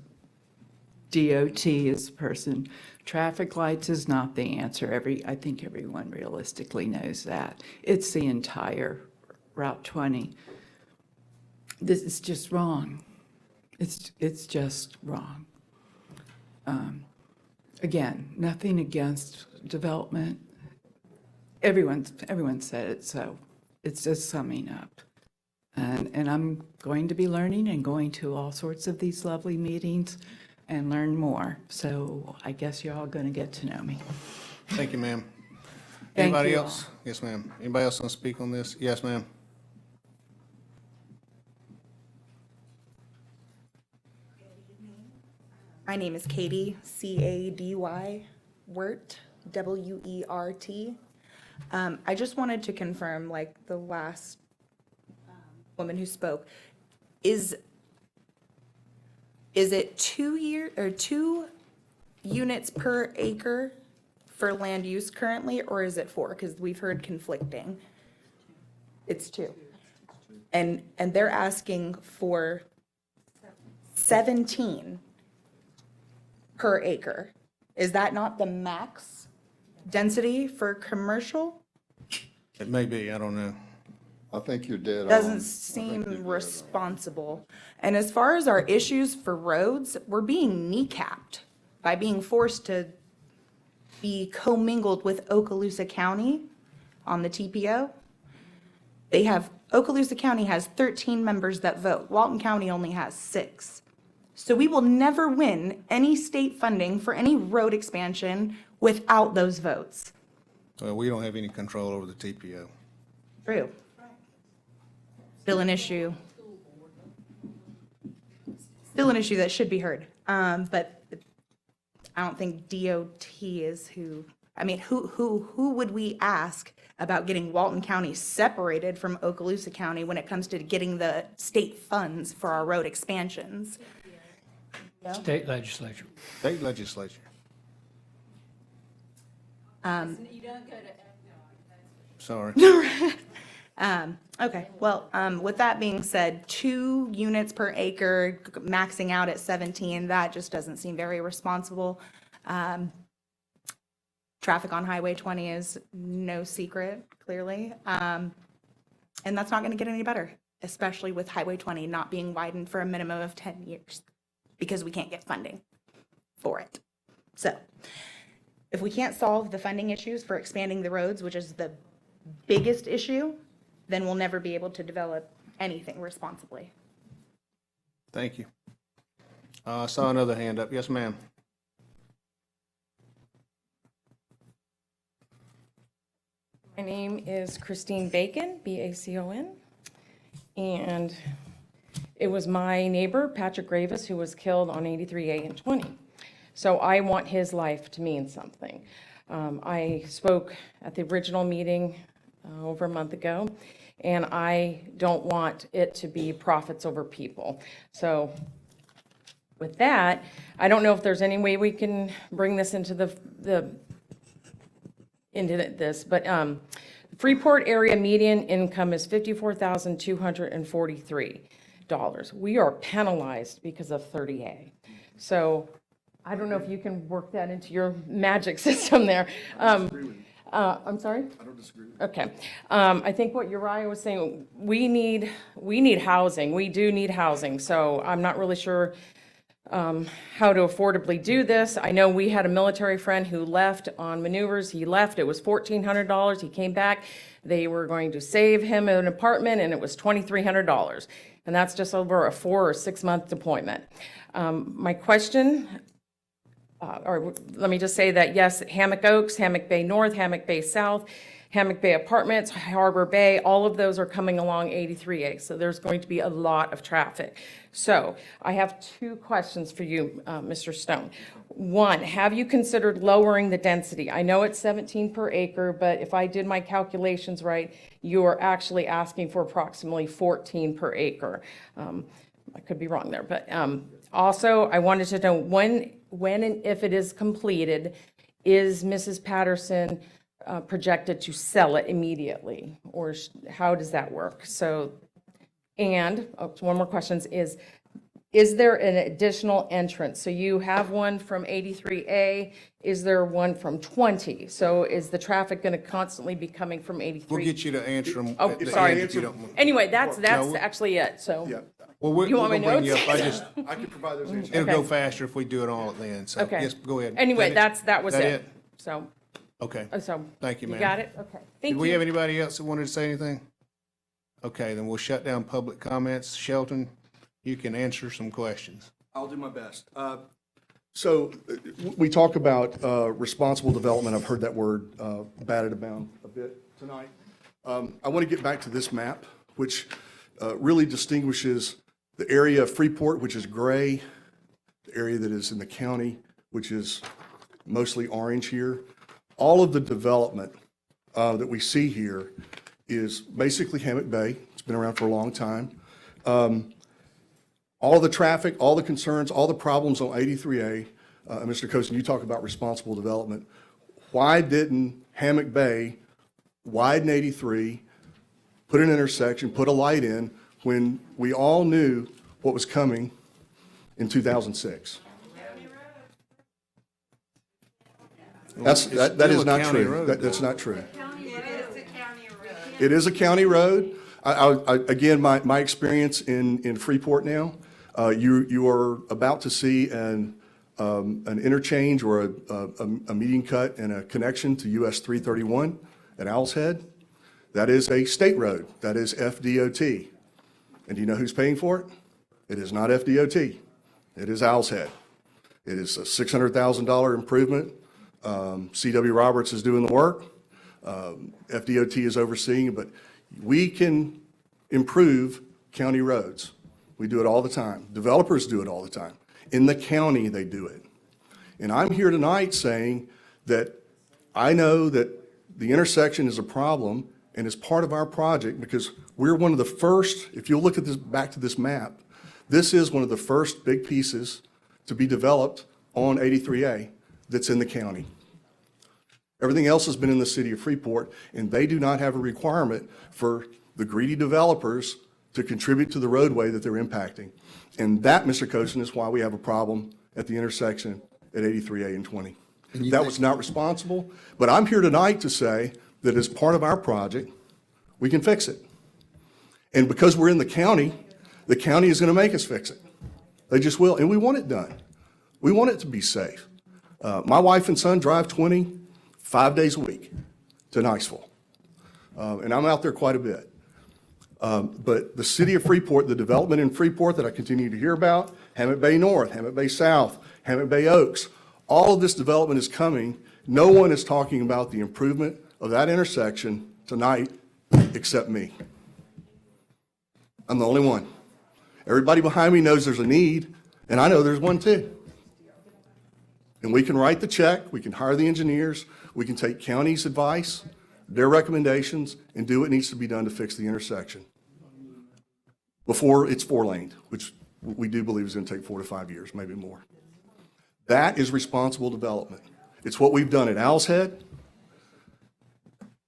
S22: DOT is the person. Traffic lights is not the answer. I think everyone realistically knows that. It's the entire Route 20. This is just wrong. It's just wrong. Again, nothing against development. Everyone said it, so it's just summing up. And I'm going to be learning and going to all sorts of these lovely meetings and learn more. So I guess you're all going to get to know me.
S5: Thank you, ma'am.
S22: Thank
S5: Anybody
S22: you
S5: else? Yes, ma'am. Anybody else want to speak on this? Yes, ma'am.
S8: My name is Katie, C-A-D-Y, Wert, W-E-R-T. I just wanted to confirm, like the last woman who spoke, is it 2 units per acre for land use currently, or is it 4? Because we've heard conflicting. It's 2. And they're asking for 17 per acre. Is that not the max density for commercial?
S5: It may be, I don't know.
S1: I think you're dead on.
S8: Doesn't seem responsible. And as far as our issues for roads, we're being kneecapped by being forced to be commingled with Okaloosa County on the TPO. Okaloosa County has 13 members that vote. Walton County only has 6. So we will never win any state funding for any road expansion without those votes.
S5: Well, we don't have any control over the TPO.
S8: True. Still an issue. Still an issue that should be heard. But I don't think DOT is who, I mean, who would we ask about getting Walton County separated from Okaloosa County when it comes to getting the state funds for our road expansions?
S10: State legislature.
S5: State legislature. Sorry.
S8: Okay, well, with that being said, 2 units per acre, maxing out at 17, that just doesn't seem very responsible. Traffic on Highway 20 is no secret, clearly. And that's not going to get any better, especially with Highway 20 not being widened for a minimum of 10 years because we can't get funding for it. So if we can't solve the funding issues for expanding the roads, which is the biggest issue, then we'll never be able to develop anything responsibly.
S5: Thank you. I saw another hand up. Yes, ma'am.
S23: My name is Christine Bacon, B-A-C-O-N, and it was my neighbor, Patrick Gravis, who was killed on 83A and 20. So I want his life to mean something. I spoke at the original meeting over a month ago, and I don't want it to be profits over people. So with that, I don't know if there's any way we can bring this into this, but Freeport area median income is $54,243. We are penalized because of 30A. So I don't know if you can work that into your magic system there. I'm sorry?
S17: I don't disagree.
S23: Okay. I think what Uriah was saying, we need housing. We do need housing. So I'm not really sure how to affordably do this. I know we had a military friend who left on maneuvers. He left. It was $1,400. He came back. They were going to save him an apartment, and it was $2,300. And that's just over a 4 or 6 month deployment. My question, or let me just say that, yes, Hammock Oaks, Hammock Bay North, Hammock Bay South, Hammock Bay Apartments, Harbor Bay, all of those are coming along 83A. So there's going to be a lot of traffic. So I have 2 questions for you, Mr. Stone. One, have you considered lowering the density? I know it's 17 per acre, but if I did my calculations right, you are actually asking for approximately 14 per acre. I could be wrong there, but also I wanted to know when and if it is completed, is Mrs. Patterson projected to sell it immediately, or how does that work? So, and one more question is there an additional entrance? So you have one from 83A, is there one from 20? So is the traffic going to constantly be coming from 83?
S5: We'll get you to answer them.
S23: Oh, sorry. Anyway, that's actually it, so.
S5: Yeah. Well, we're
S23: You want
S5: gonna
S23: my
S5: bring you
S23: notes?
S5: up.
S17: I can provide those answers.
S5: It'll go
S23: Okay.
S5: faster if we do it all at the end, so,
S23: Okay.
S5: yes, go ahead.
S23: Anyway, that was
S5: That
S23: it. So,
S5: Okay,
S23: so.
S5: thank you, ma'am.
S23: You got it? Okay. Thank
S5: Did we
S23: you.
S5: have anybody else that wanted to say anything? Okay, then we'll shut down public comments. Shelton, you can answer some questions.
S17: I'll do my best. So we talk about responsible development. I've heard that word batted about a bit tonight. I want to get back to this map, which really distinguishes the area of Freeport, which is gray, the area that is in the county, which is mostly orange here. All of the development that we see here is basically Hammock Bay. It's been around for a long time. All the traffic, all the concerns, all the problems on 83A, Mr. Cozen, you talk about responsible development. Why didn't Hammock Bay widen 83, put an intersection, put a light in, when we all knew what was coming in 2006? That is not true. That's not true. It is a county road. Again, my experience in Freeport now, you are about to see an interchange or a median cut and a connection to US 331 at Owl's Head. That is a state road. That is FDOT. And do you know who's paying for it? It is not FDOT. It is Owl's Head. It is a $600,000 improvement. C.W. Roberts is doing the work. FDOT is overseeing, but we can improve county roads. We do it all the time. Developers do it all the time. In the county, they do it. And I'm here tonight saying that I know that the intersection is a problem and is part of our project because we're one of the first, if you'll look at this, back to this map, this is one of the first big pieces to be developed on 83A that's in the county. Everything else has been in the city of Freeport, and they do not have a requirement for the greedy developers to contribute to the roadway that they're impacting. And that, Mr. Cozen, is why we have a problem at the intersection at 83A and 20. That was not responsible, but I'm here tonight to say that as part of our project, we can fix it. And because we're in the county is gonna make us fix it. They just will, and we want it done. We want it to be safe. My wife and son drive 20, 5 days a week to Niceville. And I'm out there quite a bit. But the city of Freeport, the development in Freeport that I continue to hear about, Hammock Bay North, Hammock Bay South, Hammock Bay Oaks, all of this development is coming. No one is talking about the improvement of that intersection tonight except me. I'm the only one. Everybody behind me knows there's a need, and I know there's one too. And we can write the check, we can hire the engineers, we can take county's advice, their recommendations, and do what needs to be done to fix the intersection before it's 4-laned, which we do believe is going to take 4 to 5 years, maybe more. That is responsible development. It's what we've done at Owl's Head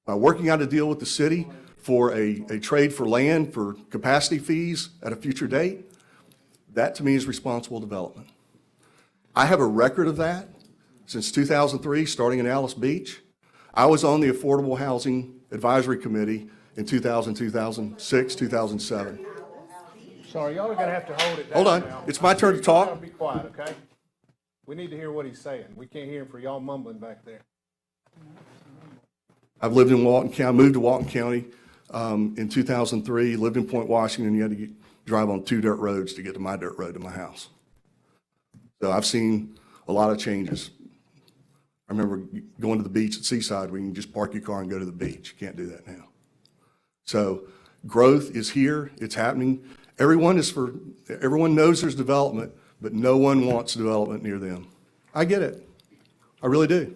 S17: by working out a deal with the city for a trade for land for capacity fees at a future date. That to me is responsible development. I have a record of that since 2003, starting in Alice Beach. I was on the Affordable Housing Advisory Committee in 2000, 2006, 2007.
S5: Sorry, y'all are gonna have to hold it down
S17: Hold on,
S5: now.
S17: it's my turn to talk.
S5: Y'all Be quiet, okay? We need to hear what he's saying. We can't hear him for y'all mumbling back there.
S17: I've lived in Walton County, moved to Walton County in 2003, lived in Point Washington. You had to drive on 2 dirt roads to get to my dirt road to my house. So I've seen a lot of changes. I remember going to the beach at Seaside where you can just park your car and go to the beach. You can't do that now. So growth is here, it's happening. Everyone knows there's development, but no one wants development near them. I get it. I really do.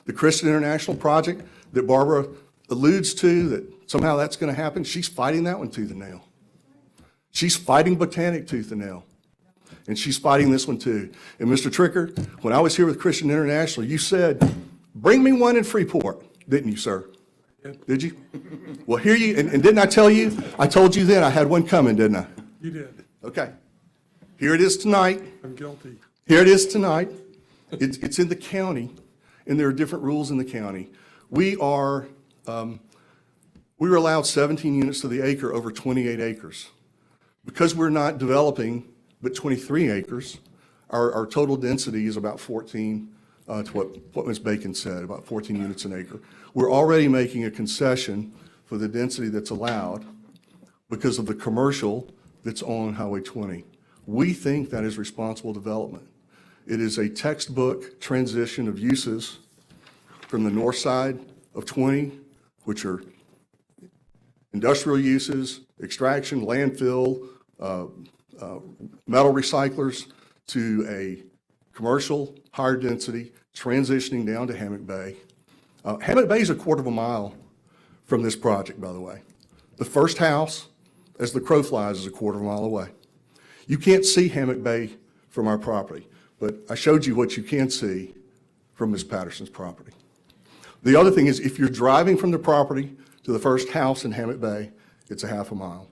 S17: The Christian International project that Barbara alludes to, that somehow that's going to happen, she's fighting that one tooth and nail. She's fighting Botanic tooth and nail. And she's fighting this one too. And Mr. Tricker, when I was here with Christian International, you said, bring me one in Freeport, didn't you, sir? Did you? Well, here you, and didn't I tell you? I told you then I had one coming, didn't I?
S3: You did.
S17: Okay. Here it is tonight.
S3: I'm guilty.
S17: Here it is tonight. It's in the county, and there are different rules in the county. We were allowed 17 units to the acre over 28 acres. Because we're not developing but 23 acres, our total density is about 14, to what Ms. Bacon said, about 14 units an acre. We're already making a concession for the density that's allowed because of the commercial that's on Highway 20. We think that is responsible development. It is a textbook transition of uses from the north side of 20, which are industrial uses, extraction, landfill, metal recyclers, to a commercial, higher density, transitioning down to Hammock Bay. Hammock Bay is a quarter of a mile from this project, by the way. The first house, as the crow flies, is a quarter of a mile away. You can't see Hammock Bay from our property, but I showed you what you can see from Ms. Patterson's property. The other thing is, if you're driving from the property to the first house in Hammock Bay, it's a half a mile.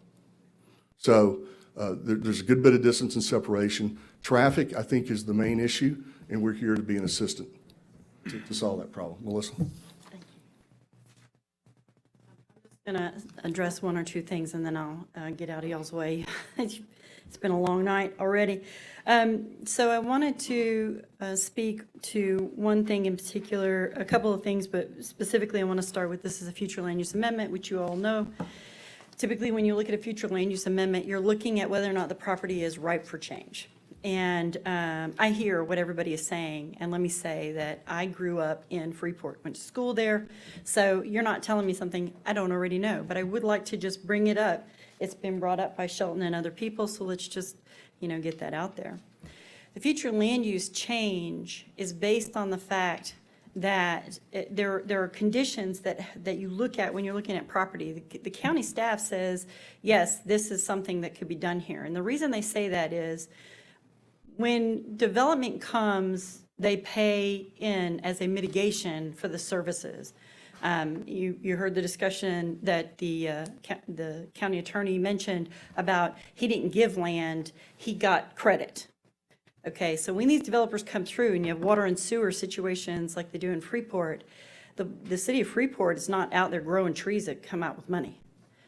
S17: So there's a good bit of distance and separation. Traffic, I think, is the main issue, and we're here to be an assistant to solve that problem. Melissa?
S4: I'm going to address one or two things, and then I'll get out of y'all's way. It's been a long night already. So I wanted to speak to one thing in particular, a couple of things, but specifically I want to start with, this is a future land use amendment, which you all know. Typically, when you look at a future land use amendment, you're looking at whether or not the property is ripe for change. And I hear what everybody is saying, and let me say that I grew up in Freeport, went to school there, so you're not telling me something I don't already know, but I would like to just bring it up. It's been brought up by Shelton and other people, so let's just, get that out there. The future land use change is based on the fact that there are conditions that you look at when you're looking at property. The county staff says, yes, this is something that could be done here. And the reason they say that is when development comes, they pay in as a mitigation for the services. You heard the discussion that the county attorney mentioned about he didn't give land, he got credit. Okay, so when these developers come through and you have water and sewer situations like they do in Freeport, the city of Freeport is not out there growing trees that come out with money.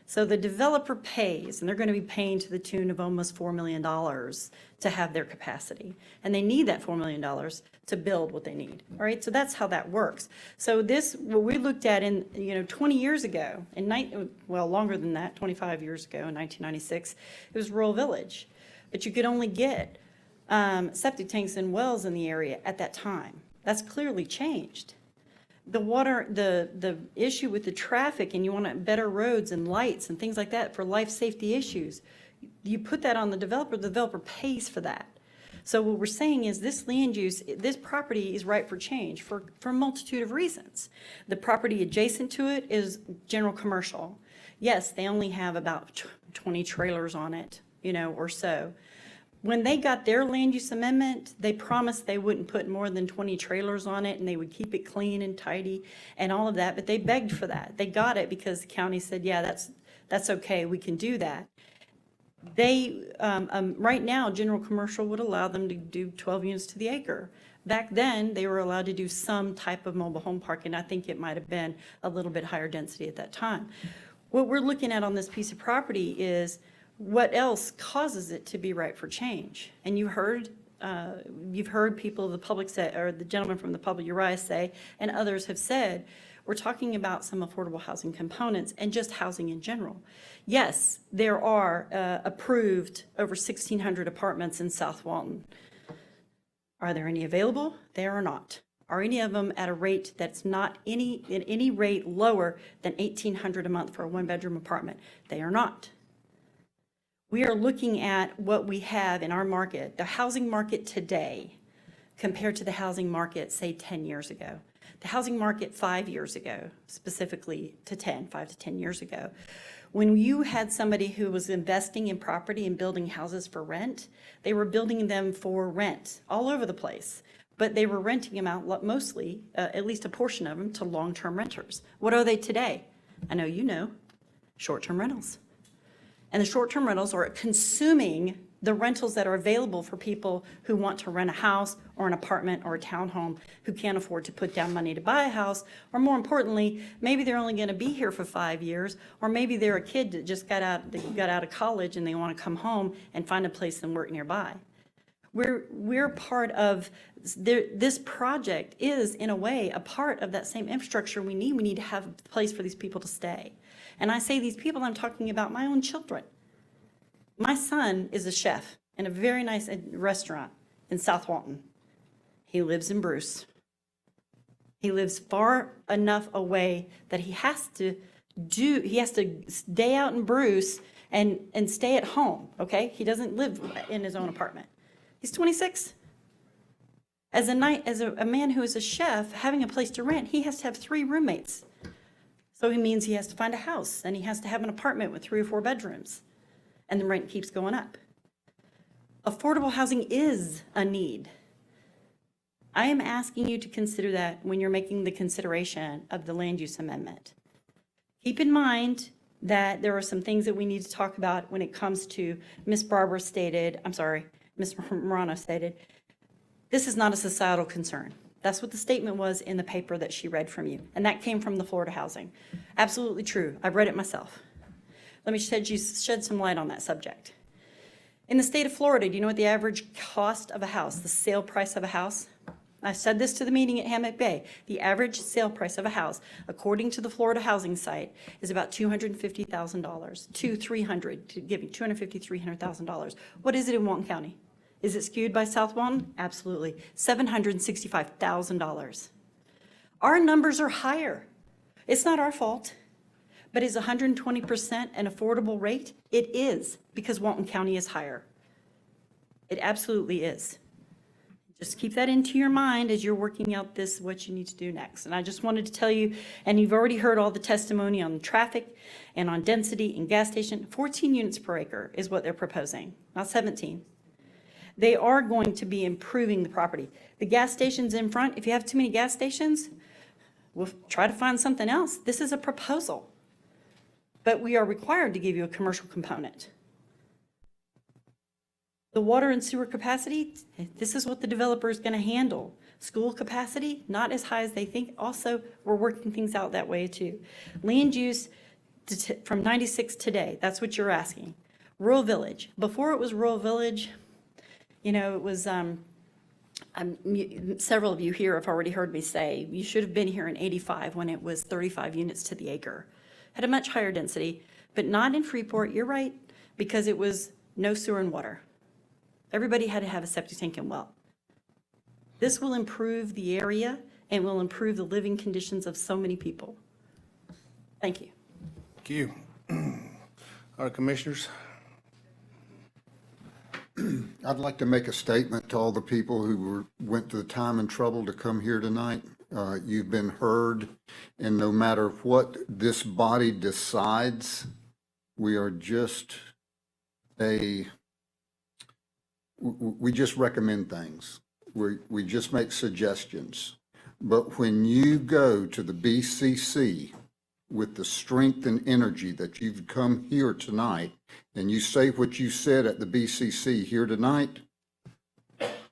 S4: So the developer pays, and they're going to be paying to the tune of almost $4 million to have their capacity. And they need that $4 million to build what they need. All right, so that's how that works. So what we looked at in, 20 years ago, longer than that, 25 years ago in 1996, it was rural village. But you could only get septic tanks and wells in the area at that time. That's clearly changed. The water, the issue with the traffic, and you want better roads and lights and things like that for life safety issues, you put that on the developer pays for that. So what we're saying is this land use, this property is ripe for change for a multitude of reasons. The property adjacent to it is general commercial. Yes, they only have about 20 trailers on it, or so. When they got their land use amendment, they promised they wouldn't put more than 20 trailers on it and they would keep it clean and tidy and all of that, but they begged for that. They got it because the county said, yeah, that's okay, we can do that. They, right now, general commercial would allow them to do 12 units to the acre. Back then, they were allowed to do some type of mobile home park, and I think it might have been a little bit higher density at that time. What we're looking at on this piece of property is what else causes it to be ripe for change. And you've heard people of the public say, or the gentleman from the public, Uriah, say, and others have said, we're talking about some affordable housing components and just housing in general. Yes, there are approved over 1,600 apartments in South Walton. Are there any available? There are not. Are any of them at a rate that's not at any rate lower than $1,800 a month for a one-bedroom apartment? They are not. We are looking at what we have in our market, the housing market today, compared to the housing market, say, 10 years ago. The housing market 5 years ago, specifically to 5 to 10 years ago, when you had somebody who was investing in property and building houses for rent, they were building them for rent all over the place, but they were renting them out mostly, at least a portion of them, to long-term renters. What are they today? I know you know, short-term rentals. And the short-term rentals are consuming the rentals that are available for people who want to rent a house or an apartment or a townhome, who can't afford to put down money to buy a house, or more importantly, maybe they're only going to be here for 5 years, or maybe they're a kid that just got out of college and they want to come home and find a place and work nearby. We're part of this project is, in a way, a part of that same infrastructure we need. We need to have a place for these people to stay. And I say these people, I'm talking about my own children. My son is a chef in a very nice restaurant in South Walton. He lives in Bruce. He lives far enough away that he has to stay out in Bruce and stay at home, okay? He doesn't live in his own apartment. He's 26. As a man who is a chef, having a place to rent, he has to have 3 roommates. So he means he has to find a house, and he has to have an apartment with 3 or 4 bedrooms. And the rent keeps going up. Affordable housing is a need. I am asking you to consider that when you're making the consideration of the land use amendment. Keep in mind that there are some things that we need to talk about when it comes to Ms. Morano stated, this is not a societal concern. That's what the statement was in the paper that she read from you. And that came from the Florida Housing. Absolutely true. I've read it myself. Let me shed some light on that subject. In the state of Florida, do you know what the average cost of a house, the sale price of a house? I said this to the meeting at Hammock Bay. The average sale price of a house, according to the Florida housing site, is about $250,000, $300,000. What is it in Walton County? Is it skewed by South Walton? Absolutely. $765,000. Our numbers are higher. It's not our fault. But is 120% an affordable rate? It is, because Walton County is higher. It absolutely is. Just keep that into your mind as you're working out what you need to do next. And I just wanted to tell you, and you've already heard all the testimony on traffic and on density and gas station. 14 units per acre is what they're proposing, not 17. They are going to be improving the property. The gas stations in front, if you have too many gas stations, we'll try to find something else. This is a proposal. But we are required to give you a commercial component. The water and sewer capacity, this is what the developer is going to handle. School capacity, not as high as they think. Also, we're working things out that way too. Land use from 96 today, that's what you're asking. Rural Village, before it was Rural Village, it was, several of you here have already heard me say, you should have been here in 85 when it was 35 units to the acre. Had a much higher density, but not in Freeport, you're right, because it was no sewer and water. Everybody had to have a septic tank and well. This will improve the area and will improve the living conditions of so many people. Thank you.
S5: Thank you. Our commissioners.
S1: I'd like to make a statement to all the people who went to the time and trouble to come here tonight. You've been heard, and no matter what this body decides, we are just we just recommend things. We just make suggestions. But when you go to the BCC with the strength and energy that you've come here tonight, and you say what you said at the BCC here tonight,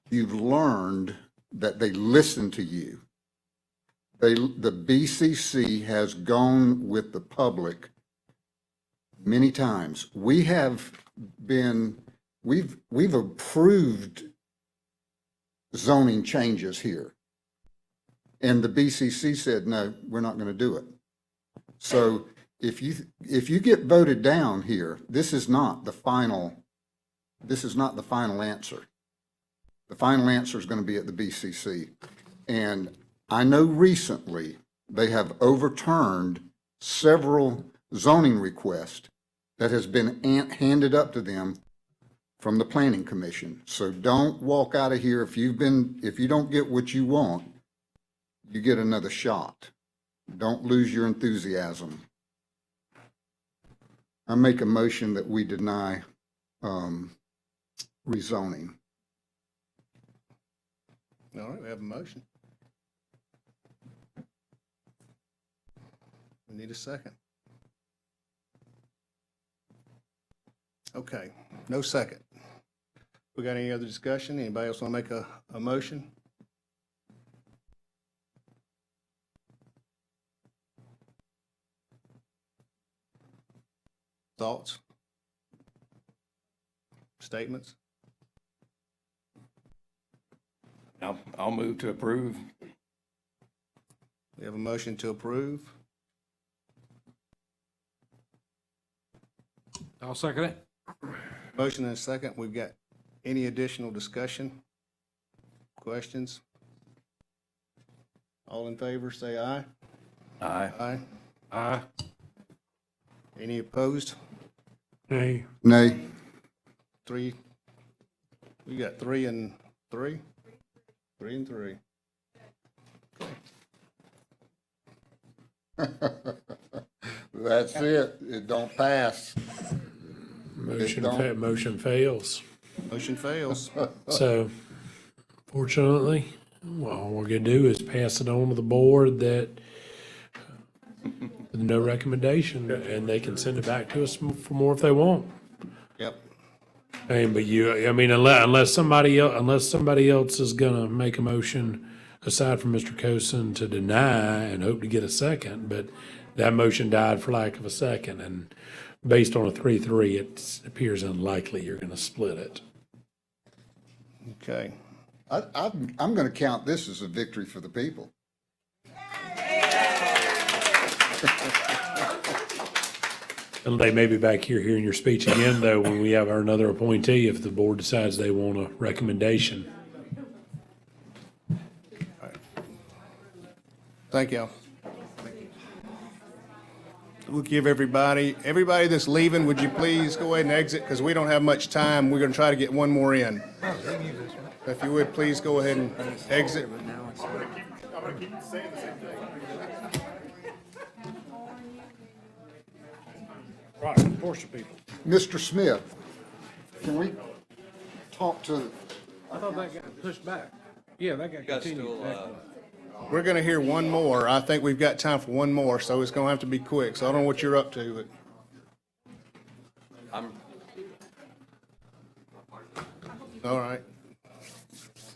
S1: you've learned that they listen to you. The BCC has gone with the public many times. We've approved zoning changes here. And the BCC said, no, we're not going to do it. So if you get voted down here, this is not the final answer. The final answer is going to be at the BCC. And I know recently they have overturned several zoning requests that has been handed up to them from the Planning Commission. So don't walk out of here if you don't get what you want, you get another shot. Don't lose your enthusiasm. I make a motion that we deny rezoning.
S5: All right, we have a motion. We need a second. Okay, no second. We got any other discussion? Anybody else want to make a motion? Thoughts? Statements?
S16: I'll move to approve.
S5: We have a motion to approve.
S10: I'll second it.
S5: Motion and a second. We've got any additional discussion? Questions? All in favor, say aye.
S16: Aye.
S5: Aye.
S10: Aye.
S5: Any opposed?
S3: Nay.
S1: Nay.
S5: Three. We got 3 and 3. 3 and 3.
S1: That's it. It don't pass.
S19: Motion fails.
S5: Motion fails.
S19: So fortunately, all we're gonna do is pass it on to the board that with no recommendation, and they can send it back to us for more if they want.
S5: Yep.
S19: Unless somebody else is gonna make a motion aside from Mr. Cosin to deny and hope to get a second, but that motion died for lack of a second, and based on a 3-3, it appears unlikely you're gonna split it.
S5: Okay.
S1: I'm going to count this as a victory for the people.
S19: And they may be back here hearing your speech again, though, when we have our another appointee, if the board decides they want a recommendation.
S5: Thank you. We'll give everybody that's leaving, would you please go ahead and exit, because we don't have much time. We're going to try to get one more in. If you would, please go ahead and exit.
S10: Right, force the people.
S1: Mr. Smith, can we talk to,
S10: I thought that got pushed back. Yeah, that got continued.
S5: We're going to hear one more. I think we've got time for one more, so it's going to have to be quick. So I don't know what you're up to, but. All right.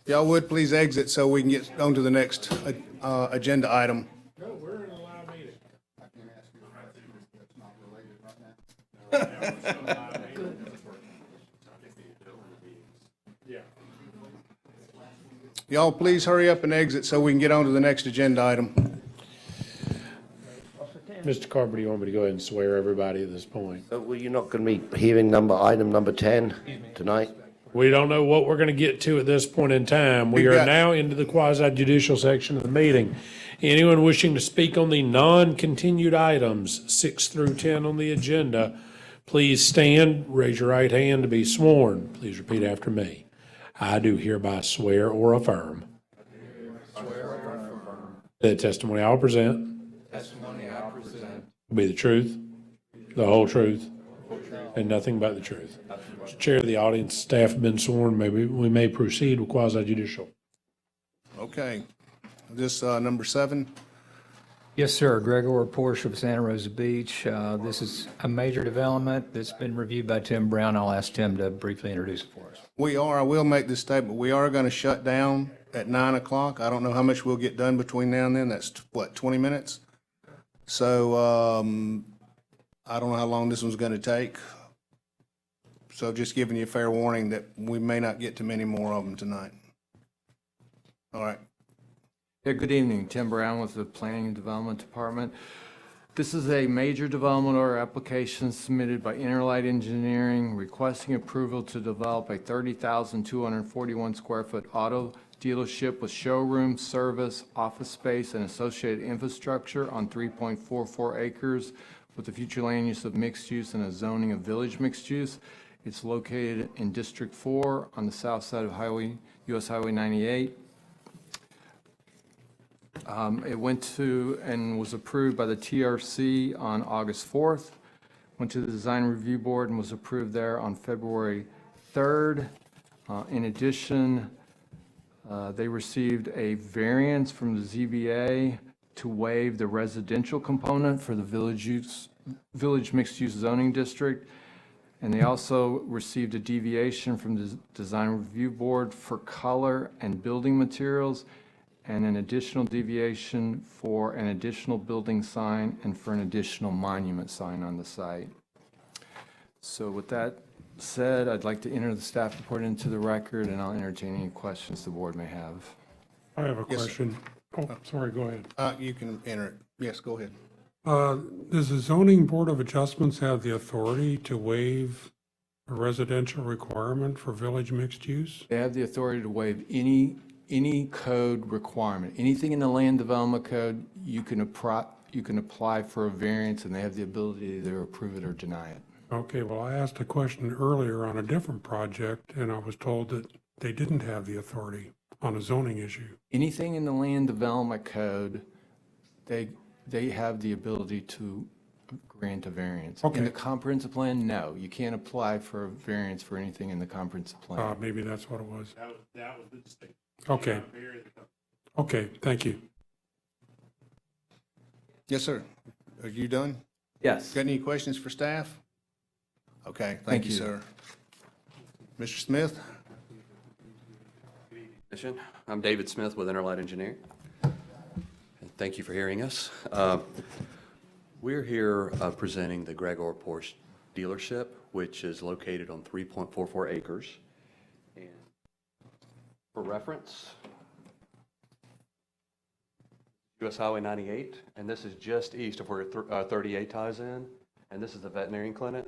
S5: Y'all would please exit so we can get on to the next agenda item.
S19: No, we're in a live meeting.
S5: Y'all please hurry up and exit so we can get on to the next agenda item.
S19: Mr. Carper, do you want me to go ahead and swear everybody at this point?
S6: Well, you're not going to be hearing item number 10 tonight?
S19: We don't know what we're going to get to at this point in time. We are now into the quasi judicial section of the meeting. Anyone wishing to speak on the non-continued items, 6 through 10 on the agenda, please stand, raise your right hand to be sworn. Please repeat after me. I do hereby swear or affirm that the testimony I'll present will be the truth, the whole truth, and nothing but the truth. Mr. Chair, the audience staff have been sworn. Maybe we may proceed with quasi judicial.
S5: Okay. This number 7.
S9: Yes, sir. Gregor Porsche of Santa Rosa Beach. This is a major development that's been reviewed by Tim Brown. I'll ask Tim to briefly introduce it for us.
S5: I will make this statement. We are going to shut down at 9 o'clock. I don't know how much we'll get done between now and then. That's, what, 20 minutes? So I don't know how long this one's going to take. So just giving you a fair warning that we may not get to many more of them tonight. All right.
S7: Yeah, good evening. Tim Brown with the Planning and Development Department. This is a major development order application submitted by Interlight Engineering requesting approval to develop a 30,241 square foot auto dealership with showroom, service, office space, and associated infrastructure on 3.44 acres with the future land use of mixed use and a zoning of village mixed use. It's located in District 4 on the south side of US Highway 98. It went to and was approved by the TRC on August 4th, went to the Design Review Board and was approved there on February 3rd. In addition, they received a variance from the ZBA to waive the residential component for the village mixed-use zoning district. And they also received a deviation from the Design Review Board for color and building materials, and an additional deviation for an additional building sign and for an additional monument sign on the site. So with that said, I'd like to enter the staff report into the record, and I'll entertain any questions the board may have.
S3: I have a
S5: Yes, sir.
S3: question. Oh, sorry, go ahead.
S5: You can enter it. Yes, go ahead.
S3: Does the zoning board of adjustments have the authority to waive a residential requirement for village mixed use?
S7: They have the authority to waive any code requirement. Anything in the land development code, you can apply for a variance, and they have the ability to either approve it or deny it.
S3: Okay, well, I asked a question earlier on a different project, and I was told that they didn't have the authority on a zoning issue.
S7: Anything in the land development code, they have the ability to grant a variance.
S3: Okay.
S7: In the comprehensive plan, no, you can't apply for a variance for anything in the comprehensive plan.
S3: Maybe that's what it was.
S10: That was the distinction.
S3: Okay. Okay, thank you.
S5: Yes, sir. Are you done?
S9: Yes.
S5: Got any questions for staff? Okay, thank
S7: Thank
S5: you,
S7: you.
S5: sir. Mr. Smith?
S15: I'm David Smith with Interlight Engineering. Thank you for hearing us. We're here presenting the Gregor Porsche dealership, which is located on 3.44 acres. And for reference, US Highway 98, and this is just east of where 38 ties in, and this is the veterinary clinic.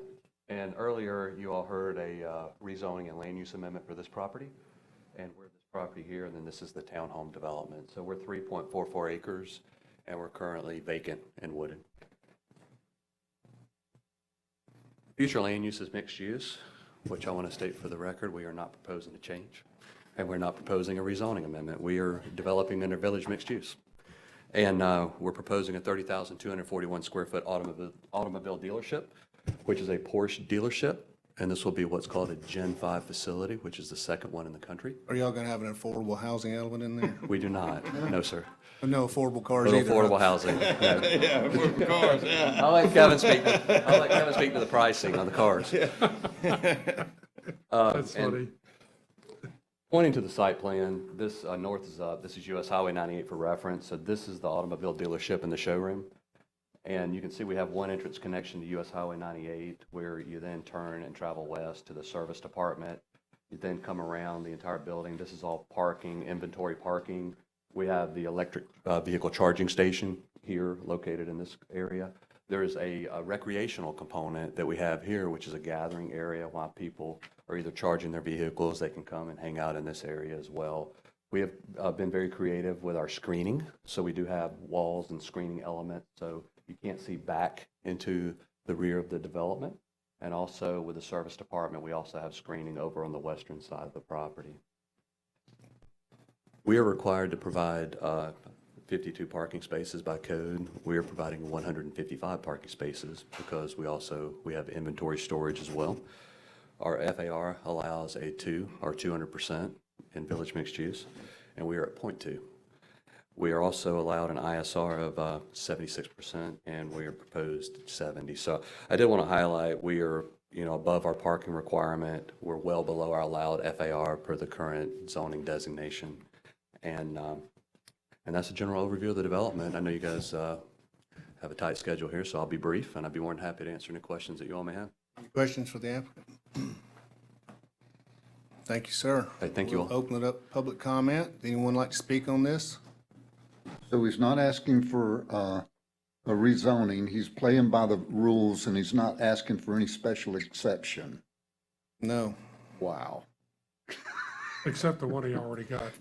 S15: And earlier, you all heard a rezoning and land use amendment for this property, and we're this property here, and then this is the townhome development. So we're 3.44 acres, and we're currently vacant and wooded. Future land use is mixed use, which I want to state for the record, we are not proposing to change, and we're not proposing a rezoning amendment. We are developing under village mixed use. And we're proposing a 30,241 square foot automobile dealership, which is a Porsche dealership. And this will be what's called a Gen 5 facility, which is the second one in the country.
S5: Are y'all going to have an affordable housing element in there?
S15: We do not. No, sir.
S5: No affordable cars
S15: No
S5: either.
S15: affordable housing. No.
S10: Yeah, affordable cars, yeah.
S15: I'll let Kevin speak. I'll let Kevin speak to the pricing on the cars.
S3: That's
S15: and
S3: funny.
S15: Pointing to the site plan, this north is this is US Highway 98 for reference. So this is the automobile dealership in the showroom. And you can see we have one entrance connection to US Highway 98 where you then turn and travel west to the service department. You then come around the entire building. This is all parking, inventory parking. We have the electric vehicle charging station here located in this area. There's a recreational component that we have here, which is a gathering area while people are either charging their vehicles. They can come and hang out in this area as well. We have been very creative with our screening. So we do have walls and screening elements. So you can't see back into the rear of the development. And also with the service department, we also have screening over on the western side of the property. We are required to provide 52 parking spaces by code. We are providing 155 parking spaces because we have inventory storage as well. Our FAR allows a 2 or 200% in village mixed use, and we are at 0.2. We are also allowed an ISR of 76%, and we are proposed 70. So I did want to highlight we are above our parking requirement. We're well below our allowed FAR per the current zoning designation. And that's a general overview of the development. I know you guys have a tight schedule here, so I'll be brief, and I'd be more than happy to answer any questions that you all may have.
S5: Any questions for the applicant? Thank you, sir.
S15: Hey, thank you
S5: We'll
S15: all.
S5: open it up, public comment. Anyone like to speak on this?
S1: So he's not asking for a rezoning. He's playing by the rules and he's not asking for any special exception.
S5: No.
S1: Wow.
S3: Except the one he already got.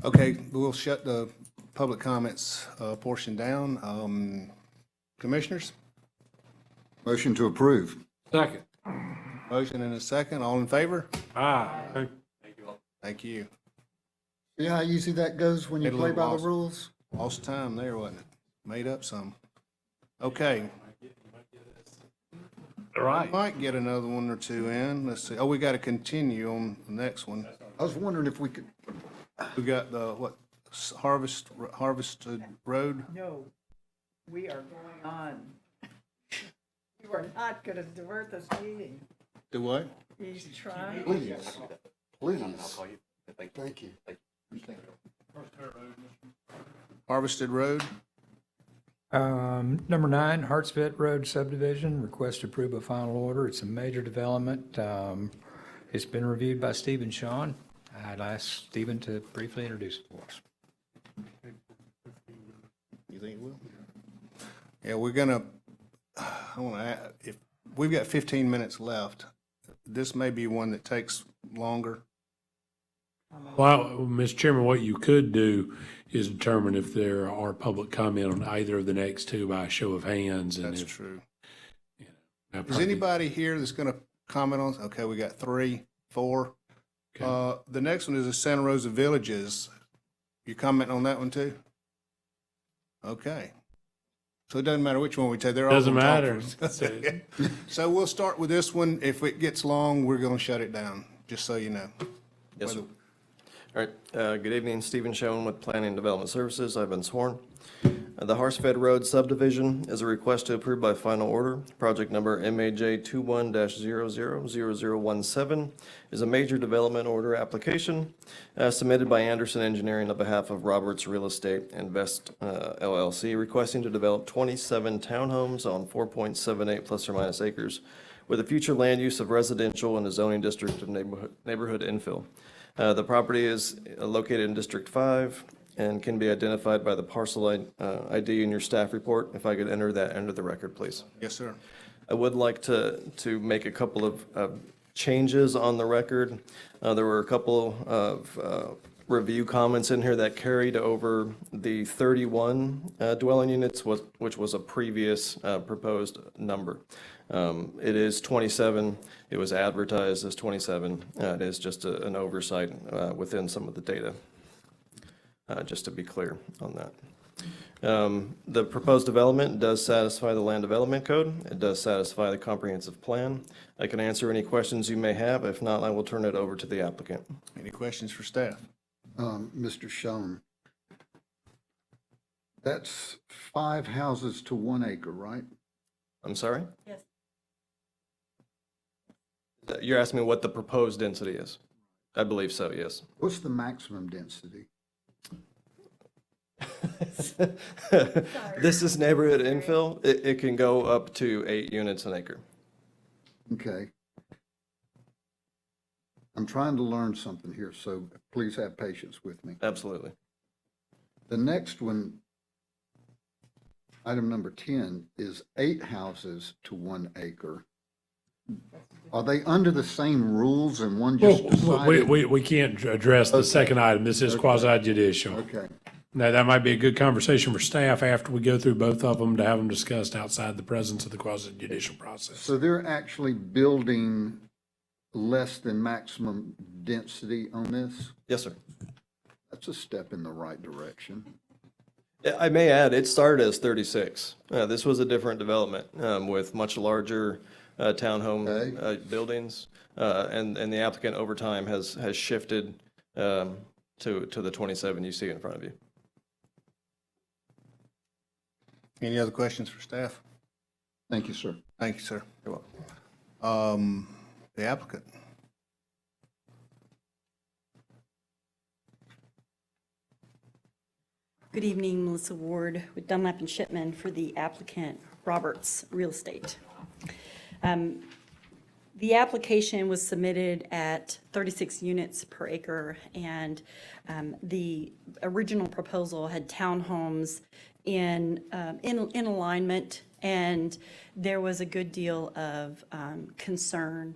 S5: Okay, we'll shut the public comments portion down. Commissioners?
S1: Motion to approve.
S10: Second.
S5: Motion and a second. All in favor?
S3: Aye.
S5: Thank you.
S1: See how easy that goes when you
S5: Made a
S1: play
S5: little
S1: by the rules?
S5: Lost time there, wasn't it? Made up some. Okay.
S10: All right.
S5: Might get another one or two in. Let's see. Oh, we got to continue on the next one.
S1: I was wondering if we could,
S5: We got the, what, Harvested Road?
S18: No, we are going on. You are not going to divert this meeting.
S5: Do what?
S18: He's trying.
S1: please, please.
S15: Thank you.
S1: Thank you.
S5: Harvested Road?
S9: Number 9, Hartsville Road subdivision, request to approve a final order. It's a major development. It's been reviewed by Steve and Sean. I'd ask Stephen to briefly introduce it for us.
S5: You think it will? Yeah, we're gonna, I want to, if, we've got 15 minutes left. This may be one that takes longer.
S19: Well, Mr. Chairman, what you could do is determine if there are public comment on either of the next two by a show of hands. And
S5: That's
S19: if,
S5: true.
S19: that
S5: Is
S19: probably-
S5: anybody here that's going to comment on, okay, we got 3, 4. The next one is the Santa Rosa Villages. You comment on that one too? Okay. So it doesn't matter which one we take, they're all.
S19: Doesn't
S5: gonna talk
S19: matter.
S5: for us. So we'll start with this one. If it gets long, we're going to shut it down, just so you know.
S13: Yes, sir.
S5: Whether-
S13: All right, good evening, Stephen Schoen with Planning and Development Services. I've been sworn. The Harsfed Road subdivision is a request to approve by final order. Project number MAJ 21-000017 is a major development order application submitted by Anderson Engineering on behalf of Roberts Real Estate Invest LLC, requesting to develop 27 townhomes on 4.78 plus or minus acres with a future land use of residential in a zoning district of neighborhood infill. The property is located in District 5 and can be identified by the parcel ID in your staff report. If I could enter that into the record, please.
S5: Yes, sir.
S13: I would like to make a couple of changes on the record. There were a couple of review comments in here that carried over the 31 dwelling units, which was a previous proposed number. It is 27. It was advertised as 27. It is just an oversight within some of the data, just to be clear on that. The proposed development does satisfy the Land Development Code. It does satisfy the comprehensive plan. I can answer any questions you may have. If not, I will turn it over to the applicant.
S5: Any questions for staff?
S1: Mr. Schoen, that's 5 houses to 1 acre, right?
S13: I'm sorry?
S18: Yes.
S13: You're asking me what the proposed density is? I believe so, yes.
S1: What's the maximum density?
S13: This is neighborhood infill. It can go up to 8 units an acre.
S1: Okay. I'm trying to learn something here, so please have patience with me.
S13: Absolutely.
S1: The next one, item number 10, is 8 houses to 1 acre. Are they under the same rules and one just decided?
S19: We can't address the second item. This is quasi judicial.
S1: Okay.
S19: Now, that might be a good conversation for staff after we go through both of them to have them discussed outside the presence of the quasi judicial process.
S1: So they're actually building less than maximum density on this?
S13: Yes, sir.
S1: That's a step in the right direction.
S13: I may add, it started as 36. This was a different development with much larger townhome buildings. And the applicant over time has shifted to the 27 you see in front of you.
S5: Any other questions for staff?
S1: Thank you, sir.
S5: Thank you, sir. You're welcome. The applicant.
S4: Good evening, Melissa Ward with Dunlap and Shipman for the applicant Roberts Real Estate. The application was submitted at 36 units per acre, and the original proposal had townhomes in alignment, and there was a good deal of concern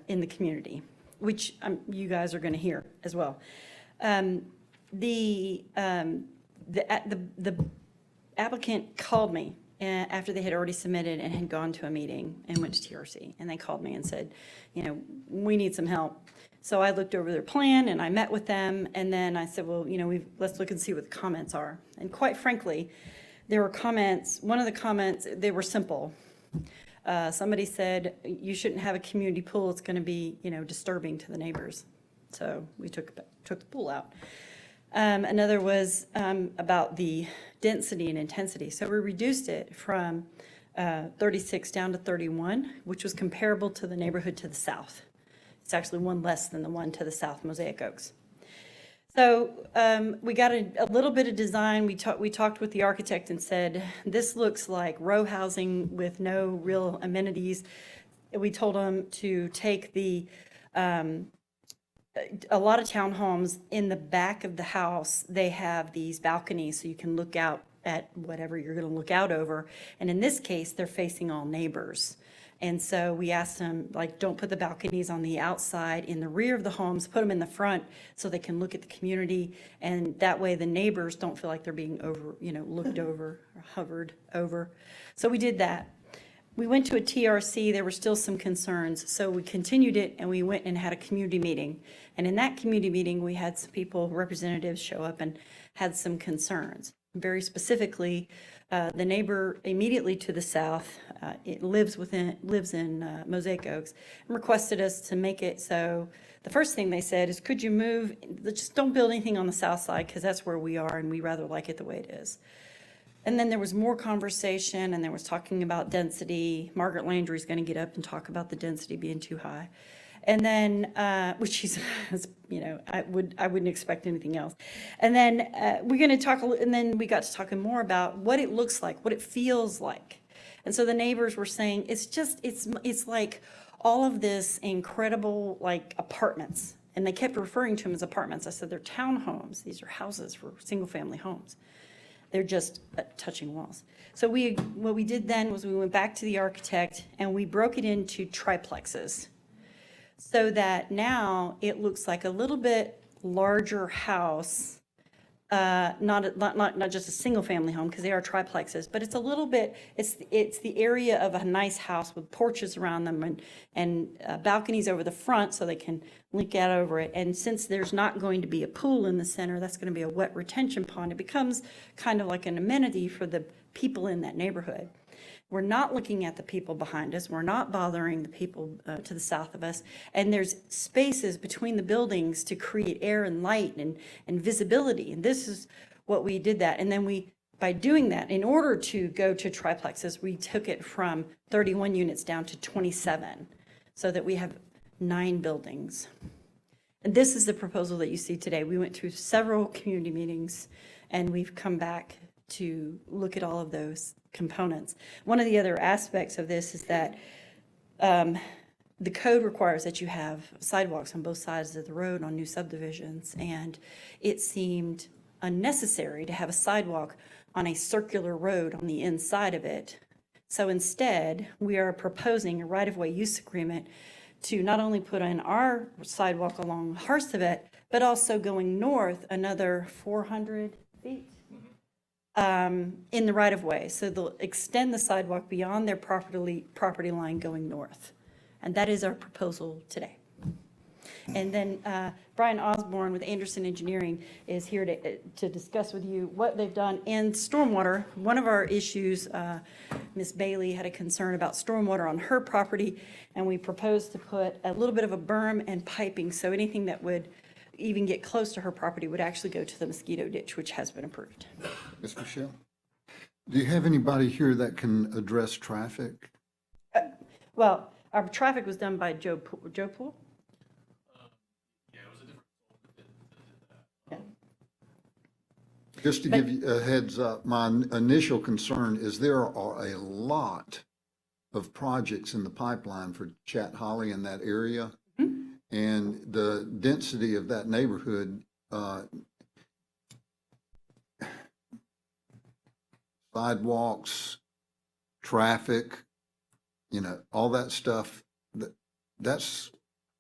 S4: in the community, which you guys are going to hear as well. The applicant called me after they had already submitted and had gone to a meeting and went to TRC, and they called me and said, you know, we need some help. So I looked over their plan and I met with them, and then I said, well, you know, let's look and see what the comments are. And quite frankly, there were comments, one of the comments, they were simple. Somebody said, you shouldn't have a community pool, it's gonna be, you know, disturbing to the neighbors. So we took the pool out. Another was about the density and intensity. So we reduced it from 36 down to 31, which was comparable to the neighborhood to the south. It's actually one less than the one to the south, Mosaic Oaks. So we got a little bit of design. We talked with the architect and said, this looks like row housing with no real amenities. We told them to take a lot of townhomes in the back of the house, they have these balconies so you can look out at whatever you're going to look out over. And in this case, they're facing all neighbors. And so we asked them, like, don't put the balconies on the outside in the rear of the homes, put them in the front so they can look at the community. And that way the neighbors don't feel like they're being looked over or hovered over. So we did that. We went to a TRC, there were still some concerns, so we continued it and we went and had a community meeting. And in that community meeting, we had some people, representatives show up and had some concerns. Very specifically, the neighbor immediately to the south, it lives in Mosaic Oaks, and requested us to make it so, the first thing they said is, could you move, just don't build anything on the south side because that's where we are and we rather like it the way it is. And then there was more conversation, and there was talking about density. Margaret Landry's going to get up and talk about the density being too high. And then, which she's, you know, I wouldn't expect anything else. And then we're going to talk, and then we got to talking more about what it looks like, what it feels like. And so the neighbors were saying, it's like all of this incredible, like, apartments. And they kept referring to them as apartments. I said, they're townhomes. These are houses for single-family homes. They're just touching walls. So what we did then was we went back to the architect and we broke it into triplexes so that now it looks like a little bit larger house, not just a single family home because they are triplexes, but it's a little bit, it's the area of a nice house with porches around them and balconies over the front so they can look out over it. And since there's not going to be a pool in the center, that's going to be a wet retention pond. It becomes kind of like an amenity for the people in that neighborhood. We're not looking at the people behind us. We're not bothering the people to the south of us. And there's spaces between the buildings to create air and light and visibility. And this is what we did that. And then by doing that, in order to go to triplexes, we took it from 31 units down to 27 so that we have 9 buildings. And this is the proposal that you see today. We went through several community meetings and we've come back to look at all of those components. One of the other aspects of this is that the code requires that you have sidewalks on both sides of the road on new subdivisions, and it seemed unnecessary to have a sidewalk on a circular road on the inside of it. So instead, we are proposing a right-of-way use agreement to not only put in our sidewalk along Harstevet, but also going north another 400 feet in the right-of-way. So they'll extend the sidewalk beyond their property line going north. And that is our proposal today. And then Brian Osborne with Anderson Engineering is here to discuss with you what they've done in stormwater. One of our issues, Ms. Bailey had a concern about stormwater on her property, and we proposed to put a little bit of a berm and piping, so anything that would even get close to her property would actually go to the mosquito ditch, which has been approved.
S1: Ms. Michelle, do you have anybody here that can address traffic?
S4: Well, our traffic was done by Joe Poole.
S1: Just to give you a heads up, my initial concern is there are a lot of projects in the pipeline for Chat Holly in that area. And the density of that neighborhood, sidewalks, traffic, all that stuff, that's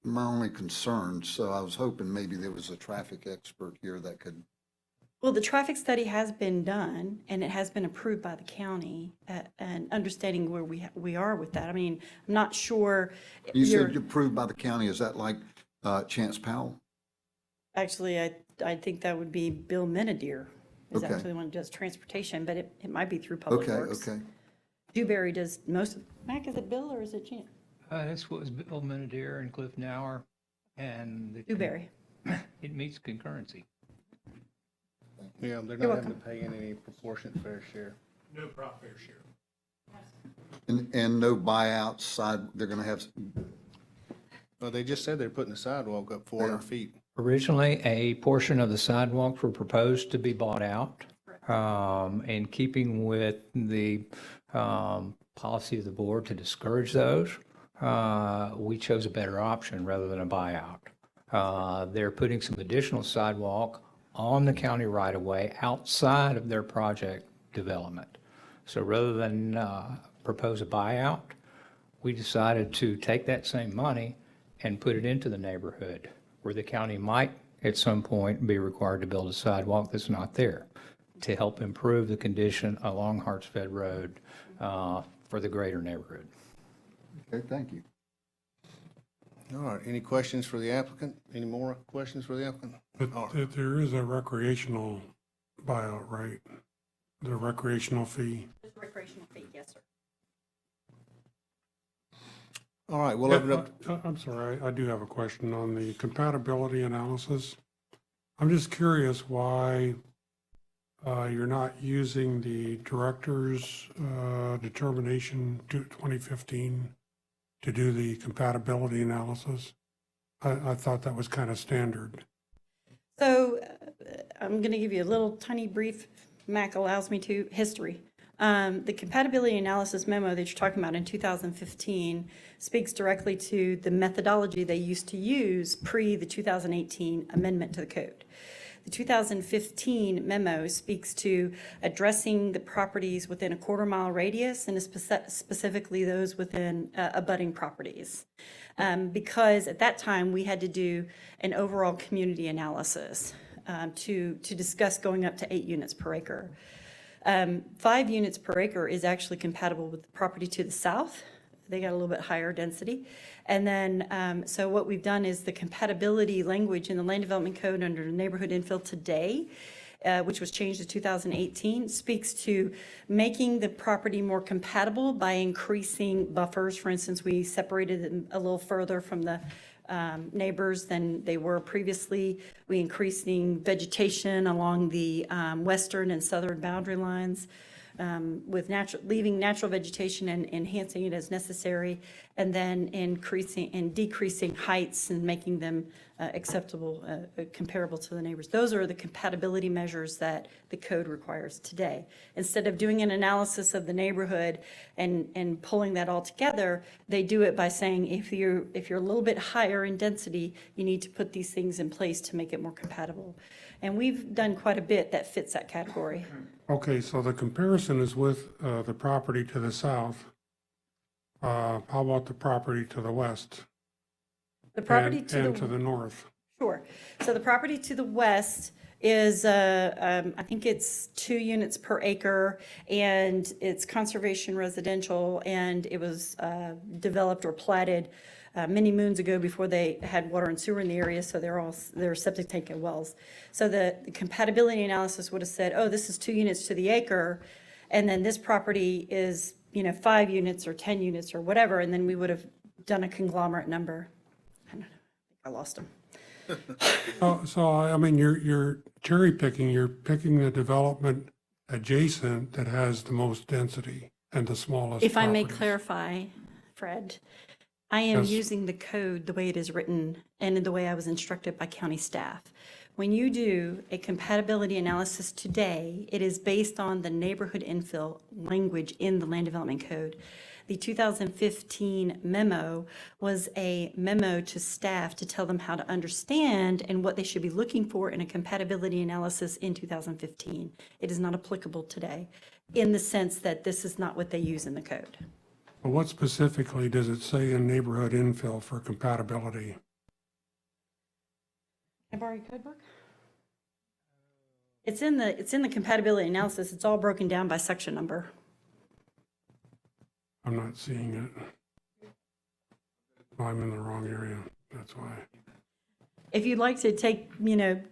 S1: my only concern. So I was hoping maybe there was a traffic expert here that could.
S4: Well, the traffic study has been done, and it has been approved by the county, and understanding where we are with that. I mean, I'm not sure.
S1: You said approved by the county. Is that like Chance Powell?
S4: Actually, I think that would be Bill Menadier is
S1: Okay.
S4: actually the one who does transportation, but it might be through Public Works.
S1: Okay.
S4: Dewberry does most of, Mac, is it Bill or is it Chance?
S9: This was Bill Menadier and Cliff Nauer, and
S4: Dewberry.
S9: it meets concurrency.
S5: Yeah, they're
S4: You're
S5: not having to pay any proportionate fair share.
S19: No prop fair share.
S1: And no buyouts side, they're going to have.
S5: Well, they just said they're putting the sidewalk up 400 feet.
S9: Originally, a portion of the sidewalks were proposed to be bought out. In keeping with the policy of the board to discourage those, we chose a better option rather than a buyout. They're putting some additional sidewalk on the county right-of-way outside of their project development. So rather than propose a buyout, we decided to take that same money and put it into the neighborhood where the county might at some point be required to build a sidewalk that's not there to help improve the condition along Hartsfed Road for the greater neighborhood.
S1: Okay, thank you.
S5: All right, any questions for the applicant? Any more questions for the applicant?
S3: But there is a recreational buyout, right? The recreational fee.
S4: There's a recreational fee, yes, sir.
S5: All right, we'll open up.
S3: I'm sorry, I do have a question on the compatibility analysis. I'm just curious why you're not using the director's determination to 2015 to do the compatibility analysis. I thought that was kind of standard.
S4: So I'm going to give you a little tiny brief, Mac allows me to, history. The compatibility analysis memo that you're talking about in 2015 speaks directly to the methodology they used to use pre the 2018 amendment to the code. The 2015 memo speaks to addressing the properties within a quarter-mile radius and specifically those within abutting properties. Because at that time, we had to do an overall community analysis to discuss going up to 8 units per acre. 5 units per acre is actually compatible with the property to the south. They got a little bit higher density. And then, so what we've done is the compatibility language in the Land Development Code under neighborhood infill today, which was changed to 2018, speaks to making the property more compatible by increasing buffers. For instance, we separated them a little further from the neighbors than they were previously. We increasing vegetation along the western and southern boundary lines. With leaving natural vegetation and enhancing it as necessary, and then increasing and decreasing heights and making them acceptable, comparable to the neighbors. Those are the compatibility measures that the code requires today. Instead of doing an analysis of the neighborhood and pulling that all together, they do it by saying if you're a little bit higher in density, you need to put these things in place to make it more compatible. And we've done quite a bit that fits that category.
S3: Okay, so the comparison is with the property to the south. How about the property to the west?
S4: The property
S3: And
S4: to
S3: to the north?
S4: Sure. So the property to the west is, I think it's 2 units per acre, and it's conservation residential, and it was developed or platted many moons ago before they had water and sewer in the area, so they're septic tank and wells. So the compatibility analysis would have said, oh, this is 2 units to the acre, and then this property is, 5 units or 10 units or whatever, and then we would have done a conglomerate number. I don't know, I lost them.
S3: So I mean, you're cherry picking, you're picking the development adjacent that has the most density and the smallest
S4: If I may
S3: properties.
S4: clarify, Fred, I am
S3: Yes.
S4: using the code the way it is written and in the way I was instructed by county staff. When you do a compatibility analysis today, it is based on the neighborhood infill language in the land development code. The 2015 memo was a memo to staff to tell them how to understand and what they should be looking for in a compatibility analysis in 2015. It is not applicable today in the sense that this is not what they use in the code.
S3: Well, what specifically does it say in neighborhood infill for compatibility?
S4: Can I borrow your code book? It's in the compatibility analysis. It's all broken down by section number.
S3: I'm not seeing it. Well, I'm in the wrong area, that's why.
S4: If you'd like to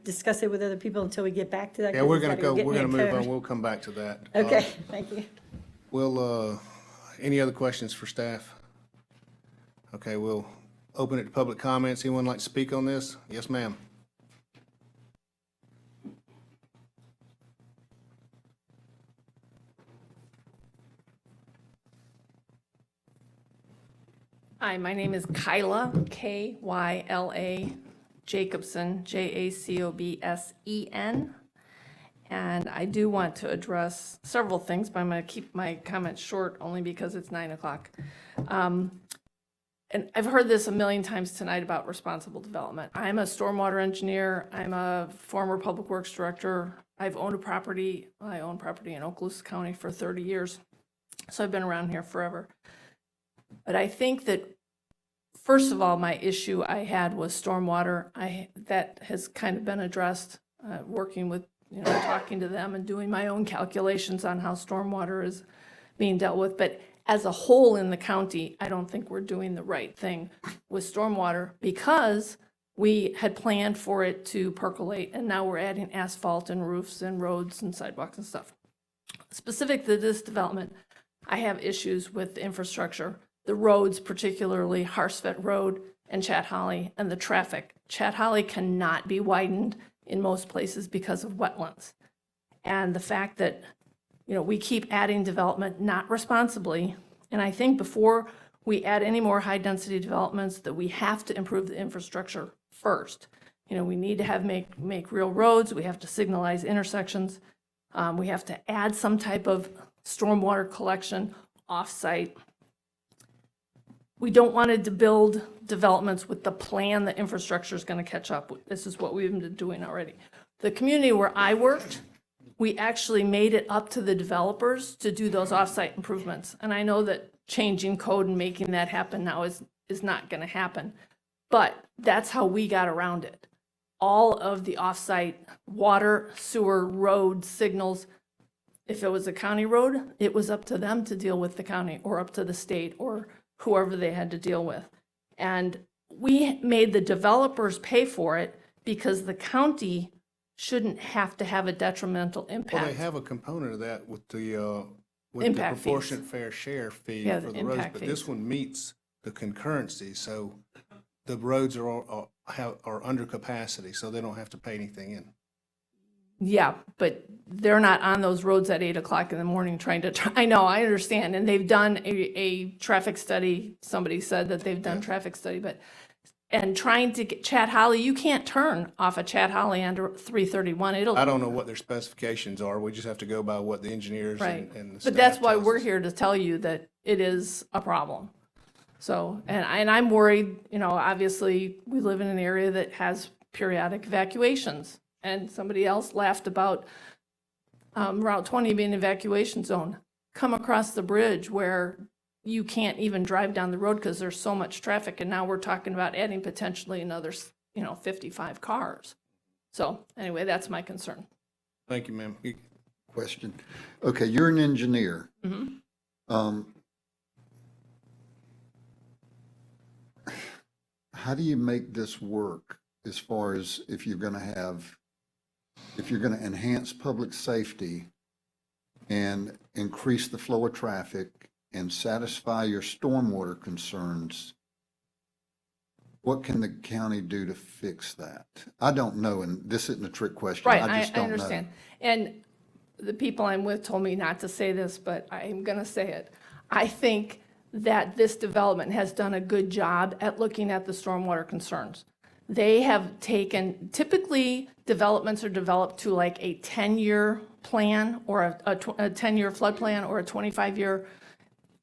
S4: discuss it with other people until we get back to that.
S5: Yeah,
S4: 'cause
S5: we're
S4: it's
S5: gonna
S4: gotta
S5: go, we're
S4: get
S5: gonna
S4: me a
S5: move on.
S4: code.
S5: We'll come back to that.
S4: Okay, thank you.
S5: Any other questions for staff? Okay, we'll open it to public comments. Anyone like to speak on this? Yes, ma'am.
S23: Hi, my name is Kyla, Kyla Jacobson, Jacobsen. And I do want to address several things, but I'm going to keep my comments short only because it's 9 o'clock. And I've heard this a million times tonight about responsible development. I'm a stormwater engineer. I'm a former public works director. I've owned property in Okaloosa County for 30 years. So I've been around here forever. But I think that, first of all, my issue I had was stormwater. That has kind of been addressed, working with, talking to them and doing my own calculations on how stormwater is being dealt with. But as a whole in the county, I don't think we're doing the right thing with stormwater because we had planned for it to percolate, and now we're adding asphalt and roofs and roads and sidewalks and stuff. Specific to this development, I have issues with the infrastructure. The roads, particularly Harsvet Road and Chat Holly, and the traffic. Chat Holly cannot be widened in most places because of wetlands. And the fact that, we keep adding development not responsibly, and I think before we add any more high-density developments, that we have to improve the infrastructure first. We need to make real roads, we have to signalize intersections, we have to add some type of stormwater collection off-site. We don't want to build developments with the plan that infrastructure is going to catch up with. This is what we've been doing already. The community where I worked, we actually made it up to the developers to do those off-site improvements. And I know that changing code and making that happen now is not going to happen. But that's how we got around it. All of the off-site water, sewer, road, signals, if it was a county road, it was up to them to deal with the county or up to the state or whoever they had to deal with. And we made the developers pay for it because the county shouldn't have to have a detrimental impact.
S5: Well, they have a component of that with the
S23: Impact fees.
S5: proportionate fair share fee
S23: Yeah,
S5: for
S23: the
S5: the roads,
S23: impact
S5: but
S23: fees.
S5: this one meets the concurrency, so the roads are under capacity, so they don't have to pay anything in.
S23: Yeah, but they're not on those roads at 8 o'clock in the morning trying to, I know, I understand. And they've done a traffic study. Somebody said that they've done traffic study, and trying to get Chat Holly, you can't turn off of Chat Holly under 331.
S5: I don't know what their specifications are. We just have to go by what the engineers
S23: Right.
S5: and the
S23: But that's
S5: staff
S23: why
S5: tells
S23: we're
S5: us.
S23: here to tell you that it is a problem. So, and I'm worried, obviously, we live in an area that has periodic evacuations. And somebody else laughed about Route 20 being an evacuation zone. Come across the bridge where you can't even drive down the road because there's so much traffic. And now we're talking about adding potentially another, 55 cars. So anyway, that's my concern.
S5: Thank you, ma'am.
S1: Question. Okay, you're an engineer.
S23: Mhm.
S1: How do you make this work as far as if you're going to enhance public safety and increase the flow of traffic and satisfy your stormwater concerns? What can the county do to fix that? I don't know, and this isn't a trick question.
S23: Right,
S1: I just
S23: I
S1: don't know.
S23: understand. And the people I'm with told me not to say this, but I'm going to say it. I think that this development has done a good job at looking at the stormwater concerns.
S11: They have taken, typically developments are developed to like a 10-year plan or a 10-year flood plan or a 25-year,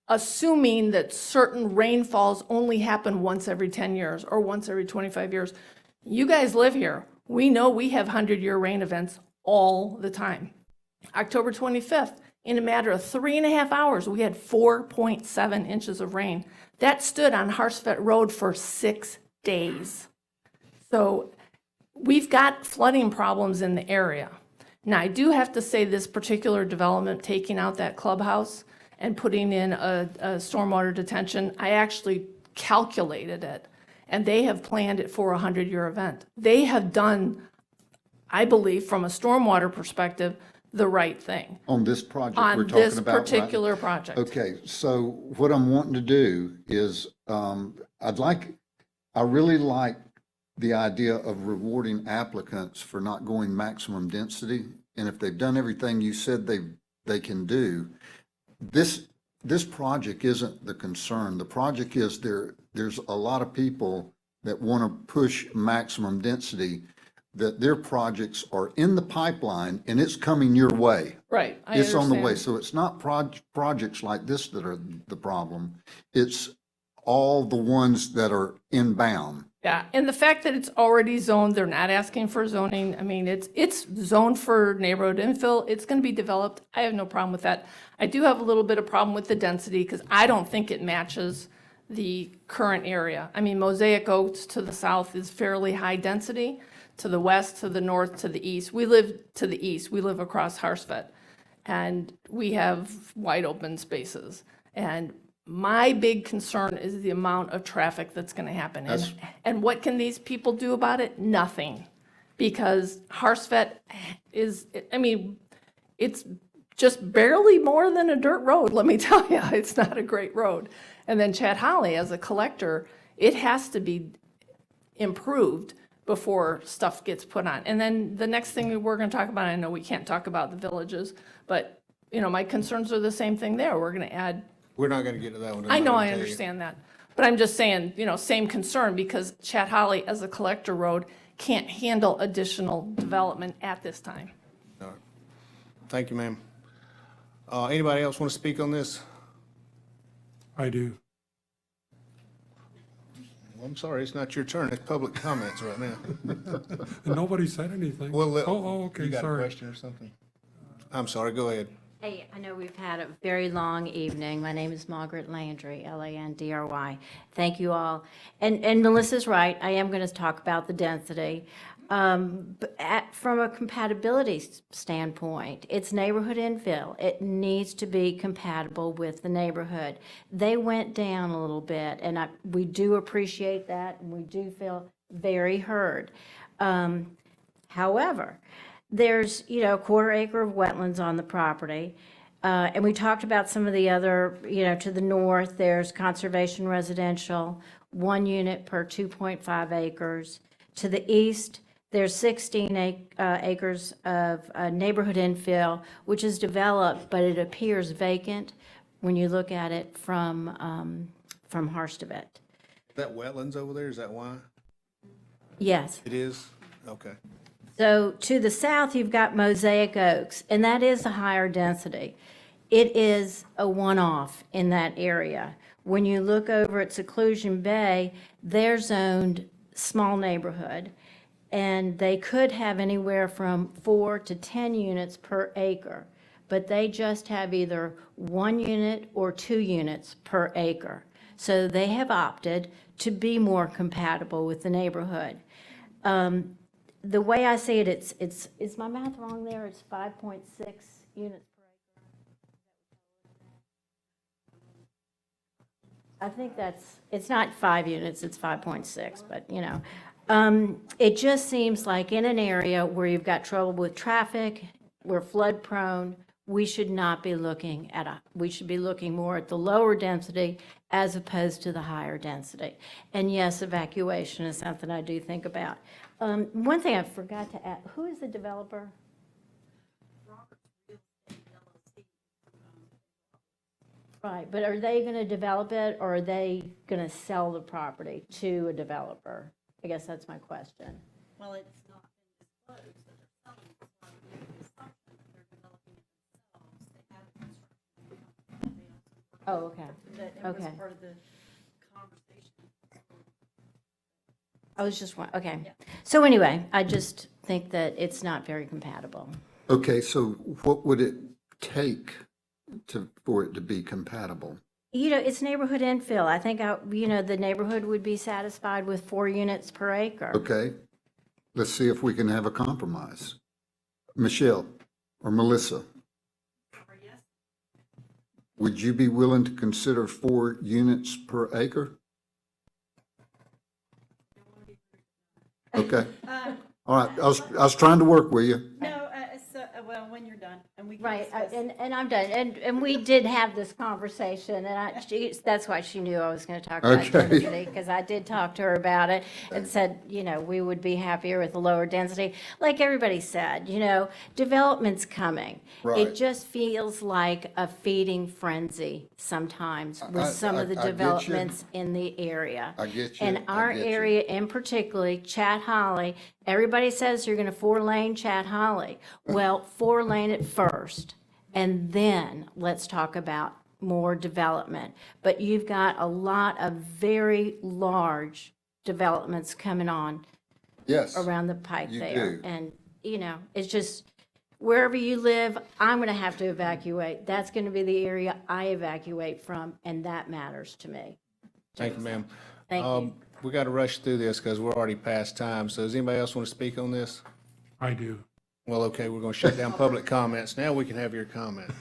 S11: assuming that certain rainfalls only happen once every 10 years or once every 25 years. You guys live here. We know we have 100-year rain events all the time. October 25th, in a matter of 3.5 hours, we had 4.7 inches of rain. That stood on Harsvet Road for 6 days. So we've got flooding problems in the area. Now, I do have to say this particular development, taking out that clubhouse and putting in a stormwater detention, I actually calculated it, and they have planned it for a 100-year event. They have done, I believe, from a stormwater perspective, the right thing.
S1: On this project we're
S11: On
S1: talking
S11: this
S1: about, right?
S11: particular project.
S1: Okay, so what I'm wanting to do is, I really like the idea of rewarding applicants for not going maximum density. And if they've done everything you said they can do, this project isn't the concern. The project is there's a lot of people that want to push maximum density, that their projects are in the pipeline and it's coming your way.
S11: Right, I
S1: It's on the way.
S11: understand.
S1: So it's not projects like this that are the problem. It's all the ones that are inbound.
S11: Yeah, and the fact that it's already zoned, they're not asking for zoning. I mean, it's zoned for neighborhood infill. It's going to be developed. I have no problem with that. I do have a little bit of problem with the density because I don't think it matches the current area. I mean, Mosaic Oaks to the south is fairly high density. To the west, to the north, to the east. We live to the east. We live across Harsvet, and we have wide open spaces. And my big concern is the amount of traffic that's going to happen. And what can these people do about it? Nothing. Because Harsvet is, I mean, it's just barely more than a dirt road, let me tell you. It's not a great road. And then Chat Holly, as a collector, it has to be improved before stuff gets put on. And then the next thing we're going to talk about, I know we can't talk about the villages, but, you know, my concerns are the same thing there. We're going to add.
S5: We're not going to get to that one.
S11: I know,
S5: tonight,
S11: I
S5: tell you.
S11: understand that. But I'm just saying, you know, same concern because Chat Holly as a collector road can't handle additional development at this time.
S5: All right. Thank you, ma'am. Anybody else want to speak on this?
S3: I do.
S5: Well, I'm sorry, it's not your turn. It's public comments right now.
S3: And nobody said anything.
S5: Well,
S3: Okay,
S5: You got a
S3: sorry.
S5: question or something? I'm sorry, go ahead.
S20: Hey, I know we've had a very long evening. My name is Margaret Landry, Landry. Thank you all. And Melissa's right, I am going to talk about the density. But from a compatibility standpoint, it's neighborhood infill. It needs to be compatible with the neighborhood. They went down a little bit, and we do appreciate that, and we do feel very heard. However, there's, you know, a 1/4 acre of wetlands on the property. And we talked about some of the other, you know, to the north, there's conservation residential, 1 unit per 2.5 acres. To the east, there's 16 acres of neighborhood infill, which is developed, but it appears vacant when you look at it from Harstevet.
S5: That wetlands over there, is that why?
S20: Yes.
S5: It is? Okay.
S20: So to the south, you've got Mosaic Oaks, and that is a higher density. It is a one-off in that area. When you look over at Seclusion Bay, they're zoned small neighborhood, and they could have anywhere from 4 to 10 units per acre, but they just have either 1 unit or 2 units per acre. So they have opted to be more compatible with the neighborhood. The way I see it, is my math wrong there? It's 5.6 units per acre? I think it's not 5 units, it's 5.6, but, you know. It just seems like in an area where you've got trouble with traffic, we're flood prone, we should not be looking we should be looking more at the lower density as opposed to the higher density. And yes, evacuation is something I do think about. One thing I forgot to add, who is the developer? Right, but are they going to develop it or are they going to sell the property to a developer? I guess that's my question.
S4: Well, it's not been disclosed that they're selling it, so I'm making the assumption that they're developing it themselves. They have a construction company.
S20: Oh, okay.
S4: That it was
S20: Okay.
S4: part of the conversation.
S20: I was just, okay. So anyway, I just think that it's not very compatible.
S1: Okay, so what would it take for it to be compatible?
S20: It's neighborhood infill. I think, the neighborhood would be satisfied with 4 units per acre.
S1: Okay, let's see if we can have a compromise. Michelle or Melissa? Would you be willing to consider 4 units per acre? Okay, all right, I was trying to work with you.
S4: No, well, when you're done, and we can
S20: Right,
S4: discuss.
S20: and I'm done. And we did have this conversation, and that's why she knew I was going to talk about
S1: Okay.
S20: density, because I did talk to her about it and said, we would be happier with a lower density. Like everybody said, development's coming.
S1: Right.
S20: It just feels like a feeding frenzy sometimes with some of the
S1: I get you.
S20: developments in the area.
S1: I get you.
S20: And
S1: I
S20: our
S1: get you.
S20: area in particularly, Chat Holly, everybody says you're going to 4-lane Chat Holly. Well, 4-lane it first, and then let's talk about more development. But you've got a lot of very large developments coming on
S1: Yes.
S20: around the pike
S1: you
S20: there.
S1: do.
S20: And, it's just, wherever you live, I'm going to have to evacuate. That's going to be the area I evacuate from, and that matters to me.
S5: Thank you, ma'am.
S20: Thank you.
S5: We got to rush through this because we're already past time. So does anybody else want to speak on this?
S3: I do.
S5: Well, okay, we're going to shut down public comments. Now we can have your comment.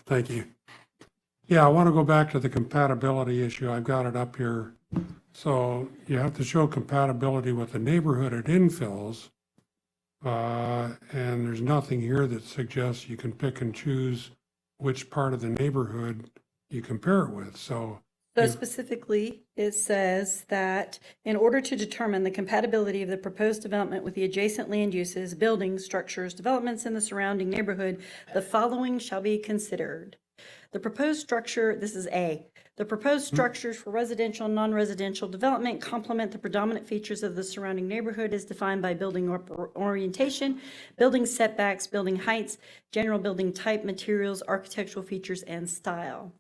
S3: Thank you. Yeah, I want to go back to the compatibility issue. I've got it up here. So you have to show compatibility with the neighborhood it infills. And there's nothing here that suggests you can pick and choose which part of the neighborhood you compare it with. So
S4: So specifically, it says that in order to determine the compatibility of the proposed development with the adjacent land uses, buildings, structures, developments in the surrounding neighborhood, the following shall be considered. The proposed structure, this is A, the proposed structures for residential and non-residential development complement the predominant features of the surrounding neighborhood as defined by building orientation, building setbacks, building heights, general building type, materials, architectural features, and style.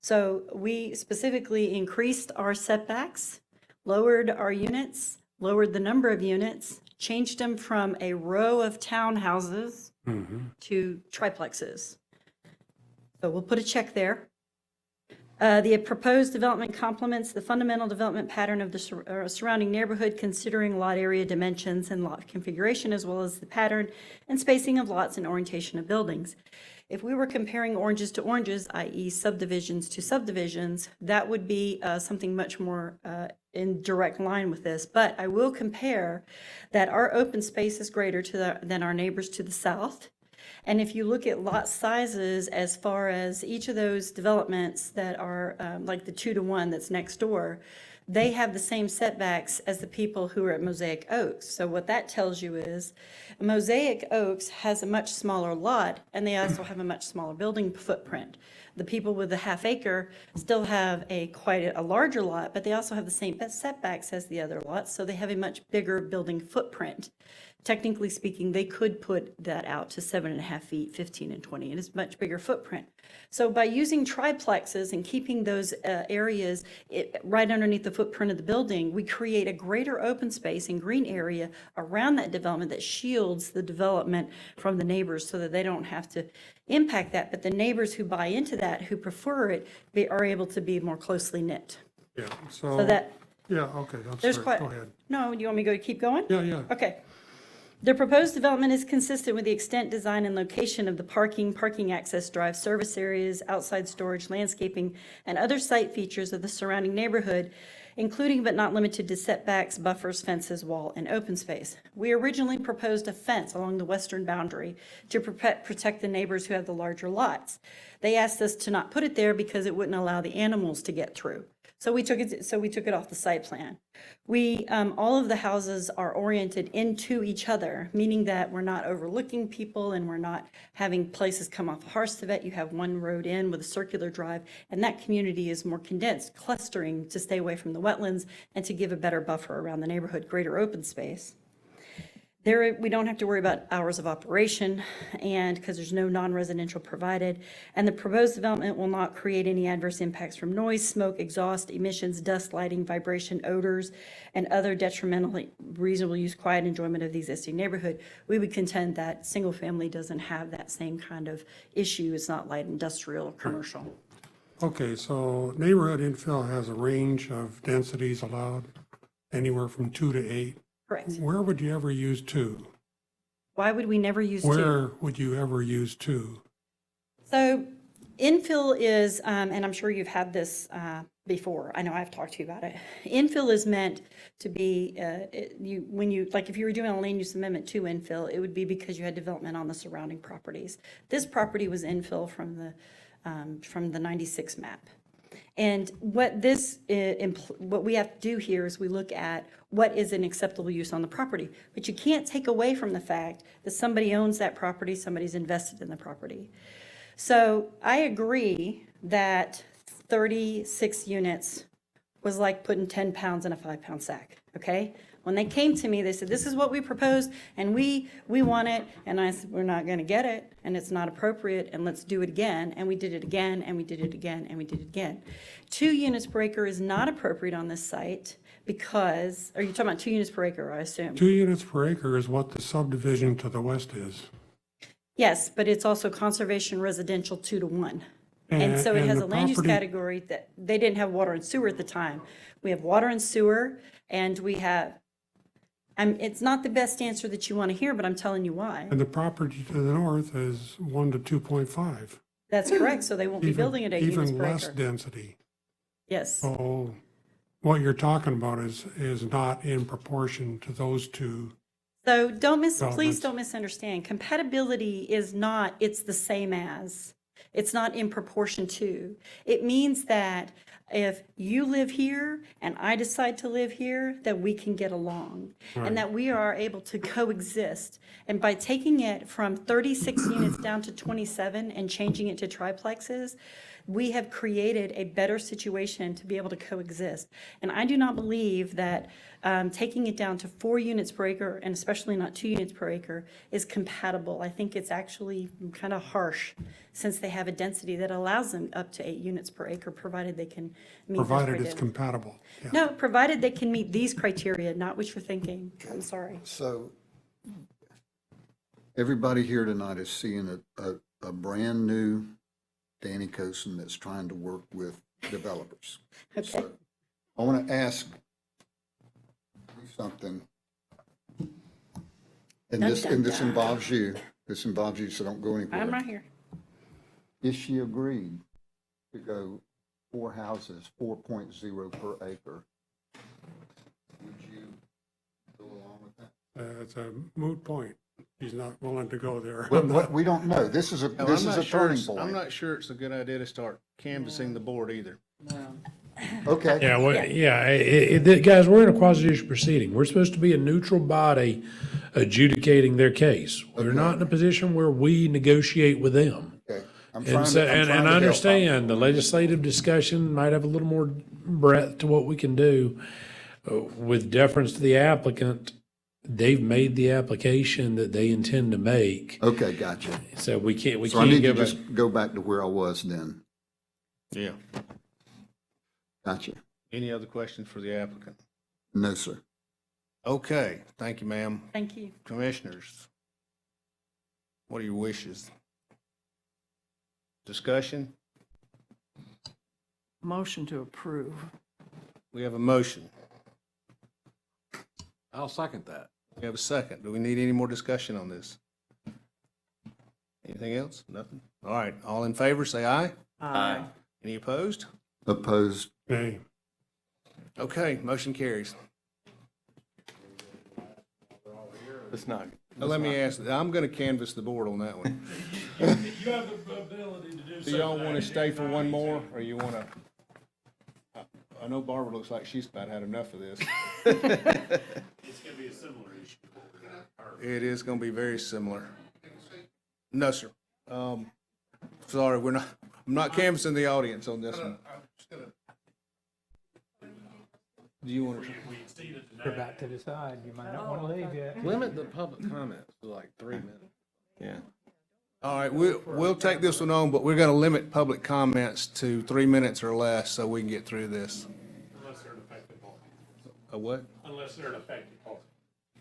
S4: So we specifically increased our setbacks, lowered our units, lowered the number of units, changed them from a row of townhouses to triplexes. So we'll put a check there. The proposed development complements the fundamental development pattern of the surrounding neighborhood, considering lot area dimensions and lot configuration, as well as the pattern and spacing of lots and orientation of buildings. If we were comparing oranges to oranges, i.e. subdivisions to subdivisions, that would be something much more in direct line with this. But I will compare that our open space is greater than our neighbors to the south. And if you look at lot sizes as far as each of those developments that are like the 2-to-1 that's next door, they have the same setbacks as the people who are at Mosaic Oaks. So what that tells you is Mosaic Oaks has a much smaller lot, and they also have a much smaller building footprint. The people with the half acre still have quite a larger lot, but they also have the same setbacks as the other lots, so they have a much bigger building footprint. Technically speaking, they could put that out to 7.5 feet, 15 and 20, and it's a much bigger footprint. So by using triplexes and keeping those areas right underneath the footprint of the building, we create a greater open space and green area around that development that shields the development from the neighbors so that they don't have to impact that. But the neighbors who buy into that, who prefer it, are able to be more closely knit.
S3: Yeah,
S4: So that,
S3: yeah, okay, I'm
S4: there's
S3: sorry,
S4: quite,
S3: go ahead.
S4: no, do you want me to keep going?
S3: Yeah.
S4: Okay. The proposed development is consistent with the extent, design, and location of the parking access drive, service areas, outside storage, landscaping, and other site features of the surrounding neighborhood, including but not limited to setbacks, buffers, fences, wall, and open space. We originally proposed a fence along the western boundary to protect the neighbors who have the larger lots. They asked us to not put it there because it wouldn't allow the animals to get through. So we took it off the site plan. We, all of the houses are oriented into each other, meaning that we're not overlooking people and we're not having places come off Harstevet. You have one road in with a circular drive, and that community is more condensed, clustering to stay away from the wetlands and to give a better buffer around the neighborhood, greater open space. There, we don't have to worry about hours of operation, and because there's no non-residential provided, and the proposed development will not create any adverse impacts from noise, smoke, exhaust, emissions, dust, lighting, vibration, odors, and other detrimentally reasonable use, quiet enjoyment of the existing neighborhood. We would contend that single family doesn't have that same kind of issue. It's not light industrial or commercial.
S3: Okay, so neighborhood infill has a range of densities allowed, anywhere from 2 to 8.
S4: Correct.
S3: Where would you ever use 2?
S4: Why would we never use two?
S3: Where would you ever use 2?
S4: So infill is, and I'm sure you've had this before, I know I've talked to you about it. Infill is meant to be, like if you were doing a land use amendment to infill, it would be because you had development on the surrounding properties. This property was infill from the 96 map. And what what we have to do here is we look at what is an acceptable use on the property. But you can't take away from the fact that somebody owns that property, somebody's invested in the property. So I agree that 36 units was like putting 10 pounds in a 5-pound sack, okay? When they came to me, they said, this is what we proposed, and we want it, and I said, we're not gonna get it, and it's not appropriate, and let's do it again, and we did it again, and we did it again, and we did it again. 2 units per acre is not appropriate on this site because, are you talking about 2 units per acre, I assume?
S3: 2 units per acre is what the subdivision to the west is.
S4: Yes, but it's also conservation residential 2 to 1. And so it
S3: And
S4: has
S3: the
S4: a land use
S3: property-
S4: category that, they didn't have water and sewer at the time. We have water and sewer, and we have, it's not the best answer that you want to hear, but I'm telling you why.
S3: And the property to the north is 1 to 2.5.
S4: That's correct, so they won't be building at 8 units
S3: Even
S4: per
S3: less
S4: acre.
S3: density.
S4: Yes,
S3: So what you're talking about is not in proportion to those 2.
S4: so please
S3: Developments.
S4: don't misunderstand. Compatibility is not, it's the same as. It's not in proportion to. It means that if you live here and I decide to live here, that we can get along and that we are able to coexist. And by taking it from 36 units down to 27 and changing it to triplexes, we have created a better situation to be able to coexist. And I do not believe that taking it down to 4 units per acre, and especially not 2 units per acre, is compatible. I think it's actually kind of harsh, since they have a density that allows them up to 8 units per acre, provided they can meet those
S3: Provided it's
S4: criteria.
S3: compatible. Yeah.
S4: No, provided they can meet these criteria, not what you're thinking. I'm sorry.
S1: So everybody here tonight is seeing a brand-new Danny Cosin that's trying to work with developers.
S4: Okay.
S1: So I want to ask you something. And this involves you. This involves you, so don't go anywhere.
S4: I'm right here.
S1: If she agreed to go 4 houses, 4.0 per acre, would you go along with that?
S3: It's a moot point. He's not willing to go there.
S1: Well, we don't know. This is a turning point.
S5: I'm not sure it's a good idea to start canvassing the board either.
S1: Okay.
S19: Yeah, well, yeah, guys, we're in a quasi-judicial proceeding. We're supposed to be a neutral body adjudicating their case. We're not in a position where we negotiate with them.
S1: Okay. I'm
S19: And
S1: trying
S19: so,
S1: to- I'm
S19: and
S1: trying
S19: I
S1: to help.
S19: understand the legislative discussion might have a little more breadth to what we can do. With deference to the applicant, they've made the application that they intend to make.
S1: Okay, gotcha.
S19: So we can't
S1: So I need to
S19: give a,
S1: just go back to where I was then.
S5: Yeah.
S1: Gotcha.
S5: Any other questions for the applicant?
S1: No, sir.
S5: Okay, thank you, ma'am.
S4: Thank you.
S5: Commissioners, what are your wishes? Discussion?
S22: Motion to approve.
S5: We have a motion.
S10: I'll second that.
S5: We have a second. Do we need any more discussion on this? Anything else? Nothing? All right, all in favor, say aye.
S22: Aye.
S5: Any opposed?
S1: Opposed?
S3: Okay.
S5: Okay, motion carries.
S7: It's not.
S5: Now, let me ask, I'm going to canvass the board on that one.
S19: You have the ability to do
S5: Do y'all want to stay for one more, or you want to? I know Barbara looks like she's about had enough of this.
S19: It's gonna be a similar issue.
S5: It is gonna be very similar. No, sir. Sorry, I'm not canvassing the audience on this one. Do you want to?
S9: We're about to decide. You might not want to leave yet.
S10: Limit the public comments to like 3 minutes.
S5: Yeah. All right, we'll take this one on, but we're gonna limit public comments to 3 minutes or less so we can get through this.
S19: Unless they're an affected party.
S5: A what?
S19: Unless they're an affected party.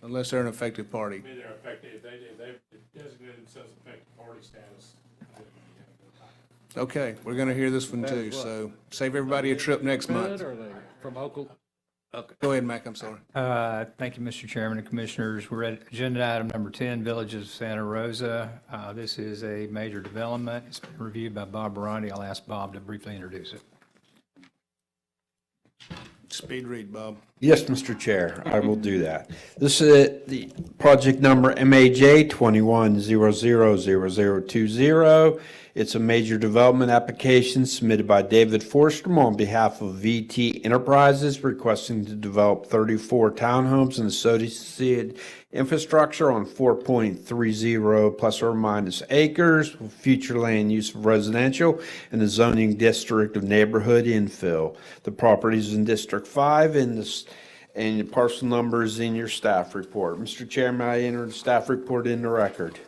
S5: Unless they're an affected party.
S19: I mean, they're affected, if they've designated themselves affected party status.
S5: Okay, we're gonna hear this one too, so save everybody a trip next month.
S10: Good, or are they from Oklahoma? Okay.
S5: Go ahead, Mac, I'm sorry.
S9: Thank you, Mr. Chairman and Commissioners. We're at agenda item number 10, Villages of Santa Rosa. This is a major development. It's been reviewed by Bob Barondi. I'll ask Bob to briefly introduce it.
S5: Speed read, Bob.
S12: Yes, Mr. Chair, I will do that. This is the project number MAJ 21000020. It's a major development application submitted by David Forstrom on behalf of VT Enterprises requesting to develop 34 townhomes and associated infrastructure on 4.30 plus or minus acres with future land use of residential in the zoning district of neighborhood infill. The property is in District 5 and the parcel number is in your staff report. Mr. Chairman, I enter the staff report in the record.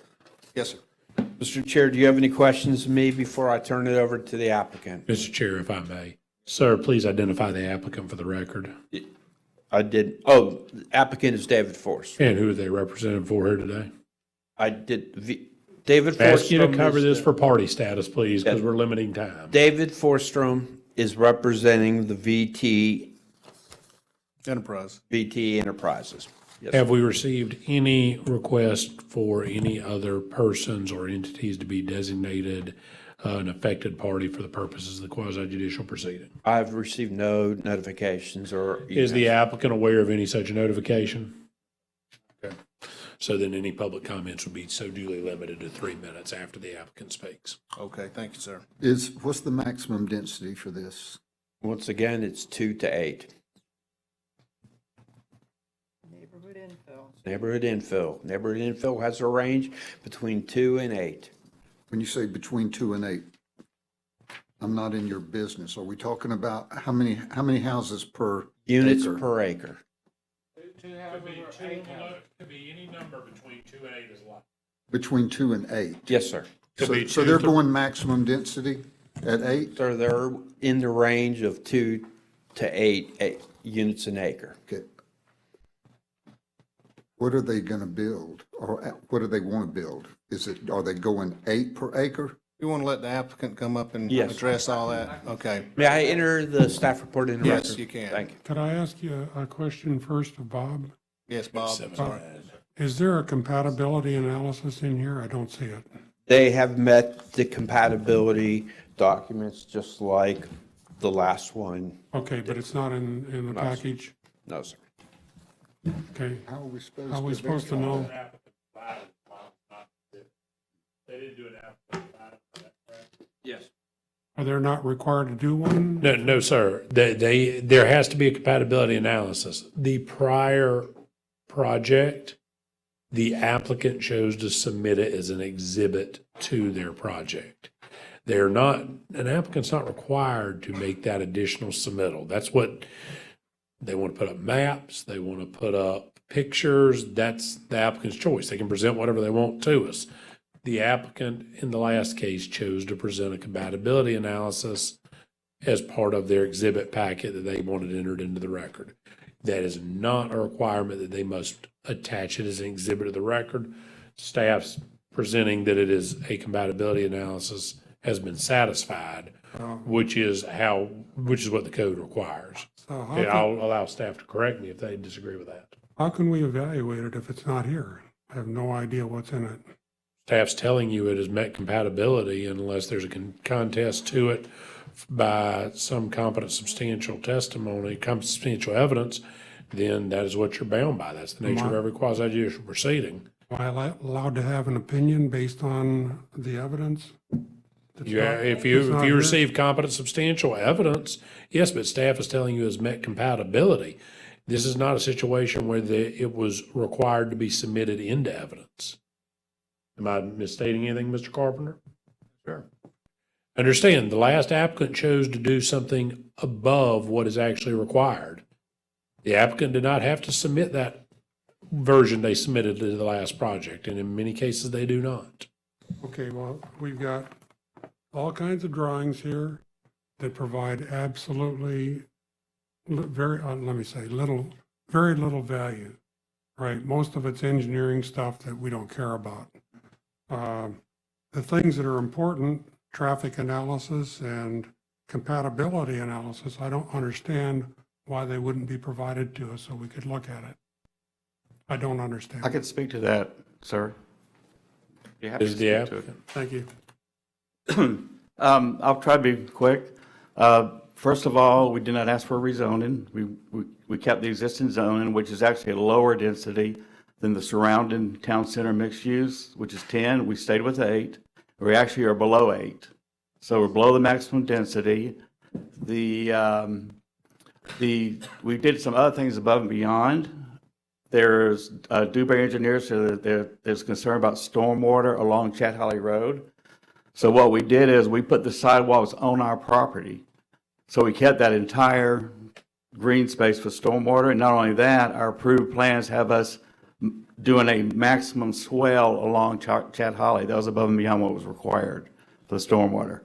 S5: Yes, sir.
S12: Mr. Chair, do you have any questions of me before I turn it over to the applicant?
S19: Mr. Chair, if I may. Sir, please identify the applicant for the record.
S12: I did, oh, the applicant is David Forst.
S19: And who are they represented for here today?
S12: I did, David Forstrom.
S19: Ask you to cover
S12: is
S19: this
S12: the-
S19: for party status, please, because we're limiting time.
S12: David Forstrom is representing the VT Enterprises. Yes,
S19: Have we received any request for any other persons or entities to be designated an affected party for the purposes of the quasi judicial proceeding?
S12: I've received no notifications or.
S19: Is the
S12: emails.
S19: applicant aware of any such notification? Okay. So then any public comments would be so duly limited to 3 minutes after the applicant speaks.
S5: Okay, thank you, sir.
S1: What's the maximum density for this?
S12: Once again, it's 2 to 8. Neighborhood infill. Neighborhood infill has a range between 2 and 8.
S1: When you say between 2 and 8, I'm not in your business. Are we talking about how many houses per
S12: Units
S1: acre?
S12: per acre.
S19: Could be any number between 2 and 8 is allowed.
S1: Between 2 and 8?
S12: Yes, sir.
S1: So they're going maximum density at 8?
S12: So they're in the range of 2 to 8 units an acre.
S1: Okay. What are they going to build, or what do they want to build? Are they going 8 per acre?
S5: You want to let the applicant come up and
S12: Yes.
S5: address all that? Okay.
S12: May I enter the staff report in the record?
S5: Yes, you can.
S12: Thank you.
S3: Could I ask you a question first of Bob?
S5: Yes, Bob, I'm sorry.
S3: Is there a compatibility analysis in here? I don't see it.
S12: They have met the compatibility documents just like the last one.
S3: Okay, but it's not in the
S12: No, sir.
S3: package?
S12: No, sir.
S3: Okay.
S1: How are we supposed
S3: How are we supposed to know?
S19: They didn't do an
S12: Yes.
S3: Are they not required to do one?
S19: No, sir. There has to be a compatibility analysis. The prior project, the applicant chose to submit it as an exhibit to their project. An applicant's not required to make that additional submittal. That's what, they want to put up maps, they want to put up pictures. That's the applicant's choice. They can present whatever they want to us. The applicant in the last case chose to present a compatibility analysis as part of their exhibit packet that they wanted entered into the record. That is not a requirement that they must attach it as an exhibit to the record. Staff's presenting that it is a compatibility analysis has been satisfied, which is what the code requires.
S3: So how
S19: And
S3: can-
S19: I'll allow staff to correct me if they disagree with that.
S3: How can we evaluate it if it's not here? I have no idea what's in it.
S19: Staff's telling you it has met compatibility unless there's a contest to it by some competent substantial testimony, substantial evidence, then that is what you're bound by. That's the nature of every quasi judicial proceeding.
S3: Am I allowed to have an opinion based on the evidence? It's
S19: Yeah,
S3: not-
S19: if
S3: it's
S19: you,
S3: not
S19: if you
S3: here.
S19: receive competent substantial evidence, yes, but staff is telling you has met compatibility. This is not a situation where it was required to be submitted into evidence. Am I misstating anything, Mr. Carpenter? Sure. Understand, the last applicant chose to do something above what is actually required. The applicant did not have to submit that version they submitted to the last project, and in many cases, they do not.
S3: Okay, well, we've got all kinds of drawings here that provide absolutely very, let me say, very little value, right? Most of it's engineering stuff that we don't care about. The things that are important, traffic analysis and compatibility analysis, I don't understand why they wouldn't be provided to us so we could look at it. I don't understand.
S16: I could speak to that, sir. You have to
S19: Is the
S16: speak to it.
S19: applicant?
S3: Thank you.
S16: I'll try to be quick. First of all, we did not ask for rezoning. We kept the existing zoning, which is actually a lower density than the surrounding town center mixed use, which is 10. We stayed with 8. We actually are below 8. So we're below the maximum density. We did some other things above and beyond. There's Dewberry Engineers, so there's concern about stormwater along Chat Holly Road. So what we did is we put the sidewalks on our property. So we kept that entire green space for stormwater. And not only that, our approved plans have us doing a maximum swell along Chat Holly. That was above and beyond what was required for the stormwater.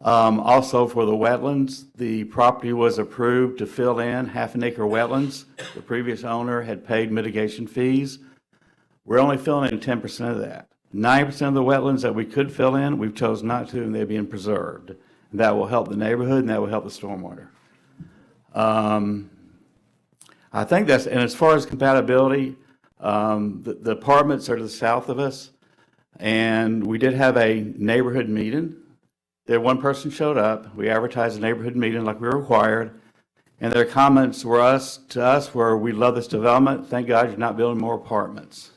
S16: Also for the wetlands, the property was approved to fill in half an acre wetlands. The previous owner had paid mitigation fees. We're only filling in 10% of that. 90% of the wetlands that we could fill in, we've chosen not to, and they're being preserved. That will help the neighborhood, and that will help the stormwater. I think that's, and as far as compatibility, the apartments are to the south of us, and we did have a neighborhood meeting. There, one person showed up. We advertised a neighborhood meeting like we were required, and their comments to us were, "We love this development. Thank God you're not building more apartments."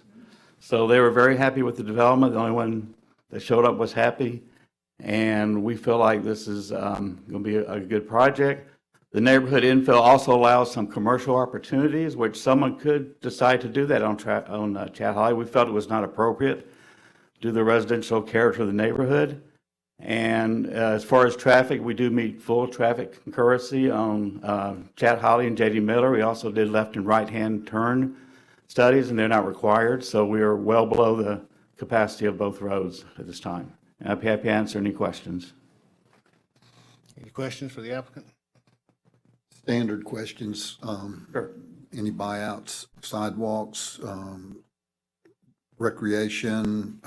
S16: So they were very happy with the development. The only one that showed up was happy. And we feel like this is going to be a good project. The neighborhood infill also allows some commercial opportunities, which someone could decide to do that on Chat Holly. We felt it was not appropriate due to the residential character of the neighborhood. And as far as traffic, we do meet full traffic concurrency on Chat Holly and J.D. Miller. We also did left and right-hand turn studies, and they're not required. So we are well below the capacity of both roads at this time. And I'd be happy to answer any questions.
S5: Any questions for the applicant?
S1: Standard questions.
S5: Sure.
S1: Any buyouts, sidewalks, recreation?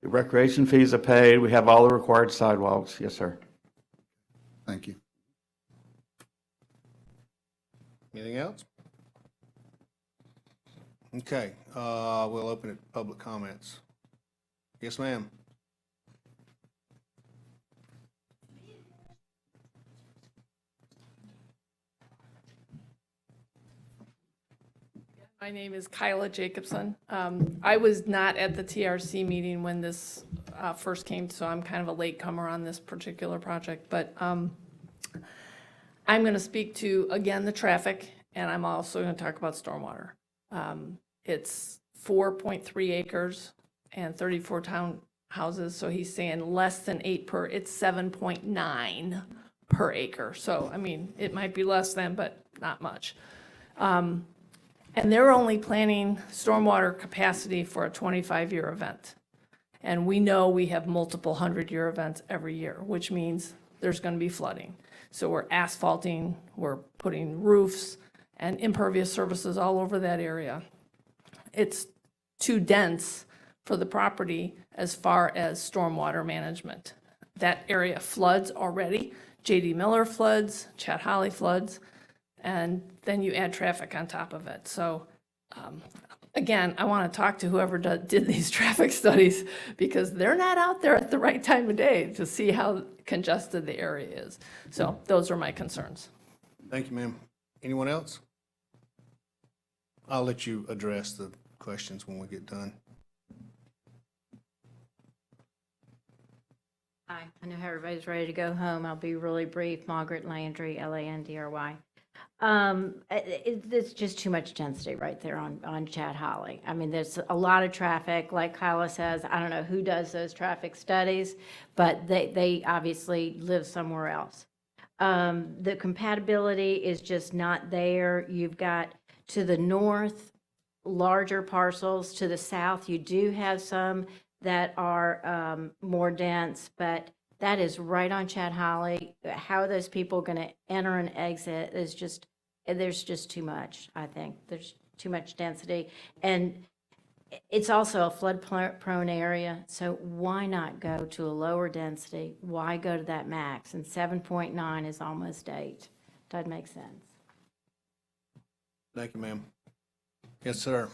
S16: The recreation fees are paid. We have all the required sidewalks. Yes, sir.
S1: Thank you.
S5: Anything else? Okay, we'll open it to public comments. Yes, ma'am.
S11: My name is Kyla Jacobson. I was not at the TRC meeting when this first came, so I'm kind of a latecomer on this particular project. But I'm going to speak to, again, the traffic, and I'm also going to talk about stormwater. It's 4.3 acres and 34 townhouses, so he's saying less than 8 per, it's 7.9 per acre. So, I mean, it might be less than, but not much. And they're only planning stormwater capacity for a 25-year event. And we know we have multiple 100-year events every year, which means there's going to be flooding. So we're asphalting, we're putting roofs and impervious surfaces all over that area. It's too dense for the property as far as stormwater management. That area floods already. J.D. Miller floods, Chat Holly floods, and then you add traffic on top of it. So again, I want to talk to whoever did these traffic studies because they're not out there at the right time of day to see how congested the area is. So those are my concerns.
S5: Thank you, ma'am. Anyone else? I'll let you address the questions when we get done.
S20: Hi, I know how everybody's ready to go home. I'll be really brief. Margaret Landry, Landry. It's just too much density right there on Chad Holly. I mean, there's a lot of traffic, like Kyla says. I don't know who does those traffic studies, but they obviously live somewhere else. The compatibility is just not there. You've got to the north, larger parcels. To the south, you do have some that are more dense, but that is right on Chad Holly. How are those people going to enter and exit is just, there's just too much, I think. There's too much density. And it's also a flood-prone area, so why not go to a lower density? Why go to that max? And 7.9 is almost 8. Doesn't make sense.
S5: Thank you, ma'am. Yes, sir.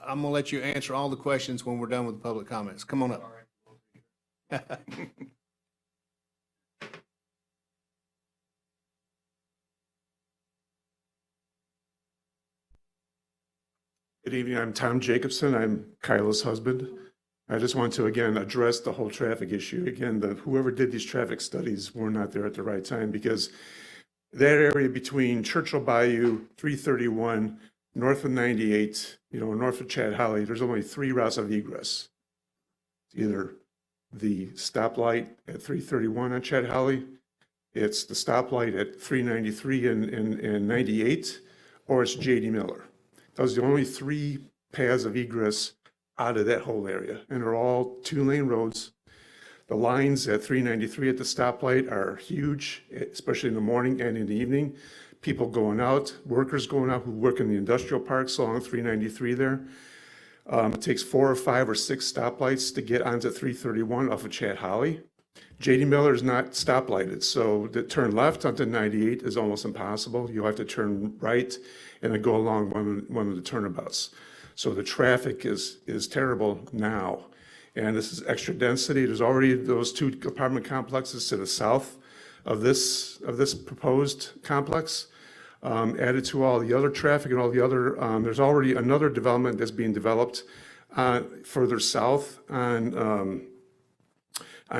S5: I'm gonna let you answer all the questions when we're done with the public comments. Come on up.
S2: Good evening, I'm Tom Jacobson, I'm Kyla's husband. I just want to, again, address the whole traffic issue. Again, whoever did these traffic studies were not there at the right time, because that area between Churchill Bayou, 331, north of 98, north of Chad Holly, there's only 3 routes of egress. Either the stoplight at 331 on Chad Holly, it's the stoplight at 393 and 98, or it's J.D. Miller. Those are the only 3 paths of egress out of that whole area, and they're all 2-lane roads. The lines at 393 at the stoplight are huge, especially in the morning and in the evening. People going out, workers going out who work in the industrial parks along 393 there. It takes 4 or 5 or 6 stoplights to get onto 331 off of Chad Holly. J.D. Miller is not stoplighted, so to turn left onto 98 is almost impossible. You'll have to turn right and then go along one of the turnabouts. So the traffic is terrible now. And this is extra density. There's already those 2 apartment complexes to the south of this proposed complex. Added to all the other traffic and all the other, there's already another development that's being developed further south on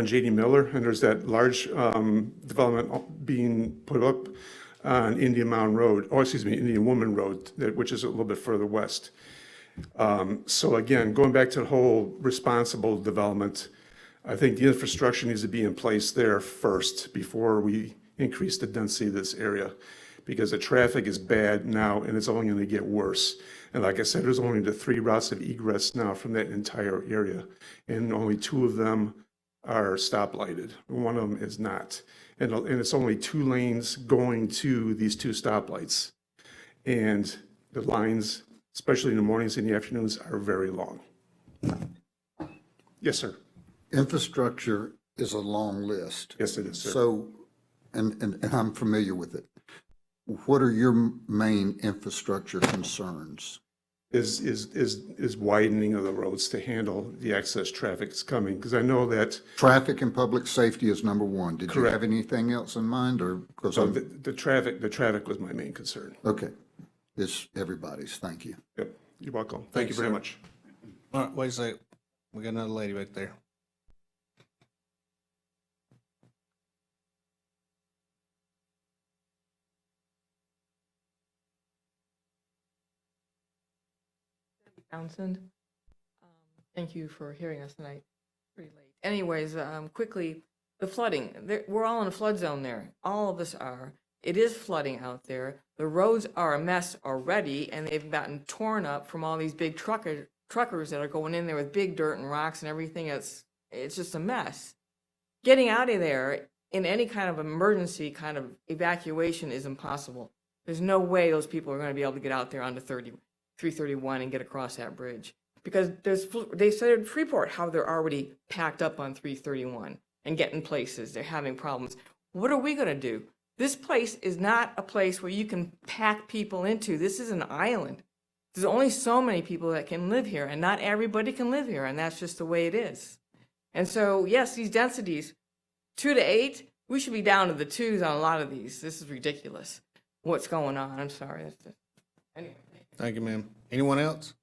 S2: J.D. Miller, and there's that large development being put up on Indian Woman Road, which is a little bit further west. So again, going back to the whole responsible development, I think the infrastructure needs to be in place there first before we increase the density of this area, because the traffic is bad now and it's only going to get worse. And like I said, there's only the 3 routes of egress now from that entire area, and only 2 of them are stoplighted. One of them is not. And it's only 2 lanes going to these 2 stoplights. And the lines, especially in the mornings and the afternoons, are very long. Yes, sir.
S1: Infrastructure is a long list.
S2: Yes, it is, sir.
S1: So, and I'm familiar with it. What are your main infrastructure concerns?
S2: Is widening of the roads to handle the excess traffic that's coming, because I know that.
S1: Traffic and public safety is number 1. Did you
S2: Correct.
S1: have anything else in mind, or?
S2: So the traffic was my main concern.
S1: Okay. It's everybody's. Thank you.
S2: Yep, you're welcome. Thank
S5: Thanks,
S2: you very
S5: sir.
S2: much.
S5: All right, wait a second. We got another lady back there.
S14: Townsend. Thank you for hearing us tonight. Pretty late. Anyways, quickly, the flooding. We're all in a flood zone there. All of us are. It is flooding out there. The roads are a mess already, and they've gotten torn up from all these big truckers that are going in there with big dirt and rocks and everything. It's just a mess. Getting out of there in any kind of emergency kind of evacuation is impossible. There's no way those people are going to be able to get out there onto 331 and get across that bridge, because they said in Freeport how they're already packed up on 331 and getting places. They're having problems. What are we going to do? This place is not a place where you can pack people into. This is an island. There's only so many people that can live here, and not everybody can live here, and that's just the way it is. And so, yes, these densities, 2 to 8, we should be down to the 2s on a lot of these. This is ridiculous. What's going on? I'm sorry. That's just... Anyway.
S5: Thank you, ma'am. Anyone else?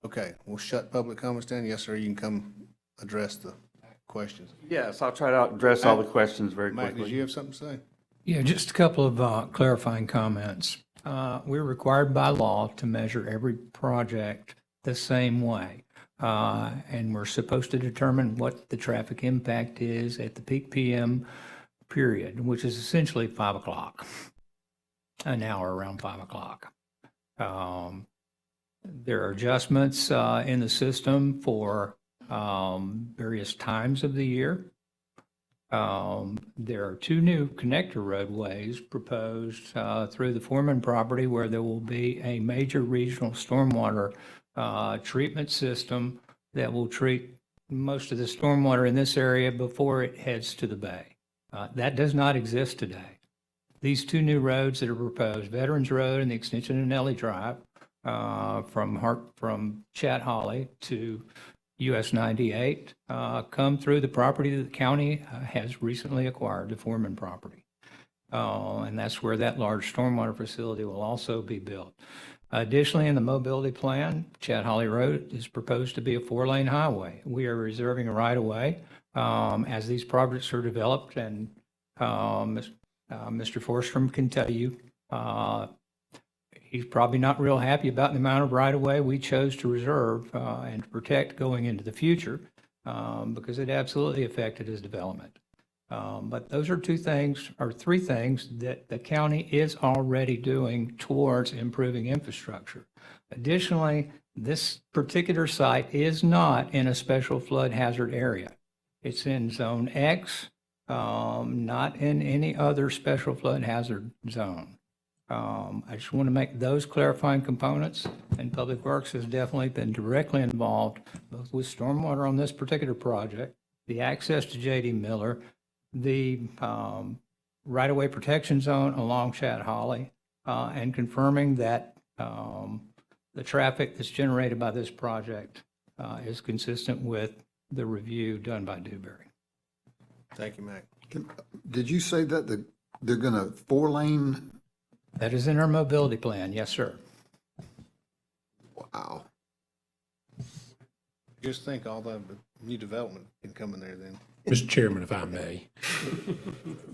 S5: Okay, we'll shut public comments down. Yes, sir, you can come address the questions.
S16: Yes, I'll try to address all the questions very
S5: Matt, did
S16: quickly.
S5: you have something to say?
S9: Yeah, just a couple of clarifying comments. We're required by law to measure every project the same way. And we're supposed to determine what the traffic impact is at the peak PM period, which is essentially 5 o'clock, an hour around 5 o'clock. There are adjustments in the system for various times of the year. There are 2 new connector roadways proposed through the Foreman property where there will be a major regional stormwater treatment system that will treat most of the stormwater in this area before it heads to the bay. That does not exist today. These 2 new roads that are proposed, Veterans Road and the extension of Nellie Drive, from Chat Holly to US 98, come through the property that the county has recently acquired, the Foreman property. And that's where that large stormwater facility will also be built. Additionally, in the mobility plan, Chat Holly Road is proposed to be a 4-lane highway. We are reserving a right-of-way as these projects are developed, and Mr. Forstrom can tell you he's probably not real happy about the amount of right-of-way we chose to reserve and to protect going into the future because it absolutely affected his development. But those are 2 things, or 3 things, that the county is already doing towards improving infrastructure. Additionally, this particular site is not in a special flood hazard area. It's in Zone X, not in any other special flood hazard zone. I just want to make those clarifying components, and Public Works has definitely been directly involved both with stormwater on this particular project, the access to J.D. Miller, the right-of-way protection zone along Chat Holly, and confirming that the traffic that's generated by this project is consistent with the review done by Dewberry.
S5: Thank you, Mac.
S1: Did you say that they're going to 4-lane?
S9: That is in our mobility plan, yes, sir.
S1: Wow.
S5: Just think all the new development can come in there then.
S19: Mr. Chairman, if I may.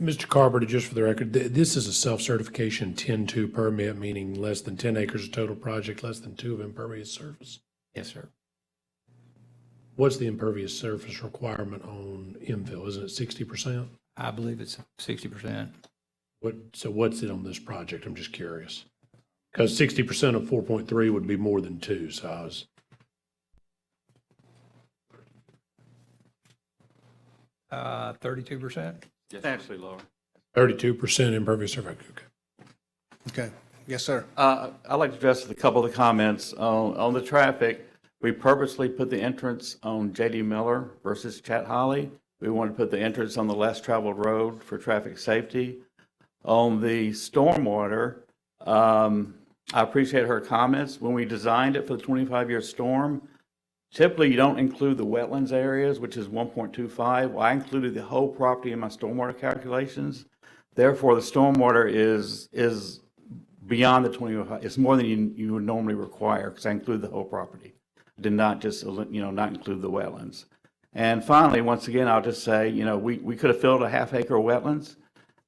S19: Mr. Carpenter, just for the record, this is a self-certification 10-2 permit, meaning less than 10 acres of total project, less than 2 of impervious surface.
S9: Yes, sir.
S19: What's the impervious surface requirement on infill? Isn't it 60%?
S9: I believe it's 60%.
S19: So what's it on this project? I'm just curious. Because 60% of 4.3 would be more than 2, so I was.
S9: 32%?
S15: Substantially lower.
S19: 32% impervious surface.
S5: Okay. Yes, sir.
S16: I'd like to address a couple of the comments. On the traffic, we purposely put the entrance on J.D. Miller versus Chat Holly. We wanted to put the entrance on the less traveled road for traffic safety. On the stormwater, I appreciate her comments. When we designed it for the 25-year storm, typically you don't include the wetlands areas, which is 1.25. Well, I included the whole property in my stormwater calculations. Therefore, the stormwater is beyond the 25. It's more than you would normally require because I include the whole property. I did not just, not include the wetlands. And finally, once again, I'll just say, we could have filled a half-acre of wetlands.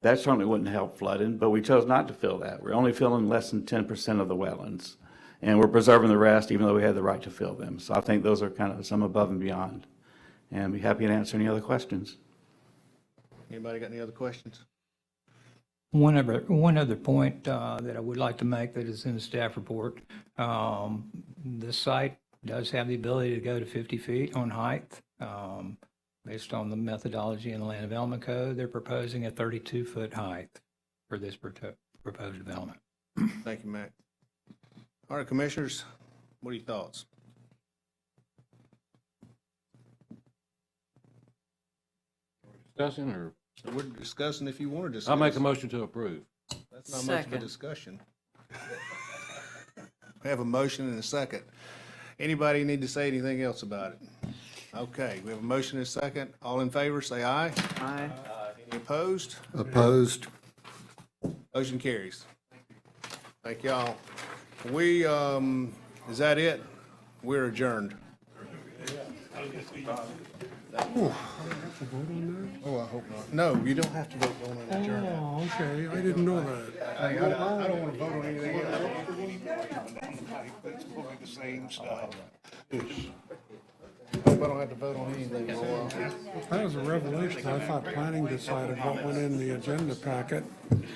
S16: That certainly wouldn't help flooding, but we chose not to fill that. We're only filling less than 10% of the wetlands, and we're preserving the rest, even though we had the right to fill them. So I think those are kind of some above and beyond, and I'd be happy to answer any other questions.
S5: Anybody got any other questions?
S9: One other point that I would like to make that is in the staff report. The site does have the ability to go to 50 feet on height. Based on the methodology in the Land Development Code, they're proposing a 32-foot height for this proposed development.
S5: Thank you, Mac. All right, commissioners, what are your thoughts?
S10: Discussion or?
S5: We're discussing if you want to discuss.
S10: I'll make a motion to approve.
S5: That's not much of a discussion. We have a motion and a second. Anybody need to say anything else about it? Okay, we have a motion and a second. All in favor, say aye.
S14: Aye.
S5: Any opposed?
S1: Opposed?
S5: Motion carries. Thank y'all. We, is that it? We're adjourned. Oh, I hope not. No, you don't have to vote on an adjournment.
S3: Oh, okay, I didn't know that.
S5: I don't want to vote on anything else. It's probably the same stuff. Hope I don't have to vote on anything for a while.
S3: That was a revelation. I thought planning decided what went in the agenda packet,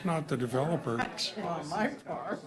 S3: not the developer.
S18: On my part.